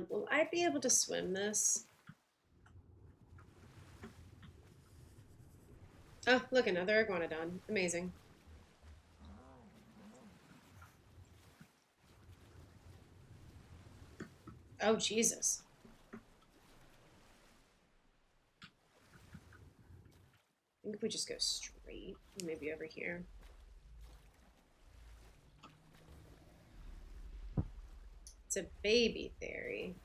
Will I be able to swim this? Oh, look, another iguanodon. Amazing. Oh, Jesus. I think if we just go straight, maybe over here. It's a baby theory.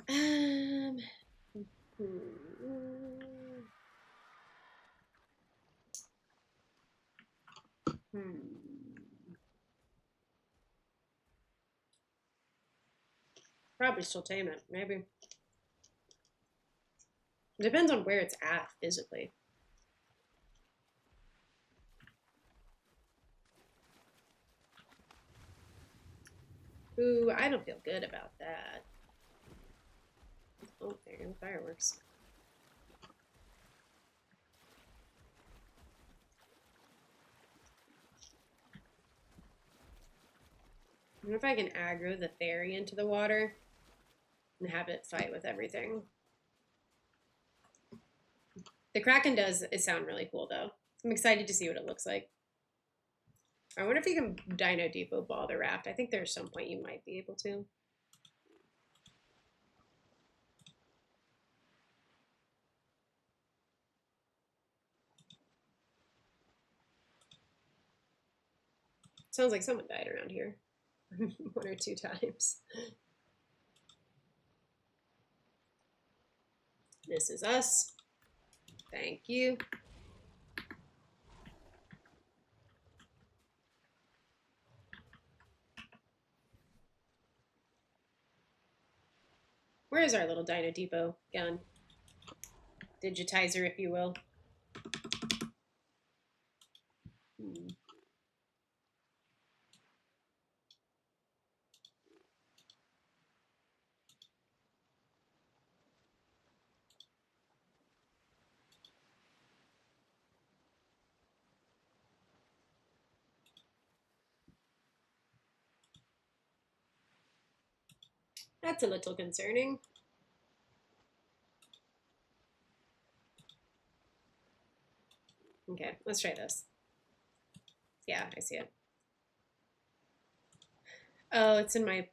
Hmm. Probably still tame it, maybe. It depends on where it's at physically. Ooh, I don't feel good about that. Oh, there go the fireworks. I wonder if I can aggro the fairy into the water and have it fight with everything. The Kraken does sound really cool, though. I'm excited to see what it looks like. I wonder if you can Dino Depot ball the raft. I think there's some point you might be able to. Sounds like someone died around here. 1 or 2 times. This is us. Thank you. Where is our little Dino Depot gun? Digitizer, if you will. That's a little concerning. Okay, let's try this. Yeah, I see it. Oh, it's in my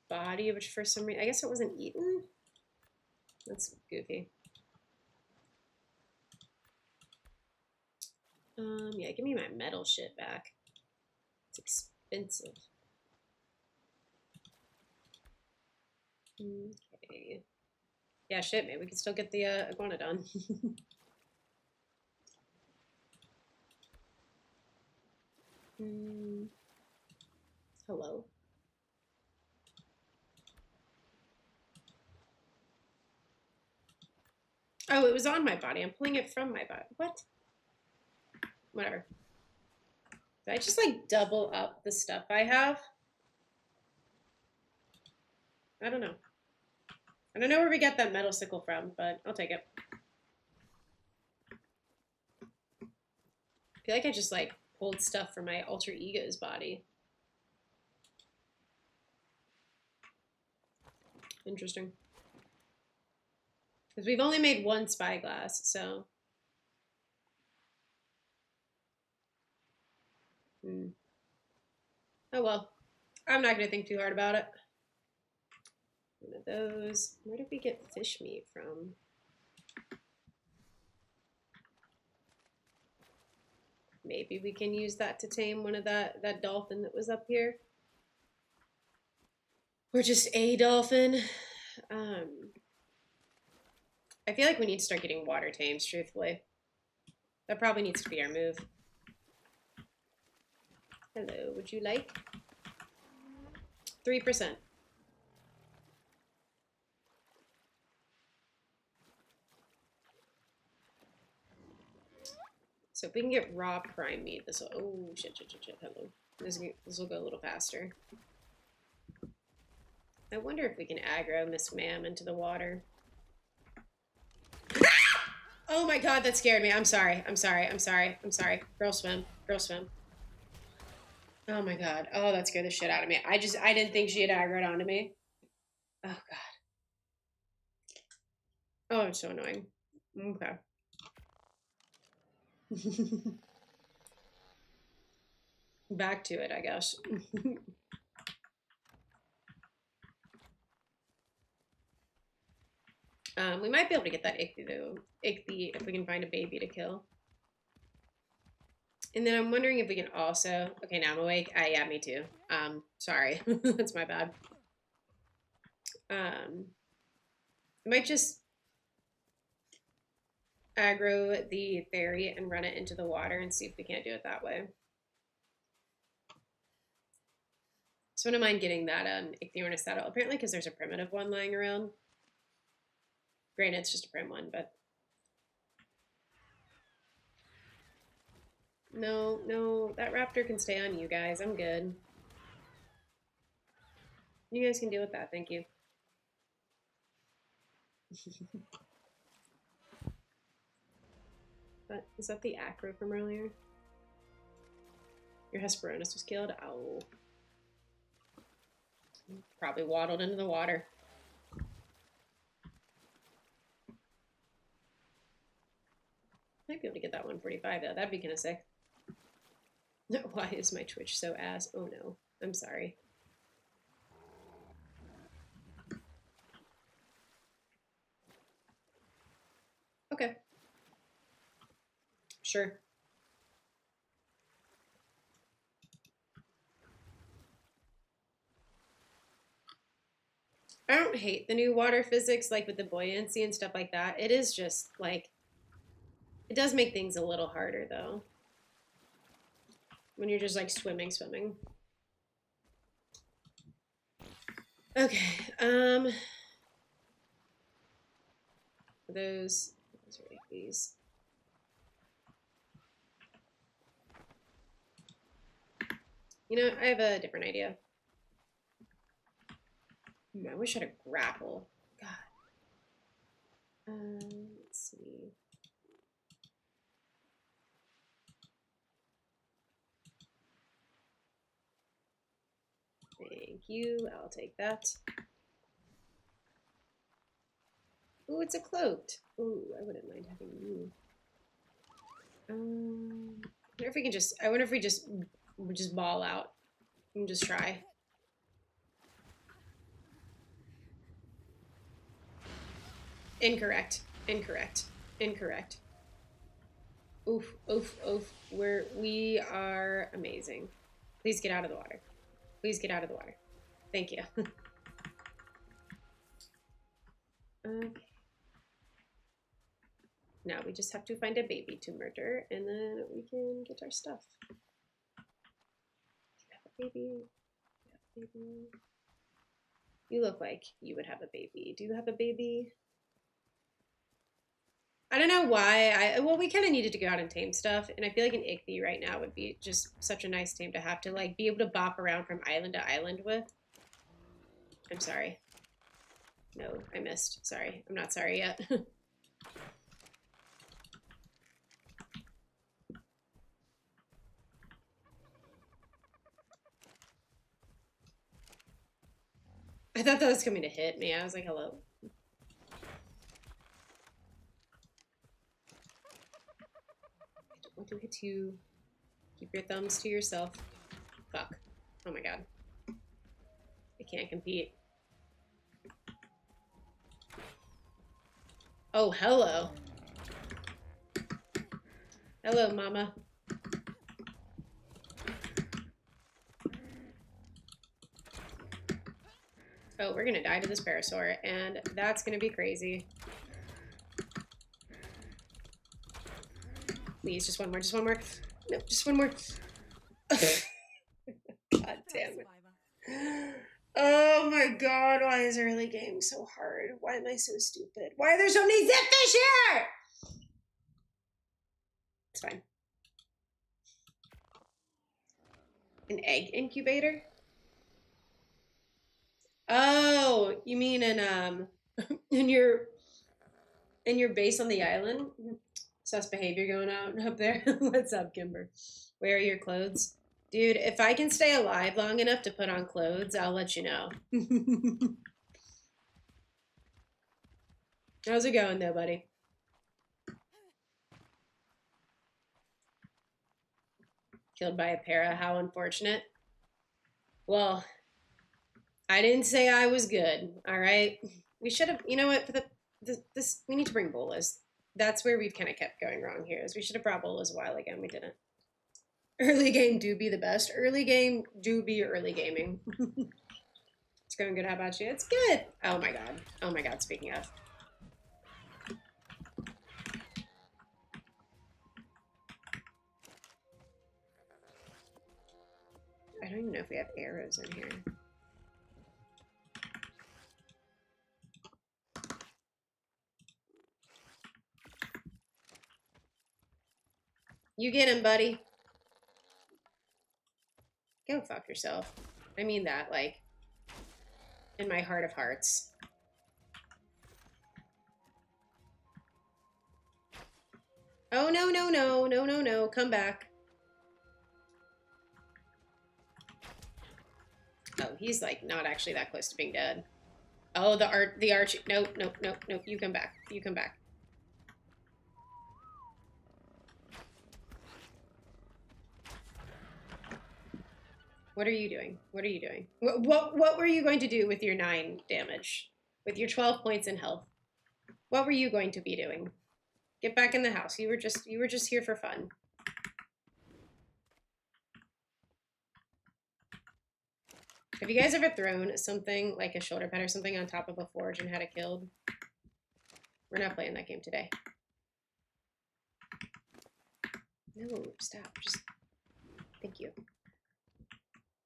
body, which for some reason, I guess it wasn't eaten. That's goofy. Yeah, give me my metal shit back. It's expensive. Okay. Yeah, shit, maybe we can still get the iguanodon. Hello. Oh, it was on my body. I'm pulling it from my body. What? Whatever. Did I just like double up the stuff I have? I don't know. I don't know where we get that metal sickle from, but I'll take it. I feel like I just like pulled stuff from my alter ego's body. Interesting. Because we've only made 1 spyglass, so. Oh well. I'm not going to think too hard about it. One of those. Where did we get fish meat from? Maybe we can use that to tame one of that dolphin that was up here. Or just a dolphin. I feel like we need to start getting water tames, truthfully. That probably needs to be our move. Hello, would you like? 3%. So if we can get raw prime meat, this will, oh, shit, hello. This will go a little faster. I wonder if we can aggro Miss Ma'am into the water. Oh my god, that scared me. I'm sorry. Girl swim. Oh my god. Oh, that scared the shit out of me. I didn't think she had aggroed onto me. Oh god. Oh, it's so annoying. Okay. Back to it, I guess. We might be able to get that ichthy though. Ichthy if we can find a baby to kill. And then I'm wondering if we can also. Okay, now I'm awake. Yeah, me too. Sorry, that's my bad. I might just aggro the fairy and run it into the water and see if we can't do it that way. So I wouldn't mind getting that Ichthyornis saddle. Apparently, because there's a primitive one lying around. Granted, it's just a prim one, but no, no, that raptor can stay on you guys. I'm good. You guys can deal with that. Thank you. But is that the acro from earlier? Your Hesperornis was killed. Oh, probably waddled into the water. Might be able to get that 145 though. That'd be kind of sick. Why is my Twitch so ass? Oh no, I'm sorry. Okay. Sure. I don't hate the new water physics, like with the buoyancy and stuff like that. It is just like, it does make things a little harder though. When you're just like swimming. Okay, those are these. You know, I have a different idea. I wish I had a grapple. God. Let's see. Thank you. I'll take that. Ooh, it's a cloaked. Ooh, I wouldn't mind having you. I wonder if we can just. I wonder if we just ball out and just try. Incorrect. Oof. We are amazing. Please get out of the water. Thank you. Okay. Now we just have to find a baby to murder, and then we can get our stuff. Do you have a baby? You look like you would have a baby. Do you have a baby? I don't know why. Well, we kind of needed to go out and tame stuff, and I feel like an Ichthy right now would be just such a nice tame to have to like be able to bop around from island to island with. I'm sorry. No, I missed. Sorry. I'm not sorry yet. I thought that was coming to hit me. I was like, hello. I don't want to hit you. Keep your thumbs to yourself. Fuck. Oh my god. I can't compete. Oh, hello. Hello, mama. Oh, we're gonna die to this parasaur, and that's gonna be crazy. Please, just one more. No, just one more. God damn it. Oh my god, why is early game so hard? Why am I so stupid? Why are there so many zipfish here? It's fine. An egg incubator? Oh, you mean in in your base on the island? Sus behavior going on up there. What's up, Kimber? Where are your clothes? Dude, if I can stay alive long enough to put on clothes, I'll let you know. How's it going, though, buddy? Killed by a para. How unfortunate. Well, I didn't say I was good. All right. We should have. You know what? For this, we need to bring bolas. That's where we've kind of kept going wrong here. Is we should have brought bolas a while ago. And we didn't. Early game do be the best. Early game do be early gaming. It's going good. How about you? It's good. Oh my god. Oh my god. Speaking of. I don't even know if we have arrows in here. You get him, buddy. Go fuck yourself. I mean that, like, in my heart of hearts. Oh, no, no, no, no, no, no. Come back. Oh, he's, like, not actually that close to being dead. Oh, the arch. Nope, nope, nope, nope. You come back. You come back. What are you doing? What are you doing? What were you going to do with your 9 damage? With your 12 points in health? What were you going to be doing? Get back in the house. You were just here for fun. Have you guys ever thrown something like a shoulder pad or something on top of a forge and had it killed? We're not playing that game today. No, stop. Just thank you.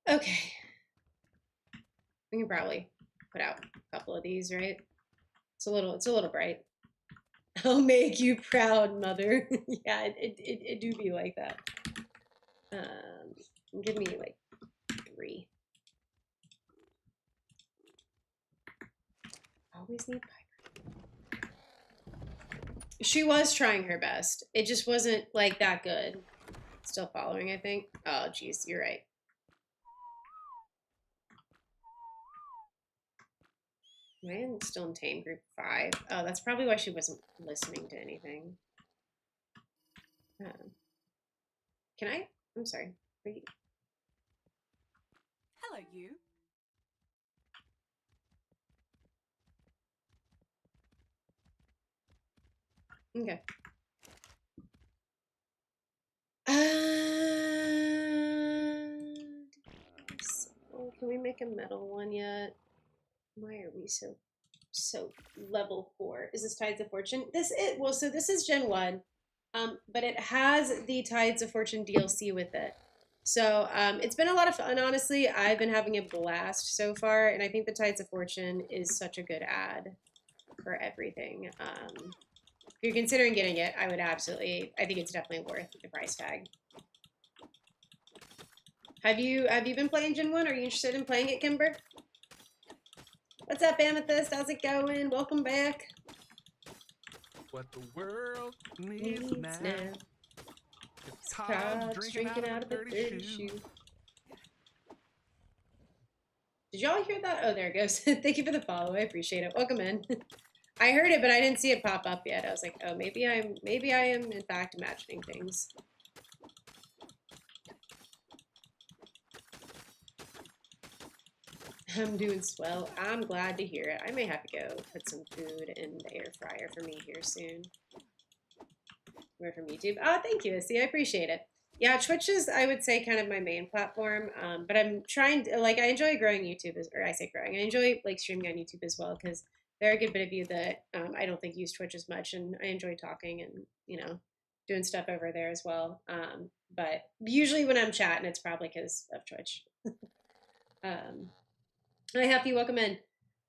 Okay. We can probably put out a couple of these, right? It's a little bright. I'll make you proud, mother. Yeah, it do be like that. Give me like 3. Always need Piper. She was trying her best. It just wasn't like that good. Still following, I think. Oh, geez, you're right. I'm still in Tame Group 5. Oh, that's probably why she wasn't listening to anything. Can I? I'm sorry. Are you? Hello, you. Okay. So can we make a metal one yet? Why are we so level 4? Is this Tides of Fortune? So this is Gen 1. But it has the Tides of Fortune DLC with it. So it's been a lot of fun, honestly. I've been having a blast so far, and I think the Tides of Fortune is such a good ad for everything. If you're considering getting it, I think it's definitely worth the price tag. Have you been playing Gen 1? Are you interested in playing it, Kimber? What's up, Amethyst? How's it going? Welcome back. What the world needs now. It's Cops drinking out of the dirty shoe. Did y'all hear that? Oh, there it goes. Thank you for the follow. I appreciate it. Welcome in. I heard it, but I didn't see it pop up yet. I was like, oh, maybe I am in fact imagining things. I'm doing swell. I'm glad to hear it. I may have to go put some food in the air fryer for me here soon. We're from YouTube. Oh, thank you, Issy. I appreciate it. Yeah, Twitch is, I would say, kind of my main platform. But I'm trying to, like, I enjoy growing YouTube, or I say growing. I enjoy, like, streaming on YouTube as well, because there are a good bit of you that I don't think use Twitch as much, and I enjoy talking and, you know, doing stuff over there as well. But usually when I'm chatting, it's probably because of Twitch. Hi, Happy, welcome in.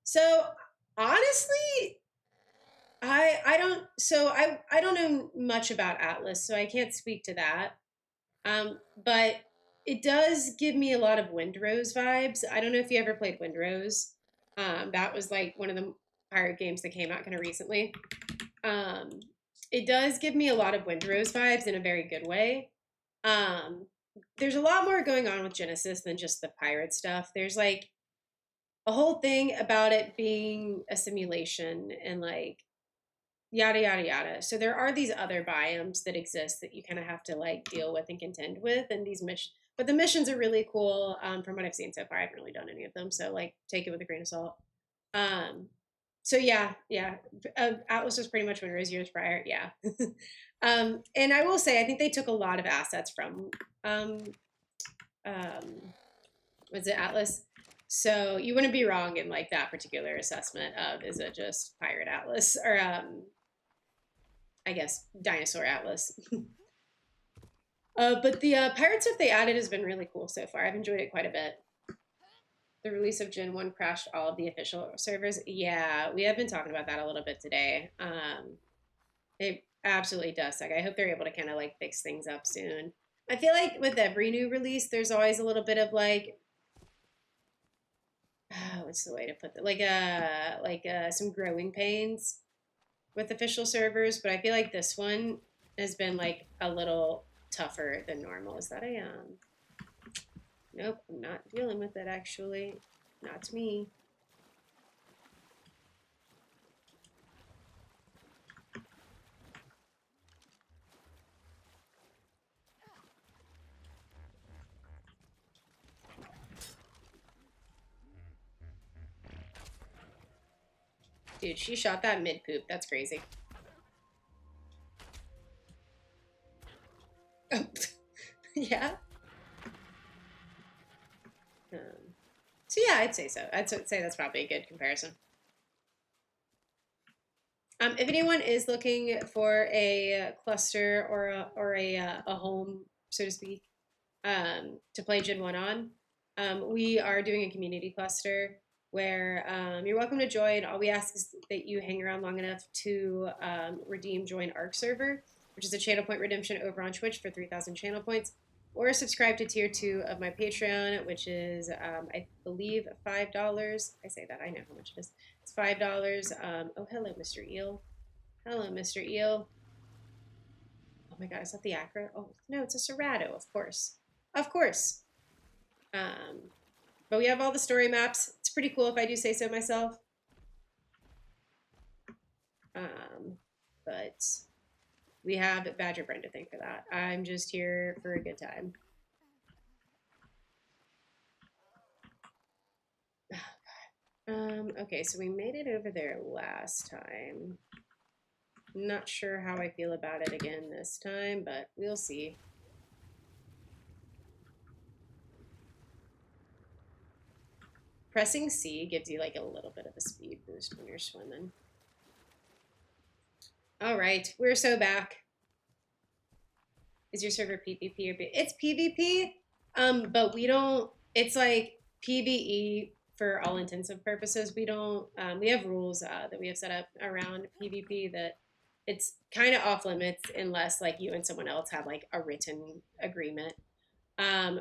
So, honestly, I don't know much about Atlas, so I can't speak to that. But it does give me a lot of Windrose vibes. I don't know if you ever played Windrose. That was like one of the pirate games that came out kind of recently. It does give me a lot of Windrose vibes in a very good way. There's a lot more going on with Genesis than just the pirate stuff. There's like a whole thing about it being a simulation and like yada yada yada. So there are these other biomes that exist that you kind of have to like deal with and contend with, and these missions. But the missions are really cool. From what I've seen so far, I haven't really done any of them, so like take it with a grain of salt. So yeah, yeah. Atlas was pretty much when it was years prior. Yeah. And I will say, I think they took a lot of assets from was it Atlas? So you wouldn't be wrong in like that particular assessment of is it just Pirate Atlas or I guess Dinosaur Atlas. But the pirate stuff they added has been really cool so far. I've enjoyed it quite a bit. The release of Gen 1 crashed all of the official servers. Yeah, we have been talking about that a little bit today. It absolutely does suck. I hope they're able to kind of like fix things up soon. I feel like with every new release, there's always a little bit of like, what's the way to put that? Like some growing pains with official servers, but I feel like this one has been like a little tougher than normal. Is that a Nope, I'm not dealing with it actually. Not me. Dude, she shot that mid poop. That's crazy. Oh. Yeah. So yeah, I'd say so. I'd say that's probably a good comparison. If anyone is looking for a cluster or a home, so to speak, to play Gen 1 on, we are doing a community cluster where you're welcome to join. All we ask is that you hang around long enough to redeem Join Arc server, which is a channel point redemption over on Twitch for 3,000 channel points, or subscribe to tier 2 of my Patreon, which is, I believe, $5. I say that, I know how much it is. It's $5. Oh, hello, Mr. Eel. Hello, Mr. Eel. Oh my god, is that the Acro? Oh, no, it's a Cerrado, of course. Of course. But we have all the story maps. It's pretty cool if I do say so myself. But we have Badger Brand to thank for that. I'm just here for a good time. Oh, okay, so we made it over there last time. Not sure how I feel about it again this time, but we'll see. Pressing C gives you like a little bit of a speed boost when you're swimming. All right, we're so back. Is your server PvP or it's PvP? But we don't. It's like PvE for all intensive purposes. We don't. We have rules that we have set up around PvP that it's kind of off limits unless like you and someone else have like a written agreement.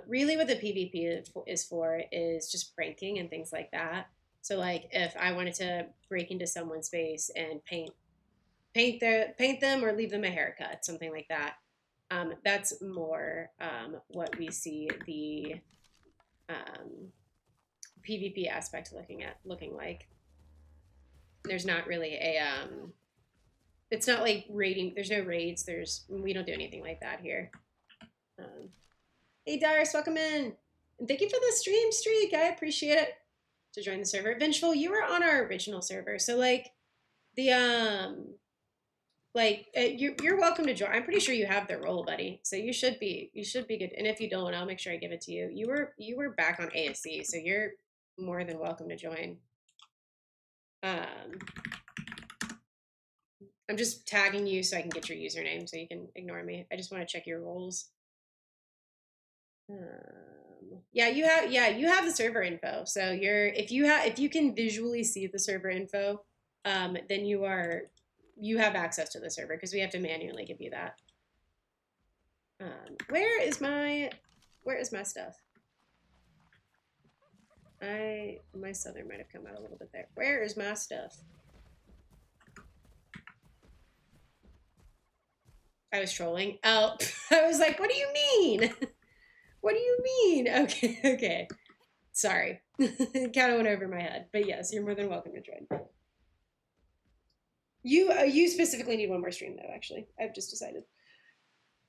Really what the PvP is for is just pranking and things like that. So like if I wanted to break into someone's space and paint them or leave them a haircut, something like that. That's more what we see the PvP aspect looking like. There's not really a it's not like raiding. There's no raids. We don't do anything like that here. Hey Darius, welcome in. And thank you for the stream streak. I appreciate it. To join the server. Vengeful, you were on our original server. So like the you're welcome to join. I'm pretty sure you have the role, buddy. So you should be good. And if you don't, I'll make sure I give it to you. You were back on ASC, so you're more than welcome to join. I'm just tagging you so I can get your username so you can ignore me. I just want to check your roles. Yeah, you have the server info. So if you can visually see the server info, then you have access to the server because we have to manually give you that. Where is my stuff? My southern might have come out a little bit there. Where is my stuff? I was trolling. Oh, I was like, what do you mean? What do you mean? Okay. Sorry. It kind of went over my head. But yes, you're more than welcome to join. You specifically need one more stream though. Actually, I've just decided.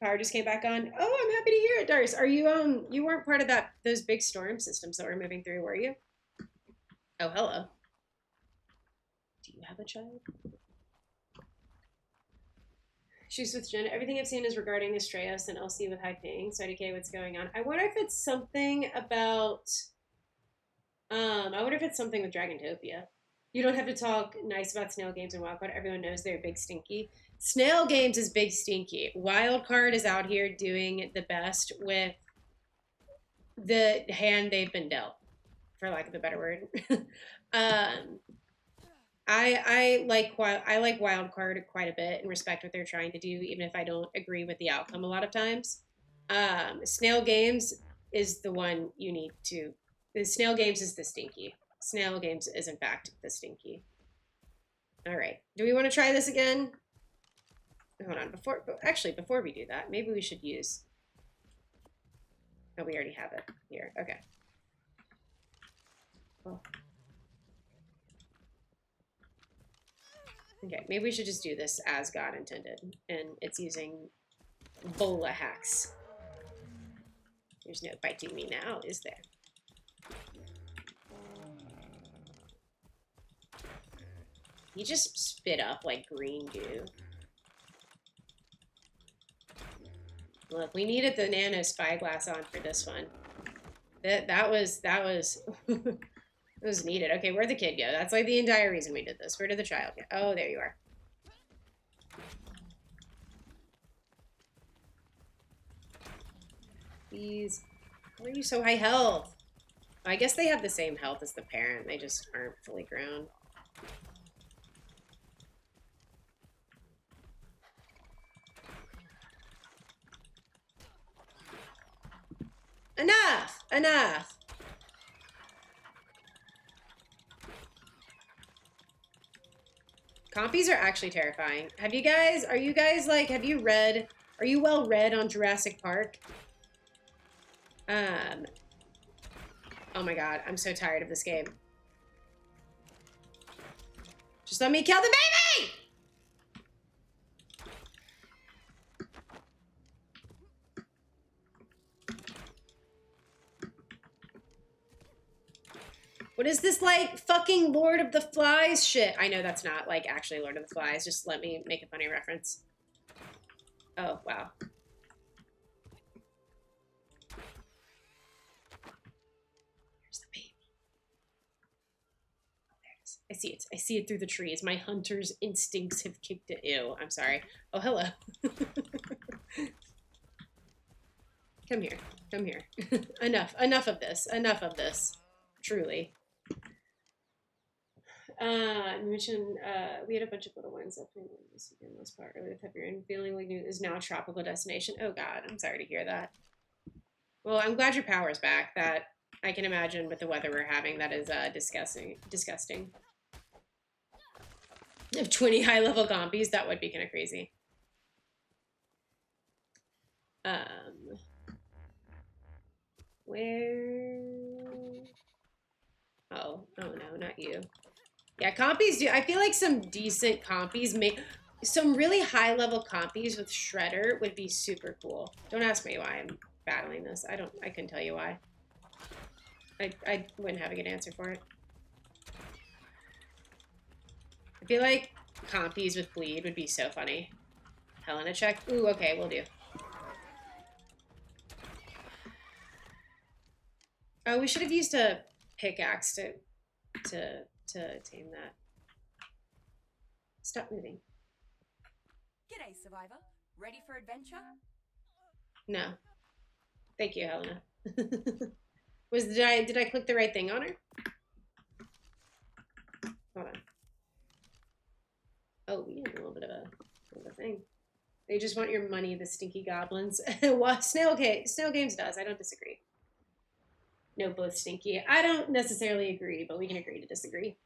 Power just came back on. Oh, I'm happy to hear it, Darius. Are you you weren't part of those big storm systems that were moving through, were you? Oh, hello. Do you have a child? She's with Jen. Everything I've seen is regarding Estrellas and LC with high ping. So IDK, what's going on? I wonder if it's something about I wonder if it's something with Dragontopia. You don't have to talk nice about Snail Games and Wildcard. Everyone knows they're big stinky. Snail Games is big stinky. Wildcard is out here doing the best with the hand they've been dealt, for lack of a better word. I like Wildcard quite a bit and respect what they're trying to do, even if I don't agree with the outcome a lot of times. Snail Games is the one you need to. The Snail Games is the stinky. Snail Games is in fact the stinky. All right. Do we want to try this again? Hold on. Before we do that, maybe we should use. Oh, we already have it here. Okay. Well. Okay, maybe we should just do this as God intended, and it's using Bola hacks. There's no biting me now, is there? He just spit up like green goo. Look, we needed the nano spyglass on for this one. That was it was needed. Okay, where'd the kid go? That's like the entire reason we did this. Where did the child go? Oh, there you are. Please. Why are you so high health? I guess they have the same health as the parent. They just aren't fully grown. Enough! Enough! Compies are actually terrifying. Are you well read on Jurassic Park? Oh my god, I'm so tired of this game. Just let me kill the baby! What is this, like, fucking Lord of the Flies shit? I know that's not, like, actually Lord of the Flies. Just let me make a funny reference. Oh, wow. There's the baby. Oh, there it is. I see it. I see it through the trees. My hunter's instincts have kicked it. Ew, I'm sorry. Oh, hello. Come here. Come here. Enough of this. Enough of this. Truly. I mentioned we had a bunch of little ones up in this weekend, most part early February, and feeling like it is now a tropical destination. Oh God, I'm sorry to hear that. Well, I'm glad your power's back. That I can imagine with the weather we're having, that is disgusting. If 20 high-level compies, that would be kind of crazy. Where? Oh no, not you. Yeah, compies do. I feel like some decent compies some really high level compies with Shredder would be super cool. Don't ask me why I'm battling this. I couldn't tell you why. I wouldn't have a good answer for it. I feel like compies with bleed would be so funny. Helena check. Ooh, okay, we'll do. Oh, we should have used a pickaxe to tame that. Stop moving. G'day, survivor. Ready for adventure? No. Thank you, Helena. Did I click the right thing on her? Hold on. Oh, we have a little bit of a thing. They just want your money, the stinky goblins. Well, Snail Games does. I don't disagree. No, both stinky. I don't necessarily agree, but we can agree to disagree.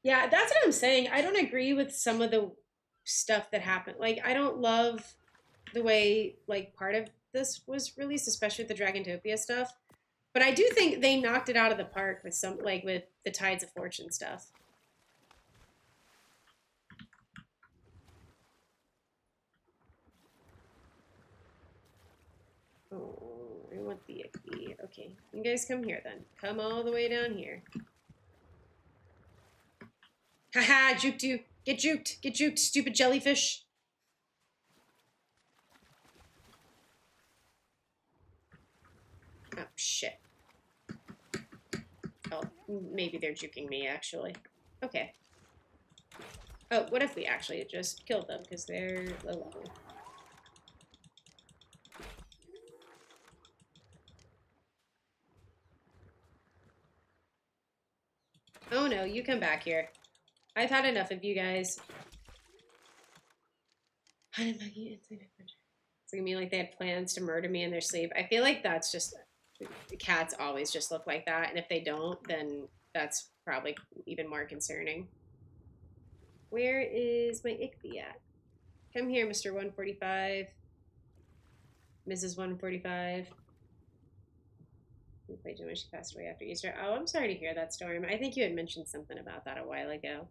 Yeah, that's what I'm saying. I don't agree with some of the stuff that happened. Like, I don't love the way, like, part of this was released, especially with the Dragontopia stuff. But I do think they knocked it out of the park with some, like with the Tides of Fortune stuff. Oh, I want the icky. Okay, you guys come here then. Come all the way down here. Haha, juked you. Get juked. Get juked, stupid jellyfish. Oh, shit. Oh, maybe they're juking me, actually. Okay. Oh, what if we actually just killed them, because they're low level. Oh no, you come back here. I've had enough of you guys. It's gonna be like they had plans to murder me in their sleep. I feel like that's just, cats always just look like that, and if they don't, then that's probably even more concerning. Where is my Igby at? Come here, Mr. 145. Mrs. 145. We played too much. She passed away after Easter. Oh, I'm sorry to hear that, Storm. I think you had mentioned something about that a while ago.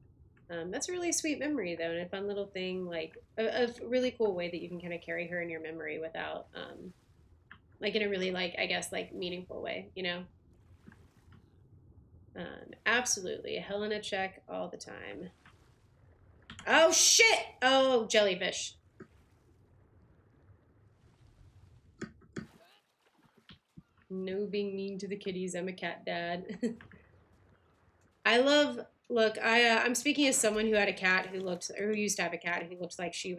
That's a really sweet memory, though, and a fun little thing, like a really cool way that you can kind of carry her in your memory without, like in a really, like, I guess, like meaningful way, you know? Absolutely. Helena check all the time. Oh, shit! Oh, jellyfish. No being mean to the kitties. I'm a cat dad. I love. Look, I'm speaking as someone who had a cat who looked, or who used to have a cat who looked like she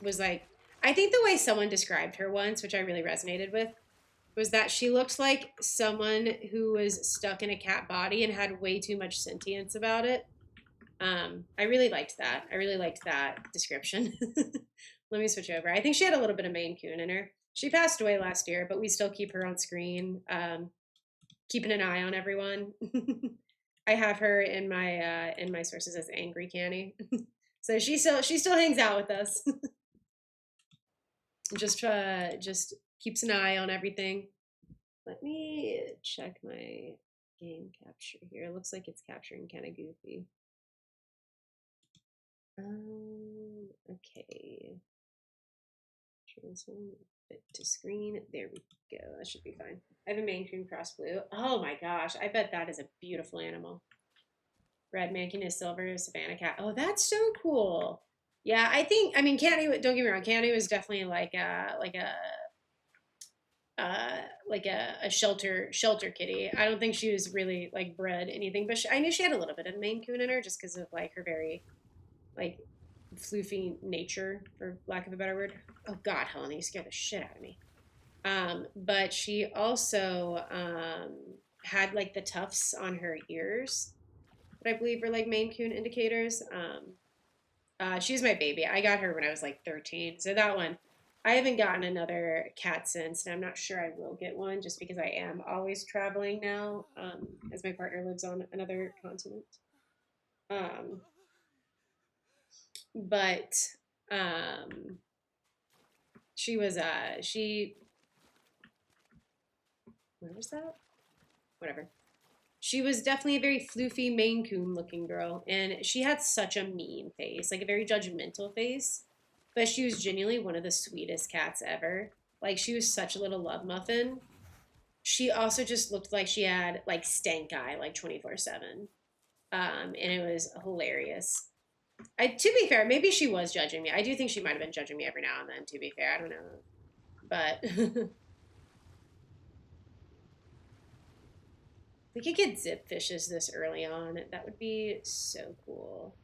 was like. I think the way someone described her once, which I really resonated with, was that she looked like someone who was stuck in a cat body and had way too much sentience about it. I really liked that. I really liked that description. Let me switch over. I think she had a little bit of Maine Coon in her. She passed away last year, but we still keep her on screen, keeping an eye on everyone. I have her in my sources as Angry Canny, so she still hangs out with us. Just keeps an eye on everything. Let me check my game capture here. It looks like it's capturing kind of goofy. Okay. Transform it to screen. There we go. That should be fine. I have a Maine Coon cross blue. Oh my gosh. I bet that is a beautiful animal. Red Mancune is silver, Savannah cat. Oh, that's so cool. Yeah, I mean, Candy, don't get me wrong, Candy was definitely like a shelter kitty. I don't think she was really like bred anything, but I knew she had a little bit of Maine Coon in her just because of like her very like floofy nature, for lack of a better word. Oh God, Helen, you scared the shit out of me. But she also had like the tufts on her ears that I believe were like Maine Coon indicators. She was my baby. I got her when I was like 13. So that one, I haven't gotten another cat since, and I'm not sure I will get one just because I am always traveling now, as my partner lives on another continent. But she was where was that? Whatever. She was definitely a very floofy Maine Coon looking girl, and she had such a mean face, like a very judgmental face. But she was genuinely one of the sweetest cats ever. Like she was such a little love muffin. She also just looked like she had like stank eye, like 24/7, and it was hilarious. To be fair, maybe she was judging me. I do think she might have been judging me every now and then. To be fair, I don't know, but we could get zip fishes this early on. That would be so cool.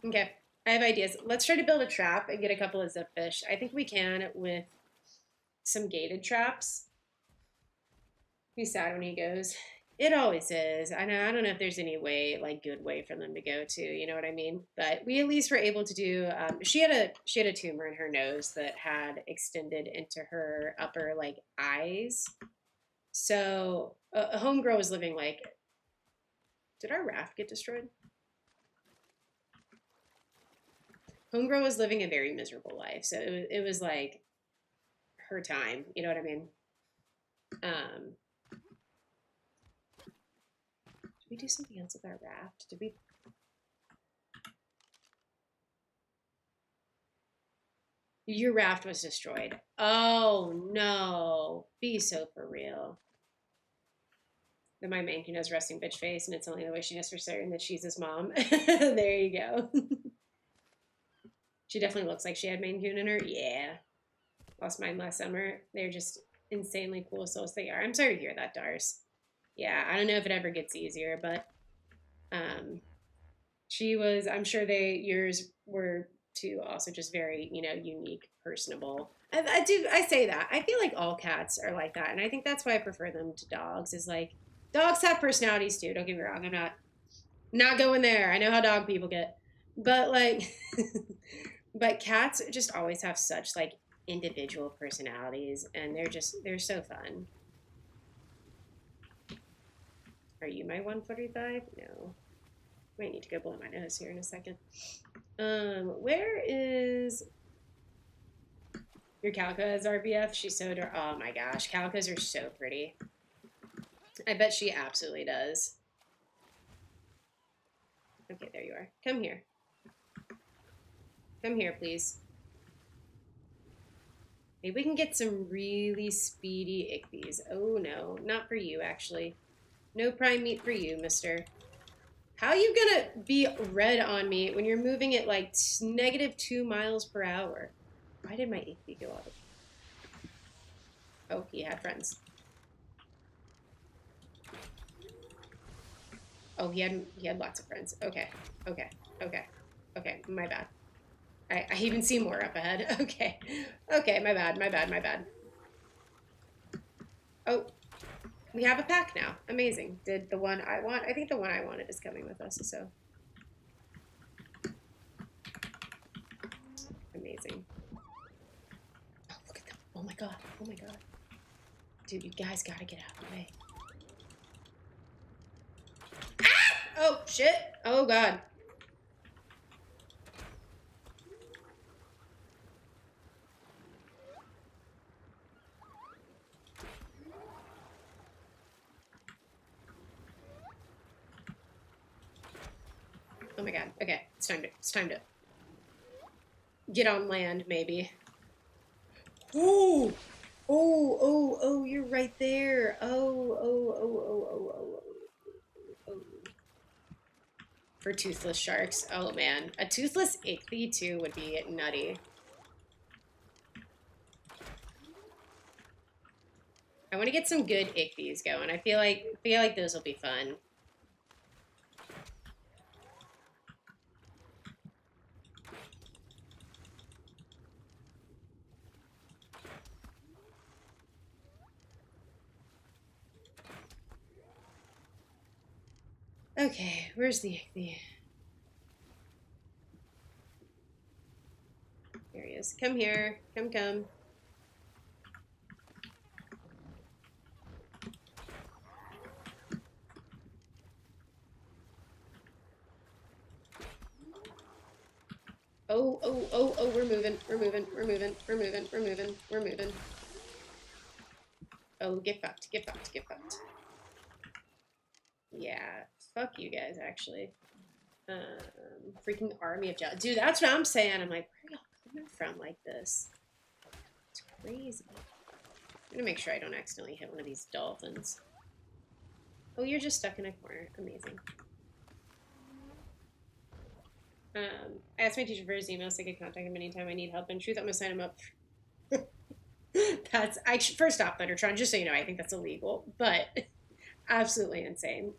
Okay, I have ideas. Let's try to build a trap and get a couple of zip fish. I think we can with some gated traps. He's sad when he goes. It always is. I know. I don't know if there's any way, like, good way for them to go to. You know what I mean? But we at least were able to do. She had a tumor in her nose that had extended into her upper like eyes. So a homegirl was living like. Did our raft get destroyed? Homegirl was living a very miserable life, so it was like her time. You know what I mean? Did we do something else with our raft? Did we? Your raft was destroyed. Oh no! Be so for real. Then my main has resting bitch face, and it's only the way she knows for certain that she's his mom. There you go. She definitely looks like she had Maine Coon in her. Yeah. Lost mine last summer. They're just insanely cool souls they are. I'm sorry to hear that, Dars. Yeah, I don't know if it ever gets easier, but she was, I'm sure yours were too, also just very, unique, personable. I say that. I feel like all cats are like that. And I think that's why I prefer them to dogs, is like, dogs have personalities too. Don't get me wrong. I'm not going there. I know how dog people get. But like, but cats just always have such like individual personalities, and they're so fun. Are you my 145? No. Might need to go blow my nose here in a second. Where is your Calico as RBF? She's so oh my gosh, Calicos are so pretty. I bet she absolutely does. Okay, there you are. Come here. Come here, please. Maybe we can get some really speedy ichthyes. Oh no, not for you actually. No prime meat for you, mister. How are you gonna be red on me when you're moving at like -2 miles per hour? Why did my ichthy go up? Oh, he had friends. Oh, he had lots of friends. Okay, okay, okay, okay. My bad. I even see more up ahead. Okay, okay. My bad. My bad. My bad. Oh, we have a pack now. Amazing. Did the one I want? I think the one I wanted is coming with us. So amazing. Oh, look at them. Oh my god. Oh my god. Dude, you guys gotta get out of the way. Ah! Oh shit. Oh god. Oh my god. Okay, it's time to get on land, maybe. Ooh! Oh, you're right there. Oh. For toothless sharks. Oh man. A toothless ichthy too would be nutty. I want to get some good ichthyes going. I feel like those will be fun. Okay, where's the ichthy? There he is. Come here. Come. Oh, we're moving. Oh, get fucked. Yeah, fuck you guys, actually. Freaking army of gel. Dude, that's what I'm saying. I'm like, where are y'all coming from like this? It's crazy. I'm gonna make sure I don't accidentally hit one of these dolphins. Oh, you're just stuck in a corner. Amazing. I asked my teacher for his email so I could contact him anytime I need help. In truth, I'm gonna sign him up. That's actually, first off, Thundertron, just so you know, I think that's illegal, but absolutely insane.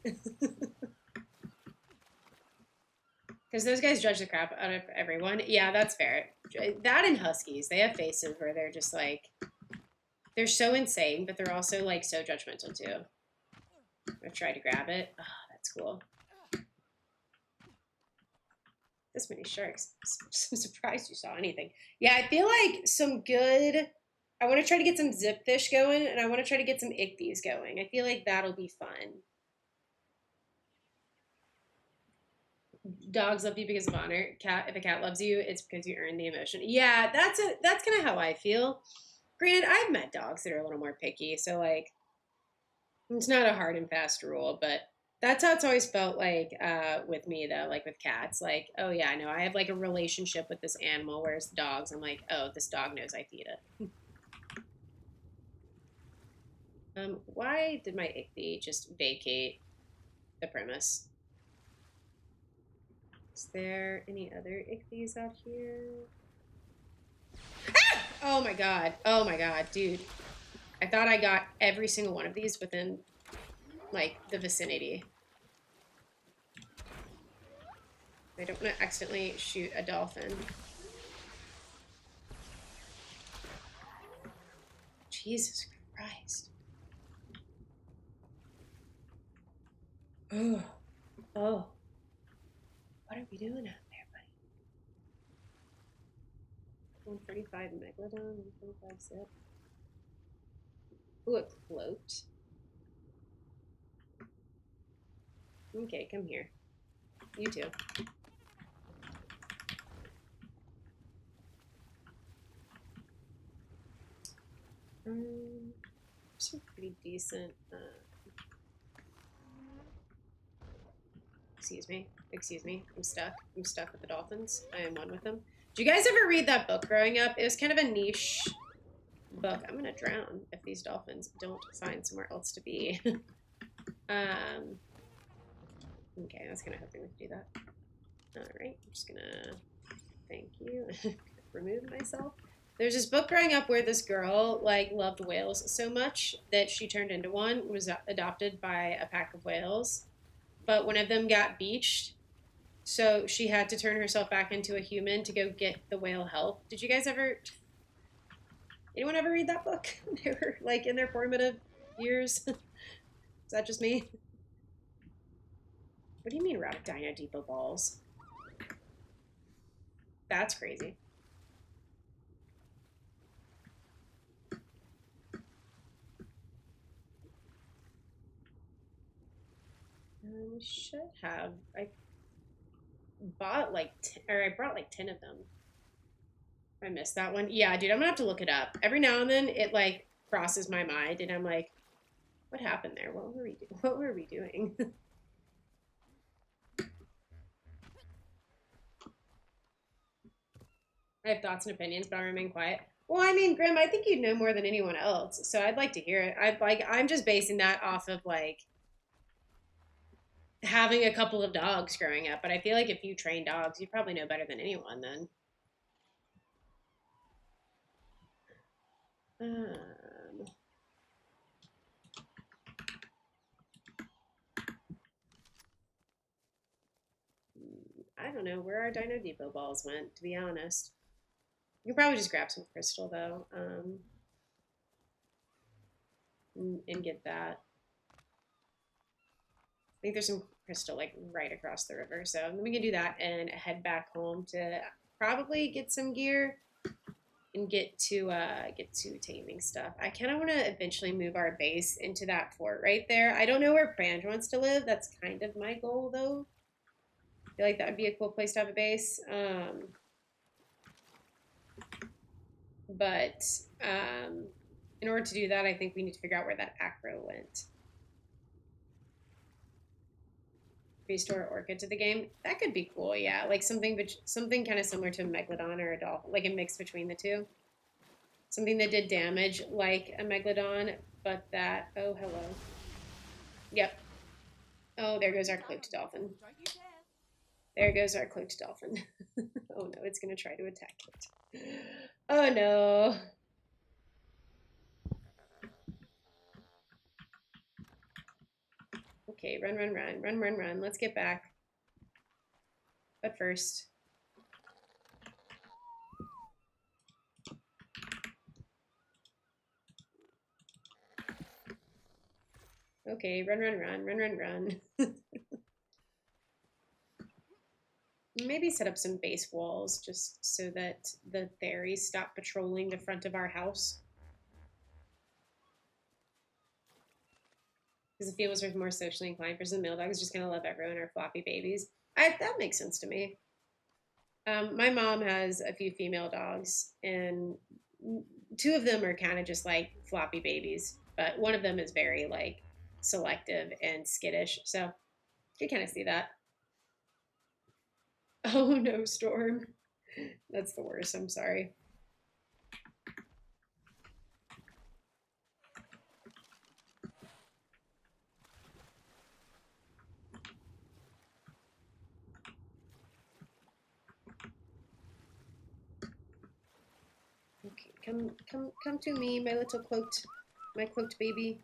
Because those guys judge the crap out of everyone. Yeah, that's fair. That and Huskies, they have faces where they're just like, they're so insane, but they're also like so judgmental too. I tried to grab it. Oh, that's cool. This many sharks. I'm surprised you saw anything. Yeah, I feel like some good... I want to try to get some zip fish going, and I want to try to get some ichthyes going. I feel like that'll be fun. dogs love you because of honor. Cat, if a cat loves you, it's because you earned the emotion. Yeah, that's kind of how I feel. Granted, I've met dogs that are a little more picky, so like it's not a hard and fast rule, but that's how it's always felt like with me though, like with cats. Like, oh yeah, I know I have like a relationship with this animal, whereas dogs, I'm like, oh, this dog knows I feed it. Why did my ichthy just vacate the premise? Is there any other ichthy's out here? Ah! Oh my god. Oh my god, dude. I thought I got every single one of these within, like, the vicinity. I don't want to accidentally shoot a dolphin. Jesus Christ. Oh. Oh. What are we doing out there, buddy? 135 Megalodon, 125 Zip. Ooh, it float. Okay, come here. You too. Some pretty decent. Excuse me. Excuse me. I'm stuck. I'm stuck with the dolphins. I am one with them. Did you guys ever read that book growing up? It was kind of a niche book. I'm gonna drown if these dolphins don't find somewhere else to be. Okay, I was kind of hoping we could do that. All right, I'm just gonna, thank you. Remove myself. There's this book growing up where this girl like loved whales so much that she turned into one, was adopted by a pack of whales, but one of them got beached, so she had to turn herself back into a human to go get the whale help. Did you guys ever, anyone ever read that book? They were like in their formative years. Is that just me? What do you mean we're out of Dino Depot balls? That's crazy. We should have. I bought like, or I brought like 10 of them. I missed that one. Yeah, dude, I'm gonna have to look it up. Every now and then it like crosses my mind and I'm like, what happened there? What were we doing? What were we doing? I have thoughts and opinions, but I'll remain quiet. Well, I mean, Grim, I think you'd know more than anyone else, so I'd like to hear it. I'm just basing that off of like having a couple of dogs growing up, but I feel like if you train dogs, you probably know better than anyone then. I don't know where our Dino Depot balls went, to be honest. You can probably just grab some crystal, though, and get that. I think there's some crystal, like, right across the river, so then we can do that and head back home to probably get some gear and get to taming stuff. I kind of want to eventually move our base into that fort right there. I don't know where Prange wants to live. That's kind of my goal, though. I feel like that would be a cool place to have a base. But in order to do that, I think we need to figure out where that acro went. Restore orchid to the game. That could be cool, yeah. Like something kind of similar to a megalodon or a dolphin, like a mix between the two. Something that did damage like a megalodon, but that, oh, hello. Yep. Oh, there goes our cloaked dolphin. There goes our cloaked dolphin. Oh no, it's gonna try to attack it. Oh no. Okay, run, run, run, run, run, run. Let's get back. But first. Okay, run, run, run, run, run, run. Maybe set up some base walls just so that the fairies stop patrolling the front of our house. Because the females are more socially inclined versus the male dogs just gonna love everyone or floppy babies. That makes sense to me. My mom has a few female dogs, and two of them are kind of just like floppy babies, but one of them is very like selective and skittish. So you kind of see that. Oh no, Storm. That's the worst. I'm sorry. Okay, come to me, my little my cloaked baby.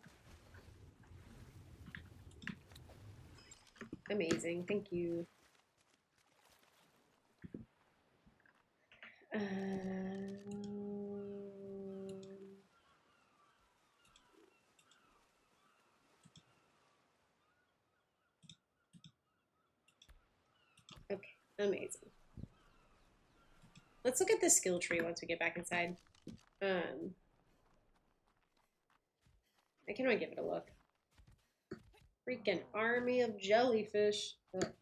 Amazing, thank you. Okay, amazing. Let's look at the skill tree once we get back inside. I can only give it a look. Freaking army of jellyfish. Ugh.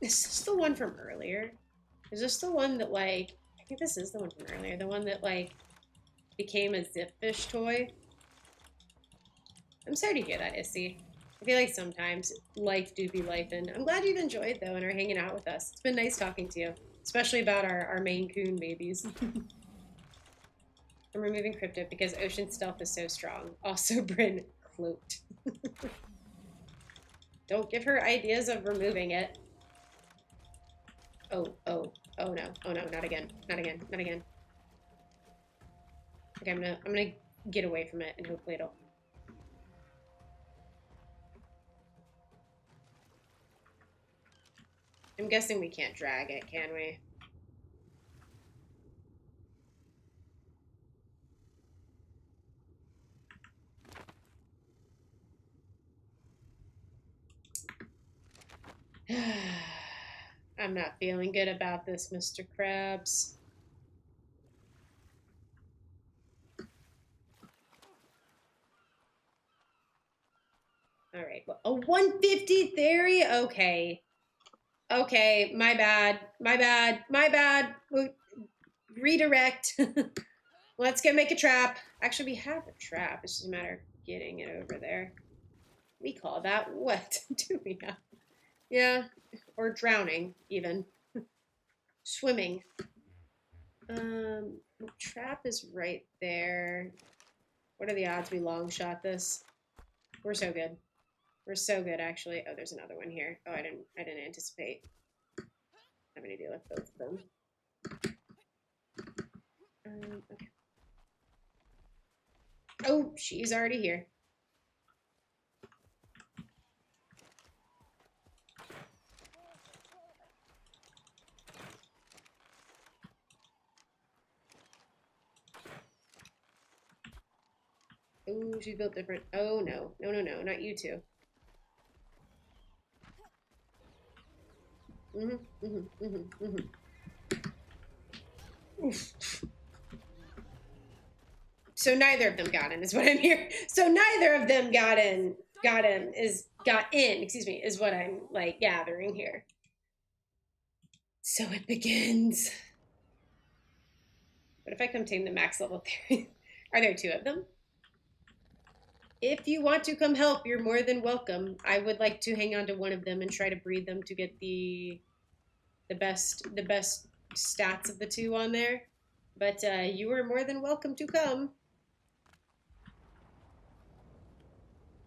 Is this the one from earlier? Is this the one that, like, I think this is the one from earlier. The one that, like, became a zip fish toy? I'm sorry to hear that, Issy. I feel like sometimes life do be life, and I'm glad you've enjoyed, though, and are hanging out with us. It's been nice talking to you, especially about our Maine Coon babies. I'm removing Crypto because Ocean Stealth is so strong. Also, Bryn, cloaked. Don't give her ideas of removing it. Oh no, not again, not again, not again. Okay, I'm gonna get away from it and hopefully it'll. I'm guessing we can't drag it, can we? I'm not feeling good about this, Mr. Krabs. All right, well, a 150 theory? Okay. Okay, my bad. My bad. My bad. Redirect. Let's go make a trap. Actually, we have a trap. It's just a matter of getting it over there. We call that what? Do we not? Yeah, or drowning, even. Swimming. The trap is right there. What are the odds we long shot this? We're so good. We're so good, actually. Oh, there's another one here. Oh, I didn't anticipate having to deal with both of them. Okay. Oh, she's already here. Oh, she's built different. Oh, no. No, no, no. Not you two. Oof. So neither of them got in, is what I'm hearing. So neither of them got in, excuse me, is what I'm, like, gathering here. So it begins. What if I come tame the max level theory? Are there two of them? If you want to come help, you're more than welcome. I would like to hang on to one of them and try to breed them to get the best stats of the two on there. But you are more than welcome to come.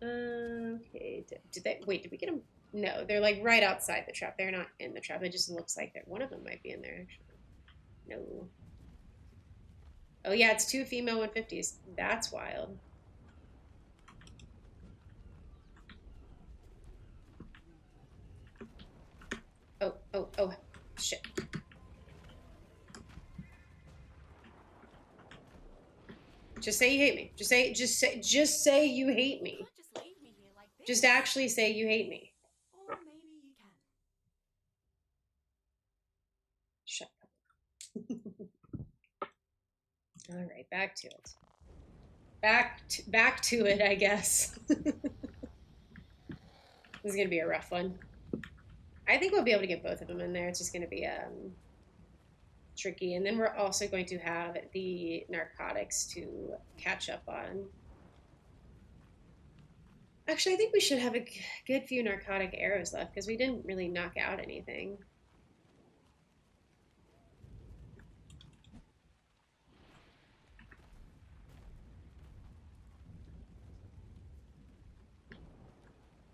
Okay. Did we get them? No, they're like right outside the trap. They're not in the trap. It just looks like that one of them might be in there, actually. No. Oh, yeah, it's two female 150s. That's wild. Oh, shit. Just say you hate me. Just say you hate You me. can't just leave me here like this. Just actually say you hate me. Or maybe you can. Shut up. All right, back to it. Back to it, I guess. This is gonna be a rough one. I think we'll be able to get both of them in there. It's just gonna be tricky, and then we're also going to have the narcotics to catch up on. Actually, I think we should have a good few narcotic arrows left because we didn't really knock out anything.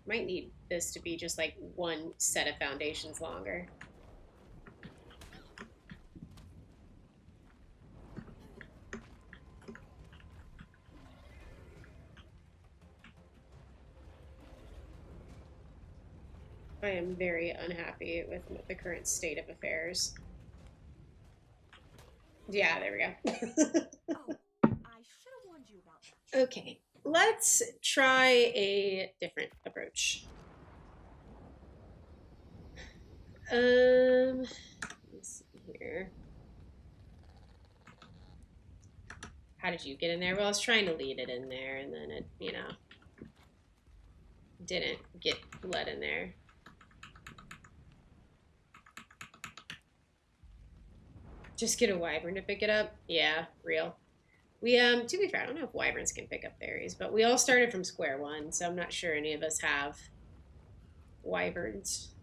Might need this to be just like one set of foundations longer. I am very unhappy with the current state of affairs. Yeah, there we go. Oh, I should have warned you about that. Okay, let's try a different approach. Let's see here. How did you get in there? Well, I was trying to lead it in there, and then it, you know, didn't get let in there. Just get a wyvern to pick it up? Yeah, real. We, to be fair, I don't know if wyverns can pick up berries, but we all started from square one, so I'm not sure any of us have wyverns.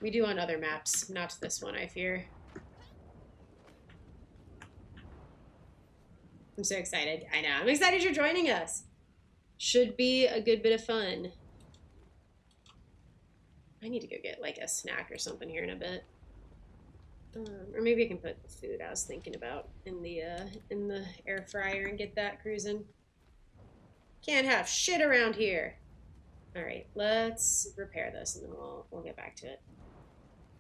We do on other maps, not this one, I fear. I'm so excited. I know. I'm excited you're joining us. Should be a good bit of fun. I need to go get like a snack or something here in a bit. Or maybe I can put the food I was thinking about in the air fryer and get that cruising. Can't have shit around here. All right, let's repair this and then we'll get back to it.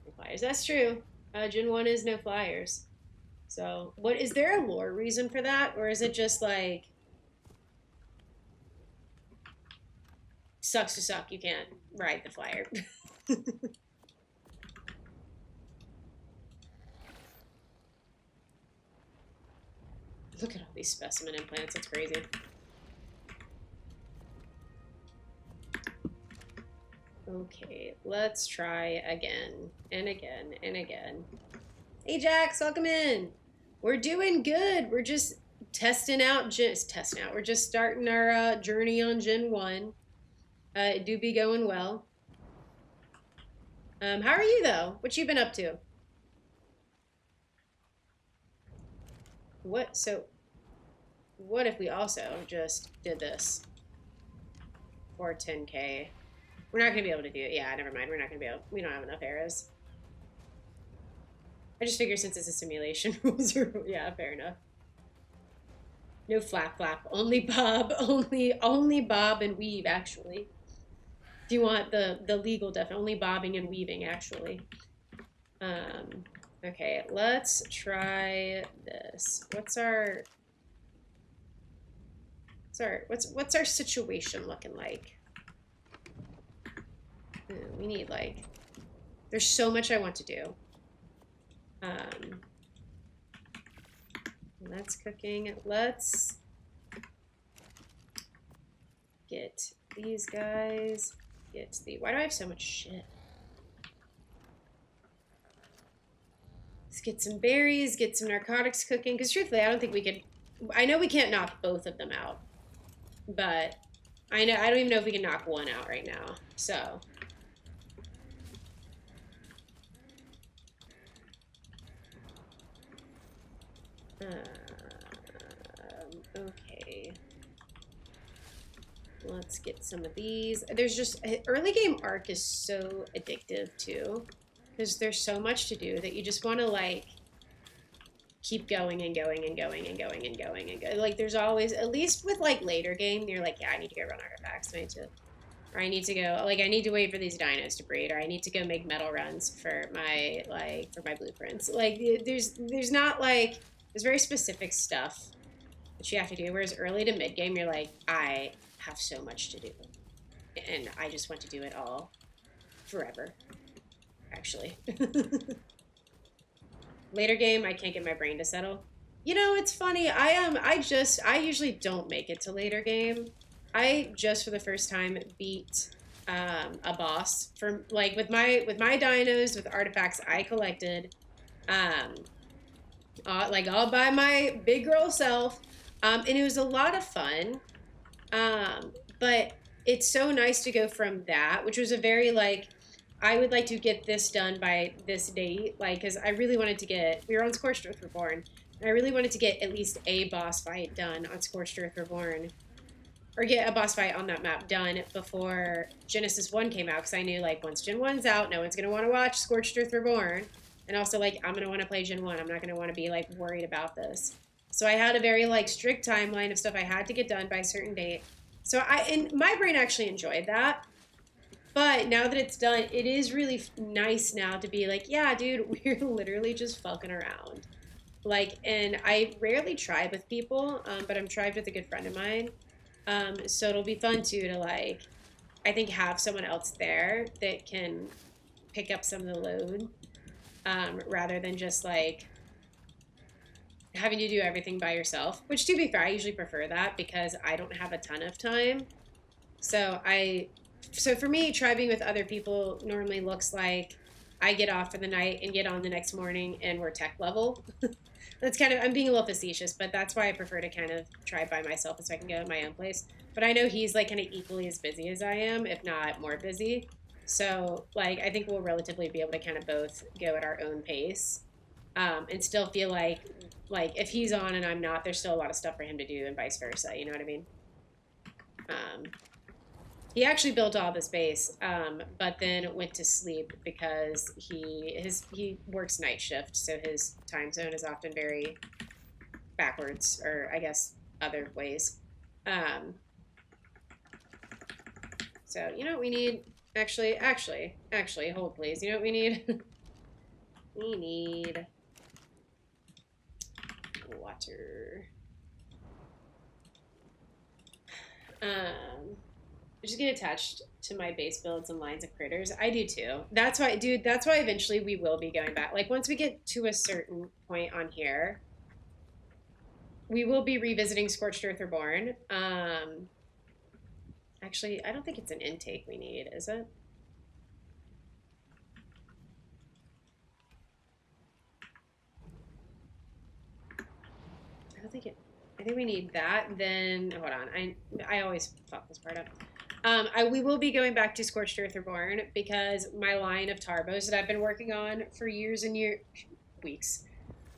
No flyers. That's true. Gen 1 is no flyers. So, what is there a lore reason for that, or is it just like sucks to suck? You can't ride the flyer. Look at all these specimen implants. It's crazy. Okay, let's try again and again and again. Hey, Jax, welcome in. We're doing good. We're just testing out. We're just starting our journey on Gen 1. It do be going well. How are you, though? What you been up to? What if we also just did this for 10k? We're not gonna be able to do it. Yeah, never mind. We're not gonna be able. We don't have enough arrows. I just figure since it's a simulation, rules are yeah, fair enough. No flap flap. Only bob. Only bob and weave. Actually, if you want the legal definition, only bobbing and weaving. Actually. Okay, let's try this. What's our situation looking like? We need like, there's so much I want to do. That's cooking. Let's get these guys. Why do I have so much shit? Let's get some berries, get some narcotics cooking, because truthfully, I don't think we could, I know we can't knock both of them out, but I don't even know if we can knock one out right now, so. Okay. Let's get some of these. There's just, early game arc is so addictive too, because there's so much to do that you just want to like keep going and going and going and going and going and go. Like there's always, at least with like later game, you're like, yeah, I need to go run artifacts. I need to go, like I need to wait for these dinos to breed, or I need to go make metal runs for my blueprints. Like there's not like, there's very specific stuff that you have to do. Whereas early to mid game, you're like, I have so much to do, and I just want to do it all forever. Actually, later game, I can't get my brain to settle. You know, it's funny. I usually don't make it to later game. I just for the first time beat a boss for like with my dinos with artifacts I collected, like all by my big girl self, and it was a lot of fun. But it's so nice to go from that, which was a very like I would like to get this done by this date, like because I really wanted to get. We were on Scorched Earth Reborn. And I really wanted to get at least a boss fight done on Scorched Earth Reborn. Or get a boss fight on that map done before Genesis 1 came out, because I knew, like, once Gen 1's out, no one's going to want to watch Scorched Earth Reborn. And also, like, I'm going to want to play Gen 1. I'm not going to want to be, like, worried about this. So I had a very, like, strict timeline of stuff I had to get done by a certain date. So and my brain actually enjoyed that. But now that it's done, it is really nice now to be like, yeah, dude, we're literally just fucking around. Like, and I rarely tribe with people, but I'm tribed with a good friend of mine. So it'll be fun too to like, I think have someone else there that can pick up some of the load, rather than just like having to do everything by yourself, which to be fair, I usually prefer that because I don't have a ton of time. So for me, tribing with other people normally looks like I get off for the night and get on the next morning and we're tech level. That's kind of, I'm being a little facetious, but that's why I prefer to kind of tribe by myself so I can go at my own place. But I know he's like kind of equally as busy as I am, if not more busy. So like, I think we'll relatively be able to kind of both go at our own pace, and still feel like if he's on and I'm not, there's still a lot of stuff for him to do and vice versa. You know what I mean? He actually built all this base, but then went to sleep because he works night shift, so his time zone is often very backwards, or I guess other ways. So you know what we need? Actually, hold please. You know what we need? We need water. Just get attached to my base builds and lines of critters. I do too. That's why, dude, that's why eventually we will be going back. Like, once we get to a certain point on here, we will be revisiting Scorched Earth Reborn. Actually, I don't think it's an intake we need, is it? I don't think it... I think we need that. Then, hold on. I always fuck this part up. We will be going back to Scorched Earth Reborn because my line of Tarbos that I've been working on for years and weeks,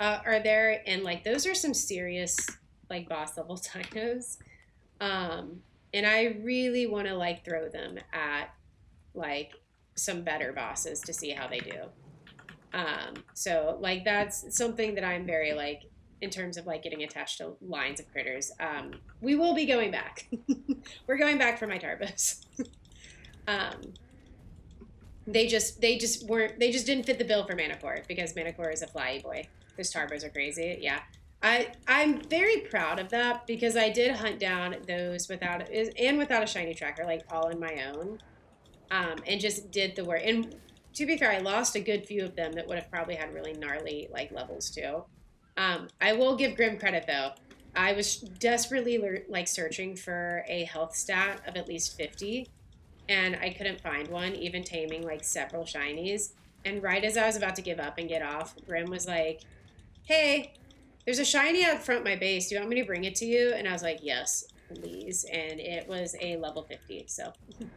are there, and like those are some serious like boss level dinos, and I really want to like throw them at like some better bosses to see how they do. So like that's something that I'm very like, in terms of like getting attached to lines of critters. We will be going back. We're going back for my Tarbos. They just didn't fit the bill for Manicore because Manicore is a flyy boy. Those Tarbos are crazy. Yeah. I'm very proud of that because I did hunt down those without a shiny tracker, like all on my own. And just did the work. And to be fair, I lost a good few of them that would have probably had really gnarly like levels too. I will give Grim credit though. I was desperately like searching for a health stat of at least 50, and I couldn't find one, even taming like several shinies. And right as I was about to give up and get off, Grim was like, "Hey, there's a shiny out front my base. Do you want me to bring it to you?" And I was like, "Yes, please." And it was a level 50, so it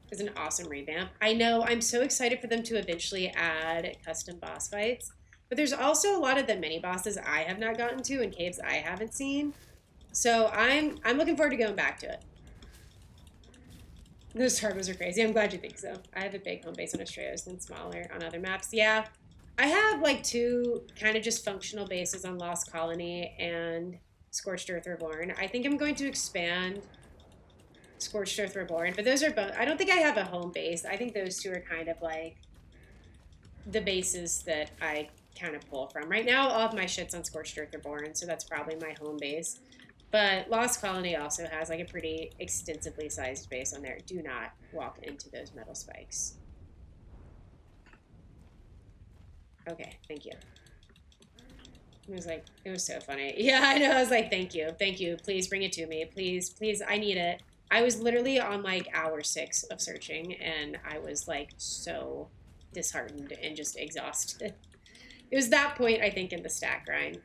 was an awesome revamp. I know, I'm so excited for them to eventually add custom boss fights. But there's also a lot of the mini bosses I have not gotten to and caves I haven't seen. So I'm looking forward to going back to it. Those Tarbos are crazy. I'm glad you think so. I have a big home base on Estrellas and smaller on other maps. Yeah, I have like 2 kind of just functional bases on Lost Colony and Scorched Earth Reborn. I think I'm going to expand Scorched Earth Reborn, but those are both... I don't think I have a home base. I think those 2 are kind of like the bases that I kind of pull from. Right now, all of my shit's on Scorched Earth Reborn, so that's probably my home base. But Lost Colony also has like a pretty extensively sized base on there. Do not walk into those metal spikes. Okay, thank you. It was like, it was so funny. Yeah, I know. I was like, thank you. Thank you. Please bring it to me. Please, please. I need it. I was literally on like hour 6 of searching, and I was like so disheartened and just exhausted. It was that point, I think, in the stat grind.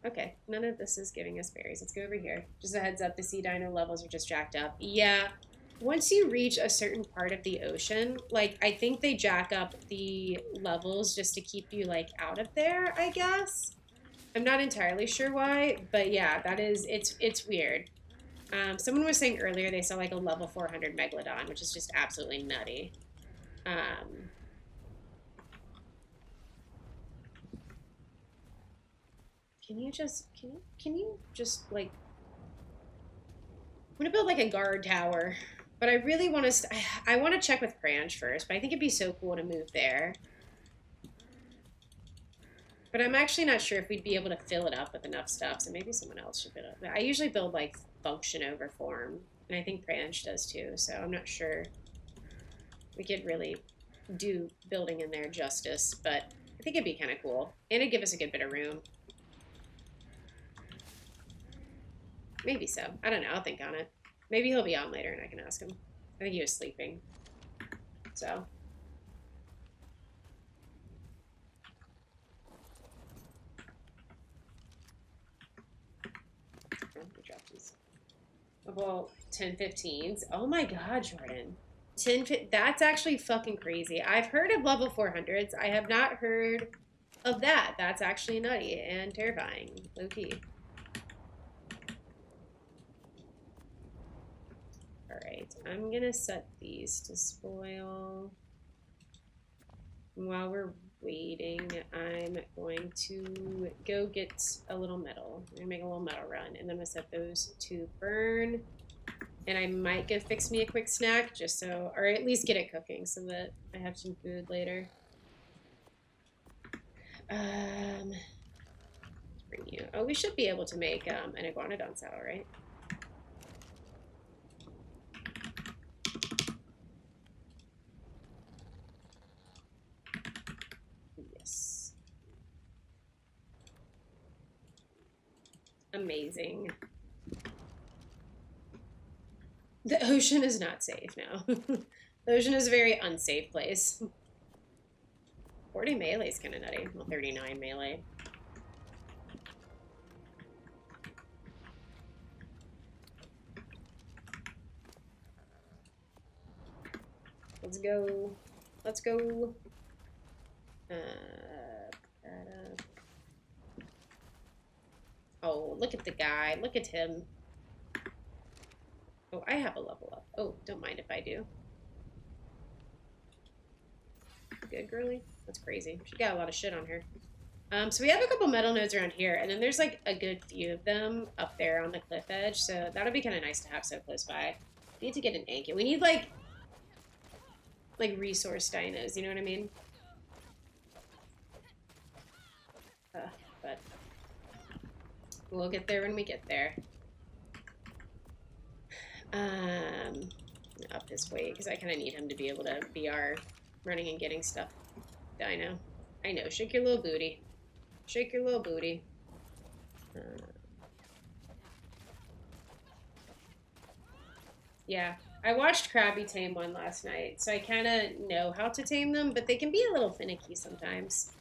Okay, none of this is giving us berries. Let's go over here. Just a heads up, the sea dino levels are just jacked up. Yeah, once you reach a certain part of the ocean, like, I think they jack up the levels just to keep you, like, out of there, I guess. I'm not entirely sure why, but yeah, that is, it's weird. Someone was saying earlier they saw, like, a level 400 Megalodon, which is just absolutely nutty. Can you just, like, I'm gonna build, like, a guard tower, but I really want to, I want to check with Cranch first, but I think it'd be so cool to move there. But I'm actually not sure if we'd be able to fill it up with enough stuff, so maybe someone else should build it. I usually build, like, function over form, and I think Cranch does too, so I'm not sure we could really do building in there justice, but I think it'd be kind of cool, and it'd give us a good bit of room. Maybe so. I don't know. I'll think on it. Maybe he'll be on later and I can ask him. I think he was sleeping. So. Oh, we dropped these. Level 10-15s. Oh my god, Jordan. 10, that's actually fucking crazy. I've heard of level 400s. I have not heard of that. That's actually nutty and terrifying. Low key. Alright, I'm gonna set these to spoil. While we're waiting, I'm going to go get a little metal. I'm gonna make a little metal run, and then I'm gonna set those to burn. And I might go fix me a quick snack, just so, or at least get it cooking so that I have some food later. Let's bring you. Oh, we should be able to make an iguanodon saddle, right? Yes. Amazing. The ocean is not safe now. The ocean is a very unsafe place. 40 melee is kind of nutty. Well, 39 melee. Let's go. Let's go. Oh, look at the guy. Look at him. Oh, I have a level up. Oh, don't mind if I do. Good, girly? That's crazy. She got a lot of shit on her. So we have a couple metal nodes around here, and then there's, like, a good few of them up there on the cliff edge, so that'll be kind of nice to have so close by. We need to get an anklet. We need, like resource dinos, you know what I mean? But we'll get there when we get there. Up this way, because I kind of need him to be able to be our running and getting stuff dino. I know, shake your little booty. Shake your little booty. Yeah, I watched Krabby tame one last night, so I kind of know how to tame them, but they can be a little finicky sometimes.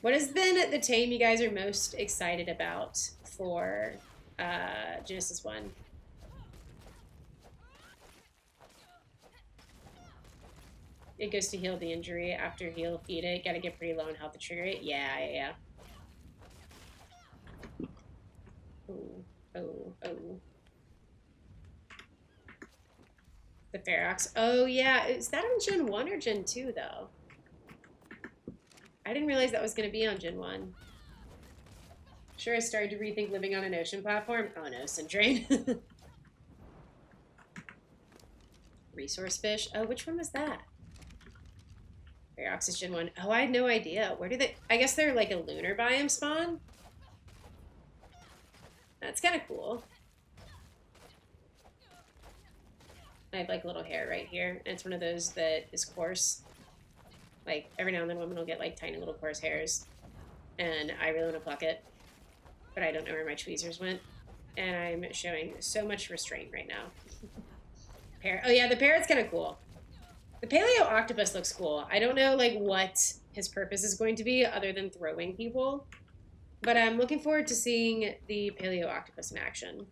What has been the tame you guys are most excited about for Genesis 1? It goes to heal the injury after he'll feed it. Gotta get pretty low in health to trigger it. Yeah. Oh. The Ferox. Oh, yeah. Is that on Gen 1 or Gen 2, though? I didn't realize that was going to be on Gen 1. Sure, I started to rethink living on an ocean platform. Oh, no, Syndrain. Resource fish. Oh, which one was that? Very oxygen one. Oh, I had no idea. Where do they... I guess they're like a lunar biome spawn? That's kind of cool. I have like a little hair right here, and it's one of those that is coarse. Like, every now and then women will get like tiny little coarse hairs, and I really want to pluck it, but I don't know where my tweezers went, and I'm showing so much restraint right now. Parrot. Oh yeah, the parrot's kind of cool. The paleo octopus looks cool. I don't know like what his purpose is going to be other than throwing people, but I'm looking forward to seeing the paleo octopus in action.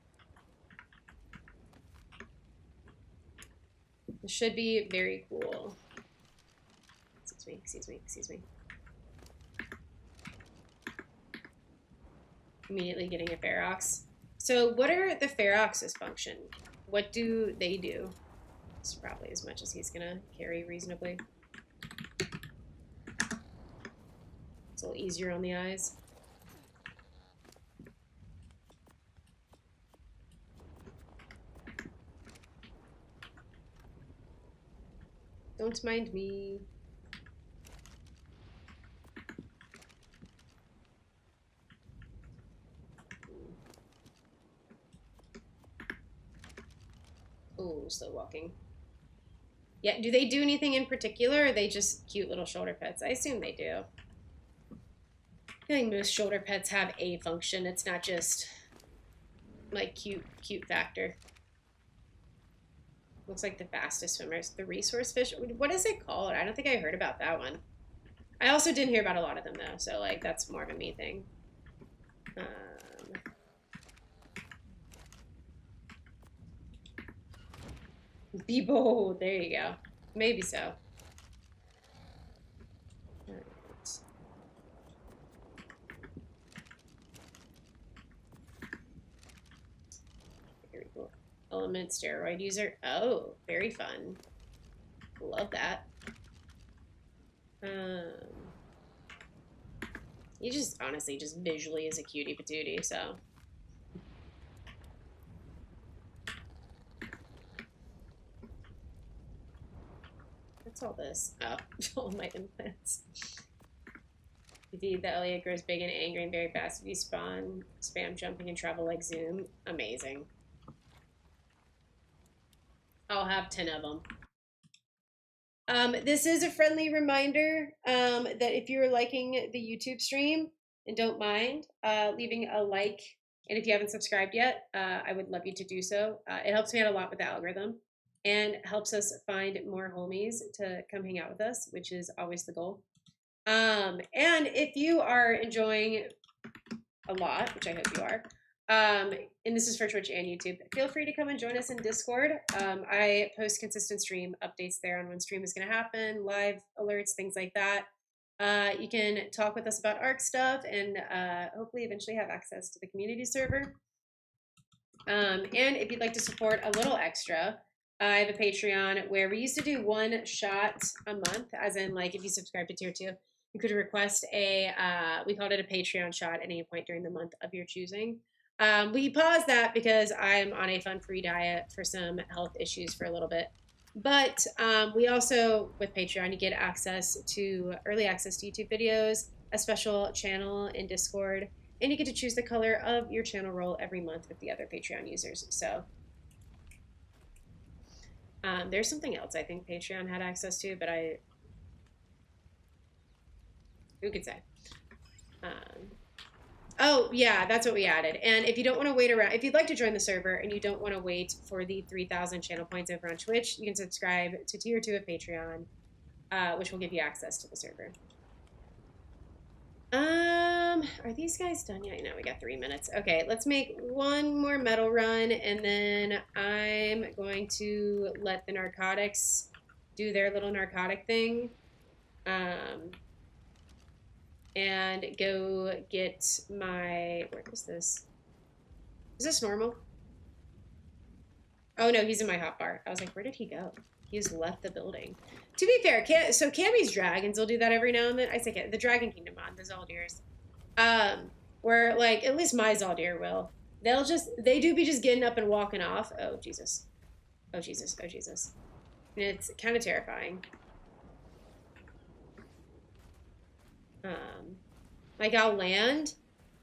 It should be very cool. Excuse me, excuse me, excuse me. Immediately getting a Ferox. So what are the Ferox's function? What do they do? It's probably as much as he's gonna carry reasonably. It's a little easier on the eyes. Don't mind me. Oh, slow walking. Yeah, do they do anything in particular, or are they just cute little shoulder pets? I assume they do. I feel like most shoulder pets have a function. It's not just like cute factor. Looks like the fastest swimmers. The resource fish. What is it called? I don't think I heard about that one. I also didn't hear about a lot of them though, so like that's more of a me thing. Be bold. There you go. Maybe so. Right. Very cool. Element steroid user. Oh, very fun. Love that. He just honestly just visually is a cutie patootie, so. What's all this? Oh, all my implants. You feed the Elliot grows big and angry and very fast. If you spawn, spam jumping and travel like Zoom. Amazing. I'll have 10 of them. This is a friendly reminder that if you're liking the YouTube stream and don't mind leaving a like, and if you haven't subscribed yet, I would love you to do so. It helps me out a lot with the algorithm and helps us find more homies to come hang out with us, which is always the goal. And if you are enjoying a lot, which I hope you are, and this is for Twitch and YouTube, feel free to come and join us in Discord. I post consistent stream updates there on when stream is going to happen, live alerts, things like that. You can talk with us about ARC stuff and hopefully eventually have access to the community server. And if you'd like to support a little extra, I have a Patreon where we used to do one shot a month, as in like if you subscribe to tier 2, you could request a, we called it a Patreon shot at any point during the month of your choosing. We paused that because I'm on a fun-free diet for some health issues for a little bit. But we also, with Patreon, you get access to early access to YouTube videos, a special channel in Discord, and you get to choose the color of your channel role every month with the other Patreon users. So there's something else I think Patreon had access to, but who could say? Oh, yeah, that's what we added. And if you don't want to wait around, if you'd like to join the server and you don't want to wait for the 3,000 channel points over on Twitch, you can subscribe to tier 2 of Patreon, which will give you access to the server. Are these guys done yet? No, we got 3 minutes. Okay, let's make one more metal run, and then I'm going to let the narcotics do their little narcotic thing. And go get my, where is this? Is this normal? Oh no, he's in my hotbar. I was like, where did he go? He's left the building. To be fair, so Cammy's dragons will do that every now and then. I say the Dragon Kingdom mod, the Zaldirs. Where like, at least my Zaldir will. They do be just getting up and walking off. Oh Jesus. Oh Jesus, oh Jesus. And it's kind of terrifying. Like I'll land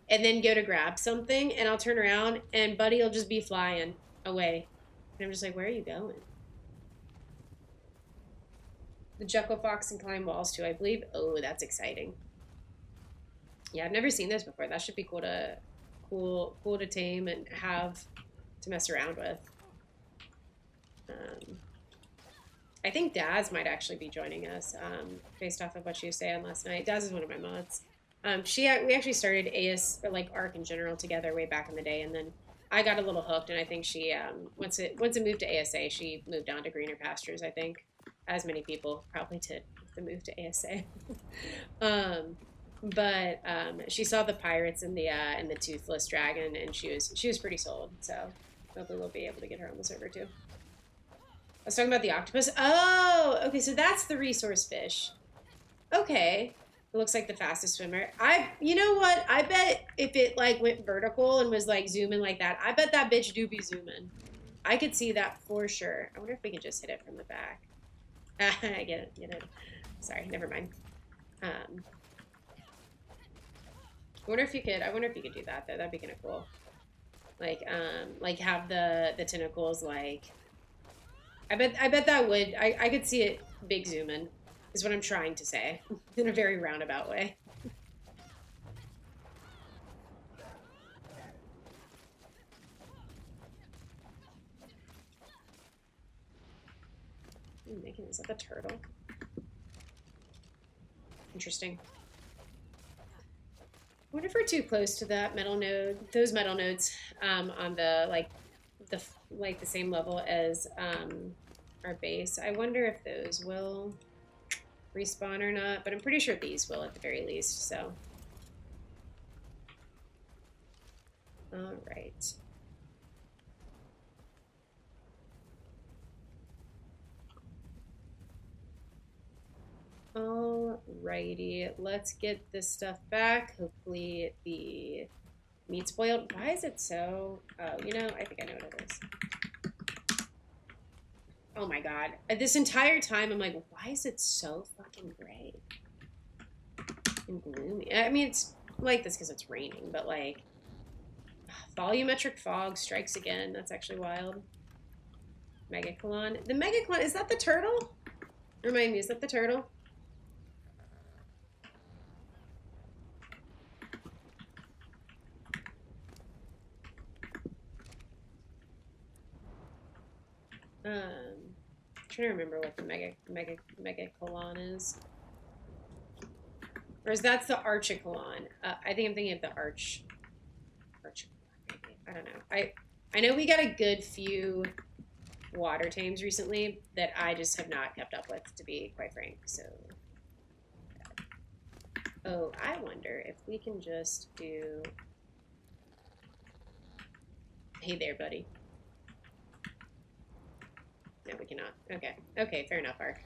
and then go to grab something and I'll turn around and Buddy will just be flying away. And I'm just like, where are you going? The Jekyll Fox can climb walls too, I believe. Oh, that's exciting. Yeah, I've never seen this before. That should be cool to tame and have to mess around with. I think Daz might actually be joining us, based off of what she was saying last night. Daz is one of my mods. We actually started AS, or like ARC in general, together way back in the day, and then I got a little hooked, and I think she once it moved to ASA, she moved on to greener pastures. I think, as many people probably did with the move to ASA. But she saw the pirates and the toothless dragon, and she was pretty sold. So hopefully we'll be able to get her on the server too. I was talking about the octopus. Oh, okay, so that's the resource fish. Okay. It looks like the fastest swimmer. You know what? I bet if it like went vertical and was like zooming like that, I bet that bitch do be zooming. I could see that for sure. I wonder if we can just hit it from the back. I get it. Sorry, never mind. I wonder if you could do that though. That'd be kind of cool. Like have the tentacles like. I bet that would. I could see it big zooming. Is what I'm trying to say in a very roundabout way. Is that the turtle? Interesting. I wonder if we're too close to that metal node, those metal nodes, on the the same level as our base. I wonder if those will respawn or not, but I'm pretty sure these will at the very least, so. All right. Alrighty, let's get this stuff back. Hopefully the meat's boiled. Why is it so? Oh, you know, I think I know what it is. Oh my god. This entire time I'm like, why is it so fucking gray and gloomy? I mean, it's like this because it's raining, but like, volumetric fog strikes again. That's actually wild. Megacolon. The Megacolon, is that the turtle? Remind me, is that the turtle? Trying to remember what the megacolon is. Or is that the archicolon? I think I'm thinking of the archicolon, maybe. I don't know. I know we got a good few water tames recently that I just have not kept up with, to be quite frank. So, oh, I wonder if we can just do. Hey there, buddy. No, we cannot. Okay. Okay, fair enough, Ark.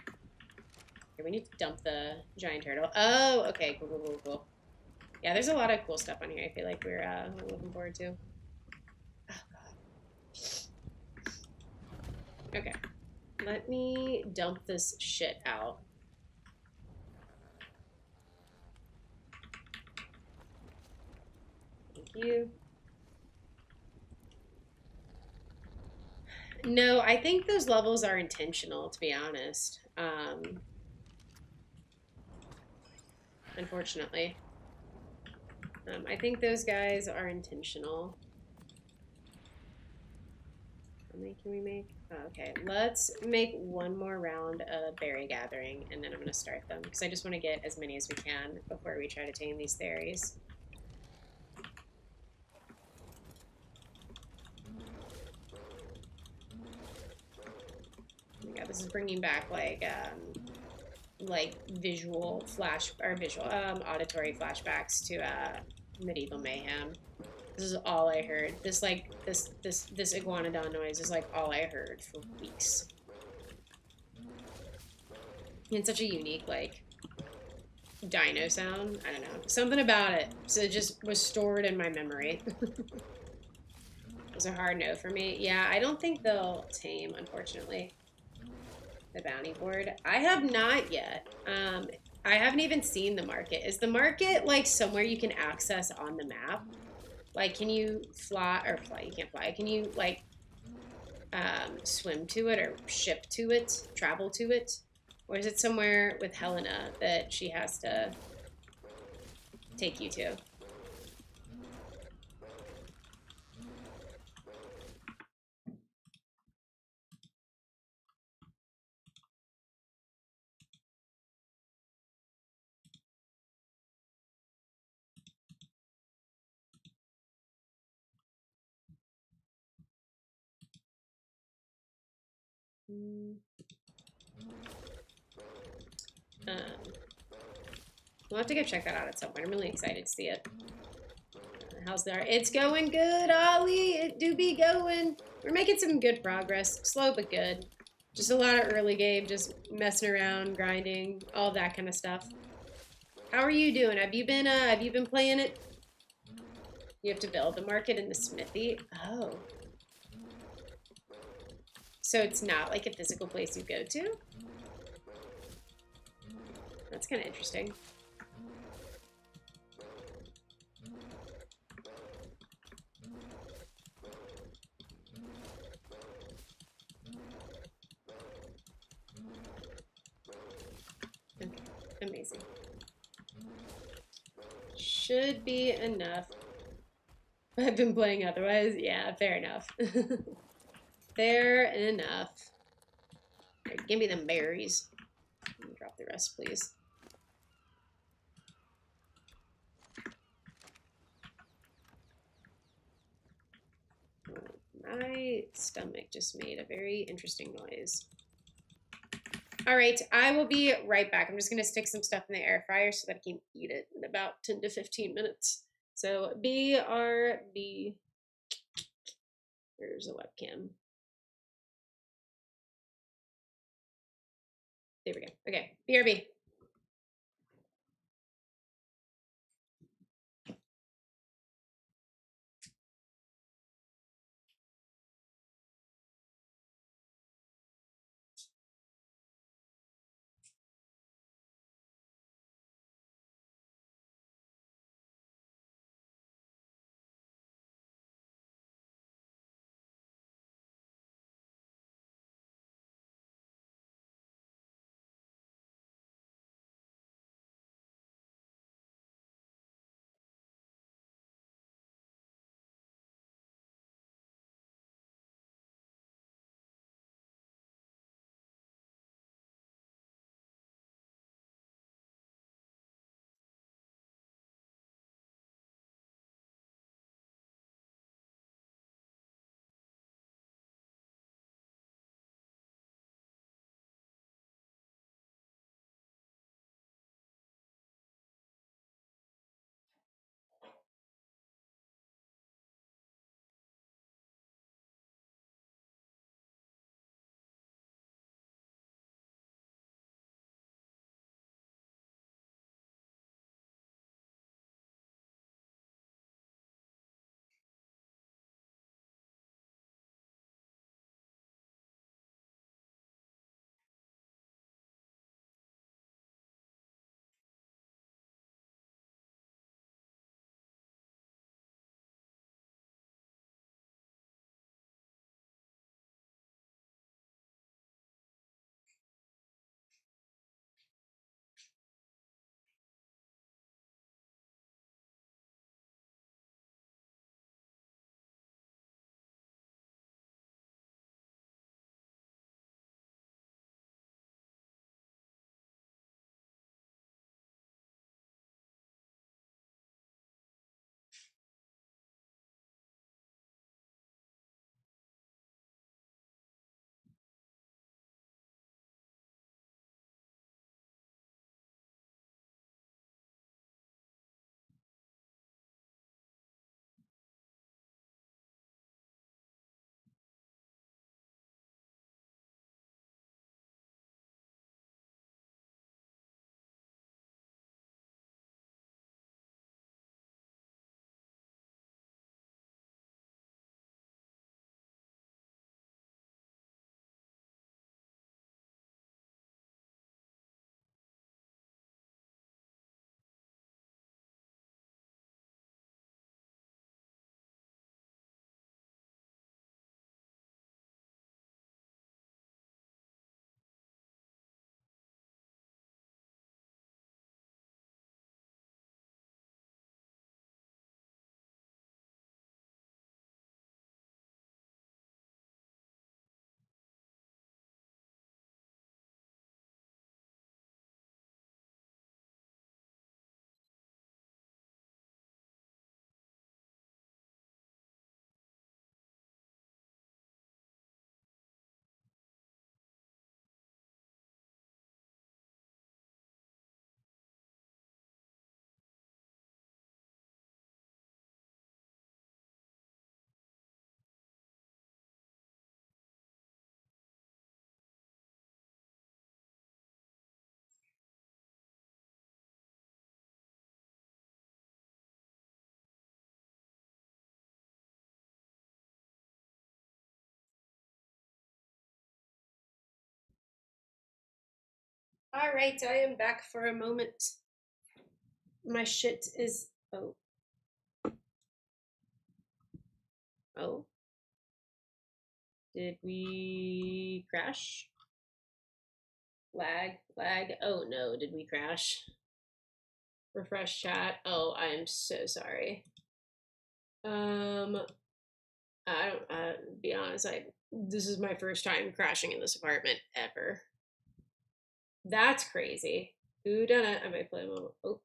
Okay, we need to dump the giant turtle. Oh, okay. Cool. Yeah, there's a lot of cool stuff on here I feel like we're looking forward to. Oh, God. Okay. Let me dump this shit out. Thank you. No, I think those levels are intentional, to be honest. Unfortunately. I think those guys are intentional. How many can we make? Oh, okay, let's make one more round of berry gathering, and then I'm going to start them, because I just want to get as many as we can before we try to tame these fairies. Yeah, this is bringing back like visual auditory flashbacks to medieval mayhem. This is all I heard. This iguanodon noise is like all I heard for weeks. And it's such a unique like dino sound. I don't know, something about it. So it just was stored in my memory. It was a hard no for me. Yeah, I don't think they'll tame, unfortunately. the bounty board. I have not yet. I haven't even seen the market. Is the market like somewhere you can access on the map? Like, can you fly or fly? You can't fly. Can you like swim to it or ship to it, travel to it, or is it somewhere with Helena that she has to take you to? We'll have to go check that out at some point. I'm really excited to see it. How's there? It's going good, Ollie. It do be going. We're making some good progress. Slow but good. Just a lot of early game, just messing around, grinding, all that kind of stuff. How are you doing? Have you been playing it? You have to build the market in the smithy. Oh. So it's not like a physical place you go to? That's kind of interesting. Okay, amazing. Should be enough. I've been playing otherwise. Yeah, fair enough. Fair enough. Right, give me them berries. Let me drop the rest, please. My stomach just made a very interesting noise. All right, I will be right back. I'm just going to stick some stuff in the air fryer so that I can eat it in about 10 to 15 minutes. So BRB. Where's the webcam? There we go. Okay, BRB. All right, I am back for a moment. My shit is oh. Oh. Did we crash? Lag. Oh no, did we crash? Refresh chat. Oh, I am so sorry. I don't be honest, this is my first time crashing in this apartment ever. That's crazy. Who done it? I might play a moment. Oh.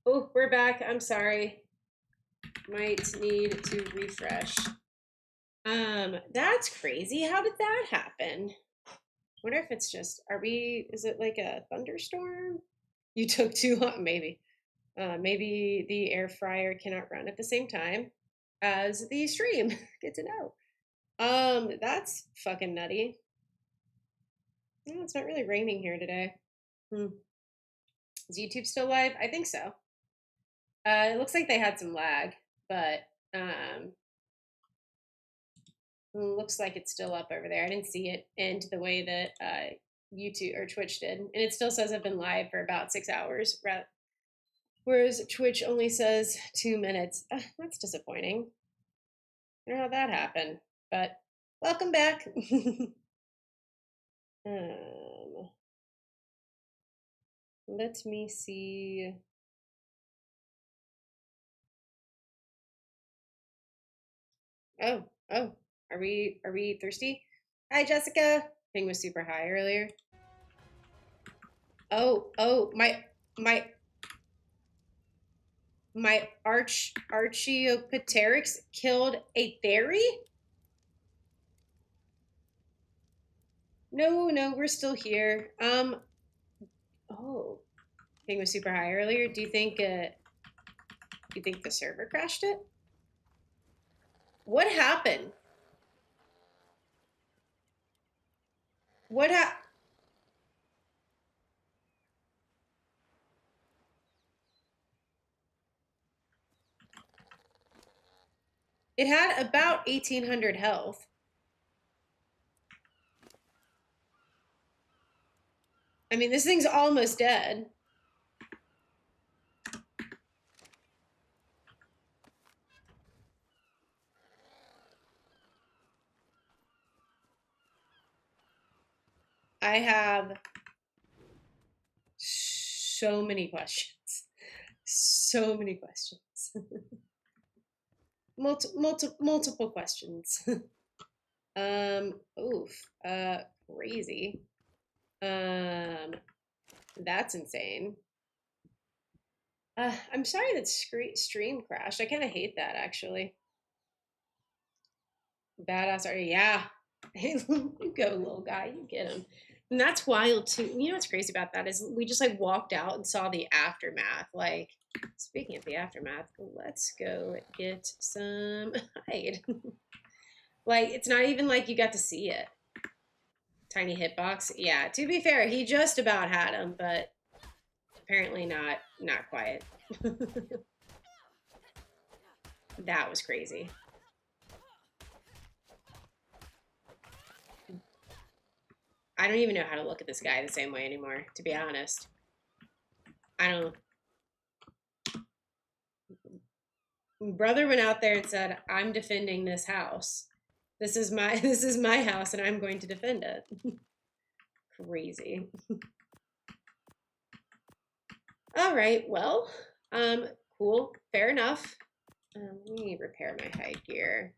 Oh, we're back. I'm sorry. Might need to refresh. That's crazy. How did that happen? Wonder if it's just, is it like a thunderstorm? You took too long, maybe. Maybe the air fryer cannot run at the same time as the stream. Good to know. That's fucking nutty. No, it's not really raining here today. Is YouTube still live? I think so. It looks like they had some lag, but looks like it's still up over there. I didn't see it end the way that YouTube or Twitch did, and it still says I've been live for about 6 hours, whereas Twitch only says 2 minutes. That's disappointing. I don't know how that happened, but welcome back. Let me see. Oh, are we thirsty? Hi, Jessica. Thing was super high earlier. Oh, my Archaeopteryx killed a fairy? No, we're still here. Oh, thing was super high earlier. Do you think the server crashed it? What happened? What happened? It had about 1800 health. I mean, this thing's almost dead. I have so many questions. So many questions. Multiple questions. Oof. Crazy. That's insane. I'm sorry that stream crashed. I kind of hate that, actually. Badass are, yeah. You go, little guy. You get him. And that's wild, too. You know what's crazy about that is we just, like, walked out and saw the aftermath. Like, speaking of the aftermath, let's go get some hide. Like, it's not even like you got to see it. Tiny hitbox. Yeah, to be fair, he just about had him, but apparently not quite. That was crazy. I don't even know how to look at this guy the same way anymore, to be honest. I don't. Brother went out there and said, "I'm defending this house. This is my house, and I'm going to defend it." Crazy. All right. Well, cool. Fair enough. Let me repair my hide gear.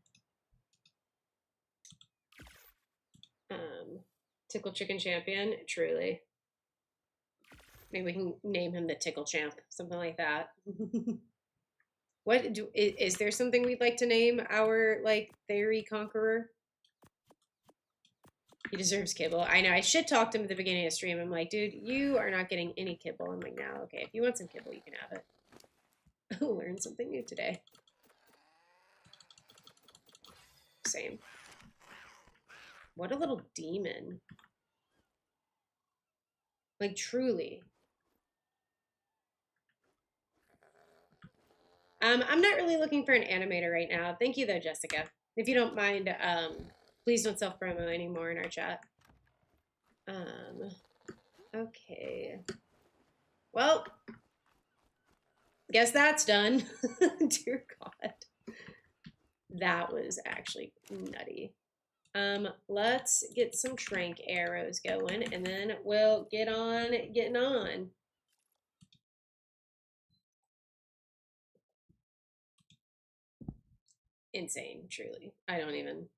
Tickle Chicken Champion, truly. Maybe we can name him the Tickle Champ, something like that. Is there something we'd like to name our, like, fairy conqueror? He deserves kibble. I know, I shit talked him at the beginning of the stream. I'm like, dude, you are not getting any kibble. I'm like, no, okay, if you want some kibble, you can have it. Learn something new today. Same. What a little demon. Like, truly. I'm not really looking for an animator right now. Thank you, though, Jessica. If you don't mind, please don't self-promo anymore in our chat. Okay. Well, guess that's done. Dear God. That was actually nutty. Let's get some trank arrows going, and then we'll get on getting on. Insane, truly. I don't even.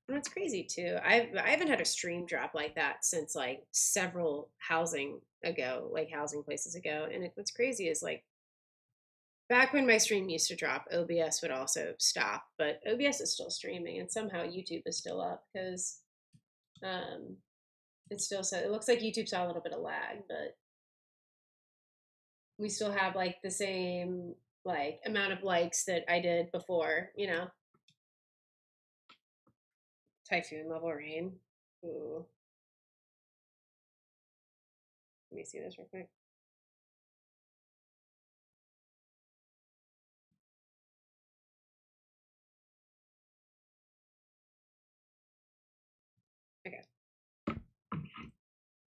And that's crazy too. I haven't had a stream drop like that since like several housing places ago. And what's crazy is like back when my stream used to drop, OBS would also stop, but OBS is still streaming, and somehow YouTube is still up because it's still so. It looks like YouTube saw a little bit of lag, but we still have like the same like amount of likes that I did before, you know. Typhoon level rain. Ooh. Let me see this real quick. Okay.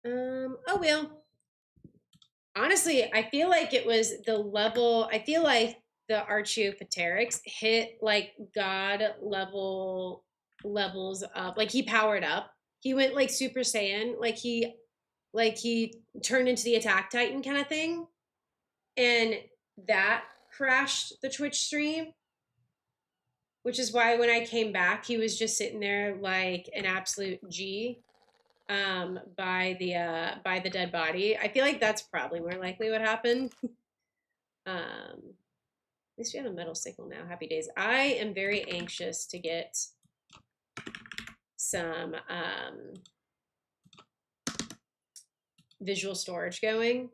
Oh well. Honestly, I feel like it was the level. I feel like the Archaeopteryx hit like god levels up. Like he powered up. He went like Super Saiyan. Like he turned into the Attack Titan kind of thing, and that crashed the Twitch stream. Which is why when I came back, he was just sitting there like an absolute G. By the dead body. I feel like that's probably more likely what happened. At least we have a metal sickle now. Happy days. I am very anxious to get some visual storage going,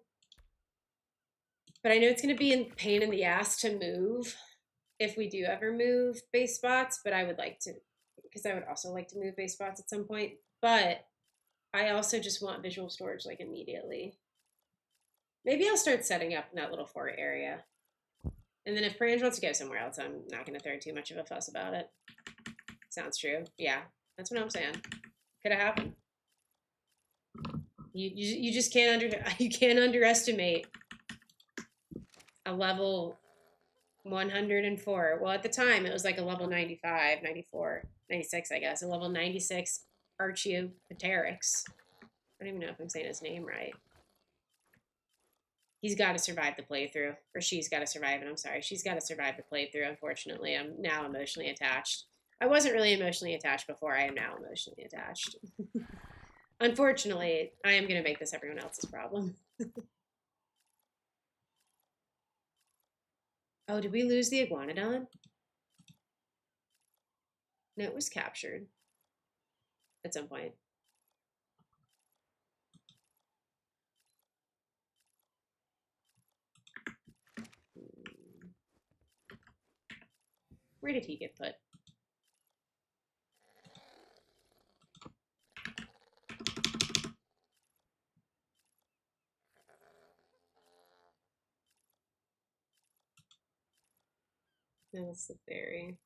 but I know it's going to be a pain in the ass to move if we do ever move base spots. But I would like to, because I would also like to move base spots at some point. But I also just want visual storage like immediately. Maybe I'll start setting up in that little fort area. And then if Prange wants to go somewhere else, I'm not going to throw too much of a fuss about it. Sounds true. Yeah, that's what I'm saying. Could have happened. You just can't underestimate a level 104. Well, at the time it was like a level 95, 94, 96, I guess. A level 96 Archaeopteryx. I don't even know if I'm saying his name right. He's got to survive the playthrough, or she's got to survive it. I'm sorry, she's got to survive the playthrough. Unfortunately, I'm now emotionally attached. I wasn't really emotionally attached before. I am now emotionally attached. Unfortunately, I am going to make this everyone else's problem. Oh, did we lose the iguanodon? No, it was captured at some point. Where did he get put? No, that's the fairy.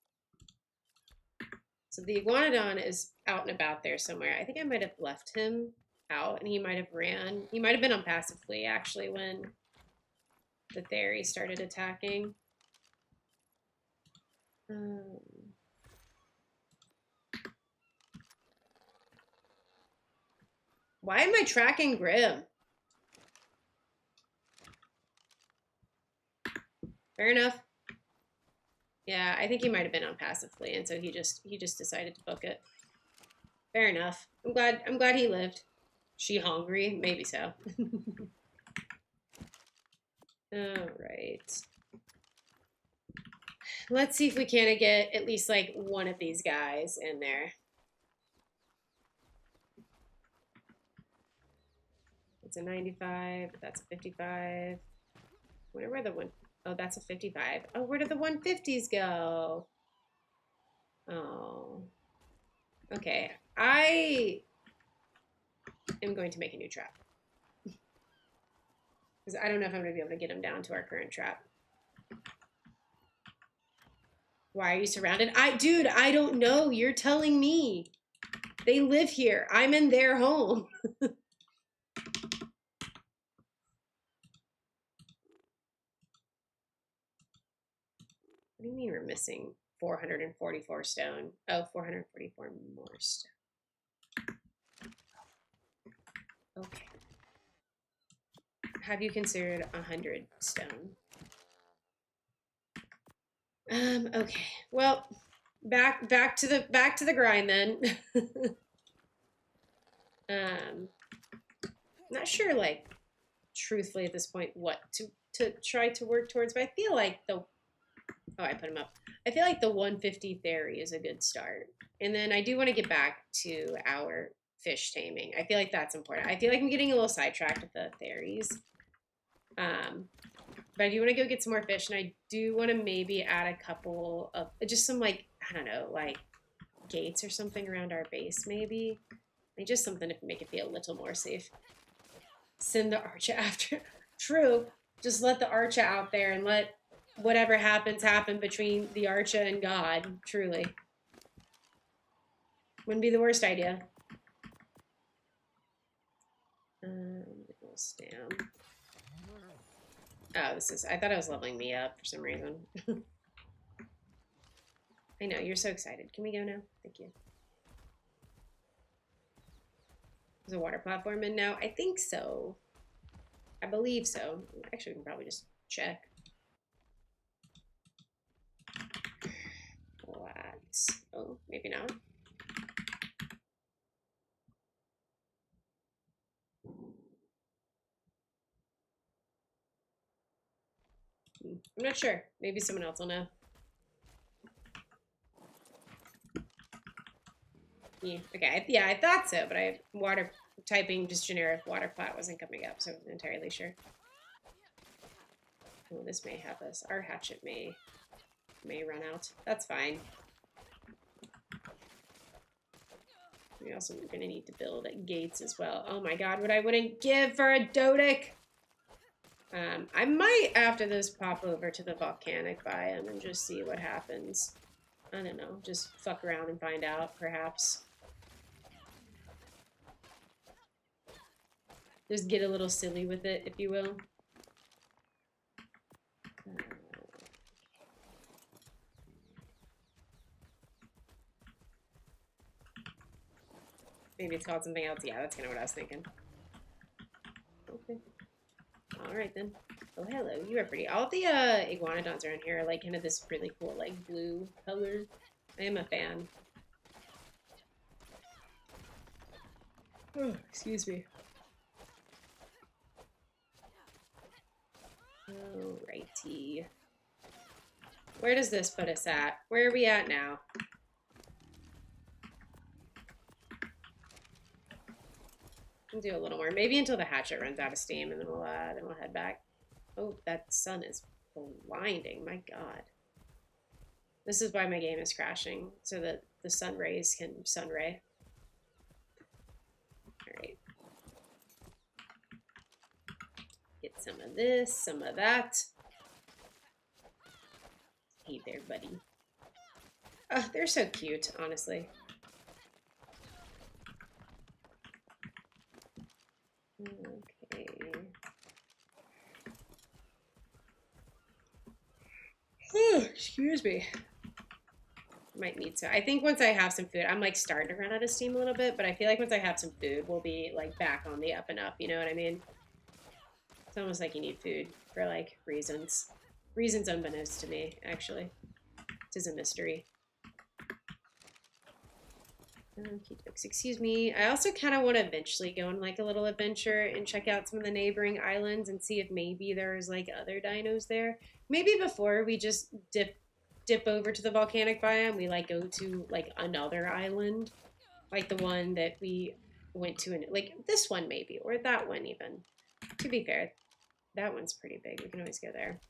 So the iguanodon is out and about there somewhere. I think I might have left him out, and he might have ran. He might have been on passive flee, actually, when the fairy started attacking. Why am I tracking Grim? Fair enough. Yeah, I think he might have been on passive flee, and so he just decided to book it. Fair enough. I'm glad he lived. She hungry? Maybe so. All right. Let's see if we can get at least like one of these guys in there. It's a 95. That's a 55. Wonder where the one. Oh, that's a 55. Oh, where did the 150s go? Oh. Okay. I am going to make a new trap. Because I don't know if I'm going to be able to get him down to our current trap. Why are you surrounded? Dude, I don't know. You're telling me. They live here. I'm in their home. What do you mean we're missing 444 stone? Oh, 444 more stone. Okay. Have you considered 100 stone? Okay. Well, back to the grind then. Not sure, like, truthfully at this point what to try to work towards, but I feel like I put him up. I feel like the 150 theory is a good start. And then I do want to get back to our fish taming. I feel like that's important. I feel like I'm getting a little sidetracked with the theories. But I do want to go get some more fish, and I do want to maybe add a couple of just some, like, I don't know, like gates or something around our base, maybe. Like just something to make it feel a little more safe. Send the Archer after. True. Just let the Archer out there and let whatever happens happen between the Archer and God. Truly. Wouldn't be the worst idea. Down. Oh, this is. I thought I was leveling me up for some reason. I know, you're so excited. Can we go now? Thank you. There's a water platform in now? I think so. I believe so. Actually, we can probably just check. What? Oh, maybe not. I'm not sure. Maybe someone else will know. Yeah, okay. Yeah, I thought so, but I water typing just generic water plat wasn't coming up, so I wasn't entirely sure. Oh, this may have us. Our hatchet may run out. That's fine. We also are gonna need to build gates as well. Oh my god, what I wouldn't give for a Dodic! I might, after this, pop over to the volcanic biome and just see what happens. I don't know, just fuck around and find out, perhaps. Just get a little silly with it, if you will. Maybe it's called something else. Yeah, that's kind of what I was thinking. Okay. Alright then. Oh, hello. You are pretty. All the iguanodons around here are like kind of this really cool, like, blue color. I am a fan. Oh, excuse me. Alrighty. Where does this put us at? Where are we at now? We'll do a little more. Maybe until the hatchet runs out of steam, and then we'll head back. Oh, that sun is blinding. My god. This is why my game is crashing, so that the sun rays can sun ray. Alright. Get some of this, some of that. Hey there, buddy. Oh, they're so cute, honestly. Okay. Excuse me. Might need to. I think once I have some food, I'm like starting to run out of steam a little bit, but I feel like once I have some food, we'll be like back on the up and up, you know what I mean? It's almost like you need food for like reasons. Reasons unbeknownst to me, actually. It is a mystery. Excuse me. I also kind of want to eventually go on like a little adventure and check out some of the neighboring islands and see if maybe there's like other dinos there. Maybe before we just dip over to the volcanic biome, we like go to like another island, like the one that we went to, and like this one maybe, or that one even. To be fair, that one's pretty big. We can always go there.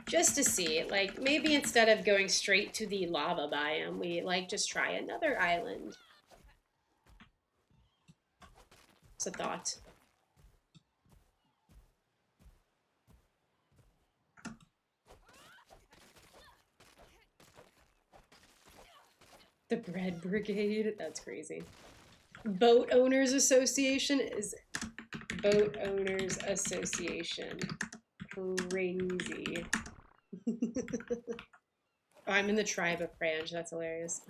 Just to see, like, maybe instead of going straight to the lava biome, we, like, just try another island. It's a thought. The Bread Brigade. That's crazy. Boat Owners Association is Boat Owners Association. Crazy. Oh, I'm in the tribe of Frange. That's hilarious.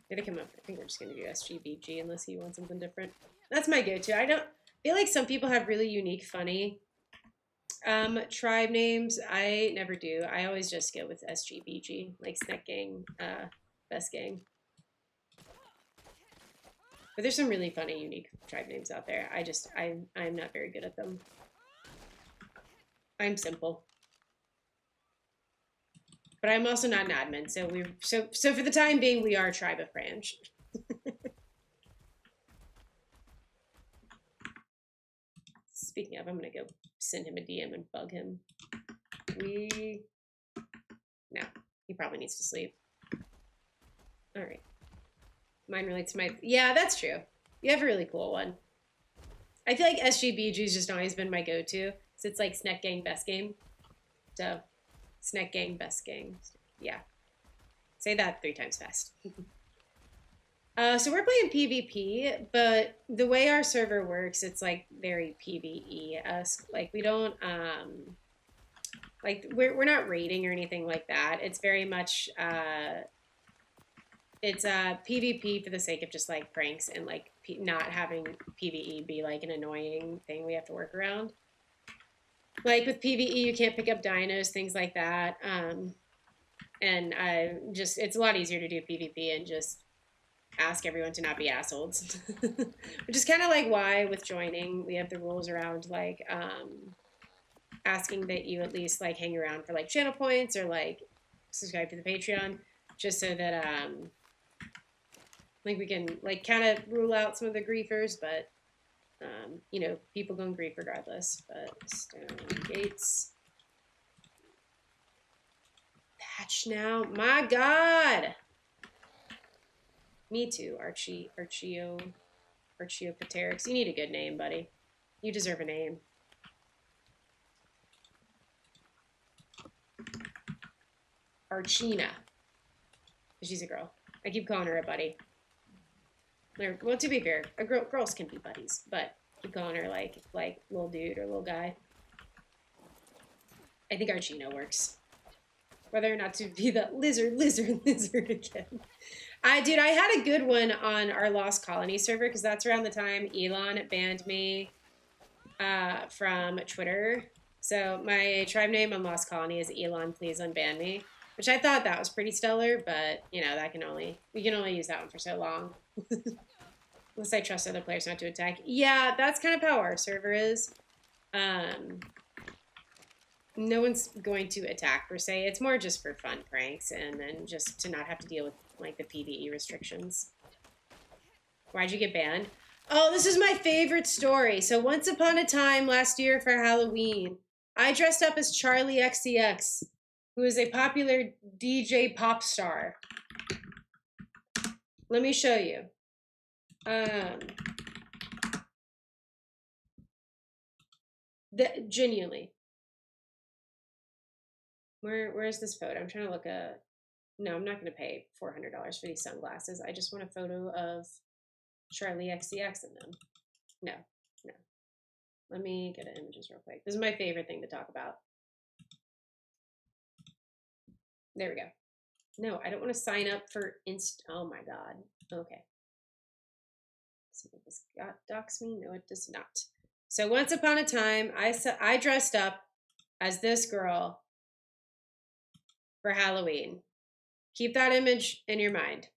Gonna come up. I think we're just gonna do SGBG unless he wants something different. That's my go-to. I don't feel like some people have really unique, funny tribe names. I never do. I always just go with SGBG, like Snack Gang, Best Gang. But there's some really funny, unique tribe names out there. I'm not very good at them. I'm simple. But I'm also not an admin, so for the time being, we are Tribe of Frange. Speaking of, I'm gonna go send him a DM and bug him. No, he probably needs to sleep. All right. Mine relates to my, yeah, that's true. You have a really cool one. I feel like SGBG's just always been my go-to. So it's like Snack Gang, Best Game. So, Snack Gang, Best Gang. Yeah. Say that 3 times fast. So we're playing PvP, but the way our server works, it's like very PvE-esque. Like we don't, like we're not raiding or anything like that. It's very much, it's PvP for the sake of just like pranks and like not having PvE be like an annoying thing we have to work around. Like with PvE, you can't pick up dinos, things like that. And it's a lot easier to do PvP and just ask everyone to not be assholes. Which is kind of like why with joining, we have the rules around like asking that you at least like hang around for like channel points or like subscribe to the Patreon, just so that like we can like kind of rule out some of the griefers, but you know, people gonna grief regardless. But stone gates patch now. My God. Me too, Archaeopteryx. You need a good name, buddy. You deserve a name. Archina. She's a girl. I keep calling her a buddy. Well, to be fair, girls can be buddies, but I keep calling her like little dude or little guy. I think Archino works. Whether or not to be the lizard again. Dude, I had a good one on our Lost Colony server because that's around the time Elon banned me from Twitter. So my tribe name on Lost Colony is Elon, please unban me. Which I thought that was pretty stellar, but you know, we can only use that one for so long. Unless I trust other players not to attack. Yeah, that's kind of how our server is. No one's going to attack per se. It's more just for fun pranks and then just to not have to deal with like the PvE restrictions. Why'd you get banned? Oh, this is my favorite story. So once upon a time last year for Halloween, I dressed up as Charlie XCX, who is a popular DJ pop star. Let me show you. Genuinely. Where's this photo? I'm trying to look at. No, I'm not going to pay $400 for these sunglasses. I just want a photo of Charlie XCX in them. No. Let me get images real quick. This is my favorite thing to talk about. There we go. No, I don't want to sign up for oh my God. Okay. So this docs me? No, it does not. So once upon a time, I dressed up as this girl for Halloween. Keep that image in your mind.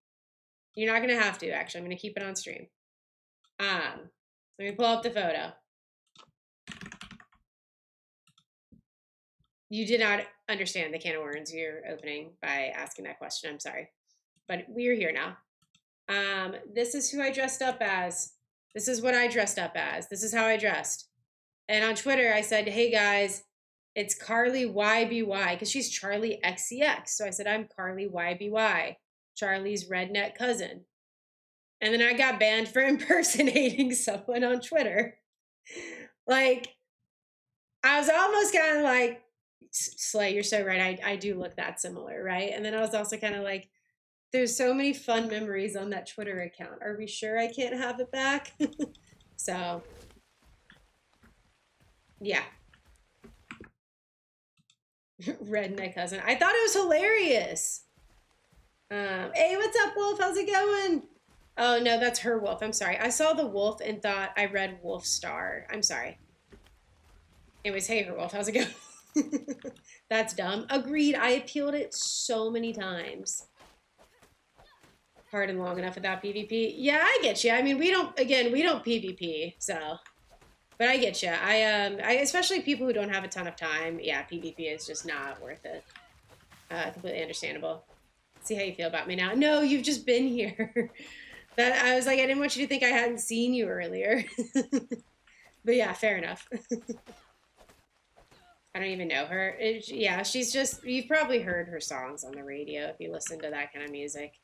You're not going to have to, actually. I'm going to keep it on stream. Let me pull up the photo. You did not understand the can of worms you're opening by asking that question. I'm sorry. But we're here now. This is who I dressed up as. This is what I dressed up as. This is how I dressed. And on Twitter, I said, hey guys, it's Carly YBY, because she's Charlie XCX. So I said, I'm Carly YBY, Charlie's redneck cousin. And then I got banned for impersonating someone on Twitter. Like, I was almost kind of like, Slay, you're so right. I do look that similar, right? And then I was also kind of like, There's so many fun memories on that Twitter account. Are we sure I can't have it back? So, yeah. Redneck cousin. I thought it was hilarious. Hey, what's up, Wolf? How's it going? Oh, no, that's her wolf. I'm sorry. I saw the wolf and thought I read Wolf Star. I'm sorry. Anyways, hey, her wolf. How's it going? That's dumb. Agreed. I appealed it so many times. Hard and long enough without PvP. Yeah, I get you. I mean, we don't PvP, so. But I get you. I especially people who don't have a ton of time. Yeah, PvP is just not worth it. Completely understandable. See how you feel about me now. No, you've just been here. That I was like, I didn't want you to think I hadn't seen you earlier. But yeah, fair enough. I don't even know her. Yeah, she's just, you've probably heard her songs on the radio if you listen to that kind of music.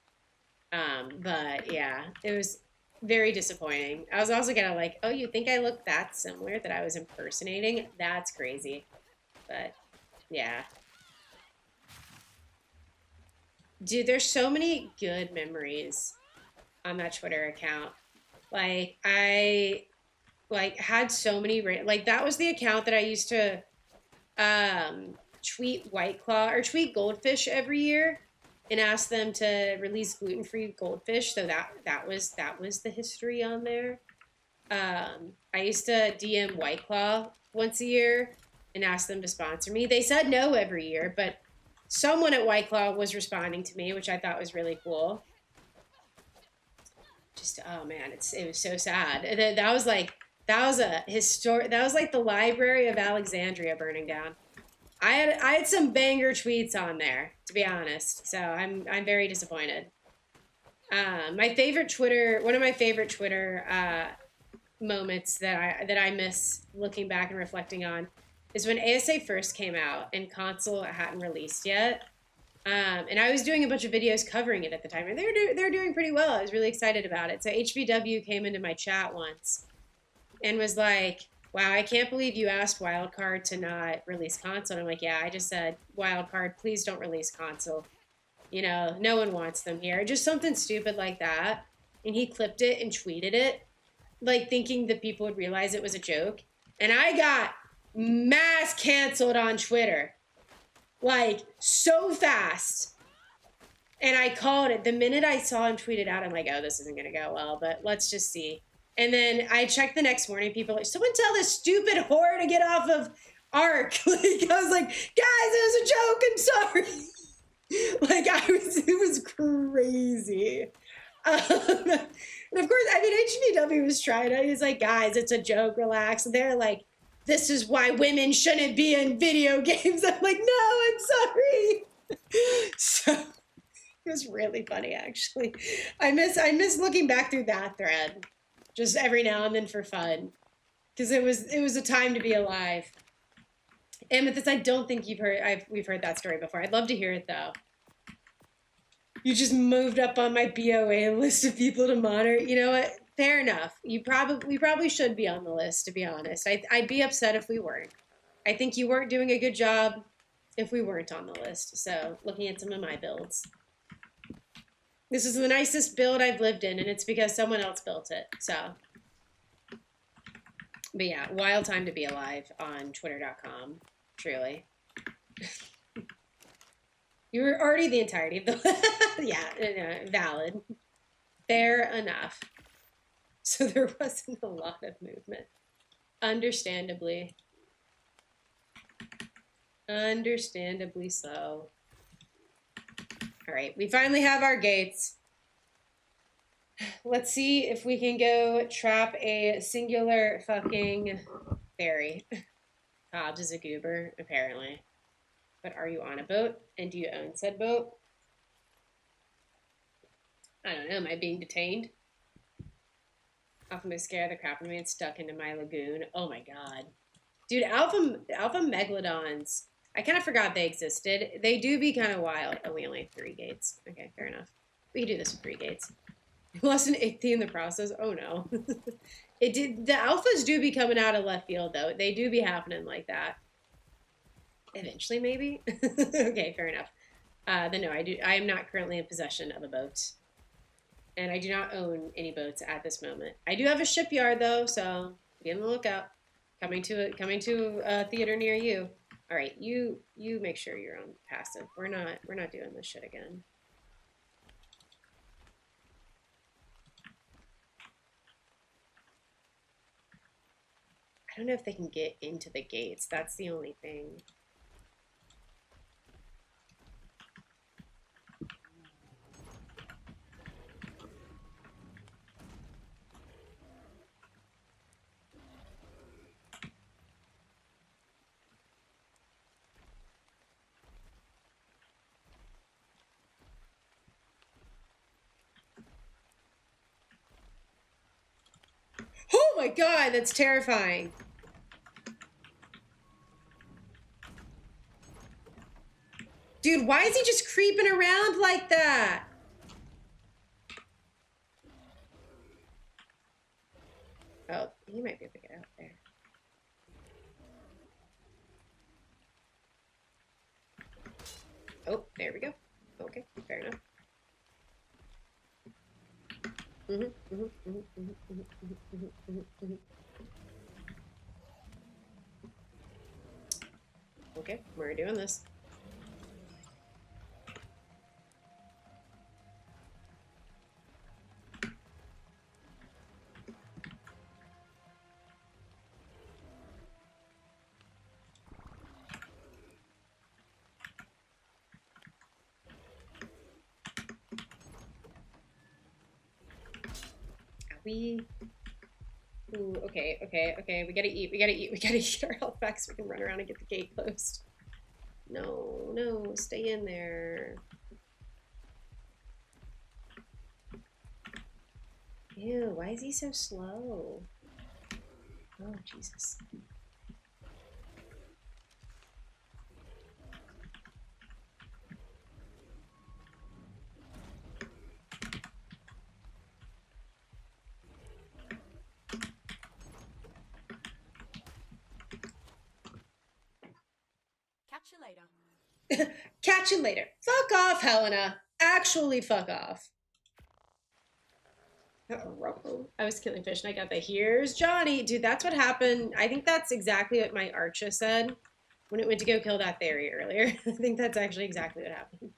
But yeah, it was very disappointing. I was also kind of like, oh, you think I look that similar that I was impersonating? That's crazy. But yeah. Dude, there's so many good memories on that Twitter account. Like, I had so many, like, that was the account that I used to tweet White Claw or tweet Goldfish every year and ask them to release gluten-free goldfish. So that was the history on there. I used to DM White Claw once a year and ask them to sponsor me. They said no every year, but someone at White Claw was responding to me, which I thought was really cool. Just, oh man, it was so sad. That was like the Library of Alexandria burning down. I had some banger tweets on there, to be honest. So I'm very disappointed. One of my favorite Twitter moments that I miss looking back and reflecting on is when ASA first came out and console hadn't released yet. And I was doing a bunch of videos covering it at the time, and they're doing pretty well. I was really excited about it. So HBW came into my chat once and was like, wow, I can't believe you asked Wildcard to not release console. And I'm like, yeah, I just said, Wildcard, please don't release console. You know, no one wants them here. Just something stupid like that. And he clipped it and tweeted it, like thinking that people would realize it was a joke. And I got mass canceled on Twitter. Like, so fast. And I called it. The minute I saw him tweet it out, I'm like, oh, this isn't going to go well, but let's just see. And then I checked the next morning. People were like, someone tell this stupid whore to get off of Arc. Like, I was like, guys, it was a joke. I'm sorry. Like, it was crazy. And of course, I mean, HBW was trying to, he's like, guys, it's a joke, relax. And they're like, this is why women shouldn't be in video games. I'm like, no, I'm sorry. So it was really funny, actually. I miss looking back through that thread. Just every now and then for fun, because it was a time to be alive. Amethyst, I don't think we've heard that story before. I'd love to hear it though. You just moved up on my BOA list of people to monitor. You know what? Fair enough. We probably should be on the list, to be honest. I'd be upset if we weren't. I think you weren't doing a good job if we weren't on the list. So looking at some of my builds. This is the nicest build I've lived in, and it's because someone else built it, so. But yeah, wild time to be alive on Twitter.com, truly. You were already the entirety of the, yeah, valid. Fair enough. So there wasn't a lot of movement. Understandably. Understandably so. All right, we finally have our gates. Let's see if we can go trap a singular fucking fairy. Cobbs is a goober, apparently. But are you on a boat? And do you own said boat? I don't know, am I being detained? Alpha may scare the crap out of me and stuck into my lagoon. Oh my god. Dude, alpha megalodons, I kind of forgot they existed. They do be kind of wild. Oh, we only have 3 gates. Okay, fair enough. We can do this with 3 gates. We lost an 80 in the process. Oh no. The alphas do be coming out of left field though. They do be happening like that. Eventually, maybe? Okay, fair enough. then no, I am not currently in possession of a boat. And I do not own any boats at this moment. I do have a shipyard though, so be on the lookout. Coming to a theater near you. All right, you make sure you're on passive. We're not doing this shit again. I don't know if they can get into the gates. That's the only thing. Oh my god, that's terrifying. Dude, why is he just creeping around like that? Oh, he might be able to get out there. Oh, there we go. Okay, fair enough. Okay, we're doing this. Ooh, okay. We gotta eat our health back so we can run around and get the gate closed. No, stay in there. Ew, why is he so slow? Oh, Jesus. Catch you later. Catch you later. Fuck off, Helena. Actually, fuck off. I was killing fish and I got the here's Johnny. Dude, that's what happened. I think that's exactly what my Archer said when it went to go kill that Theory earlier. I think that's actually exactly what happened.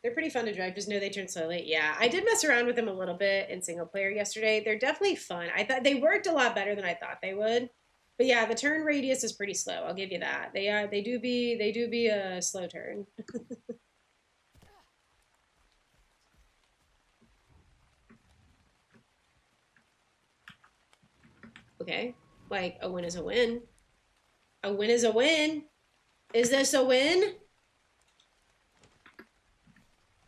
They're pretty fun to drive. Just know they turn slowly. Yeah, I did mess around with them a little bit in single player yesterday. They're definitely fun. I thought they worked a lot better than I thought they would. But yeah, the turn radius is pretty slow. I'll give you that. They do be a slow turn. Okay, like a win is a win. A win is a win. Is this a win?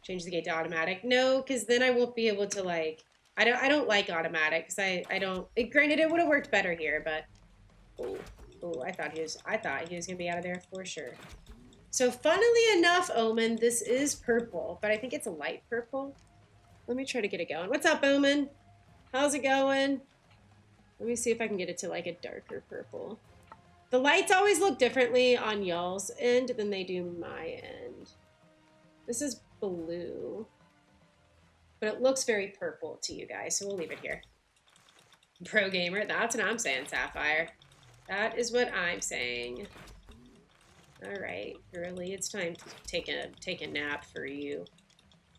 Change the gate to automatic. No, because then I won't be able to like. I don't like automatic because I don't. Granted, it would have worked better here, but. Oh, I thought he was gonna be out of there for sure. So funnily enough, Omen, this is purple, but I think it's a light purple. Let me try to get it going. What's up, Omen? How's it going? Let me see if I can get it to like a darker purple. The lights always look differently on y'all's end than they do my end. This is blue, but it looks very purple to you guys, so we'll leave it here. Pro gamer, that's what I'm saying, Sapphire. That is what I'm saying. All right, girly, it's time to take a nap for you.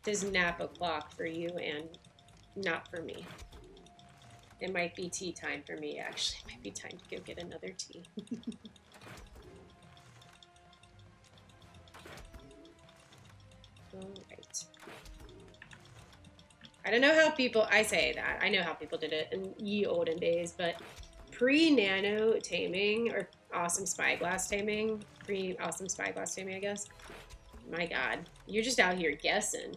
It is nap o'clock for you and not for me. It might be tea time for me, actually. It might be time to go get another tea. All right. I don't know how people, I say that, I know how people did it in ye olden days, but pre-nano taming, or awesome spyglass taming, pre-awesome spyglass taming, I guess. My God, you're just out here guessing.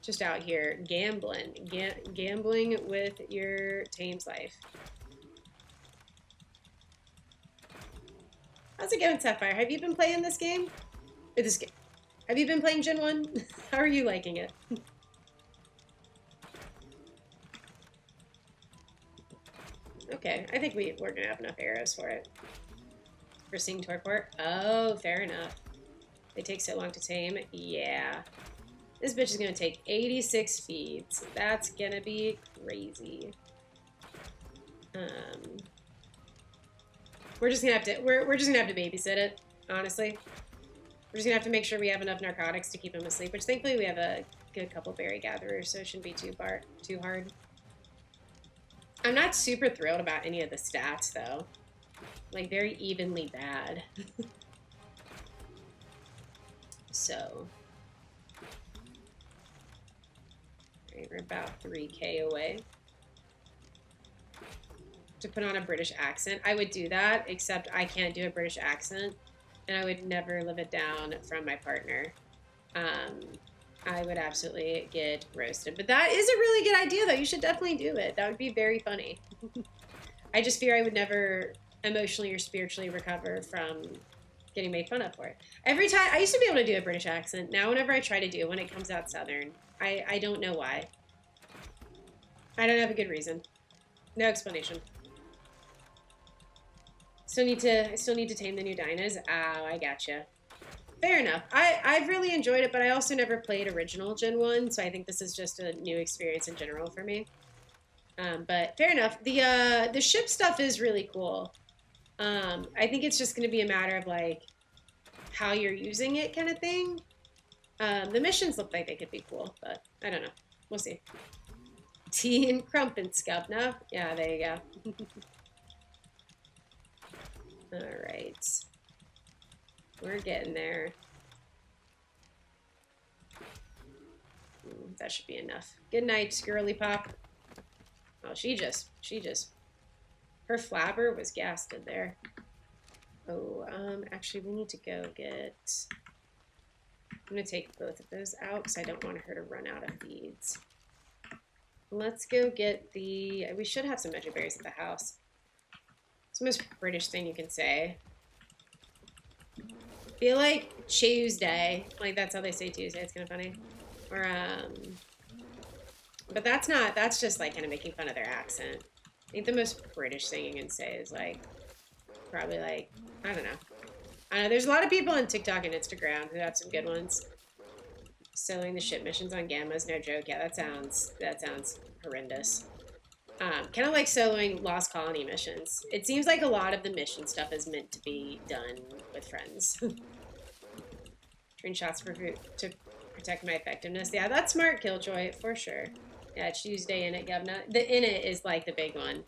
Just out here gambling, gambling with your tame's life. How's it going, Sapphire? Have you been playing this game? Or this game? Have you been playing Gen 1? How are you liking it? Okay, I think we're gonna have enough arrows for it. For Sing Torport? Oh, fair enough. They take so long to tame. Yeah. This bitch is gonna take 86 feeds. That's gonna be crazy. We're just gonna have to we're just gonna have to babysit it, honestly. We're just gonna have to make sure we have enough narcotics to keep him asleep, which thankfully we have a good couple berry gatherers, so it shouldn't be too hard. I'm not super thrilled about any of the stats though. Like very evenly bad. So right, we're about 3K away. To put on a British accent, I would do that, except I can't do a British accent, and I would never live it down from my partner. I would absolutely get roasted. But that is a really good idea, though. You should definitely do it. That would be very funny. I just fear I would never emotionally or spiritually recover from getting made fun of for it. Every time, I used to be able to do a British accent. Now whenever I try to do it, when it comes out Southern, I don't know why. I don't have a good reason. No explanation. I still need to tame the new dinos. Oh, I gotcha. Fair enough. I've really enjoyed it, but I also never played original Gen 1, so I think this is just a new experience in general for me. But fair enough. The ship stuff is really cool. I think it's just going to be a matter of, like, how you're using it kind of thing. The missions look like they could be cool, but I don't know. We'll see. Tea and crumpets, governor. Yeah, there you go. All right. We're getting there. That should be enough. Good night, Squirrely Pop. Oh, she just, her flabber was gasted there. Oh, actually, we need to go get, I'm gonna take both of those out because I don't want her to run out of feeds. Let's go get we should have some magic berries at the house. It's the most British thing you can say. I feel like Tuesday, like that's how they say Tuesday, it's kind of funny. Or, but that's just like kind of making fun of their accent. I think the most British thing you can say is like, probably like, I don't know. There's a lot of people on TikTok and Instagram who have some good ones. Soloing the ship missions on Gammas, no joke. Yeah, that sounds horrendous. Kind of like soloing Lost Colony missions. It seems like a lot of the mission stuff is meant to be done with friends. Train shots to protect my effectiveness. Yeah, that's smart, Killjoy, for sure. Yeah, Tuesday in it, governor. The in it is like the big one.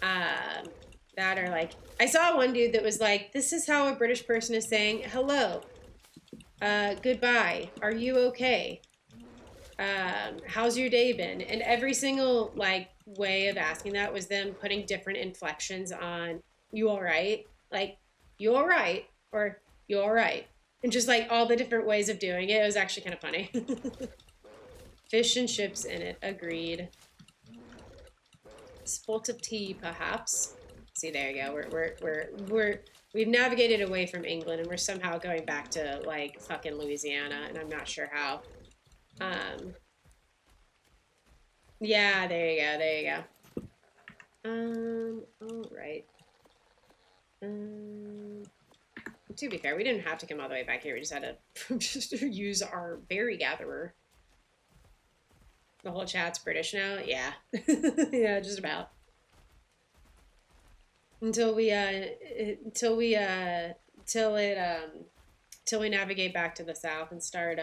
That or like, I saw one dude that was like, this is how a British person is saying hello. Goodbye. Are you okay? How's your day been? And every single like way of asking that was them putting different inflections on you all right? Like, you all right? Or you all right? And just like all the different ways of doing it. It was actually kind of funny. Fish and chips in it. Agreed. Spot of tea, perhaps. See, there you go. We've navigated away from England and we're somehow going back to like fucking Louisiana, and I'm not sure how. Yeah, there you go. All right. To be fair, we didn't have to come all the way back here. We just had to just use our berry gatherer. The whole chat's British now? Yeah. Yeah, just about. Till we navigate back to the south and start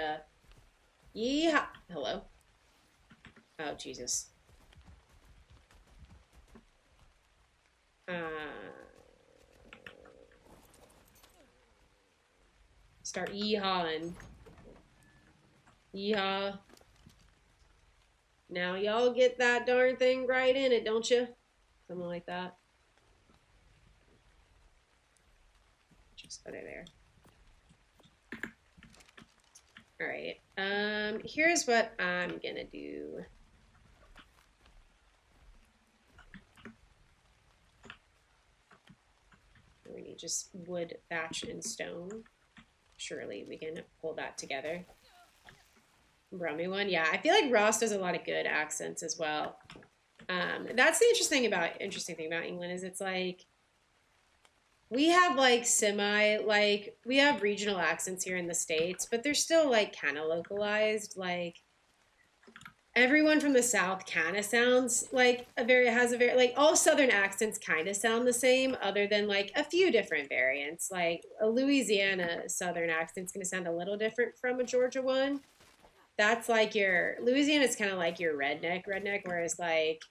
yeehaw. Hello. Oh Jesus. Start yeehawing. Yeehaw. Now y'all get that darn thing right in it, don't you? Something like that. Just put it there. All right. Here's what I'm gonna do. We need just wood, thatch, and stone. Surely we can pull that together. Brummy one, yeah. I feel like Ross does a lot of good accents as well. That's the interesting thing about England is it's like we have like we have regional accents here in the States, but they're still like kind of localized. Like everyone from the South kind of sounds like like all Southern accents kind of sound the same, other than like a few different variants. Like a Louisiana Southern accent's going to sound a little different from a Georgia one. That's like Louisiana's kind of like your redneck, whereas like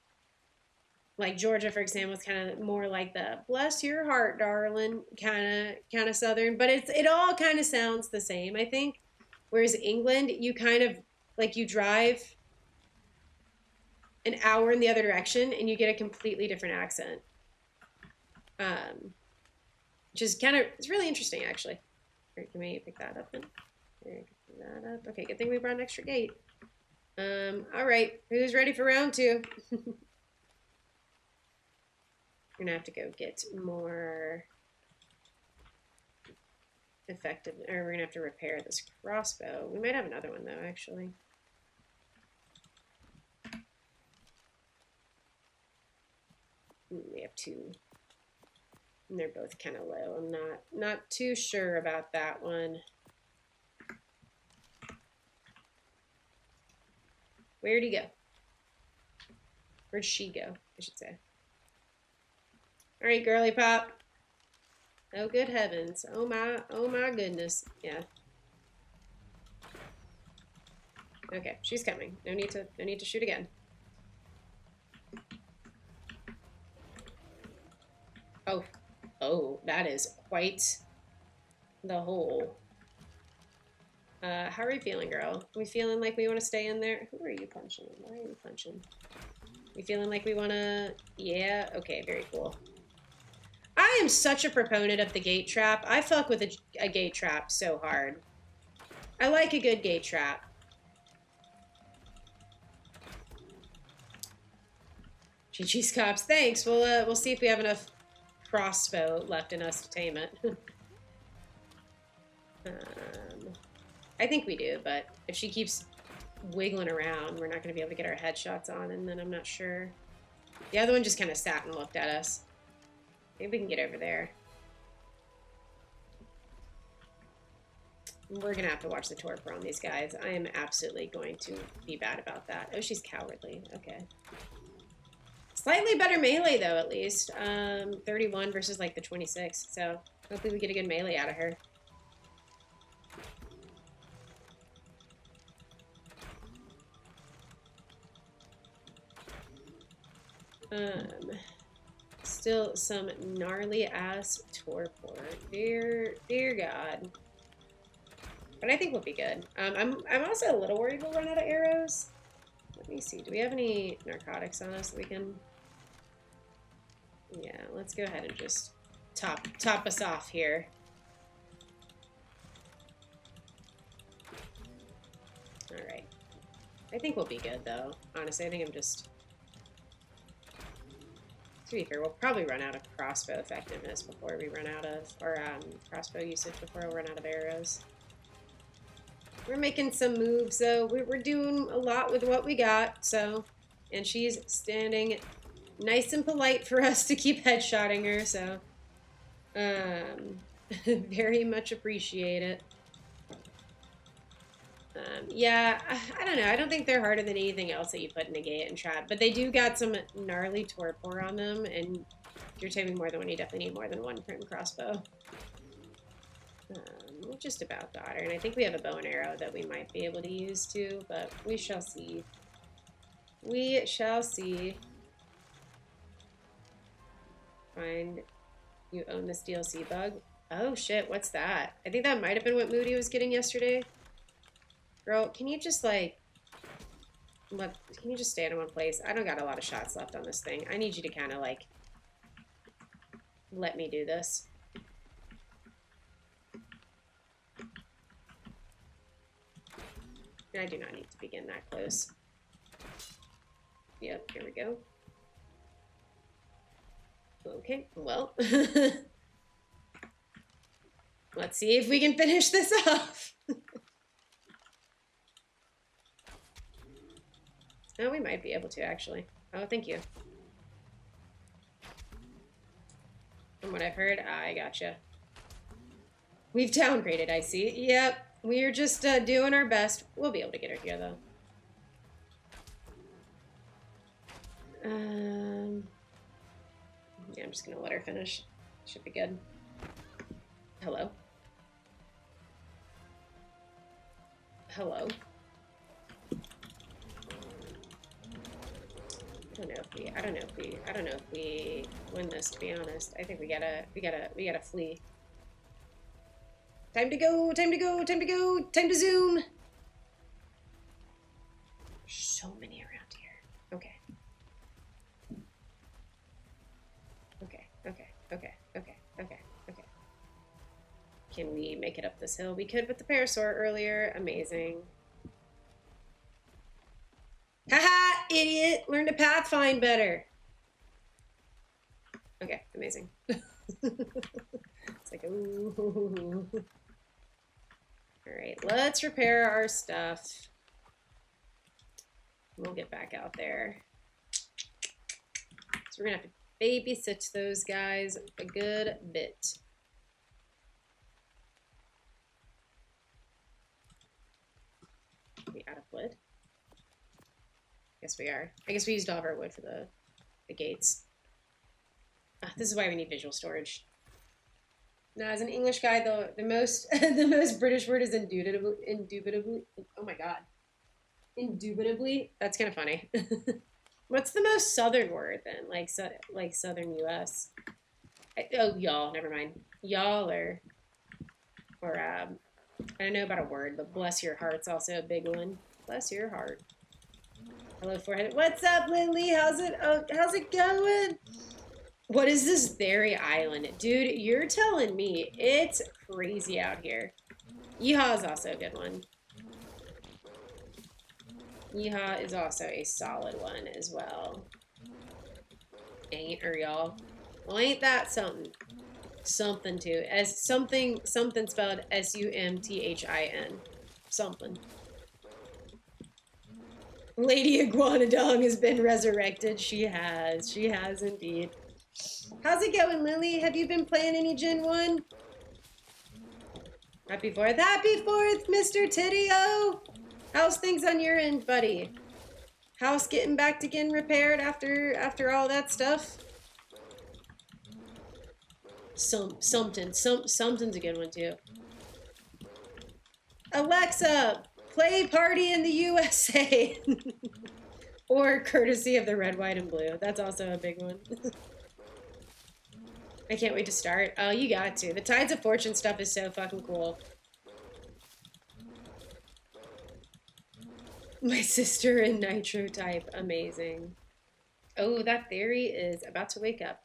Georgia, for example, is kind of more like the "bless your heart, darling" kind of Southern, but it all kind of sounds the same, I think. Whereas England, you kind of like you drive an hour in the other direction and you get a completely different accent, which is it's really interesting actually. All right, can we pick that up then? That up. Okay, good thing we brought an extra gate. All right, who's ready for round 2? We're gonna have to go get more effective, or we're gonna have to repair this crossbow. We might have another one though, actually. We have 2, and they're both kind of low. I'm not too sure about that one. Where'd he go? Where'd she go? I should say. All right, girly pop. Oh, good heavens. Oh my goodness. Yeah. Okay, she's coming. No need to shoot again. Oh, that is quite the hole. How are you feeling, girl? We feeling like we want to stay in there? Who are you punching? Why are you punching? We feeling like we want to... Yeah, okay, very cool. I am such a proponent of the gate trap. I fuck with a gate trap so hard. I like a good gate trap. GG's cops, thanks. We'll see if we have enough crossbow left in us to tame it. I think we do, but if she keeps wiggling around, we're not going to be able to get our headshots on, and then I'm not sure. The other one just kind of sat and looked at us. Maybe we can get over there. We're going to have to watch the torpor on these guys. I am absolutely going to be bad about that. Oh, she's cowardly. Okay. Slightly better melee, though, at least. 31 versus, like, the 26. So, hopefully we get a good melee out of her. Still some gnarly ass torpor. Dear God. But I think we'll be good. I'm also a little worried we'll run out of arrows. Let me see. Do we have any narcotics on us that we can? Yeah, let's go ahead and just top us off here. All right. I think we'll be good though. Honestly, I think I'm just. To be fair, we'll probably run out of crossbow effectiveness before we run out of, or crossbow usage before we run out of arrows. We're making some moves, though. We're doing a lot with what we got, so. And she's standing nice and polite for us to keep headshotting her, so. Very much appreciate it. Yeah, I don't know. I don't think they're harder than anything else that you put in a gate and trap, but they do got some gnarly torpor on them, and if you're taming more than one, you definitely need more than one prim crossbow. We'll just about got her, and I think we have a bow and arrow that we might be able to use too, but we shall see. We shall see. Find you own this DLC bug. Oh shit, what's that? I think that might have been what Moody was getting yesterday. Girl, can you just like, can you just stay in one place? I don't got a lot of shots left on this thing. I need you to kind of like, let me do this. I do not need to begin that close. Yep, here we go. Okay, well. Let's see if we can finish this off. Oh, we might be able to, actually. Oh, thank you. From what I've heard, I gotcha. We've downgraded, I see. Yep, we're just doing our best. We'll be able to get her here, though. Yeah, I'm just gonna let her finish. Should be good. Hello. Hello. I don't know if we win this, to be honest. I think we gotta flee. Time to go, time to go, time to go, time to zoom. So many around here. Okay. Okay. Can we make it up this hill? We could with the parasaur earlier. Amazing. Haha, idiot! Learn to pathfind better. Okay, amazing. It's like, ooh. Alright, let's repair our stuff. We'll get back out there. So we're gonna have to babysit those guys a good bit. Are we out of wood? Guess we are. I guess we used all of our wood for the gates. This is why we need visual storage. Now, as an English guy, the most the most British word is indubitably. Oh my god, indubitably. That's kind of funny. What's the most southern word then? Like southern U.S. Oh, y'all. Never mind. Y'all or I don't know about a word, but bless your heart's also a big one. Bless your heart. Hello, forehead. What's up, Lily? How's it going? What is this very island? Dude, you're telling me it's crazy out here. Yeehaw is also a good one. Yeehaw is also a solid one as well. Ain't her, y'all? Well, ain't that something? Something too. As something spelled S-U-M-T-H-I-N. Something. Lady Iguanodon has been resurrected. She has. She has indeed. How's it going, Lily? Have you been playing any Gen 1? Happy 4th. Happy 4th, Mr. Titty-O! How's things on your end, buddy? House getting back to getting repaired after all that stuff? Something's a good one, too. Alexa, play Party in the USA! Or courtesy of the red, white, and blue. That's also a big one. I can't wait to start. Oh, you got to. The Tides of Fortune stuff is so fucking cool. My sister in Nitro type. Amazing. Oh, that theory is about to wake up.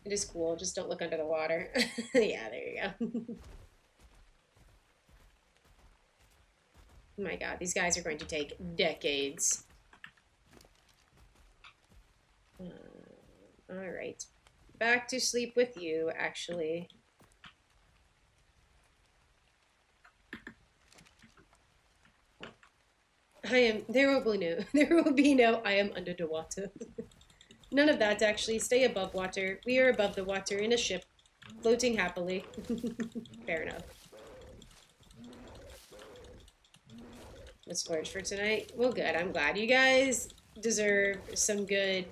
It is cool. Just don't look under the water. Yeah, there you go. Oh my god, these guys are going to take decades. Alright. Back to sleep with you, actually. There will be no, I am under the water. None of that, actually. Stay above water. We are above the water in a ship, floating happily. Fair enough. Let's splurge for tonight. Well, good. I'm glad. You guys deserve some good,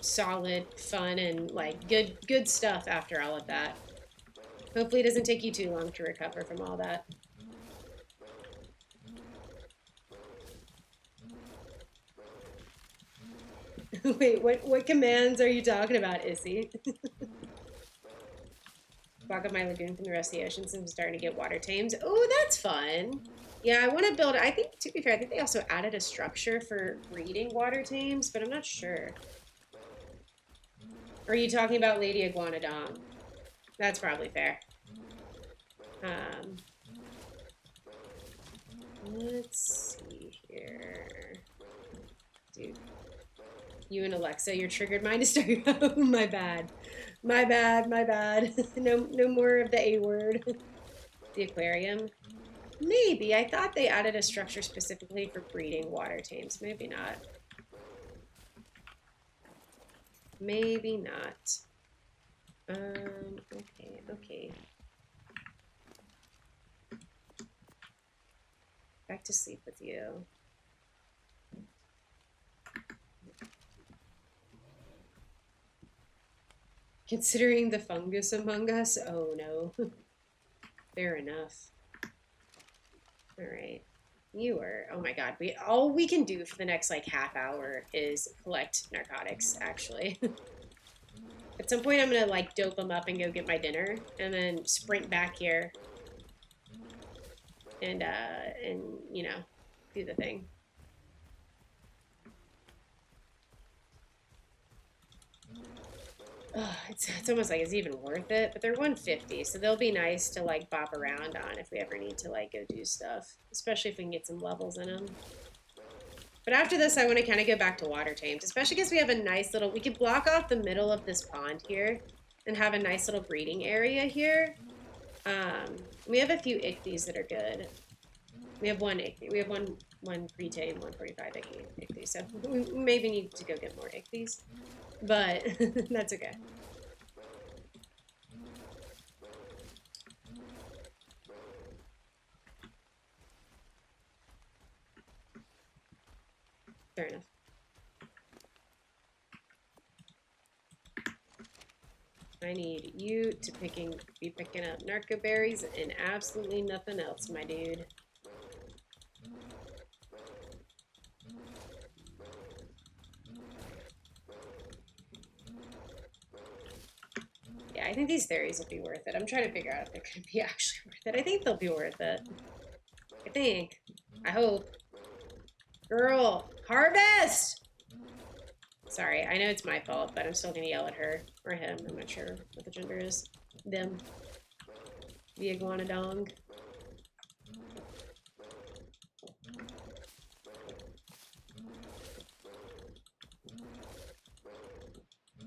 solid, fun, and, like, good stuff after all of that. Hopefully it doesn't take you too long to recover from all that. Wait, what commands are you talking about, Issy? Block up my lagoon from the rest of the ocean since I'm starting to get water tames. Oh, that's fun. Yeah, I want to build, I think, to be fair, I think they also added a structure for breeding water tames, but I'm not sure. Or are you talking about Lady Iguanodon? That's probably fair. Let's see here. Dude. You and Alexa, you're triggered mine to start. Oh, my bad. My bad. No more of the A word. The aquarium? Maybe. I thought they added a structure specifically for breeding water tames. Maybe not. Maybe not. Okay, okay. Back to sleep with you. Considering the fungus among us? Oh no. Fair enough. Alright. You are, oh my god, all we can do for the next like half hour is collect narcotics, actually. At some point I'm gonna like dope them up and go get my dinner and then sprint back here and you know, do the thing. Ugh, it's almost like it's even worth it, but they're 150, so they'll be nice to like bop around on if we ever need to like go do stuff, especially if we can get some levels in them. But after this, I want to kind of go back to water tames, especially because we have a nice little, we could block off the middle of this pond here and have a nice little breeding area here. We have a few ichthyes that are good. We have one ichthy. We have one pre-tame, 145 ichthy, so we maybe need to go get more ichthyes. But that's okay. Fair enough. I need you to be picking up narco berries and absolutely nothing else, my dude. Yeah, I think these theories will be worth it. I'm trying to figure out if they're going to be actually worth it. I think they'll be worth it. I think. I hope. Girl, harvest! Sorry, I know it's my fault, but I'm still going to yell at her. Or him. I'm not sure what the gender is. Them. The iguanodong.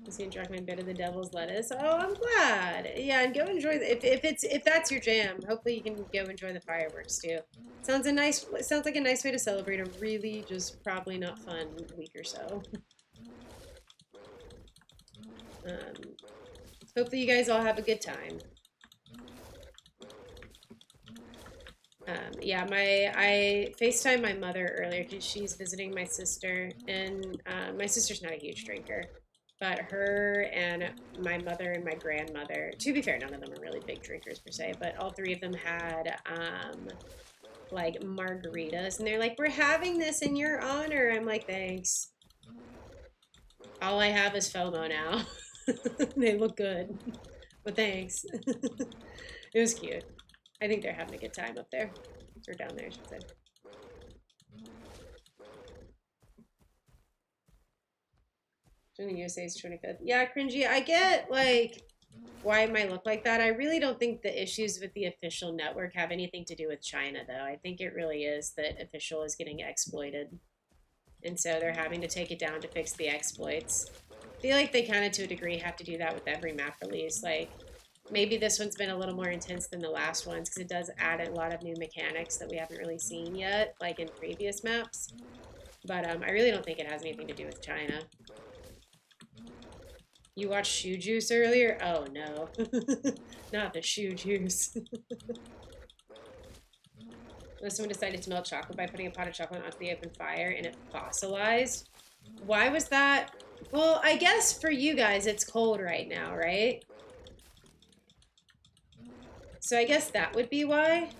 See and drag my bit of the devil's lettuce. Oh, I'm glad. Yeah, and go enjoy if that's your jam. Hopefully you can go enjoy the fireworks too. Sounds like a nice way to celebrate a really just probably not fun week or so. Hopefully you guys all have a good time. Yeah, I FaceTimed my mother earlier because she's visiting my sister, and my sister's not a huge drinker. But her and my mother and my grandmother, to be fair, none of them are really big drinkers per se, but all three of them had like margaritas, and they're like, "We're having this in your honor." I'm like, "Thanks." All I have is FOMO now. They look good, but thanks. It was cute. I think they're having a good time up there, or down there, I should say. The USA's 25th. Yeah, cringy. I get, like, why it might look like that. I really don't think the issues with the official network have anything to do with China, though. I think it really is that official is getting exploited. And so they're having to take it down to fix the exploits. I feel like they kind of, to a degree, have to do that with every map release. Like, maybe this one's been a little more intense than the last ones, because it does add a lot of new mechanics that we haven't really seen yet, like in previous maps. But I really don't think it has anything to do with China. You watched Shoe Juice earlier? Oh no. Not the Shoe Juice. Someone decided to melt chocolate by putting a pot of chocolate onto the open fire and it fossilized. Why was that? Well, I guess for you guys it's cold right now, right? So I guess that would be why.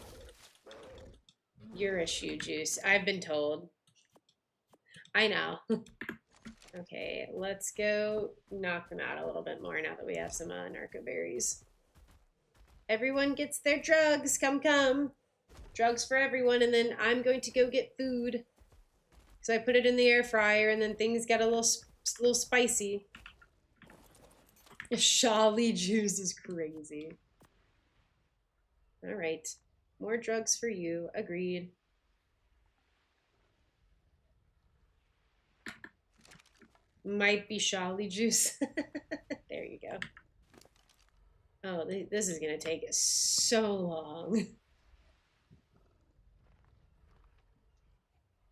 You're a Shoe Juice. I've been told. I know. Okay, let's go knock them out a little bit more now that we have some narco berries. Everyone gets their drugs. Come, come. Drugs for everyone, and then I'm going to go get food. So I put it in the air fryer, and then things get a little spicy. Shali juice is crazy. All right, more drugs for you. Agreed. Might be Shali juice. There you go. Oh, this is gonna take so long.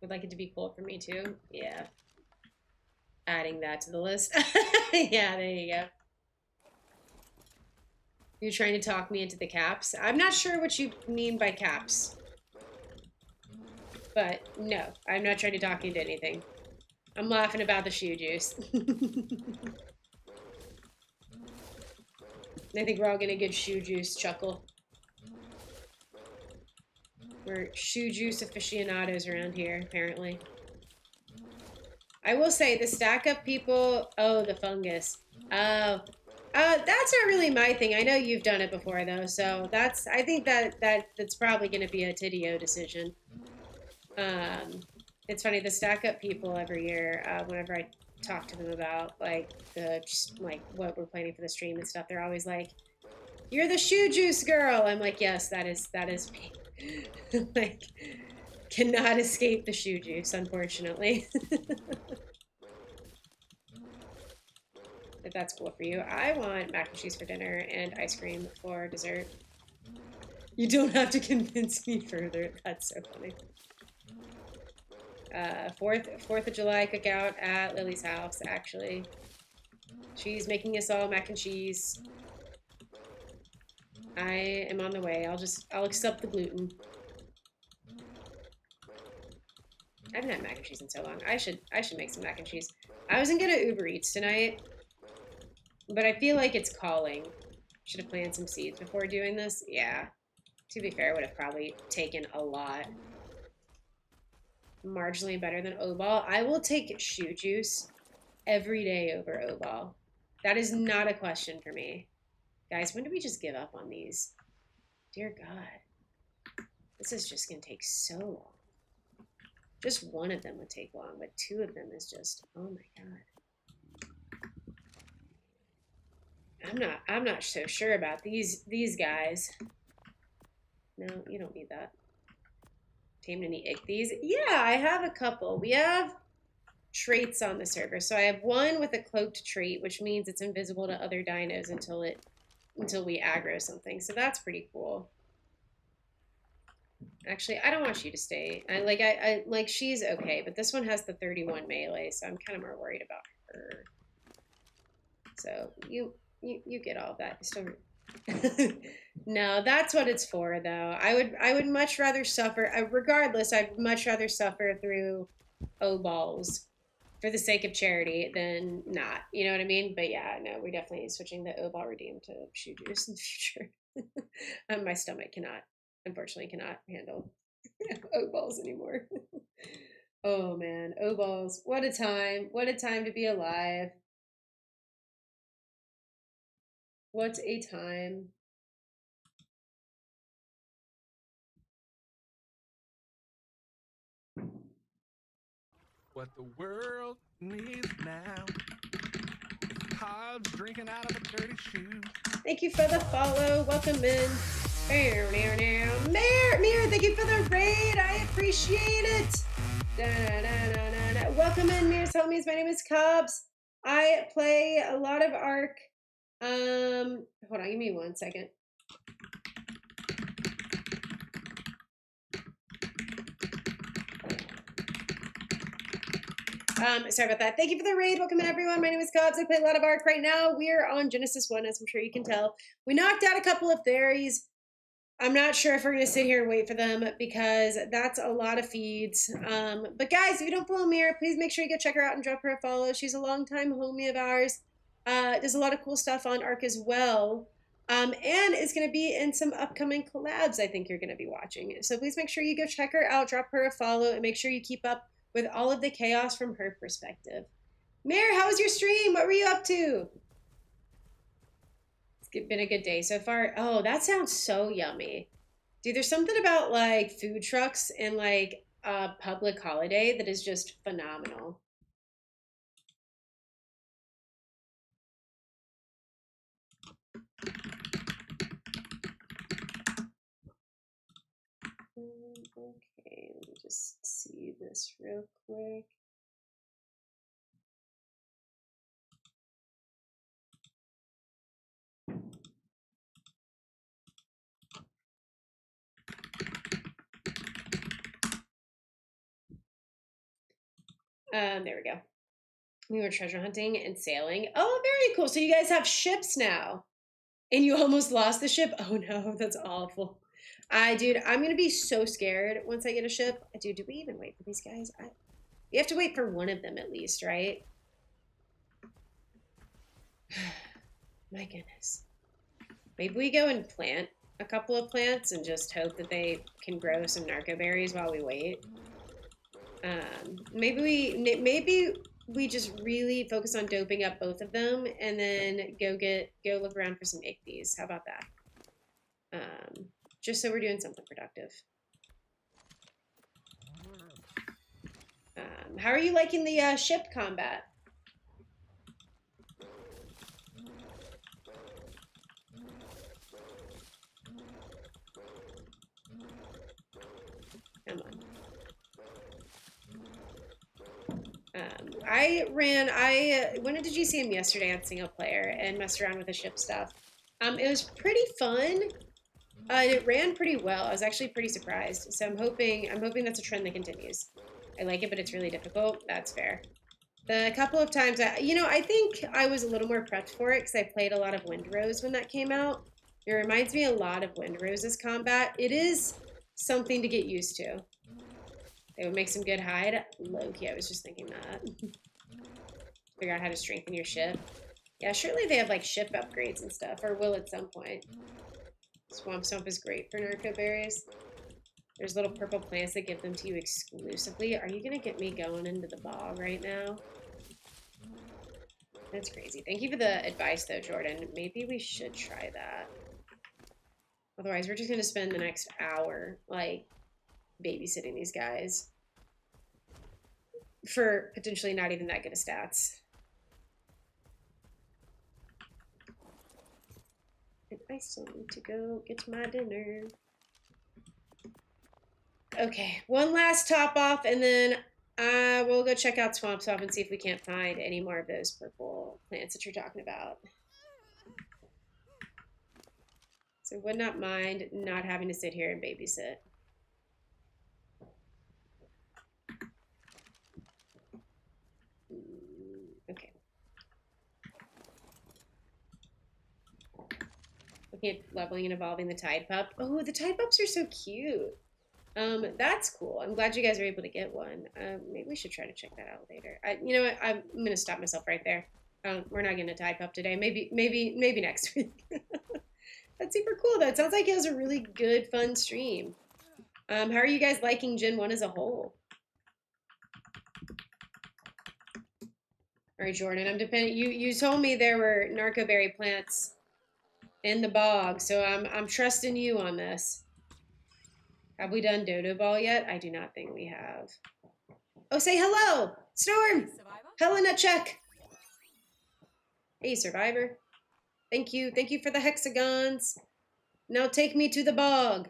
Would like it to be cool for me too. Yeah. Adding that to the list. Yeah, there you go. You're trying to talk me into the caps. I'm not sure what you mean by caps. But no, I'm not trying to talk you into anything. I'm laughing about the shoe juice. I think we're all gonna get shoe juice chuckle. We're shoe juice aficionados around here, apparently. I will say the stack up people. Oh, the fungus. Oh, that's not really my thing. I know you've done it before though, so that's. I think that's probably going to be a Tidio decision. It's funny the stack up people every year. Whenever I talk to them about like like what we're planning for the stream and stuff, they're always like, "You're the shoe juice girl." I'm like, "Yes, that is me." Like, cannot escape the shoe juice, unfortunately. If that's cool for you. I want mac and cheese for dinner and ice cream for dessert. You don't have to convince me further. That's so funny. 4th of July cookout at Lily's house, actually. She's making us all mac and cheese. I am on the way. I'll accept the gluten. I haven't had mac and cheese in so long. I should make some mac and cheese. I wasn't gonna Uber Eats tonight, but I feel like it's calling. Should have planted some seeds before doing this. Yeah. To be fair, would have probably taken a lot. Marginally better than O-Ball. I will take shoe juice every day over O-Ball. That is not a question for me. Guys, when do we just give up on these? Dear God. This is just going to take so long. Just one of them would take long, but two of them is just, oh my God. I'm not so sure about these guys. No, you don't need that. Tamed any ichthyes? Yeah, I have a couple. We have traits on the server. So I have one with a cloaked trait, which means it's invisible to other dinos until we aggro something. So that's pretty cool. Actually, I don't want you to stay. I like she's okay, but this one has the 31 melee, so I'm kind of more worried about her. So you get all of that. Still No, that's what it's for though. I would much rather suffer regardless, I'd much rather suffer through O-balls for the sake of charity than not. You know what I mean? But yeah, no, we're definitely switching the O-ball redeem to shoe juice in the future. My stomach unfortunately cannot handle O-balls anymore. Oh man, O-balls. What a time. What a time to be alive. What a time. What the world needs now is cobs drinking out of a dirty shoe. Thank you for the follow. Welcome in. Mir, thank you for the raid. I appreciate it. Welcome in, Mir's homies. My name is Cobbs. I play a lot of Ark. Hold on, give me 1 second. Sorry about that. Thank you for the raid. Welcome in, everyone. My name is Cobbs. I play a lot of Ark right now. We're on Genesis 1, as I'm sure you can tell. We knocked out a couple of fairies. I'm not sure if we're going to sit here and wait for them because that's a lot of feeds. But guys, if you don't follow Mira, please make sure you go check her out and drop her a follow. She's a longtime homie of ours. Does a lot of cool stuff on Ark as well. And is going to be in some upcoming collabs I think you're going to be watching. So please make sure you go check her out, drop her a follow, and make sure you keep up with all of the chaos from her perspective. Mir, how was your stream? What were you up to? It's been a good day so far. Oh, that sounds so yummy. Dude, there's something about like food trucks and like a public holiday that is just phenomenal. Okay, let me just see this real quick. There we go. We were treasure hunting and sailing. Oh, very cool. So you guys have ships now. And you almost lost the ship? Oh no, that's awful. Dude, I'm gonna be so scared once I get a ship. Dude, do we even wait for these guys? You have to wait for one of them at least, right? My goodness. Maybe we go and plant a couple of plants and just hope that they can grow some narco berries while we wait. Maybe we just really focus on doping up both of them and then go look around for some ichthys. How about that? Just so we're doing something productive. How are you liking the ship combat? Come on. I went into GCM yesterday on single player and messed around with the ship stuff. It was pretty fun. And it ran pretty well. I was actually pretty surprised. So I'm hoping that's a trend that continues. I like it, but it's really difficult. That's fair. The couple of times I think I was a little more prepped for it because I played a lot of Windrose when that came out. It reminds me a lot of Windrose's combat. It is something to get used to. It would make some good hide. Low-key, I was just thinking that. Figure out how to strengthen your ship. Yeah, surely they have like ship upgrades and stuff, or will at some point. Swamp Stomp is great for narco berries. There's little purple plants that give them to you exclusively. Are you gonna get me going into the bog right now? That's crazy. Thank you for the advice though, Jordan. Maybe we should try that. Otherwise, we're just gonna spend the next hour like babysitting these guys for potentially not even that good of stats. And I still need to go get my dinner. Okay, one last top off, and then we'll go check out Swamp Swamp and see if we can't find any more of those purple plants that you're talking about. So would not mind not having to sit here and babysit. Okay. Looking at leveling and evolving the Tidepup. Oh, the Tidepups are so cute. That's cool. I'm glad you guys were able to get one. Maybe we should try to check that out later. You know what? I'm gonna stop myself right there. We're not getting a Tidepup today. Maybe next week. That's super cool. That sounds like it was a really good, fun stream. How are you guys liking Gen 1 as a whole? All right, Jordan. I'm depending. You told me there were narcoberry plants in the bog, so I'm trusting you on this. Have we done Dodo Ball yet? I do not think we have. Oh, say hello, Storm. Hello, Nutchuck. Hey, Survivor. Thank you for the hexagons. Now take me to the bog.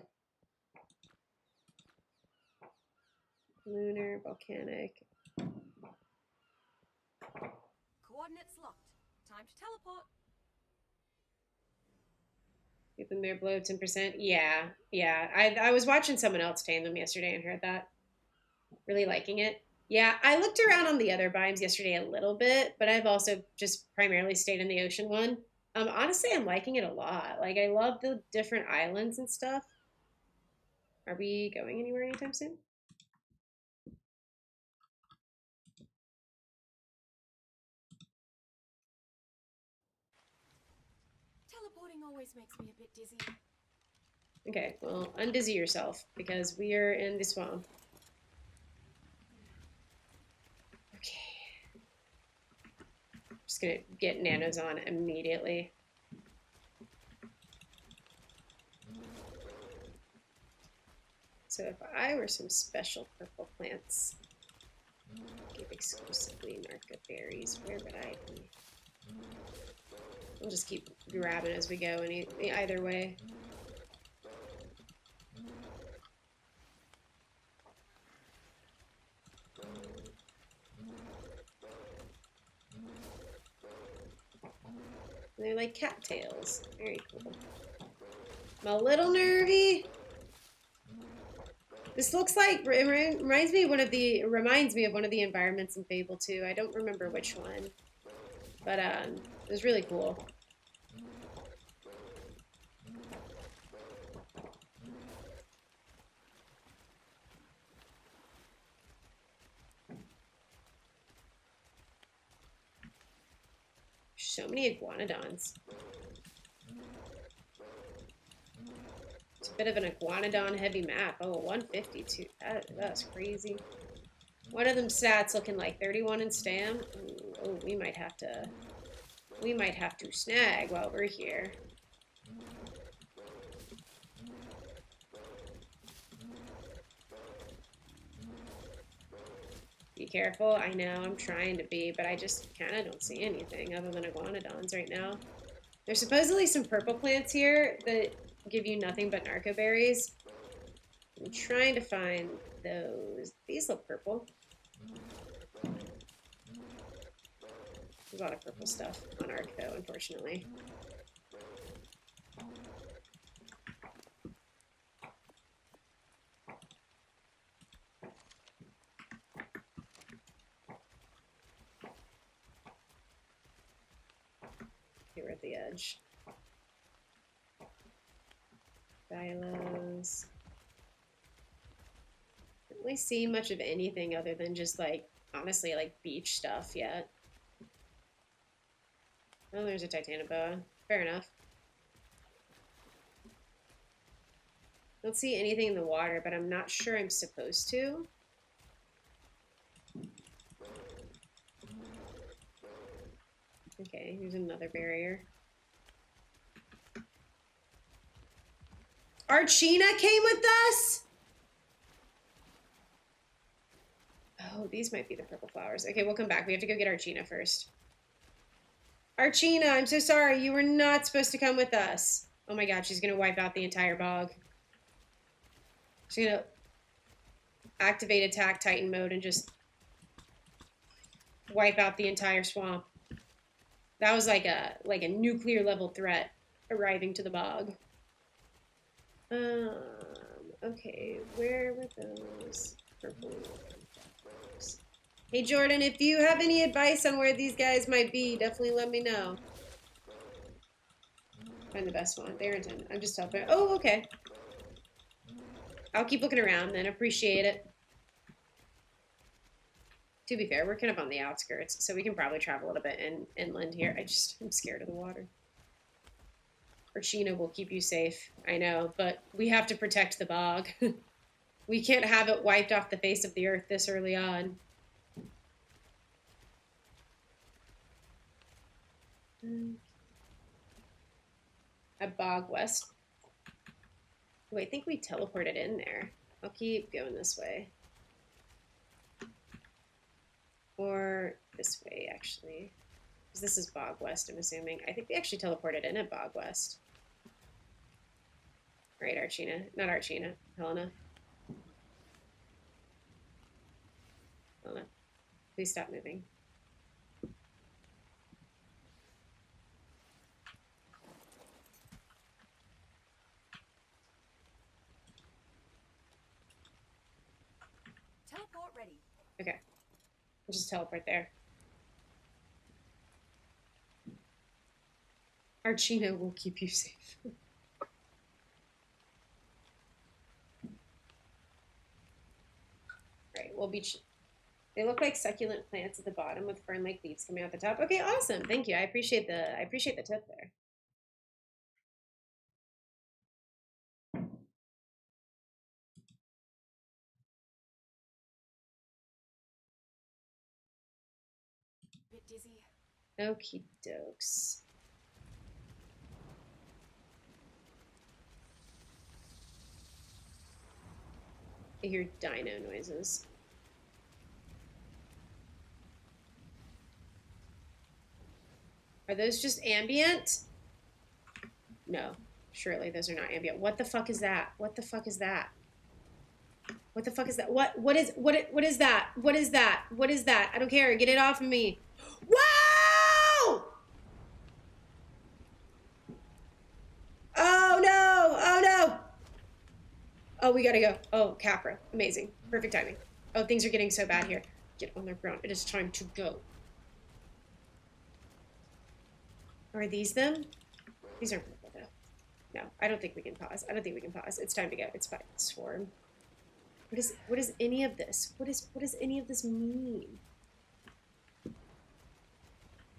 Lunar, volcanic. Coordinates locked. Time to teleport. Get them there below 10%. Yeah. I was watching someone else tame them yesterday and heard that. Really liking it. Yeah, I looked around on the other biomes yesterday a little bit, but I've also just primarily stayed in the ocean one. Honestly, I'm liking it a lot. Like, I love the different islands and stuff. Are we going anywhere anytime soon? Teleporting always makes me a bit dizzy. Okay, well, undizzy yourself because we are in the swamp. Okay. Just gonna get nanos on immediately. So if I were some special purple plants, give exclusively narco berries, where would I be? We'll just keep grabbing as we go either way. They're like cattails. Very cool. I'm a little nervy. This looks like it reminds me of one of the environments in Fable 2. I don't remember which one, but it was really cool. So many iguanodons. It's a bit of an iguanodon heavy map. Oh, 152. That's crazy. One of them stats looking like 31 in stam. Ooh, oh, we might have to snag while we're here. Be careful. I know I'm trying to be, but I just kind of don't see anything other than iguanodons right now. There's supposedly some purple plants here that give you nothing but narco berries. I'm trying to find those. These look purple. There's a lot of purple stuff on Ark, though, unfortunately. Okay, we're at the edge. Silos. Don't really see much of anything other than just, like, honestly, like, beach stuff yet. Oh, there's a Titanoboa. Fair enough. Don't see anything in the water, but I'm not sure I'm supposed to. Okay, here's another barrier. Archina came with us? Oh, these might be the purple flowers. Okay, we'll come back. We have to go get Archina first. Archina, I'm so sorry. You were not supposed to come with us. Oh my god, she's going to wipe out the entire bog. She's going to activate attack Titan mode and just wipe out the entire swamp. That was like a nuclear level threat arriving to the bog. Okay, where were those purple flowers? Hey Jordan, if you have any advice on where these guys might be, definitely let me know. Find the best one. Barrington. I'm just helping. Oh, okay. I'll keep looking around then. Appreciate it. To be fair, we're kind of on the outskirts, so we can probably travel a little bit inland here. I'm scared of the water. Archina will keep you safe. I know, but we have to protect the bog. We can't have it wiped off the face of the earth this early on. At Bog West. Oh, I think we teleported in there. I'll keep going this way. Or this way, actually. Because this is Bog West, I'm assuming. I think we actually teleported in at Bog West. Right, Archina. Not Archina. Helena. Helena. Please stop moving. Teleport ready. Okay. We'll just teleport there. Archina will keep you safe. Right, we'll be... They look like succulent plants at the bottom with fern-like leaves coming out the top. Okay, awesome. Thank you. I appreciate the tip there. Bit dizzy. Okie dokes. I hear dino noises. Are those just ambient? No, surely those are not ambient. What the fuck is that? What the fuck is that? What the fuck is that? What is that? What is that? What is that? I don't care. Get it off of me. Whoa! Oh no! Oh no! Oh, we gotta go. Oh, Capra. Amazing. Perfect timing. Oh, things are getting so bad here. Get on the ground. It is time to go. Are these them? These aren't purple, though. No, I don't think we can pause. I don't think we can pause. It's time to go. It's fine. Swarm. What is any of this? What does any of this mean?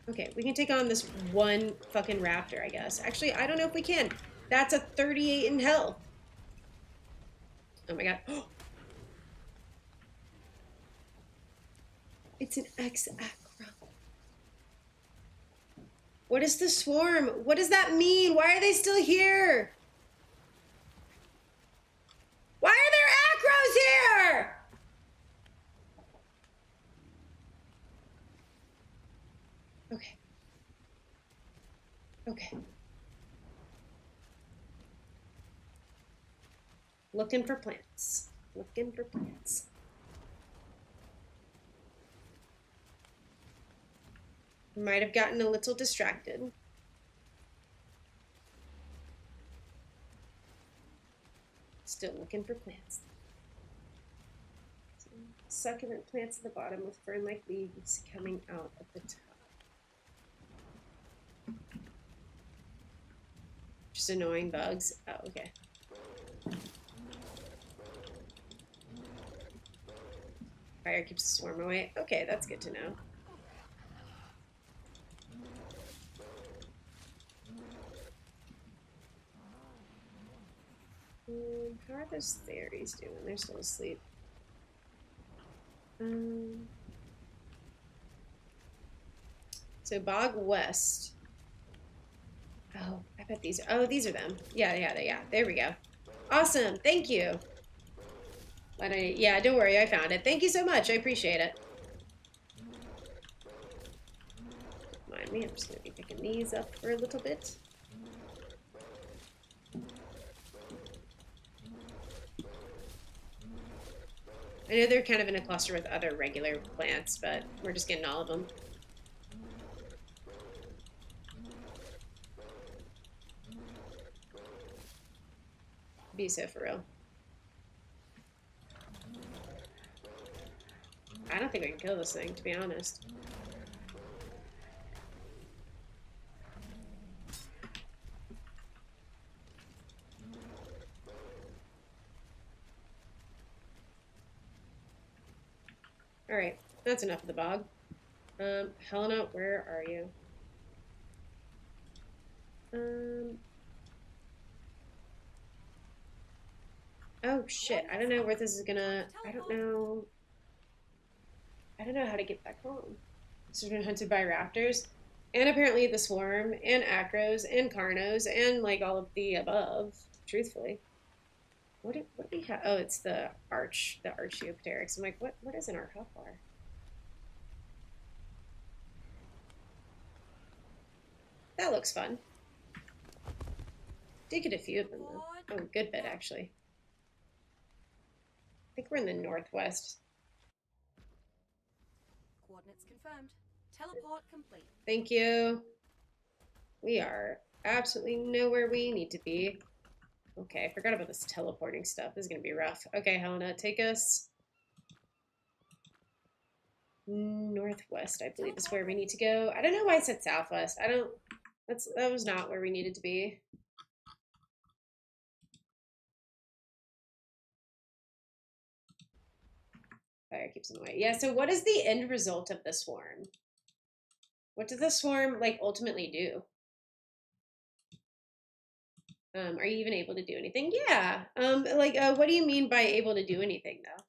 Okay, we can take on this one fucking raptor, I guess. Actually, I don't know if we can. That's a 38 in health. Oh my god. It's an X-Acro. What is the swarm? What does that mean? Why are they still here? Why are there acros here? Okay. Okay. Looking for plants. Looking for plants. Might have gotten a little distracted. Still looking for plants. Succulent plants at the bottom with fern-like leaves coming out at the top. Just annoying bugs. Oh, okay. Fire keeps the swarm away. Okay, that's good to know. How are those fairies doing? They're still asleep. So Bog West. Oh, I bet these. Oh, these are them. Yeah. There we go. Awesome. Thank you. Yeah, don't worry. I found it. Thank you so much. I appreciate it. Don't mind me. I'm just gonna be picking these up for a little bit. I know they're kind of in a cluster with other regular plants, but we're just getting all of them. Be so for real. I don't think we can kill this thing, to be honest. Alright, that's enough of the bog. Helena, where are you? Oh shit, I don't know where this is gonna... I don't know how to get back home. So we've been hunted by raptors, and apparently the swarm, and acros, and carnos, and like all of the above, truthfully. What do we have? Oh, it's the Archaeopteryx. I'm like, what is in our hotbar? That looks fun. Did get a few of them though. Oh, a good bit actually. I think we're in the northwest. Coordinates confirmed. Teleport complete. Thank you. We are absolutely nowhere we need to be. Okay, I forgot about this teleporting stuff. This is gonna be rough. Okay, Helena, take us northwest, I believe is where we need to go. I don't know why I said southwest. That was not where we needed to be. Fire keeps them away. Yeah, so what is the end result of the swarm? What does the swarm, like, ultimately do? Are you even able to do anything? Yeah. What do you mean by able to do anything, though?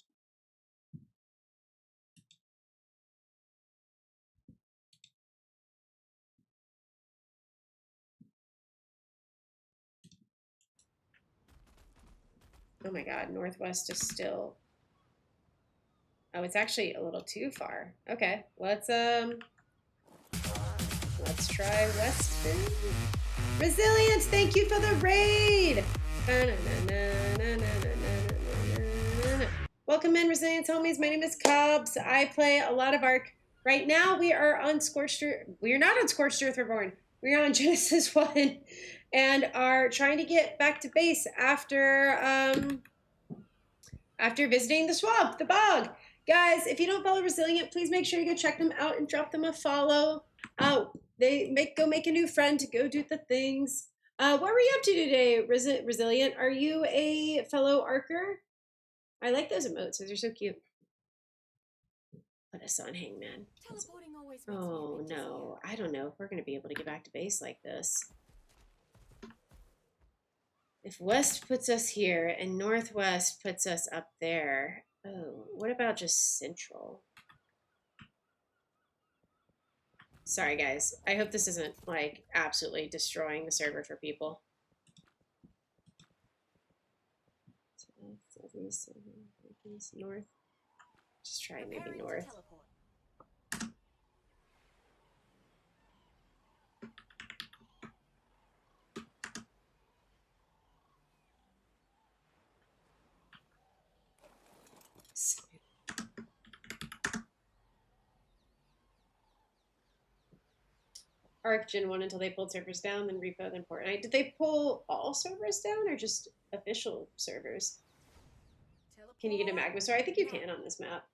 Oh my god, northwest is still... Oh, it's actually a little too far. Okay, let's try Weston. Resilience, thank you for the raid! Welcome in, Resilience homies. My name is Cobbs. I play a lot of Ark. Right now, we are on Scorched Earth. We are not on Scorched Earth Reborn. We are on Genesis 1 and are trying to get back to base after after visiting the swamp, the bog. Guys, if you don't follow Resilient, please make sure you go check them out and drop them a follow. Go make a new friend to go do the things. What were you up to today, Resilient? Are you a fellow archer? I like those emotes. Those are so cute. Put us on Hangman. Teleporting always makes me a Oh bit no, I don't know if we're gonna be able to get back to base like this. If west puts us here and northwest puts us up there, oh, what about just central? Sorry guys, I hope this isn't like absolutely destroying the server for people. Southeast, northeast, north. Just try maybe Preparing to north. teleport. Arc Gen 1 until they pulled servers down, then repo, then Fortnite. Did they pull all servers down or just official servers? Can you get a Magmasaur? I think you can on this map.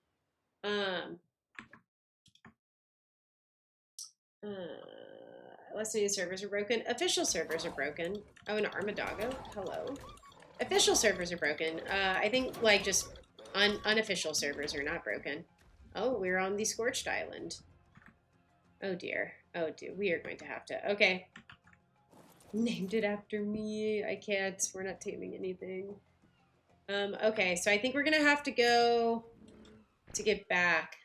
Less than servers are broken. Official servers are broken. Oh, an Armadago. Hello. Official servers are broken. I think like just unofficial servers are not broken. Oh, we're on the Scorched Island. Oh dear. Oh dear. We are going to have to. Okay. Named it after me. I can't. We're not taming anything. Okay, so I think we're gonna have to go to get back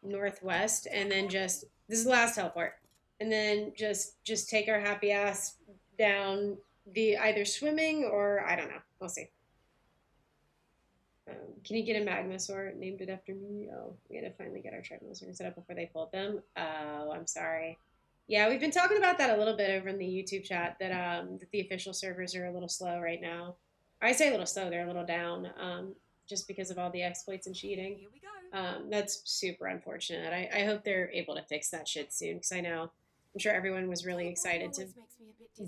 northwest and then just this is the last teleport. And then just take our happy ass down the either swimming or I don't know. We'll see. Can you get a Magmasaur? Named it after me. Oh, we had to finally get our Tribalism set up before they pulled them. Oh, I'm sorry. Yeah, we've been talking about that a little bit over in the YouTube chat that that the official servers are a little slow right now. I say a little slow; they're a little down, just because of all the exploits and cheating. Here we go. That's super unfortunate. I hope they're able to fix that shit soon because I know I'm sure everyone was really excited to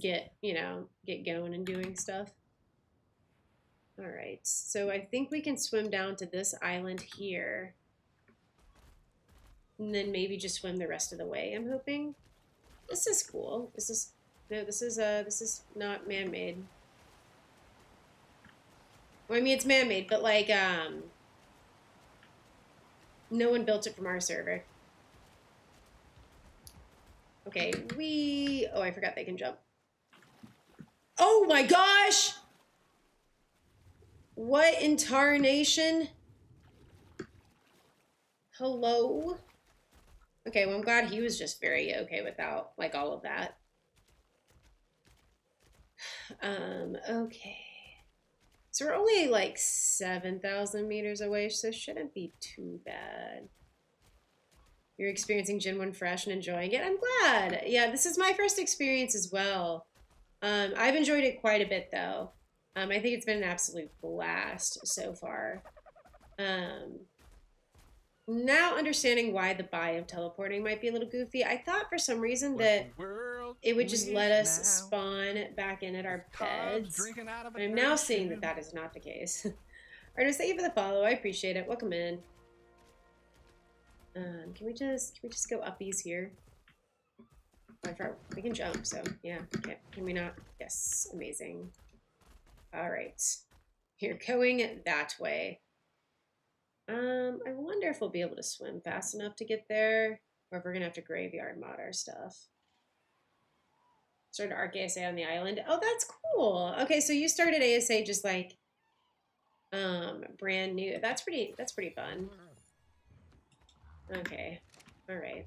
get going and doing stuff. All right, so I think we can swim down to this island here, and then maybe just swim the rest of the way. I'm hoping. This is cool. This is not man-made. Well, I mean it's man-made, but like no one built it from our server. Okay, oh, I forgot they can jump. Oh my gosh! What in tarnation? Hello? Okay, well, I'm glad he was just very okay without, like, all of that. Okay. So we're only, like, 7,000 meters away, so it shouldn't be too bad. You're experiencing Gen 1 fresh and enjoying it? I'm glad. Yeah, this is my first experience as well. I've enjoyed it quite a bit, though. I think it's been an absolute blast so far. Now understanding why the buy of teleporting might be a little goofy, I thought for some reason that it would just let us spawn back in at our beds. But I'm now seeing that that is not the case. Artist, thank you for the follow. I appreciate it. Welcome in. Can we just go uppies here? We can jump, so yeah. Okay. Can we not? Yes, amazing. All right, you're going that way. I wonder if we'll be able to swim fast enough to get there, or if we're gonna have to graveyard mod our stuff. Started ARC ASA on the island. Oh, that's cool. Okay, so you started ASA just like brand new. That's pretty fun. Okay, all right.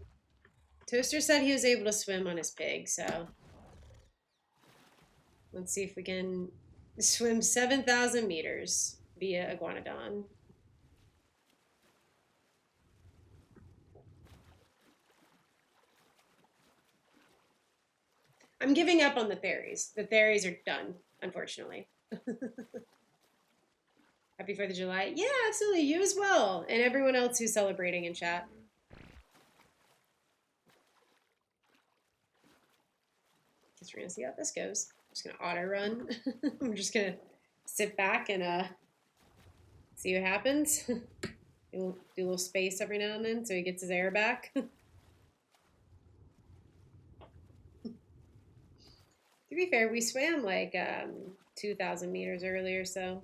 Toaster said he was able to swim on his pig, so let's see if we can swim 7,000 meters via Iguanodon. I'm giving up on the theories. The theories are done, unfortunately. Happy 4th of July. Yeah, absolutely. You as well. And everyone else who's celebrating in chat. Guess we're going to see how this goes. I'm just going to auto run. I'm just going to sit back and See what happens? Do a little space every now and then so he gets his air back. To be fair, we swam like 2,000 meters earlier, so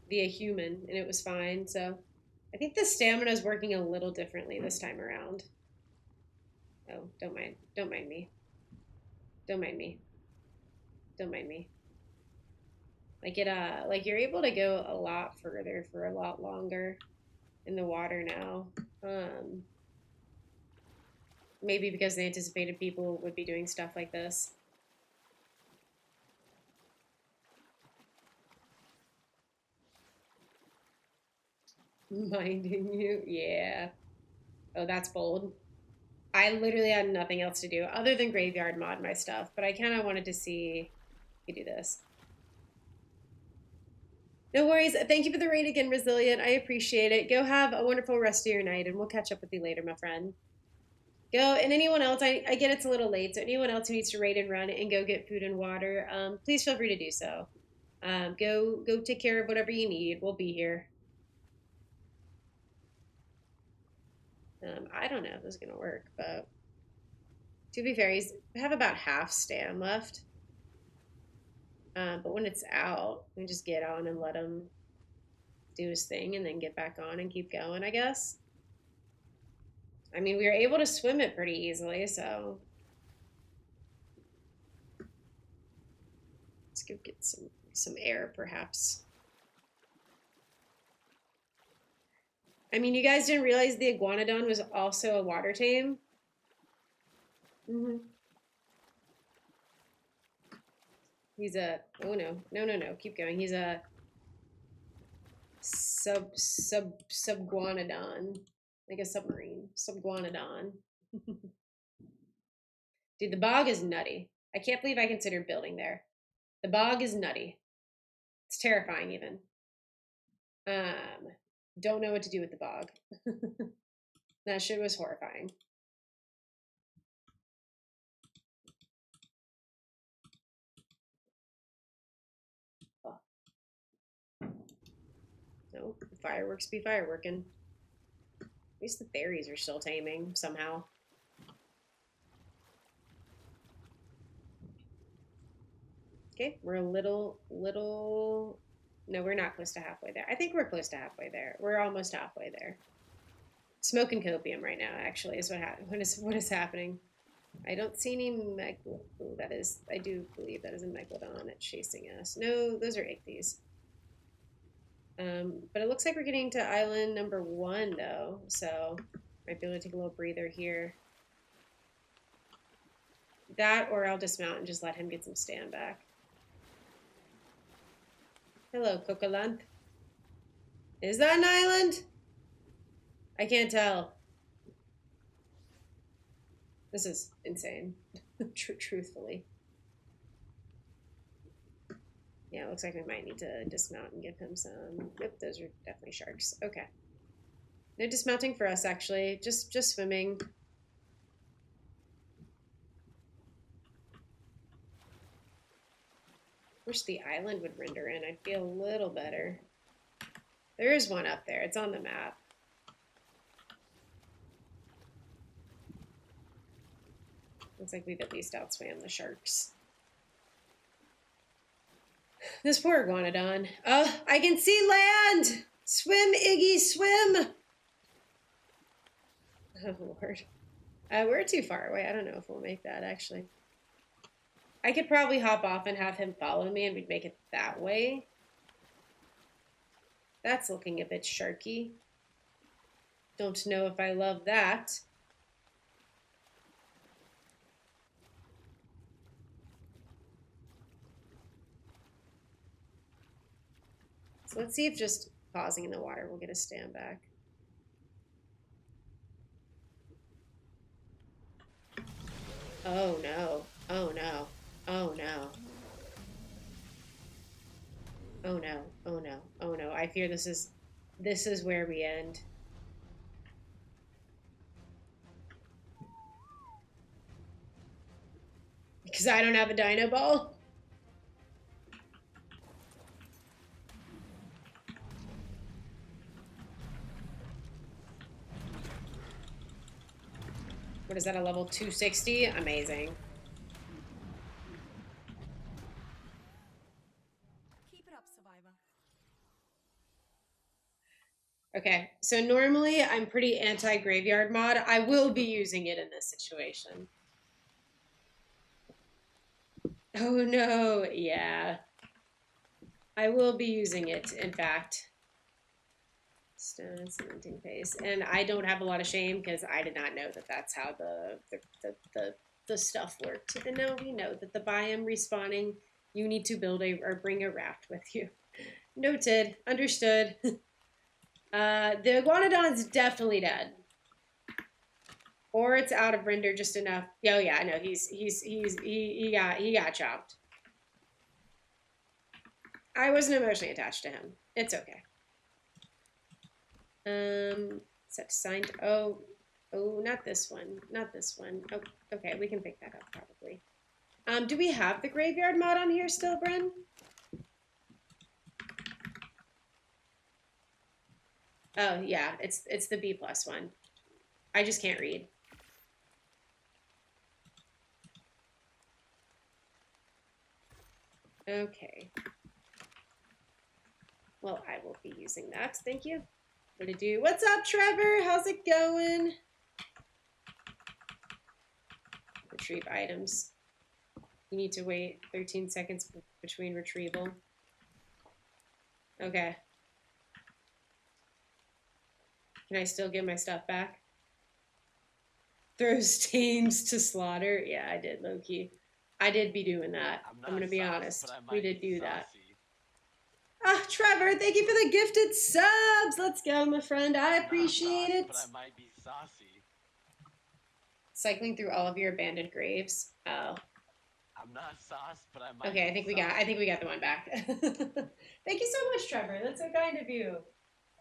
via human, and it was fine. So I think the stamina is working a little differently this time around. Oh, don't mind me. Don't mind me. Don't mind me. Like like you're able to go a lot further for a lot longer in the water now. Maybe because they anticipated people would be doing stuff like this. Minding you, yeah. Oh, that's bold. I literally had nothing else to do other than graveyard mod my stuff, but I kind of wanted to see you do this. No worries. Thank you for the raid again, Resilient. I appreciate it. Go have a wonderful rest of your night, and we'll catch up with you later, my friend. Go, and anyone else, I get it's a little late, so anyone else who needs to raid and run and go get food and water, please feel free to do so. Go take care of whatever you need. We'll be here. I don't know if this is going to work, but to be fair, he's have about half stam left. But when it's out, we just get on and let him do his thing and then get back on and keep going, I guess. I mean, we were able to swim it pretty easily, so let's go get some air, perhaps. I mean, you guys didn't realize the iguanodon was also a water tame? Mm-hmm. He's a, oh no, keep going. He's a subguanodon, like a submarine, subguanodon. Dude, the bog is nutty. I can't believe I considered building there. The bog is nutty. It's terrifying even. Don't know what to do with the bog. That shit was horrifying. Oh. No, fireworks be fireworking. At least the berries are still taming somehow. Okay, we're a little, no, we're not close to halfway there. I think we're close to halfway there. We're almost halfway there. Smoking copium right now, actually, is what is happening. I don't see any that is, I do believe that is a megalodon that's chasing us. No, those are ichthyes. But it looks like we're getting to island number 1, though, so might be able to take a little breather here. That, or I'll dismount and just let him get some stand back. Hello, Cocolanth. Is that an island? I can't tell. This is insane, truthfully. Yeah, it looks like we might need to dismount and give him some... Yep, those are definitely sharks. Okay. No dismounting for us, actually. Just swimming. Wish the island would render in. I'd feel a little better. There is one up there. It's on the map. Looks like we've at least outswam the sharks. This poor iguanodon. Oh, I can see land! Swim, Iggy, swim! Oh, Lord. We're too far away. I don't know if we'll make that, actually. I could probably hop off and have him follow me, and we'd make it that way. That's looking a bit sharky. Don't know if I love that. So let's see if just pausing in the water will get a stand back. Oh no. Oh no. Oh no. Oh no. Oh no. Oh no. I fear this is where we end. Because I don't have a dino ball. What is that, a level 260? Amazing. Keep it up, survivor. Okay, so normally I'm pretty anti-graveyard mod. I will be using it in this situation. Oh no, yeah. I will be using it, in fact. Stone cementing paste. And I don't have a lot of shame because I did not know that that's how the stuff worked. And now we know that the biome respawning, you need to build or bring a raft with you. Noted. Understood. The iguanodon's definitely dead. Or it's out of render just enough. Oh yeah, no, he got chopped. I wasn't emotionally attached to him. It's okay. Set signed. Oh, not this one. Not this one. Oh, okay, we can pick that up probably. Do we have the graveyard mod on here still, Bren? Oh yeah, it's the B+ one. I just can't read. Okay. Well, I will be using that. Thank you. What to do? What's up, Trevor? How's it going? Retrieve items. You need to wait 13 seconds between retrieval. Okay. Can I still get my stuff back? Throws tames to slaughter. Yeah, I did, low-key. I did be doing that. I'm gonna be honest. We did do that. Ah, Trevor, thank you for the gifted subs. Let's go, my friend. I appreciate it. But I might be saucy. Cycling through all of your abandoned graves. Oh. I'm not sauce, but I might. Okay, I think we got the one back. Thank you so much, Trevor. That's so kind of you.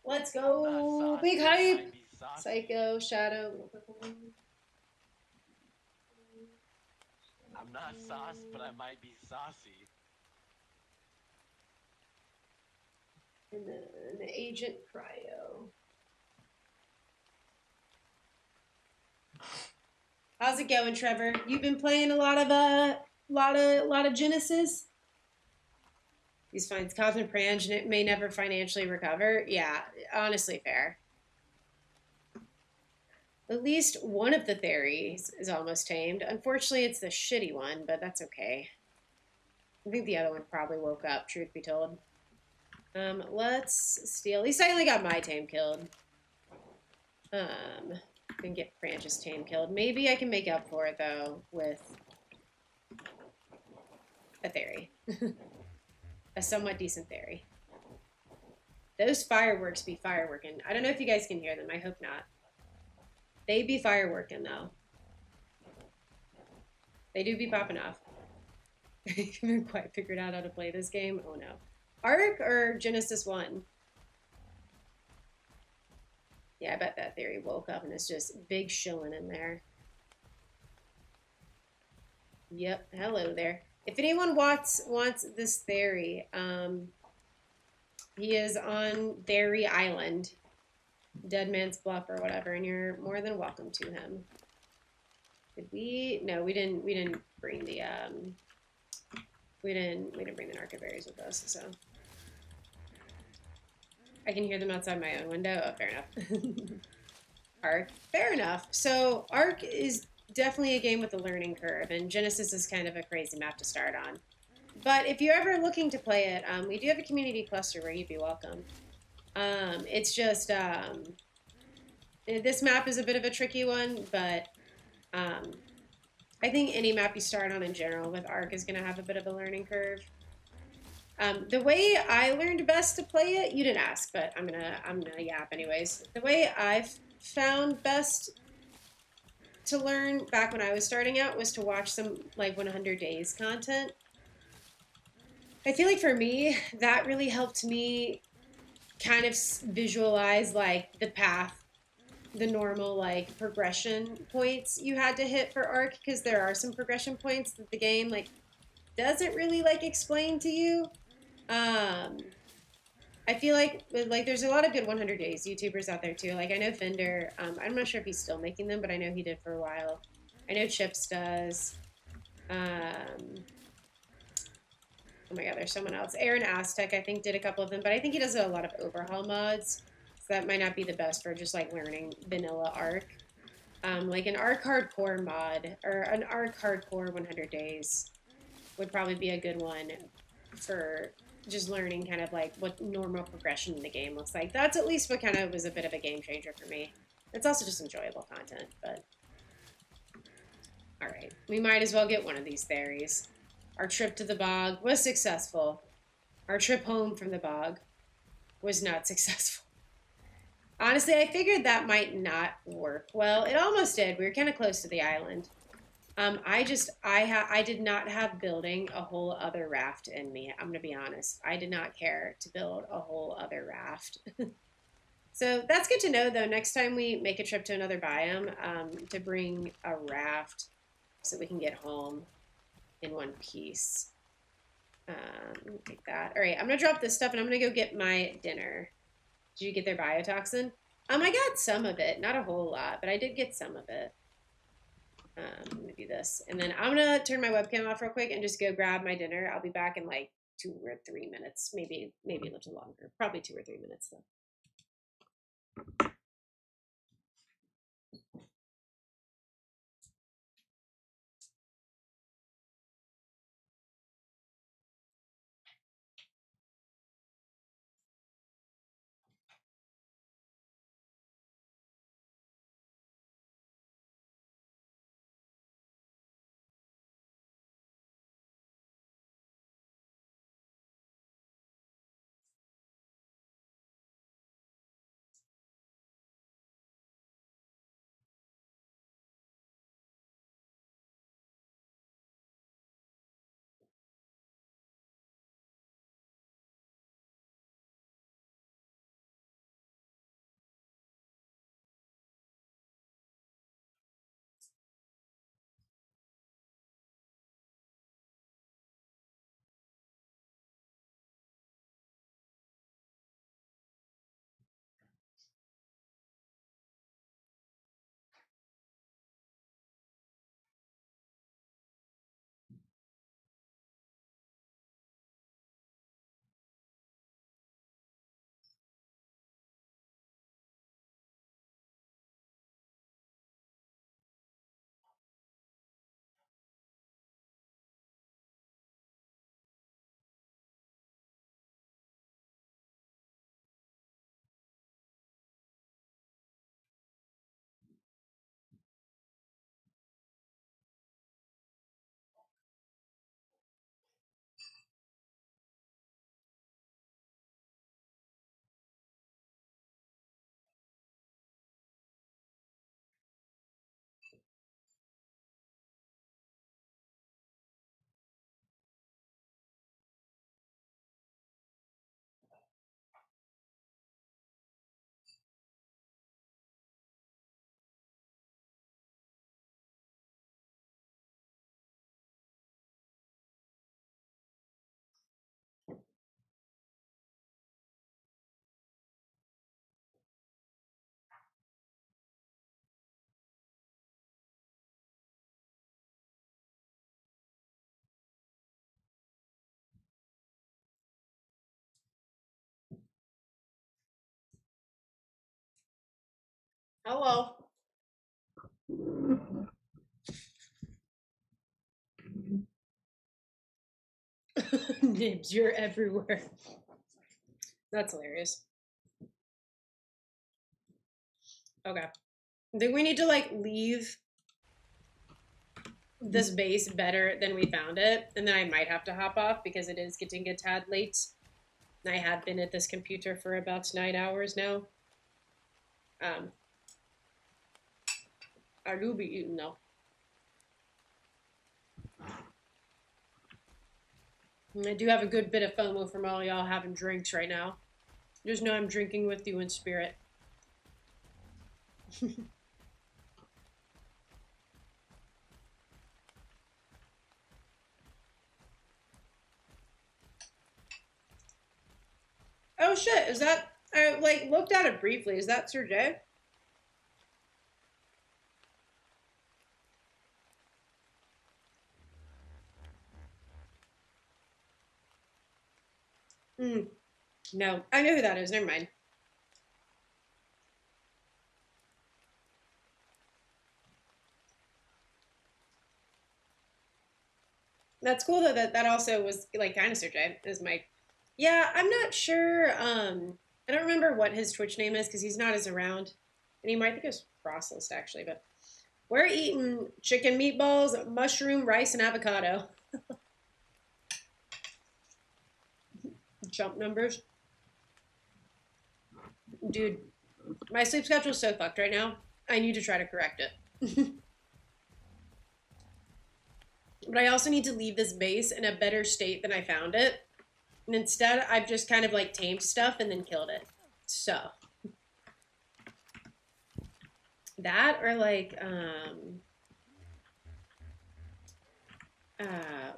Let's go. Big hype. Psycho, Shadow. I'm not sauce, but I might be saucy. And then Agent Cryo. How's it going, Trevor? You've been playing a lot of Genesis. These finds Cosmic Prange may never financially recover. Yeah, honestly fair. At least one of the theories is almost tamed. Unfortunately, it's the shitty one, but that's okay. I think the other one probably woke up, truth be told. Let's steal. At least I only got my tame killed. Can get Branch's tame killed. Maybe I can make up for it, though, with a theory. A somewhat decent theory. Those fireworks be fireworking. I don't know if you guys can hear them. I hope not. They be fireworking, though. They do be popping off. I haven't quite figured out how to play this game. Oh, no. Ark or Genesis 1? Yeah, I bet that theory woke up and it's just big shilling in there. Yep. Hello there. If anyone wants this theory, he is on Theory Island, Dead Man's Bluff or whatever, and you're more than welcome to him. Did we? No, we didn't bring the we didn't bring the narcoberries with us, so I can hear them outside my own window. Oh, fair enough. Ark, fair enough. So Ark is definitely a game with a learning curve, and Genesis is kind of a crazy map to start on. But if you're ever looking to play it, we do have a community cluster where you'd be welcome. It's just this map is a bit of a tricky one, but I think any map you start on in general with Ark is going to have a bit of a learning curve. The way I learned best to play it, you didn't ask, but I'm gonna yap anyways. The way I've found best to learn back when I was starting out was to watch some like 100 Days content. I feel like for me, that really helped me kind of visualize like the path, the normal like progression points you had to hit for Ark, because there are some progression points that the game like doesn't really like explain to you. I feel like there's a lot of good 100 days YouTubers out there too. Like I know Fender. I'm not sure if he's still making them, but I know he did for a while. I know Chips does. Oh my god, there's someone else. Aaron Aztec, I think, did a couple of them, but I think he does a lot of overhaul mods. So that might not be the best for just like learning vanilla Arc. Like an Arc Hardcore mod or an Arc Hardcore 100 Days would probably be a good one for just learning kind of like what normal progression in the game looks like. That's at least what kind of was a bit of a game changer for me. It's also just enjoyable content, but all right, we might as well get one of these fairies. Our trip to the bog was successful. Our trip home from the bog was not successful. Honestly, I figured that might not work well. It almost did. We were kind of close to the island. I did not have building a whole other raft in me. I'm gonna be honest. I did not care to build a whole other raft. So that's good to know, though. Next time we make a trip to another biome, to bring a raft so we can get home in one piece. Let me take that. All right, I'm gonna drop this stuff and I'm gonna go get my dinner. Did you get their biotoxin? I got some of it, not a whole lot, but I did get some of it. I'm gonna do this, and then I'm gonna turn my webcam off real quick and just go grab my dinner. I'll be back in like 2 or 3 minutes, maybe a little longer. Probably 2 or 3 minutes though. Hello. Nibs, you're everywhere. That's hilarious. Okay. I think we need to like leave this base better than we found it, and then I might have to hop off because it is getting a tad late. I have been at this computer for about 9 hours now. I do be eating though. And I do have a good bit of FOMO from all y'all having drinks right now. Just know I'm drinking with you in spirit. Oh, Oh shit, is that, I like looked at it briefly. Is that Sir Jay? No, I know who that is. Never mind. That's cool though that also was like kind of Sir Jay is my. Yeah, I'm not sure. I don't remember what his Twitch name is because he's not as around anymore. I think it was Frostless actually, but we're eating chicken meatballs, mushroom, rice, and avocado. Jump numbers. Dude, my sleep schedule is so fucked right now. I need to try to correct it. But I also need to leave this base in a better state than I found it. And instead, I've just kind of like tamed stuff and then killed it. So. That or like,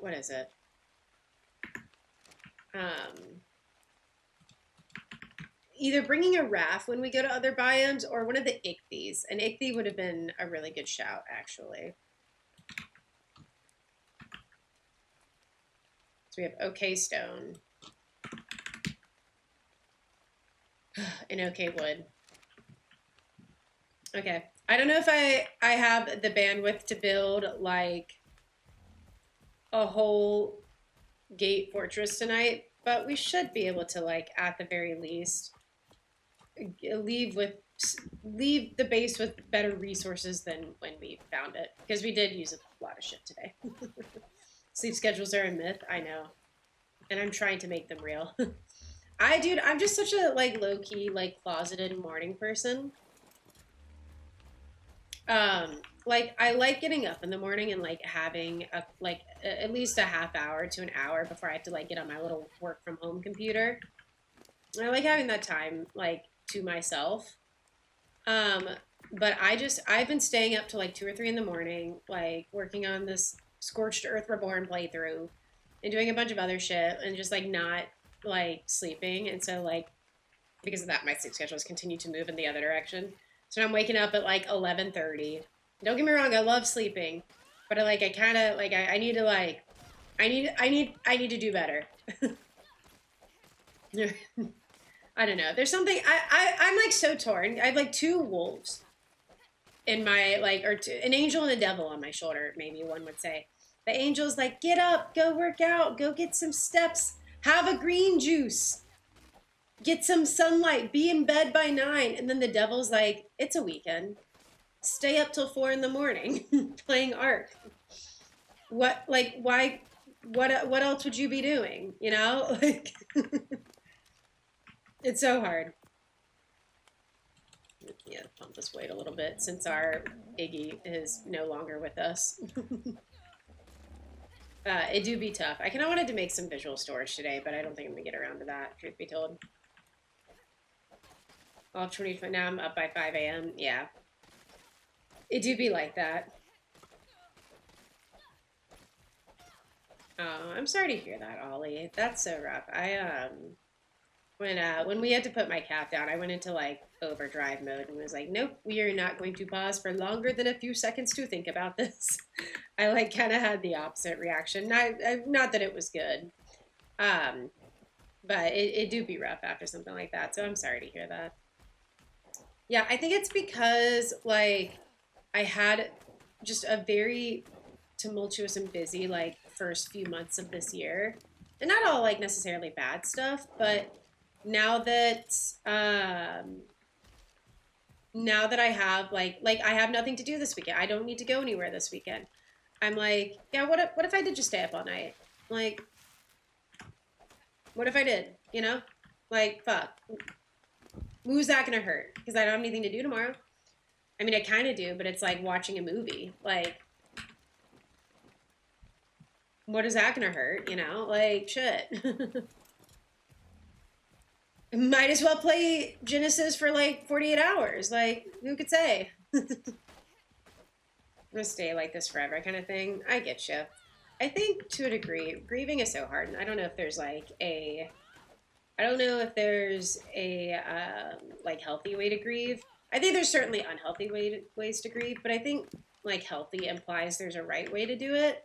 what is it? Either bringing a raft when we go to other biomes or one of the ichthyes. An ichthy would have been a really good shout, actually. So we have OK stone. And OK wood. Okay. I don't know if I have the bandwidth to build like a whole gate fortress tonight, but we should be able to, like, at the very least leave the base with better resources than when we found it, because we did use a lot of shit today. Sleep schedules are a myth, I know, and I'm trying to make them real. I'm just such a like low-key, like closeted morning person. Like I like getting up in the morning and like having at least a half hour to an hour before I have to like get on my little work from home computer. I like having that time like to myself. But I've been staying up till like 2 or 3 in the morning, like working on this Scorched Earth Reborn playthrough and doing a bunch of other shit and just like not like sleeping. And so like because of that, my sleep schedule has continued to move in the other direction. So I'm waking up at like 11:30. Don't get me wrong, I love sleeping, but I kind of like I need to like I need to do better. I don't know. There's something I'm like so torn. I have like 2 wolves in my like an angel and a devil on my shoulder, maybe one would say. The angel's like, get up, go work out, go get some steps, have a green juice. Get some sunlight, be in bed by 9. And then the devil's like, it's a weekend. Stay up till 4 in the morning playing Ark. What else would you be doing? You know? Like it's so hard. Yeah, pump this weight a little bit since our Iggy is no longer with us. It do be tough. I kind of wanted to make some visual storage today, but I don't think I'm gonna get around to that, truth be told. All 25 now I'm up by 5 a.m. Yeah. It do be like that. Oh, I'm sorry to hear that, Ollie. That's so rough. When we had to put my cat down, I went into like overdrive mode and was like, nope, we are not going to pause for longer than a few seconds to think about this. I like kind of had the opposite reaction. Not that it was good. But it do be rough after something like that. So I'm sorry to hear that. Yeah, I think it's because like I had just a very tumultuous and busy like first few months of this year, and not all like necessarily bad stuff, but now that I have like I have nothing to do this weekend. I don't need to go anywhere this weekend. I'm like, yeah, what if I did just stay up all night? Like, what if I did? You know, like fuck. Who's that gonna hurt? Because I don't have anything to do tomorrow. I mean, I kind of do, but it's like watching a movie. Like, what is that gonna hurt? You know, like shit. Might as well play Genesis for like 48 hours. Like, who could say? I'm gonna stay like this forever, kind of thing. I get you. I think to a degree, grieving is so hard, and I don't know if there's like a I don't know if there's a like healthy way to grieve. I think there's certainly unhealthy ways to grieve, but I think like healthy implies there's a right way to do it,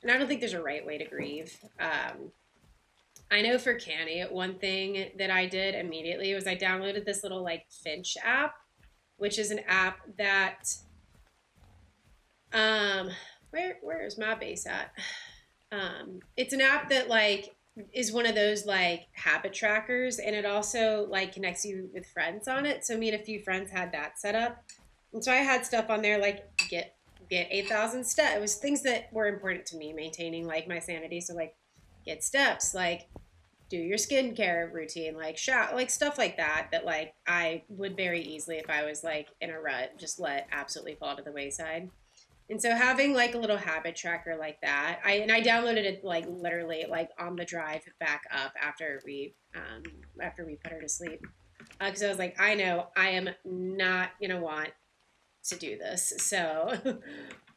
and I don't think there's a right way to grieve. I know for Canny, one thing that I did immediately was I downloaded this little like Finch app, which is an app that where is my base at? It's an app that like is one of those like habit trackers, and it also like connects you with friends on it. So me and a few friends had that set up, and so I had stuff on there like get 8,000 steps. It was things that were important to me, maintaining like my sanity. So like get steps, like do your skincare routine, like shower, like stuff like that. That like I would very easily, if I was like in a rut, just let absolutely fall to the wayside. And so having like a little habit tracker like that, I downloaded it like literally like on the drive back up after we put her to sleep, because I was like, I know I am not gonna want to do this, so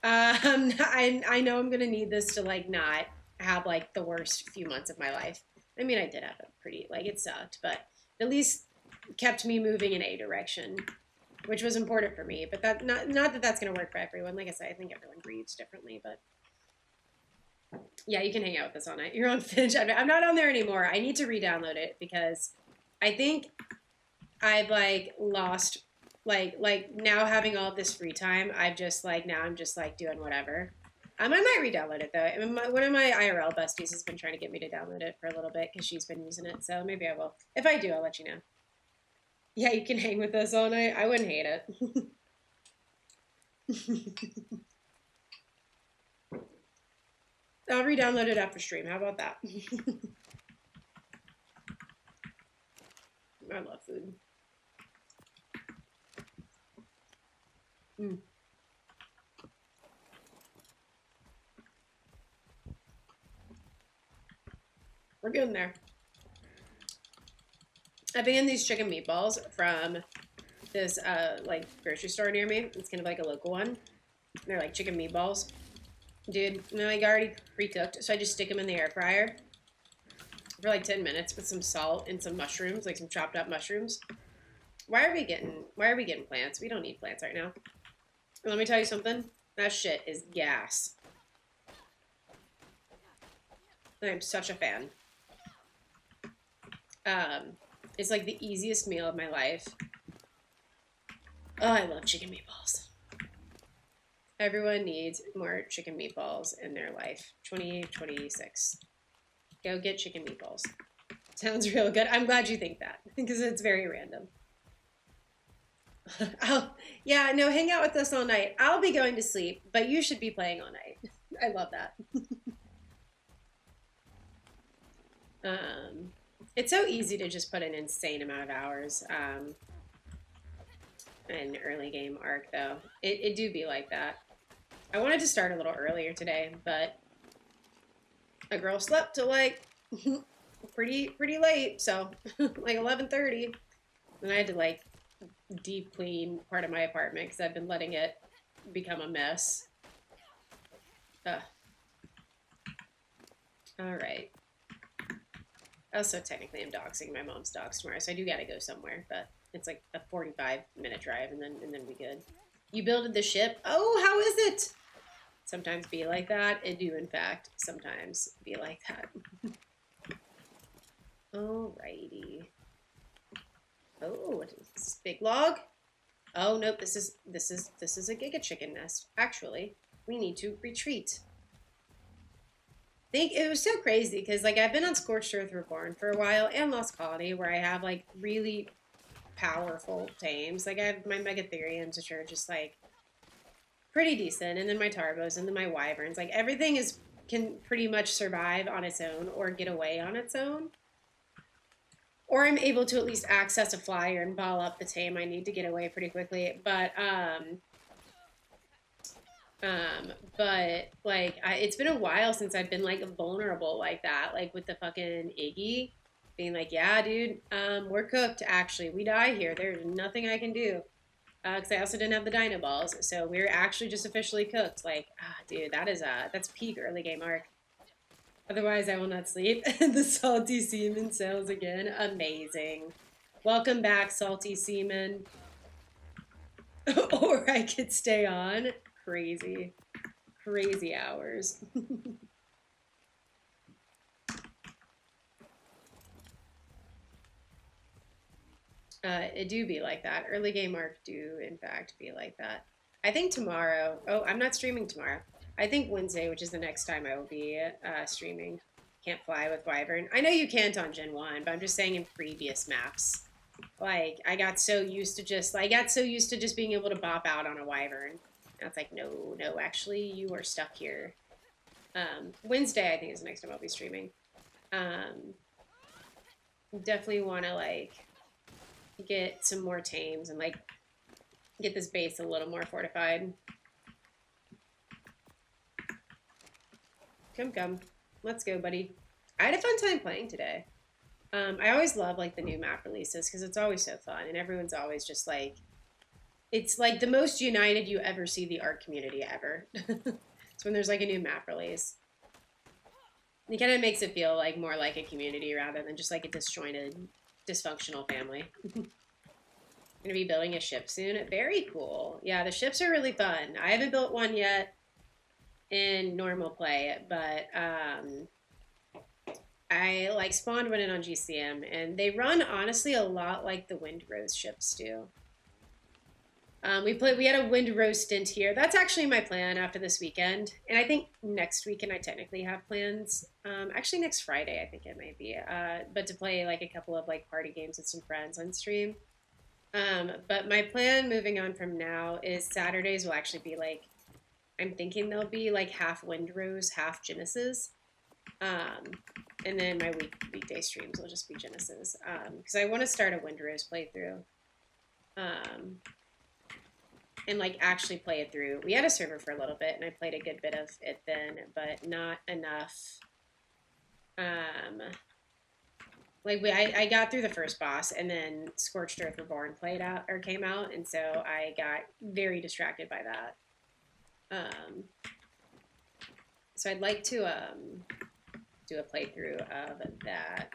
I know I'm gonna need this to like not have like the worst few months of my life. I mean, I did have a pretty like it sucked, but at least kept me moving in a direction, which was important for me. But that not that that's going to work for everyone. Like I said, I think everyone grieves differently. But yeah, you can hang out with us all night. You're on Finch. I'm not on there anymore. I need to re-download it because I think I've like lost like now having all this free time. I've just like now I'm just like doing whatever. I might re-download it though. I mean, one of my IRL besties has been trying to get me to download it for a little bit because she's been using it. So maybe I will. If I do, I'll let you know. Yeah, you can hang with us all night. I wouldn't hate it. I'll re-download it after stream. How about that? I love food. Mm. We're getting there. I've been getting these chicken meatballs from this like grocery store near me. It's kind of like a local one. They're like chicken meatballs. Dude, they're like already pre-cooked, so I just stick them in the air fryer for like 10 minutes with some salt and some mushrooms, like some chopped up mushrooms. Why are we getting plants? We don't need plants right now. And let me tell you something. That shit is gas. I'm such a fan. It's like the easiest meal of my life. Oh, I love chicken meatballs. Everyone needs more chicken meatballs in their life. 2026. Go get chicken meatballs. Sounds real good. I'm glad you think that because it's very random. Yeah, no, hang out with us all night. I'll be going to sleep, but you should be playing all night. I love that. It's so easy to just put an insane amount of hours in early game arc, though. It do be like that. I wanted to start a little earlier today, but a girl slept till like pretty late, so like 11:30. Then I had to like deep clean part of my apartment because I've been letting it become a mess. All right. Also, technically, I'm doxing my mom's dogs tomorrow, so I do gotta go somewhere. But it's like a 45-minute drive, and then we good. You builded the ship. Oh, how is it? Sometimes be like that. It do, in fact, sometimes be like that. Alrighty. Oh, what is this? Big log? Oh nope, this is a Giga Chicken nest. Actually, we need to retreat. Think it was so crazy because like I've been on Scorched Earth Reborn for a while and Lost Colony where I have like really powerful tames. Like I have my Megatheriums, which are just like pretty decent, and then my Tarbos, and then my Wyverns. Like everything can pretty much survive on its own or get away on its own. Or I'm able to at least access a flyer and ball up the tame I need to get away pretty quickly. But like it's been a while since I've been like vulnerable like that, like with the fucking Iggy being like, yeah, dude, we're cooked. Actually, we die here. There's nothing I can do. Because I also didn't have the Dino Balls, so we're actually just officially cooked. Like, dude, that's peak early game arc. Otherwise, I will not sleep. The salty seaman sails again. Amazing. Welcome back, salty seaman. Or I could stay on. Crazy. Crazy hours. It do be like that. Early game arc do, in fact, be like that. I think tomorrow... Oh, I'm not streaming tomorrow. I think Wednesday, which is the next time I will be streaming. Can't fly with Wyvern. I know you can't on Gen 1, but I'm just saying in previous maps. Like, I got so used to just being able to bop out on a Wyvern. And it's like, no, actually, you are stuck here. Wednesday, I think, is the next time I'll be streaming. Definitely want to, like, get some more tames and, like, get this base a little more fortified. Come. Let's go, buddy. I had a fun time playing today. I always love, like, the new map releases because it's always so fun and everyone's always just, like, it's, like, the most united you ever see the art community ever. It's when there's, like, a new map release. It kind of makes it feel, like, more like a community rather than just, like, a disjointed, dysfunctional family. Gonna be building a ship soon. Very cool. Yeah, the ships are really fun. I haven't built one yet in normal play, but I like spawned one in on GCM, and they run honestly a lot like the Wind Rose ships do. We had a Wind Rose stint here. That's actually my plan after this weekend, and I think next weekend I technically have plans. Actually next Friday I think it might be, but to play like a couple of like party games with some friends on stream. But my plan moving on from now is Saturdays will actually be like, I'm thinking they'll be like half Windrose, half Genesis. And then my weekday streams will just be Genesis. Because I want to start a Windrose playthrough. And like actually play it through. We had a server for a little bit and I played a good bit of it then, but not enough. Like I got through the first boss and then Scorched Earth Reborn came out, and so I got very distracted by that. So I'd like to do a playthrough of that.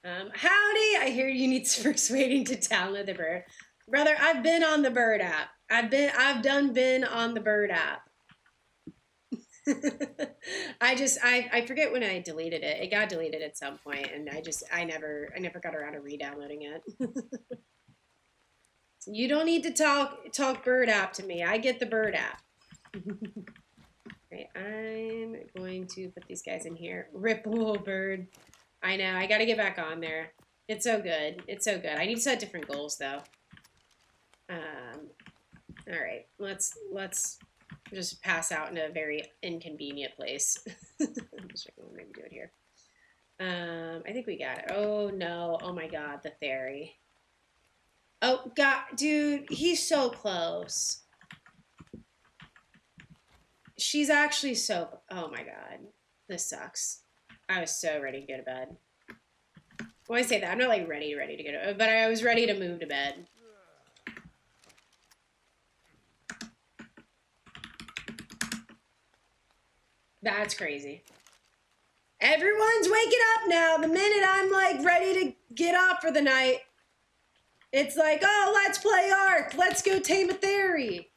Howdy! I hear you need persuading to download the bird. Brother, I've been on the bird app. I've been on the bird app. I forget when I deleted it. It got deleted at some point, and I never got around to re-downloading it. You don't need to talk bird app to me. I get the bird app. Okay, I'm going to put these guys in here. Ripple bird. I know. I got to get back on there. It's so good. It's so good. I need to set different goals though. All right. Let's just pass out in a very inconvenient place. I'm just checking what maybe do it here. I think we got it. Oh no. Oh my god, the fairy. Oh god, dude, he's so close. She's actually so... Oh my god. This sucks. I was so ready to go to bed. When I say that, I'm not like ready to go to bed, but I was ready to move to bed. That's crazy. Everyone's waking up now. The minute I'm like ready to get off for the night, it's like, oh, let's play Ark. Let's go tame a theory.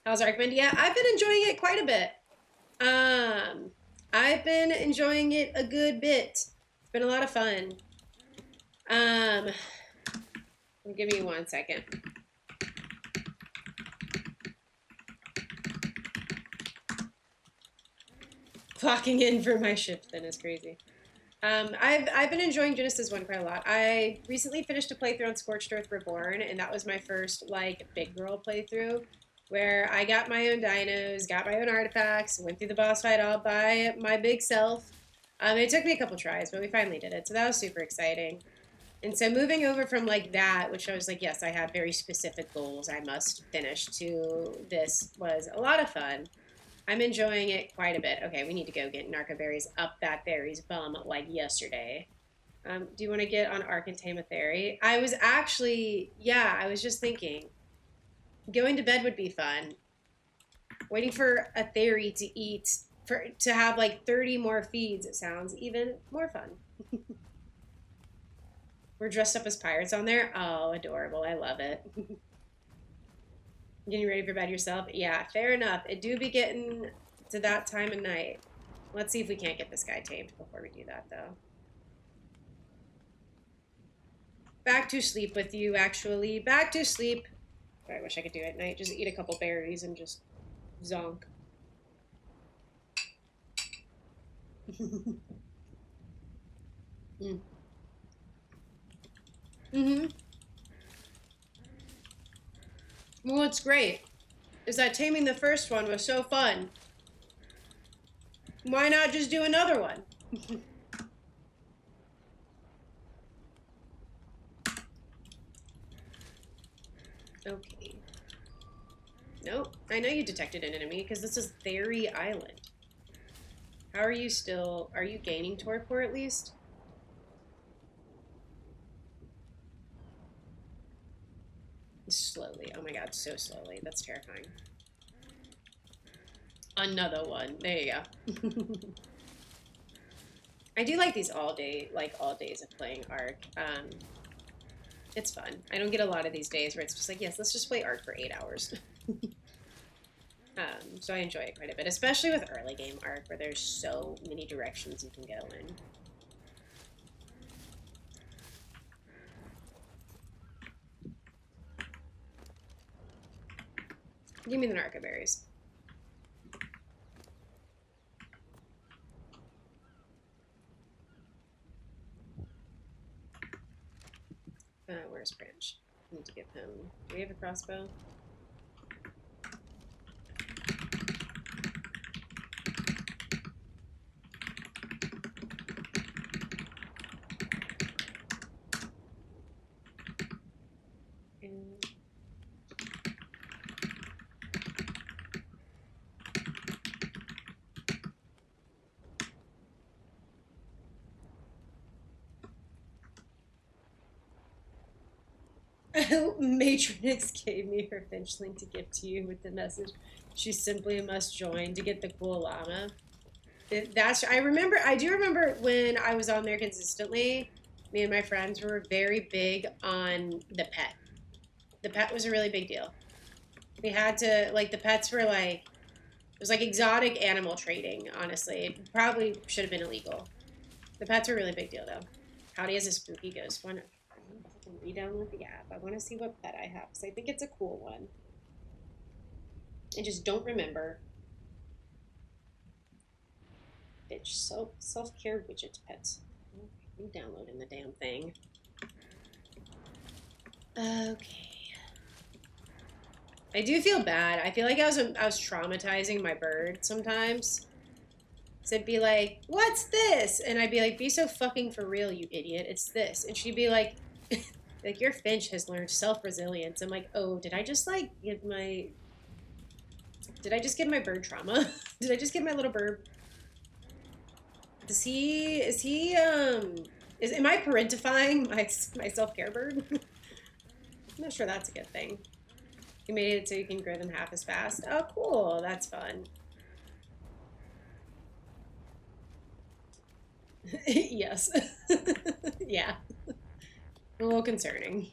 How's Arkman? Yeah, I've been enjoying it quite a bit. I've been enjoying it a good bit. It's been a lot of fun. Give me 1 second. Clocking in for my shift then is crazy. I've been enjoying Genesis 1 quite a lot. I recently finished a playthrough on Scorched Earth Reborn, and that was my first like big girl playthrough where I got my own dinos, got my own artifacts, went through the boss fight all by my big self. It took me a couple tries, but we finally did it, so that was super exciting. And so moving over from like that, which I was like, yes, I have very specific goals I must finish, to this was a lot of fun. I'm enjoying it quite a bit. Okay, we need to go get narco berries up that berry's bum like yesterday. Do you want to get on Ark and tame a Theory? I was actually, yeah, I was just thinking. Going to bed would be fun. Waiting for a Theory to eat, to have like 30 more feeds, it sounds even more fun. We're dressed up as pirates on there. Oh, adorable. I love it. Getting ready for bed yourself? Yeah, fair enough. It do be getting to that time of night. Let's see if we can't get this guy tamed before we do that, though. Back to sleep with you, actually. Back to sleep. I wish I could do it at night. Just eat a couple berries and just zonk. Mm. Mm-hmm. Well, what's great is that taming the first one was so fun. Why not just do another one? Okay. Nope. I know you detected an enemy because this is Theory Island. How are you still... Are you gaining torpor at least? Slowly. Oh my god, so slowly. That's terrifying. Another one. There you go. I do like these all days of playing Ark. It's fun. I don't get a lot of these days where it's just like, yes, let's just play Ark for 8 hours. So I enjoy it quite a bit, especially with early game Ark, where there's so many directions you can go in. Give me the narco berries. Where's Branch? I need to give him... Do we have a crossbow? Matronix gave me her finchling to give to you with the message. She simply must join to get the cool llama. I do remember when I was on there consistently, me and my friends were very big on the pet. The pet was a really big deal. We had to, like, the pets were like, it was like exotic animal trading, honestly. It probably should have been illegal. The pets were a really big deal, though. Howdy has a spooky ghost one. I can re-download the app. I want to see what pet I have, because I think it's a cool one. I just don't remember. Bitch, self-care widget pets. I'm downloading the damn thing. Okay. I do feel bad. I feel like I was traumatizing my bird sometimes. So it'd be like, what's this? And I'd be like, be so fucking for real, you idiot. It's this. And she'd be like, like, your finch has learned self-resilience. I'm like, oh, did I just give my bird trauma? Did I just give my little bird? Am I parentifying my self-care bird? I'm not sure that's a good thing. You made it so you can grow them half as fast. Oh, cool. That's fun. Yes. Yeah. A little concerning.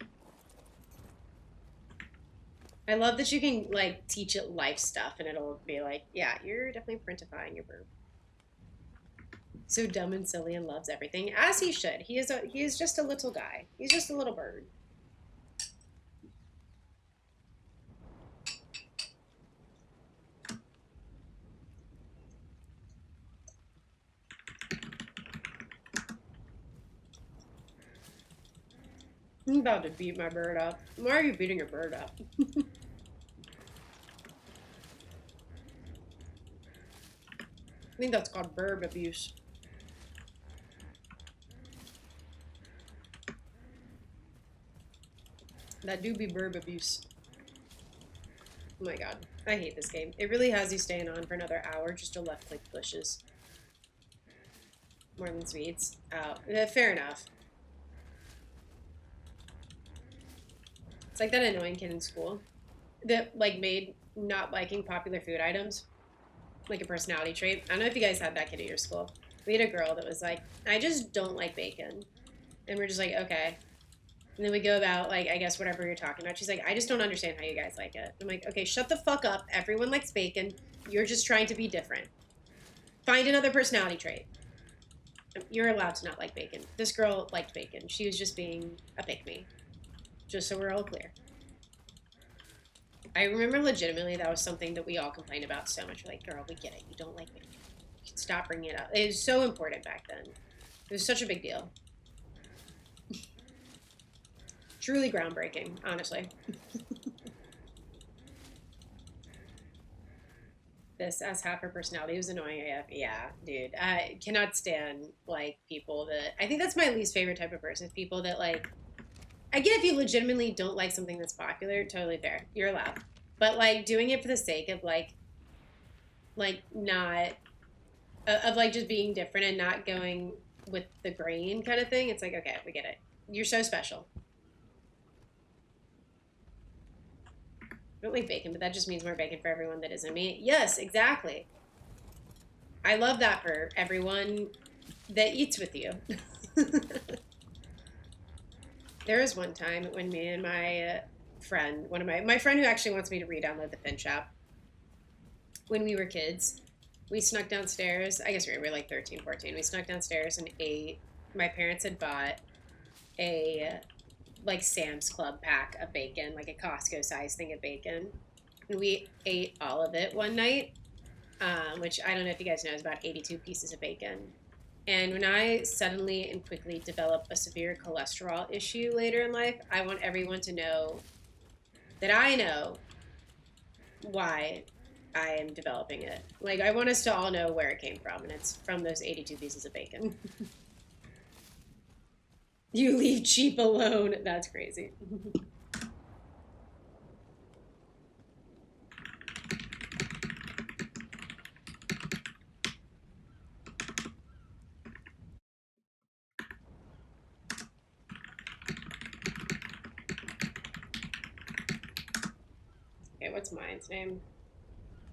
I love that you can, like, teach it life stuff and it'll be like, yeah, you're definitely parentifying your bird. So dumb and silly and loves everything, as he should. He is just a little guy. He's just a little bird. I'm about to beat my bird up. Why are you beating your bird up? I think that's called bird abuse. That do be bird abuse. Oh my god. I hate this game. It really has you staying on for another hour just to left-click bushes. More than sweets. Oh, fair enough. It's like that annoying kid in school that like made not liking popular food items like a personality trait. I don't know if you guys had that kid at your school. We had a girl that was like, I just don't like bacon. And we're just like, okay. And then we go about, like, I guess whatever you're talking about. She's like, I just don't understand how you guys like it. I'm like, okay, shut the fuck up. Everyone likes bacon. You're just trying to be different. Find another personality trait. You're allowed to not like bacon. This girl liked bacon. She was just being a pick-me. Just so we're all clear. I remember legitimately that was something that we all complained about so much. We're like, girl, we get it. You don't like bacon. You can stop bringing it up. It was so important back then. It was such a big deal. Truly groundbreaking, honestly. This as half her personality was annoying AF. Yeah, dude. I cannot stand like people that I think that's my least favorite type of person. Is people that like I get if you legitimately don't like something that's popular, totally fair. You're allowed. But like doing it for the sake of like not of like just being different and not going with the grain kind of thing, it's like, okay, we get it. You're so special. I don't like bacon, but that just means more bacon for everyone that isn't me. Yes, exactly. I love that for everyone that eats with you. There was one time when me and my friend, my friend who actually wants me to re-download the Finch app, when we were kids, we snuck downstairs. I guess we were like 13, 14. We snuck downstairs and ate. My parents had bought a like Sam's Club pack of bacon, like a Costco size thing of bacon. And we ate all of it one night, which I don't know if you guys know is about 82 pieces of bacon. And when I suddenly and quickly develop a severe cholesterol issue later in life, I want everyone to know that I know why I am developing it. Like, I want us to all know where it came from, and it's from those 82 pieces of bacon. You leave cheap alone. That's crazy. Okay, what's mine's name?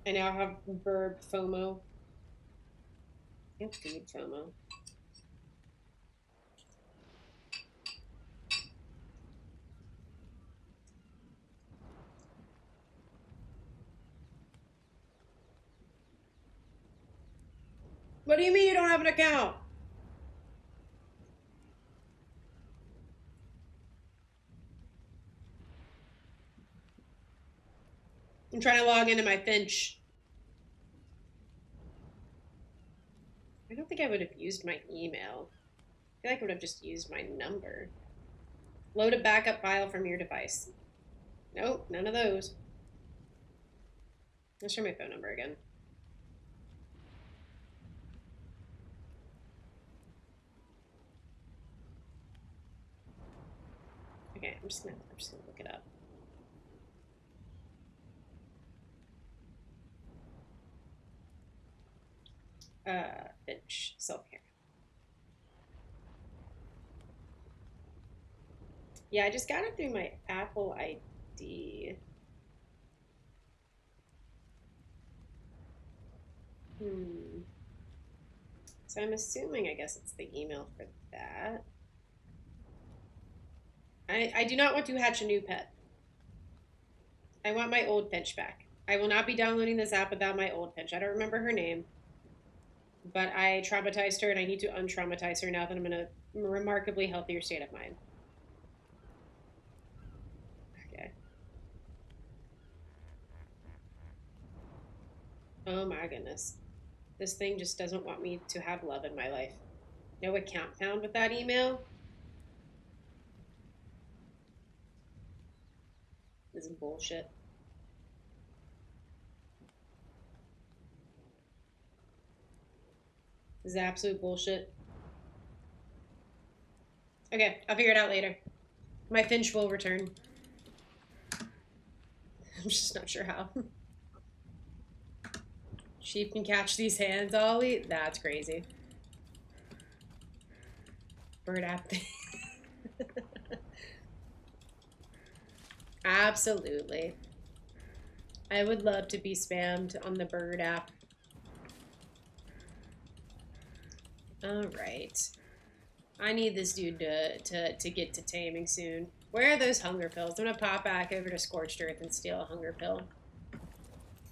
I now have verb FOMO. It's food FOMO. What do you mean you don't have an account? I'm trying to log into my Finch. I don't think I would have used my email. I feel like I would have just used my number. Load a backup file from your device. Nope, none of those. Let's try my phone number again. Okay, I'm just gonna look it up. Finch, self-care. Yeah, I just got it through my Apple ID. So I'm assuming, I guess it's the email for that. I do not want to hatch a new pet. I want my old Finch back. I will not be downloading this app without my old Finch. I don't remember her name, but I traumatized her and I need to untraumatize her now that I'm in a remarkably healthier state of mind. Okay. Oh my goodness. This thing just doesn't want me to have love in my life. No account found with that email. This is bullshit. This is absolute bullshit. Okay, I'll figure it out later. My Finch will return. I'm just not sure how. Sheep can catch these hands, Ollie? That's crazy. Bird app. Absolutely. I would love to be spammed on the bird app. All right. I need this dude to get to taming soon. Where are those hunger pills? I'm gonna pop back over to Scorched Earth and steal a hunger pill.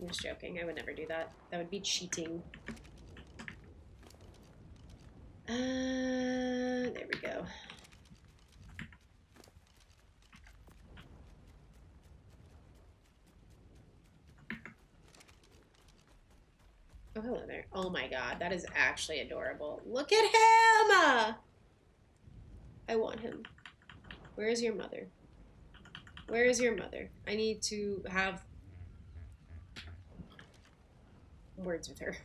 I'm just joking. I would never do that. That would be cheating. There we go. Oh, hello there. Oh my god, that is actually adorable. Look at him! I want him. Where is your mother? Where is your mother? I need to have words with her.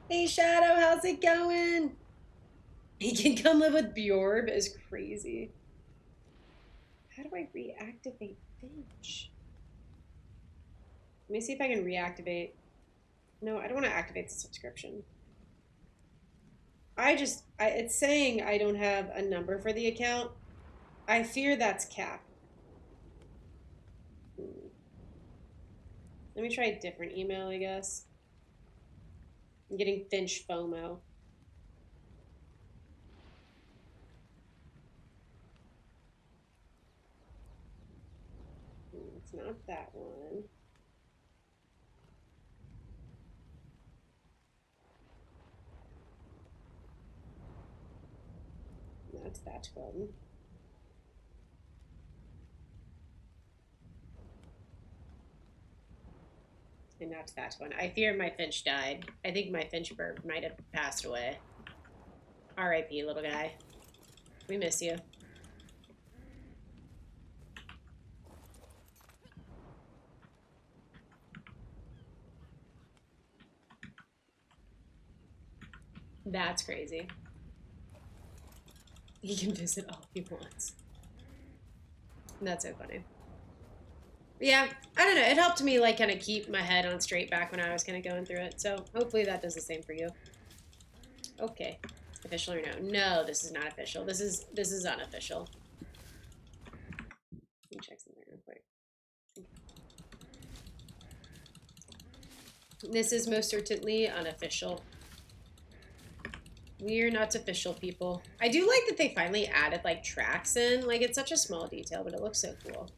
Hey Shadow, how's it going? He can come live with Bjorb is crazy. How do I reactivate Finch? Let me see if I can reactivate. No, I don't want to activate the subscription. It's saying I don't have a number for the account. I fear that's cap. Let me try a different email, I guess. I'm getting Finch FOMO. It's not that one. That's that one. And not that one. I fear my Finch died. I think my Finch bird might have passed away. R.I.P. little guy. We miss you. That's crazy. He can visit all he wants. That's so funny. Yeah, I don't know. It helped me like kind of keep my head on straight back when I was kind of going through it. So hopefully that does the same for you. Okay, official or no? No, this is not official. This is unofficial. Let me check something real quick. This is most certainly unofficial. We're not official, people. I do like that they finally added like tracks in. Like it's such a small detail, but it looks so cool.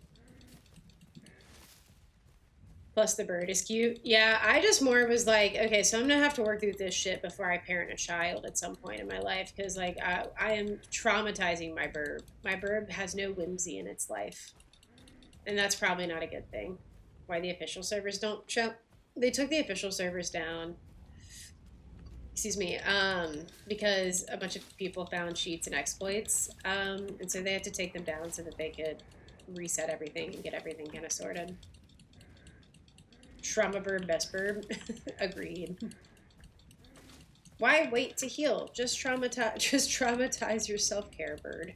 Plus the bird is cute. Yeah, I just more was like, okay, so I'm gonna have to work through this shit before I parent a child at some point in my life, because like I am traumatizing my burb. My burb has no whimsy in its life, and that's probably not a good thing. Why the official servers don't show? They took the official servers down. Excuse me, because a bunch of people found cheats and exploits, and so they had to take them down so that they could reset everything and get everything kind of sorted. Trauma burb, best burb. Agreed. Why wait to heal? Just traumatize your self-care, bird.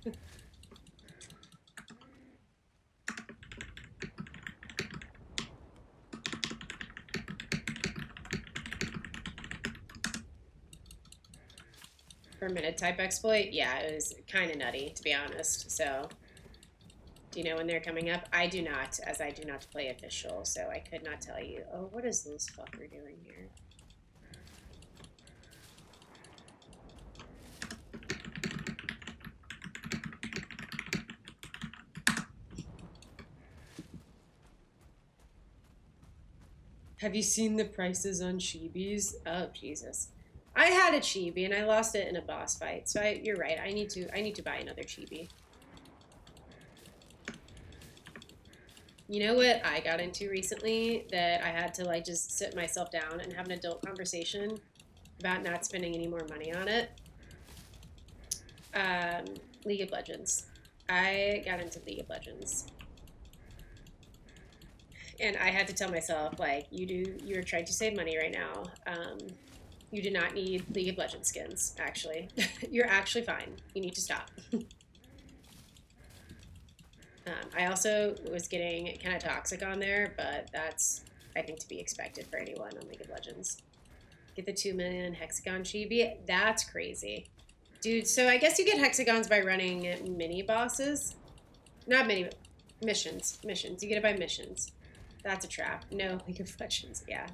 Permitted type exploit? Yeah, it was kind of nutty, to be honest. So, do you know when they're coming up? I do not, as I do not play official, so I could not tell you. Oh, what is this fucker doing here? Have you seen the prices on chibis? Oh, Jesus. I had a chibi and I lost it in a boss fight. So you're right. I need to buy another chibi. You know what I got into recently that I had to like just sit myself down and have an adult conversation about not spending any more money on it? League of Legends. I got into League of Legends. And I had to tell myself, like, you're trying to save money right now. You do not need League of Legends skins, actually. You're actually fine. You need to stop. I also was getting kind of toxic on there, but that's, I think, to be expected for anyone on League of Legends. Get the 2 million hexagon chibi. That's crazy. Dude, so I guess you get hexagons by running mini bosses. Not mini missions. Missions. You get it by missions. That's a trap. No, League of Legends. Yeah.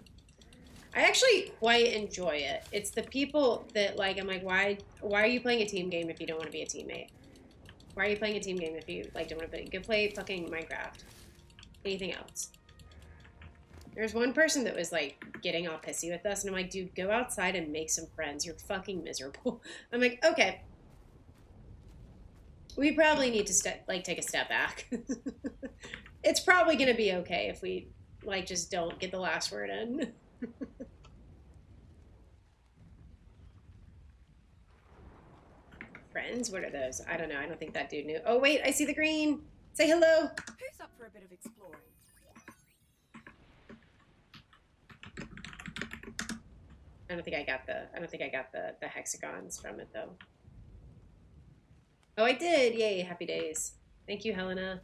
I actually quite enjoy it. It's the people that like I'm like, why are you playing a team game if you don't want to be a teammate? Why are you playing a team game if you like don't want to play? Go play fucking Minecraft. Anything else? There's one person that was like getting all pissy with us, and I'm like, dude, go outside and make some friends. You're fucking miserable. I'm like, okay. We probably need to take a step back. It's probably gonna be okay if we like just don't get the last word in. Friends? What are those? I don't know. I don't think that dude knew. Oh wait, I see the green. Say hello. Who's up for a bit of exploring? I don't think I got the hexagons from it though. Oh, I did. Yay, happy days. Thank you, Helena.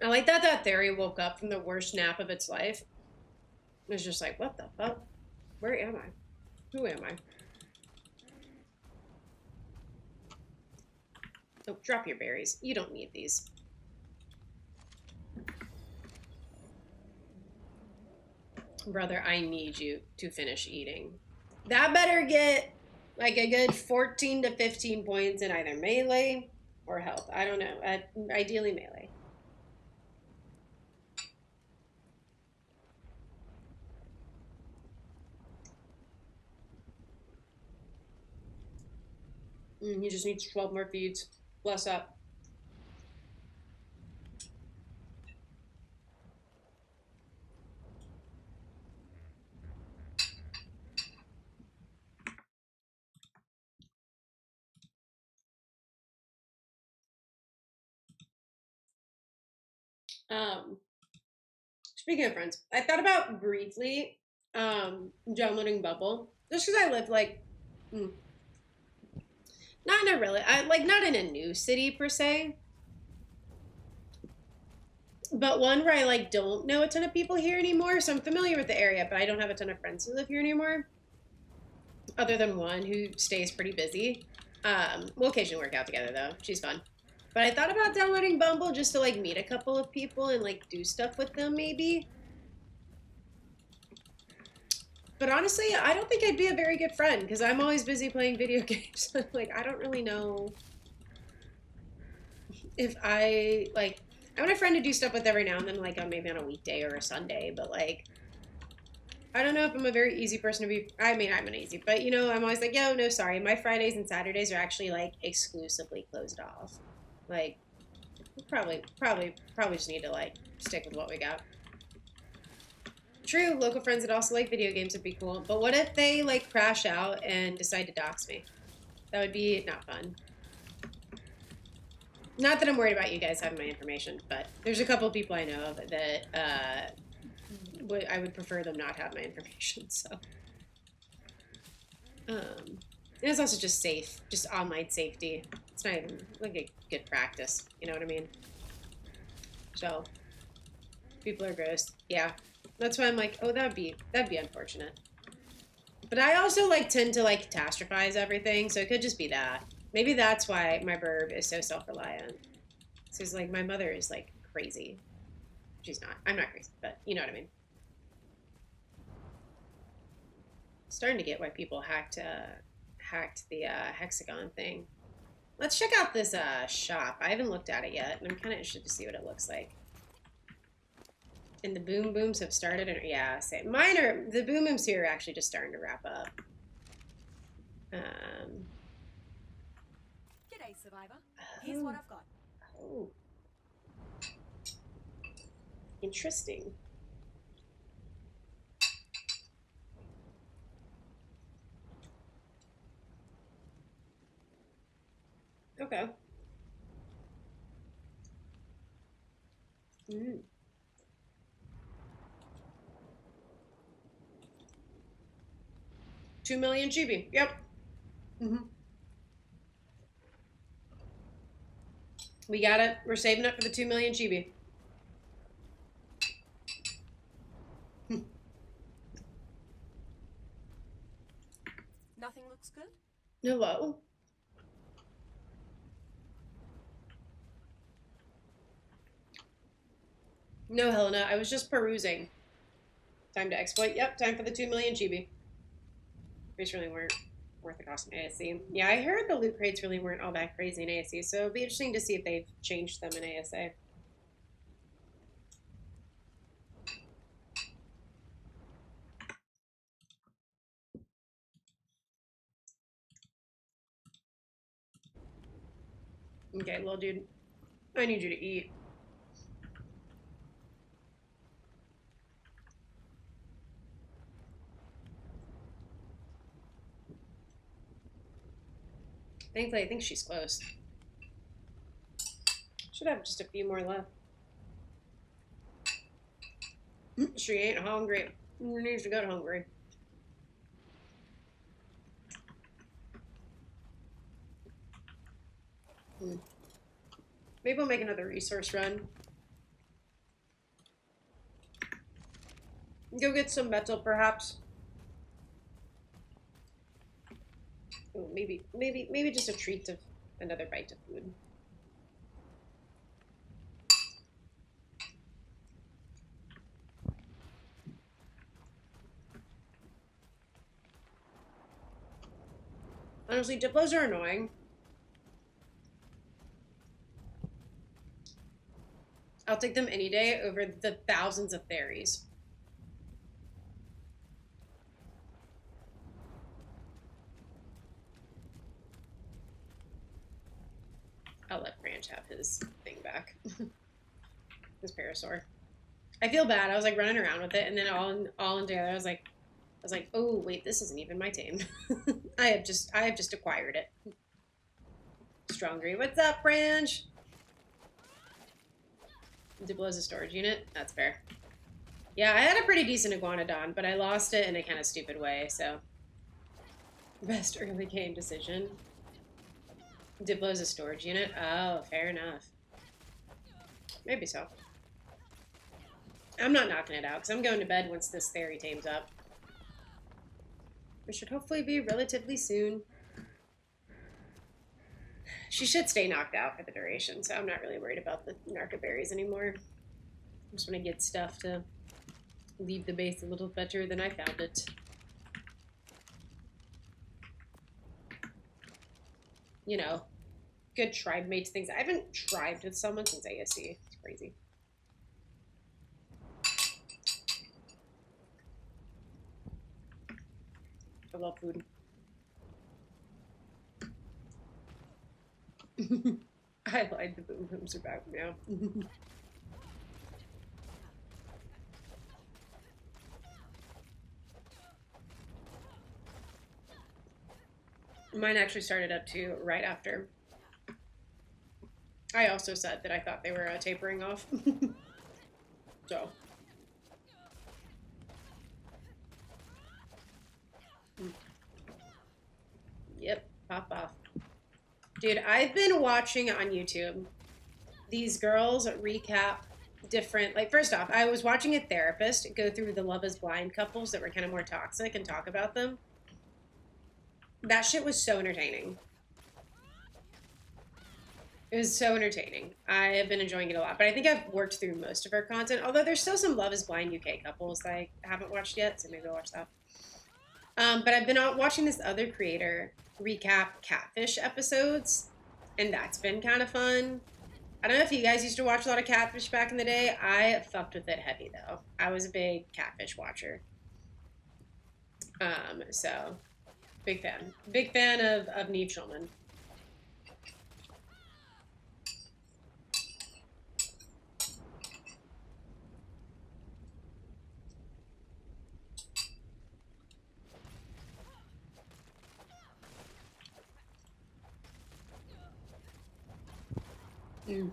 I like that theory woke up from the worst nap of its life. It was just like, what the fuck? Where am I? Who am I? Oh, drop your berries. You don't need these. Brother, I need you to finish eating. That better get like a good 14 to 15 points in either melee or health. I don't know. Ideally melee. He just needs 12 more feeds. Bless up. Speaking of friends, I thought about briefly downloading Bubble just because I live like not in a really not in a new city per se, but one where I like don't know a ton of people here anymore. So I'm familiar with the area, but I don't have a ton of friends who live here anymore, other than one who stays pretty busy. We'll occasionally work out together though. She's fun. But I thought about downloading Bumble just to like meet a couple of people and like do stuff with them maybe. But honestly, I don't think I'd be a very good friend because I'm always busy playing video games. Like, I don't really know if I want a friend to do stuff with every now and then, like maybe on a weekday or a Sunday. But like, I don't know if I'm a very easy person to be. I mean, I'm an easy, but you know, I'm always like, yo, no, sorry, my Fridays and Saturdays are actually like exclusively closed off. Like, probably just need to like stick with what we got. True, local friends that also like video games would be cool. But what if they like crash out and decide to dox me? That would be not fun. Not that I'm worried about you guys having my information, but there's a couple of people I know of that I would prefer them not have my information. So, it's also just safe, just online safety. It's not even like a good practice. You know what I mean? So, people are gross. Yeah. That's why I'm like, oh, that'd be unfortunate. But I also like tend to like catastrophize everything, so it could just be that. Maybe that's why my burb is so self-reliant. Because like my mother is like crazy. She's not. I'm not crazy, but you know what I mean. Starting to get why people hacked the hexagon thing. Let's check out this shop. I haven't looked at it yet, and I'm kind of interested to see what it looks like. And the boom booms have started, and yeah, same. The boom booms here are actually just starting to wrap up. G'day, survivor. Here's what I've got. Oh, interesting. Okay. 2 million GB. Yep. We got it. We're saving up for the 2 million chibi. Nothing looks good? Hello. No, Helena, I was just perusing. Time to exploit. Yep, time for the 2 million chibi. These really weren't worth the cost in ASC. Yeah, I heard the loot crates really weren't all that crazy in ASC, so it'll be interesting to see if they've changed them in ASA. Okay, little dude, I need you to eat. Thankfully, I think she's close. Should have just a few more left. She ain't hungry. She needs to get hungry. Maybe we'll make another resource run. Go get some metal, perhaps. Ooh, maybe just a treat of another bite of food. Honestly, Diplos are annoying. I'll take them any day over the thousands of fairies. I'll let Branch have his thing back. His parasaur. I feel bad. I was like running around with it, and then all in together, I was like, oh wait, this isn't even my tame. I have just acquired it. Strongery, what's up, Branch? Diplo's a storage unit. That's fair. Yeah, I had a pretty decent iguanodon, but I lost it in a kind of stupid way. So, best early game decision. Diplo's a storage unit. Oh, fair enough. Maybe so. I'm not knocking it out because I'm going to bed once this fairy tames up. Which should hopefully be relatively soon. She should stay knocked out for the duration, so I'm not really worried about the narcoberries anymore. I just want to get stuff to leave the base a little better than I found it. You know, good tribe mates things. I haven't tribed with someone since ASC. It's crazy. I love food. I lied, the boom booms are back now. Mine actually started up too right after. I also said that I thought they were tapering off. So. Yep, pop off. Dude, I've been watching on YouTube these girls recap different, like, first off, I was watching a therapist go through the Love is Blind couples that were kind of more toxic and talk about them. That shit was so entertaining. It was so entertaining. I have been enjoying it a lot, but I think I've worked through most of her content, although there's still some Love is Blind UK couples that I haven't watched yet, so maybe I'll watch that. But I've been watching this other creator recap Catfish episodes, and that's been kind of fun. I don't know if you guys used to watch a lot of Catfish back in the day. I fucked with it heavy, though. I was a big Catfish watcher. So, big fan. Big fan of Neve Schulman. Mm.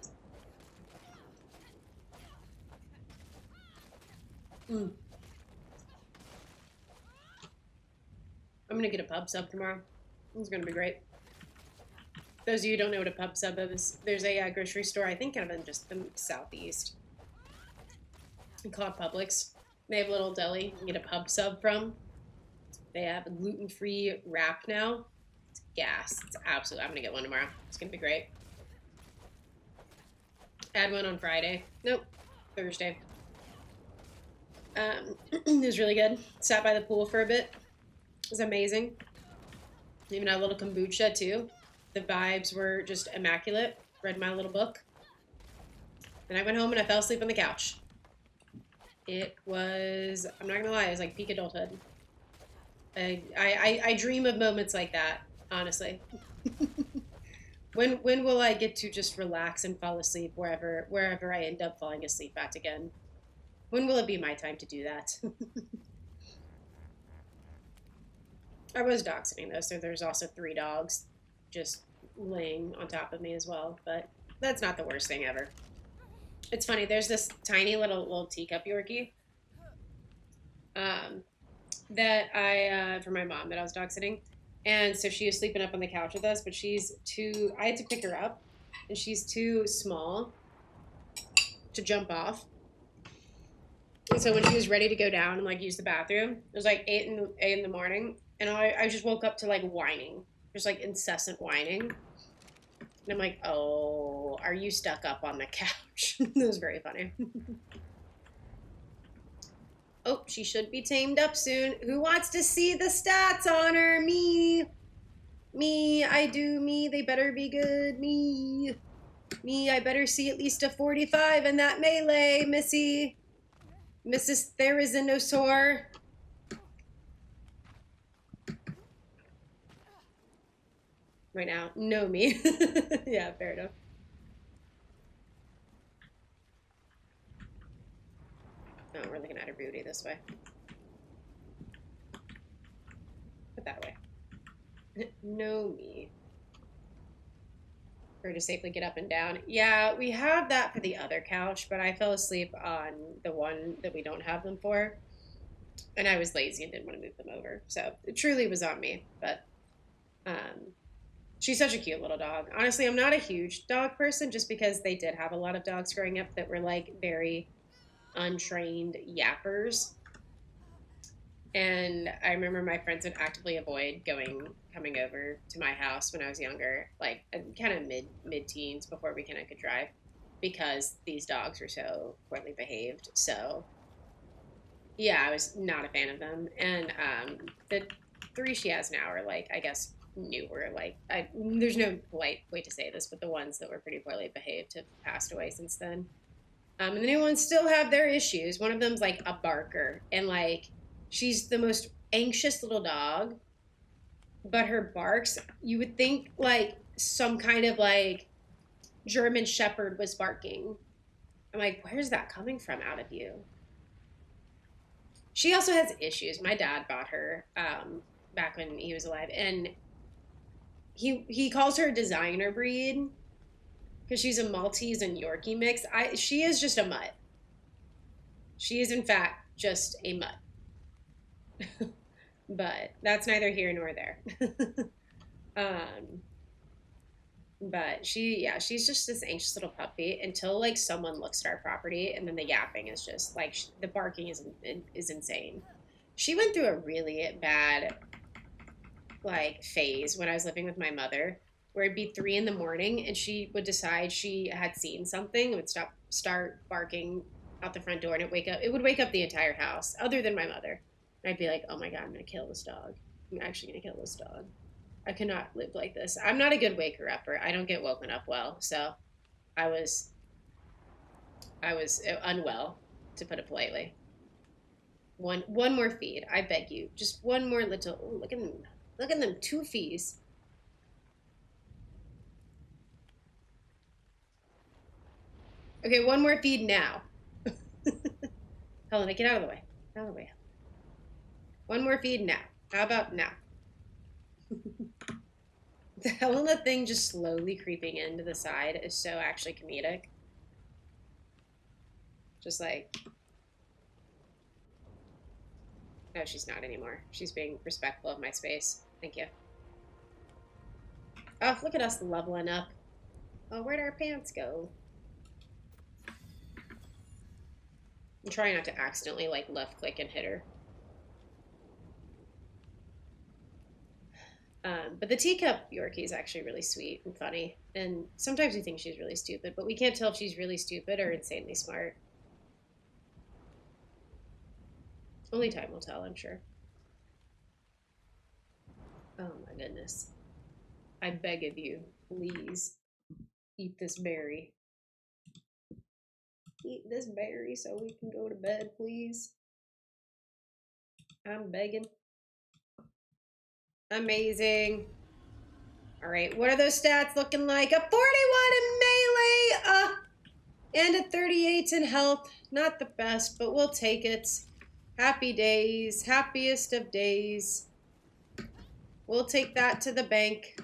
Mm. I'm gonna get a pub sub tomorrow. It's gonna be great. Those of you who don't know what a pub sub is, there's a grocery store, I think kind of in just the southeast, called Publix. They have a little deli you can get a pub sub from. They have a gluten-free wrap now. It's gas. It's absolute. I'm gonna get one tomorrow. It's gonna be great. I had one on Friday. Nope, Thursday. It was really good. Sat by the pool for a bit. It was amazing. Even had a little kombucha too. The vibes were just immaculate. Read my little book. Then I went home and I fell asleep on the couch. It was, I'm not gonna lie, it was like peak adulthood. I dream of moments like that, honestly. When will I get to just relax and fall asleep wherever I end up falling asleep at again? When will it be my time to do that? I was dog sitting though, so there's also 3 dogs just laying on top of me as well, but that's not the worst thing ever. It's funny, there's this tiny little teacup Yorkie that for my mom that I was dog sitting. And so she was sleeping up on the couch with us, but I had to pick her up, and she's too small to jump off. And so when she was ready to go down and like use the bathroom, it was like 8 in the morning, and I just woke up to like whining, just like incessant whining. And I'm like, oh, are you stuck up on the couch? It was very funny. Oh, she should be tamed up soon. Who wants to see the stats on her? Me. Me, I do me. They better be good. Me. Me, I better see at least a 45 in that melee, Missy. Mrs. Therizinosaur. Right now. No, me. Yeah, fair enough. Oh, we're looking at a booty this way. Put that way. No, me. For her to safely get up and down. Yeah, we have that for the other couch, but I fell asleep on the one that we don't have them for. And I was lazy and didn't want to move them over. So it truly was on me. But she's such a cute little dog. Honestly, I'm not a huge dog person just because they did have a lot of dogs growing up that were like very untrained yappers. And I remember my friends would actively avoid coming over to my house when I was younger, like kind of mid-teens before we kind of could drive, because these dogs were so poorly behaved. So yeah, I was not a fan of them. And the 3 she has now are like, I guess, newer. Like, there's no polite way to say this, but the ones that were pretty poorly behaved have passed away since then. And the new ones still have their issues. One of them's like a barker, and like she's the most anxious little dog, but her barks, you would think like some kind of like German Shepherd was barking. I'm like, where's that coming from out of you? She also has issues. My dad bought her back when he was alive, and he calls her a designer breed because she's a Maltese and Yorkie mix. She is just a mutt. She is, in fact, just a mutt. But that's neither here nor there. But she's just this anxious little puppy until like someone looks at our property, and then the yapping is just like the barking is insane. She went through a really bad like phase when I was living with my mother, where it'd be 3 in the morning and she would decide she had seen something and would start barking out the front door, and it would wake up the entire house other than my mother. And I'd be like, oh my God, I'm gonna kill this dog. I'm actually gonna kill this dog. I cannot live like this. I'm not a good waker upper. I don't get woken up well. So I was unwell, to put it politely. One more feed, I beg you. Just one more little. Ooh, look at them 2 fees. Okay, one more feed now. Helena, get out of the way. Out of the way. One more feed now. How about now? The Helena thing just slowly creeping into the side is so actually comedic. Just like... No, she's not anymore. She's being respectful of my space. Thank you. Oh, look at us leveling up. Oh, where'd our pants go? I'm trying not to accidentally like left click and hit her. But the teacup Yorkie is actually really sweet and funny. And sometimes we think she's really stupid, but we can't tell if she's really stupid or insanely smart. Only time will tell, I'm sure. Oh my goodness. I beg of you, please eat this berry. Eat this berry so we can go to bed, please. I'm begging. Amazing. All right, what are those stats looking like? A 41 in melee, and a 38 in health. Not the best, but we'll take it. Happy days, happiest of days. We'll take that to the bank.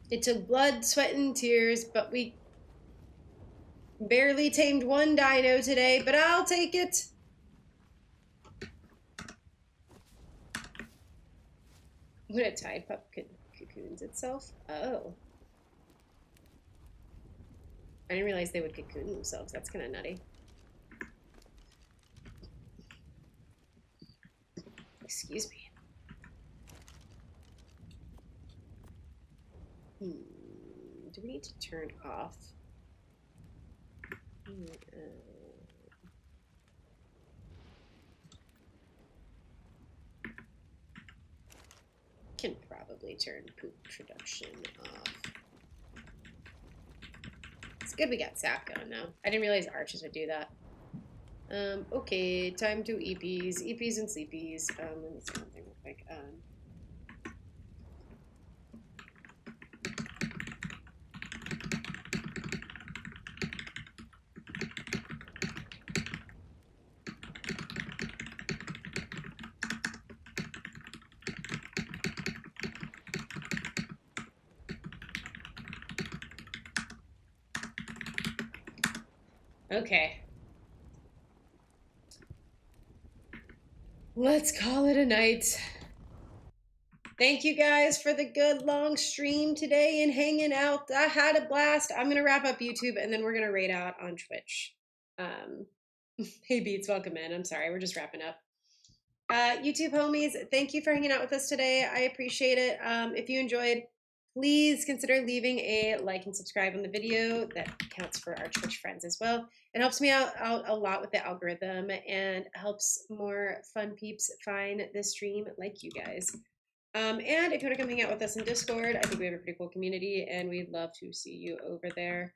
It took blood, sweat, and tears, but we barely tamed one dino today, but I'll take it. When a Tidepup cocoons itself? Oh. I didn't realize they would cocoon themselves. That's kind of nutty. Excuse me. Do we need to turn off? Can probably turn poop production off. It's good we got Sap going now. I didn't realize arches would do that. Okay, time to EPs. EPs and sleepies. Let me see one thing real quick. Okay. Let's call it a night. Thank you guys for the good long stream today and hanging out. I had a blast. I'm going to wrap up YouTube and then we're going to raid out on Twitch. Hey Beats, welcome in. I'm sorry, we're just wrapping up. YouTube homies, thank you for hanging out with us today. I appreciate it. If you enjoyed, please consider leaving a like and subscribe on the video. That counts for our Twitch friends as well. It helps me out a lot with the algorithm and helps more fun peeps find this stream like you guys. And if you want to come hang out with us in Discord, I think we have a pretty cool community and we'd love to see you over there.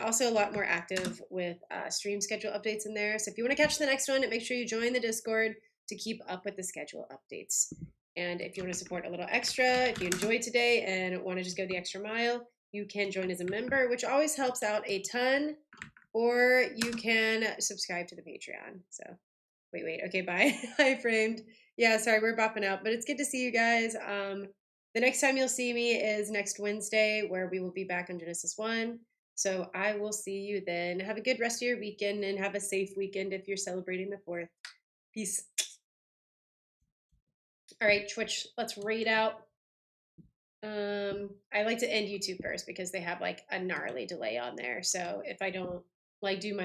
Also a lot more active with stream schedule updates in there. So if you want to catch the next one, make sure you join the Discord to keep up with the schedule updates. And if you want to support a little extra, if you enjoyed today and want to just go the extra mile, you can join as a member, which always helps out a ton, or you can subscribe to the Patreon. So wait, okay, bye. Hi, Framed. Yeah, sorry, we're bopping out, but it's good to see you guys. The next time you'll see me is next Wednesday, where we will be back on Genesis 1. So I will see you then. Have a good rest of your weekend and have a safe weekend if you're celebrating the 4th. Peace. All right, Twitch, let's raid out. I like to end YouTube first because they have like a gnarly delay on there. So if I don't like do my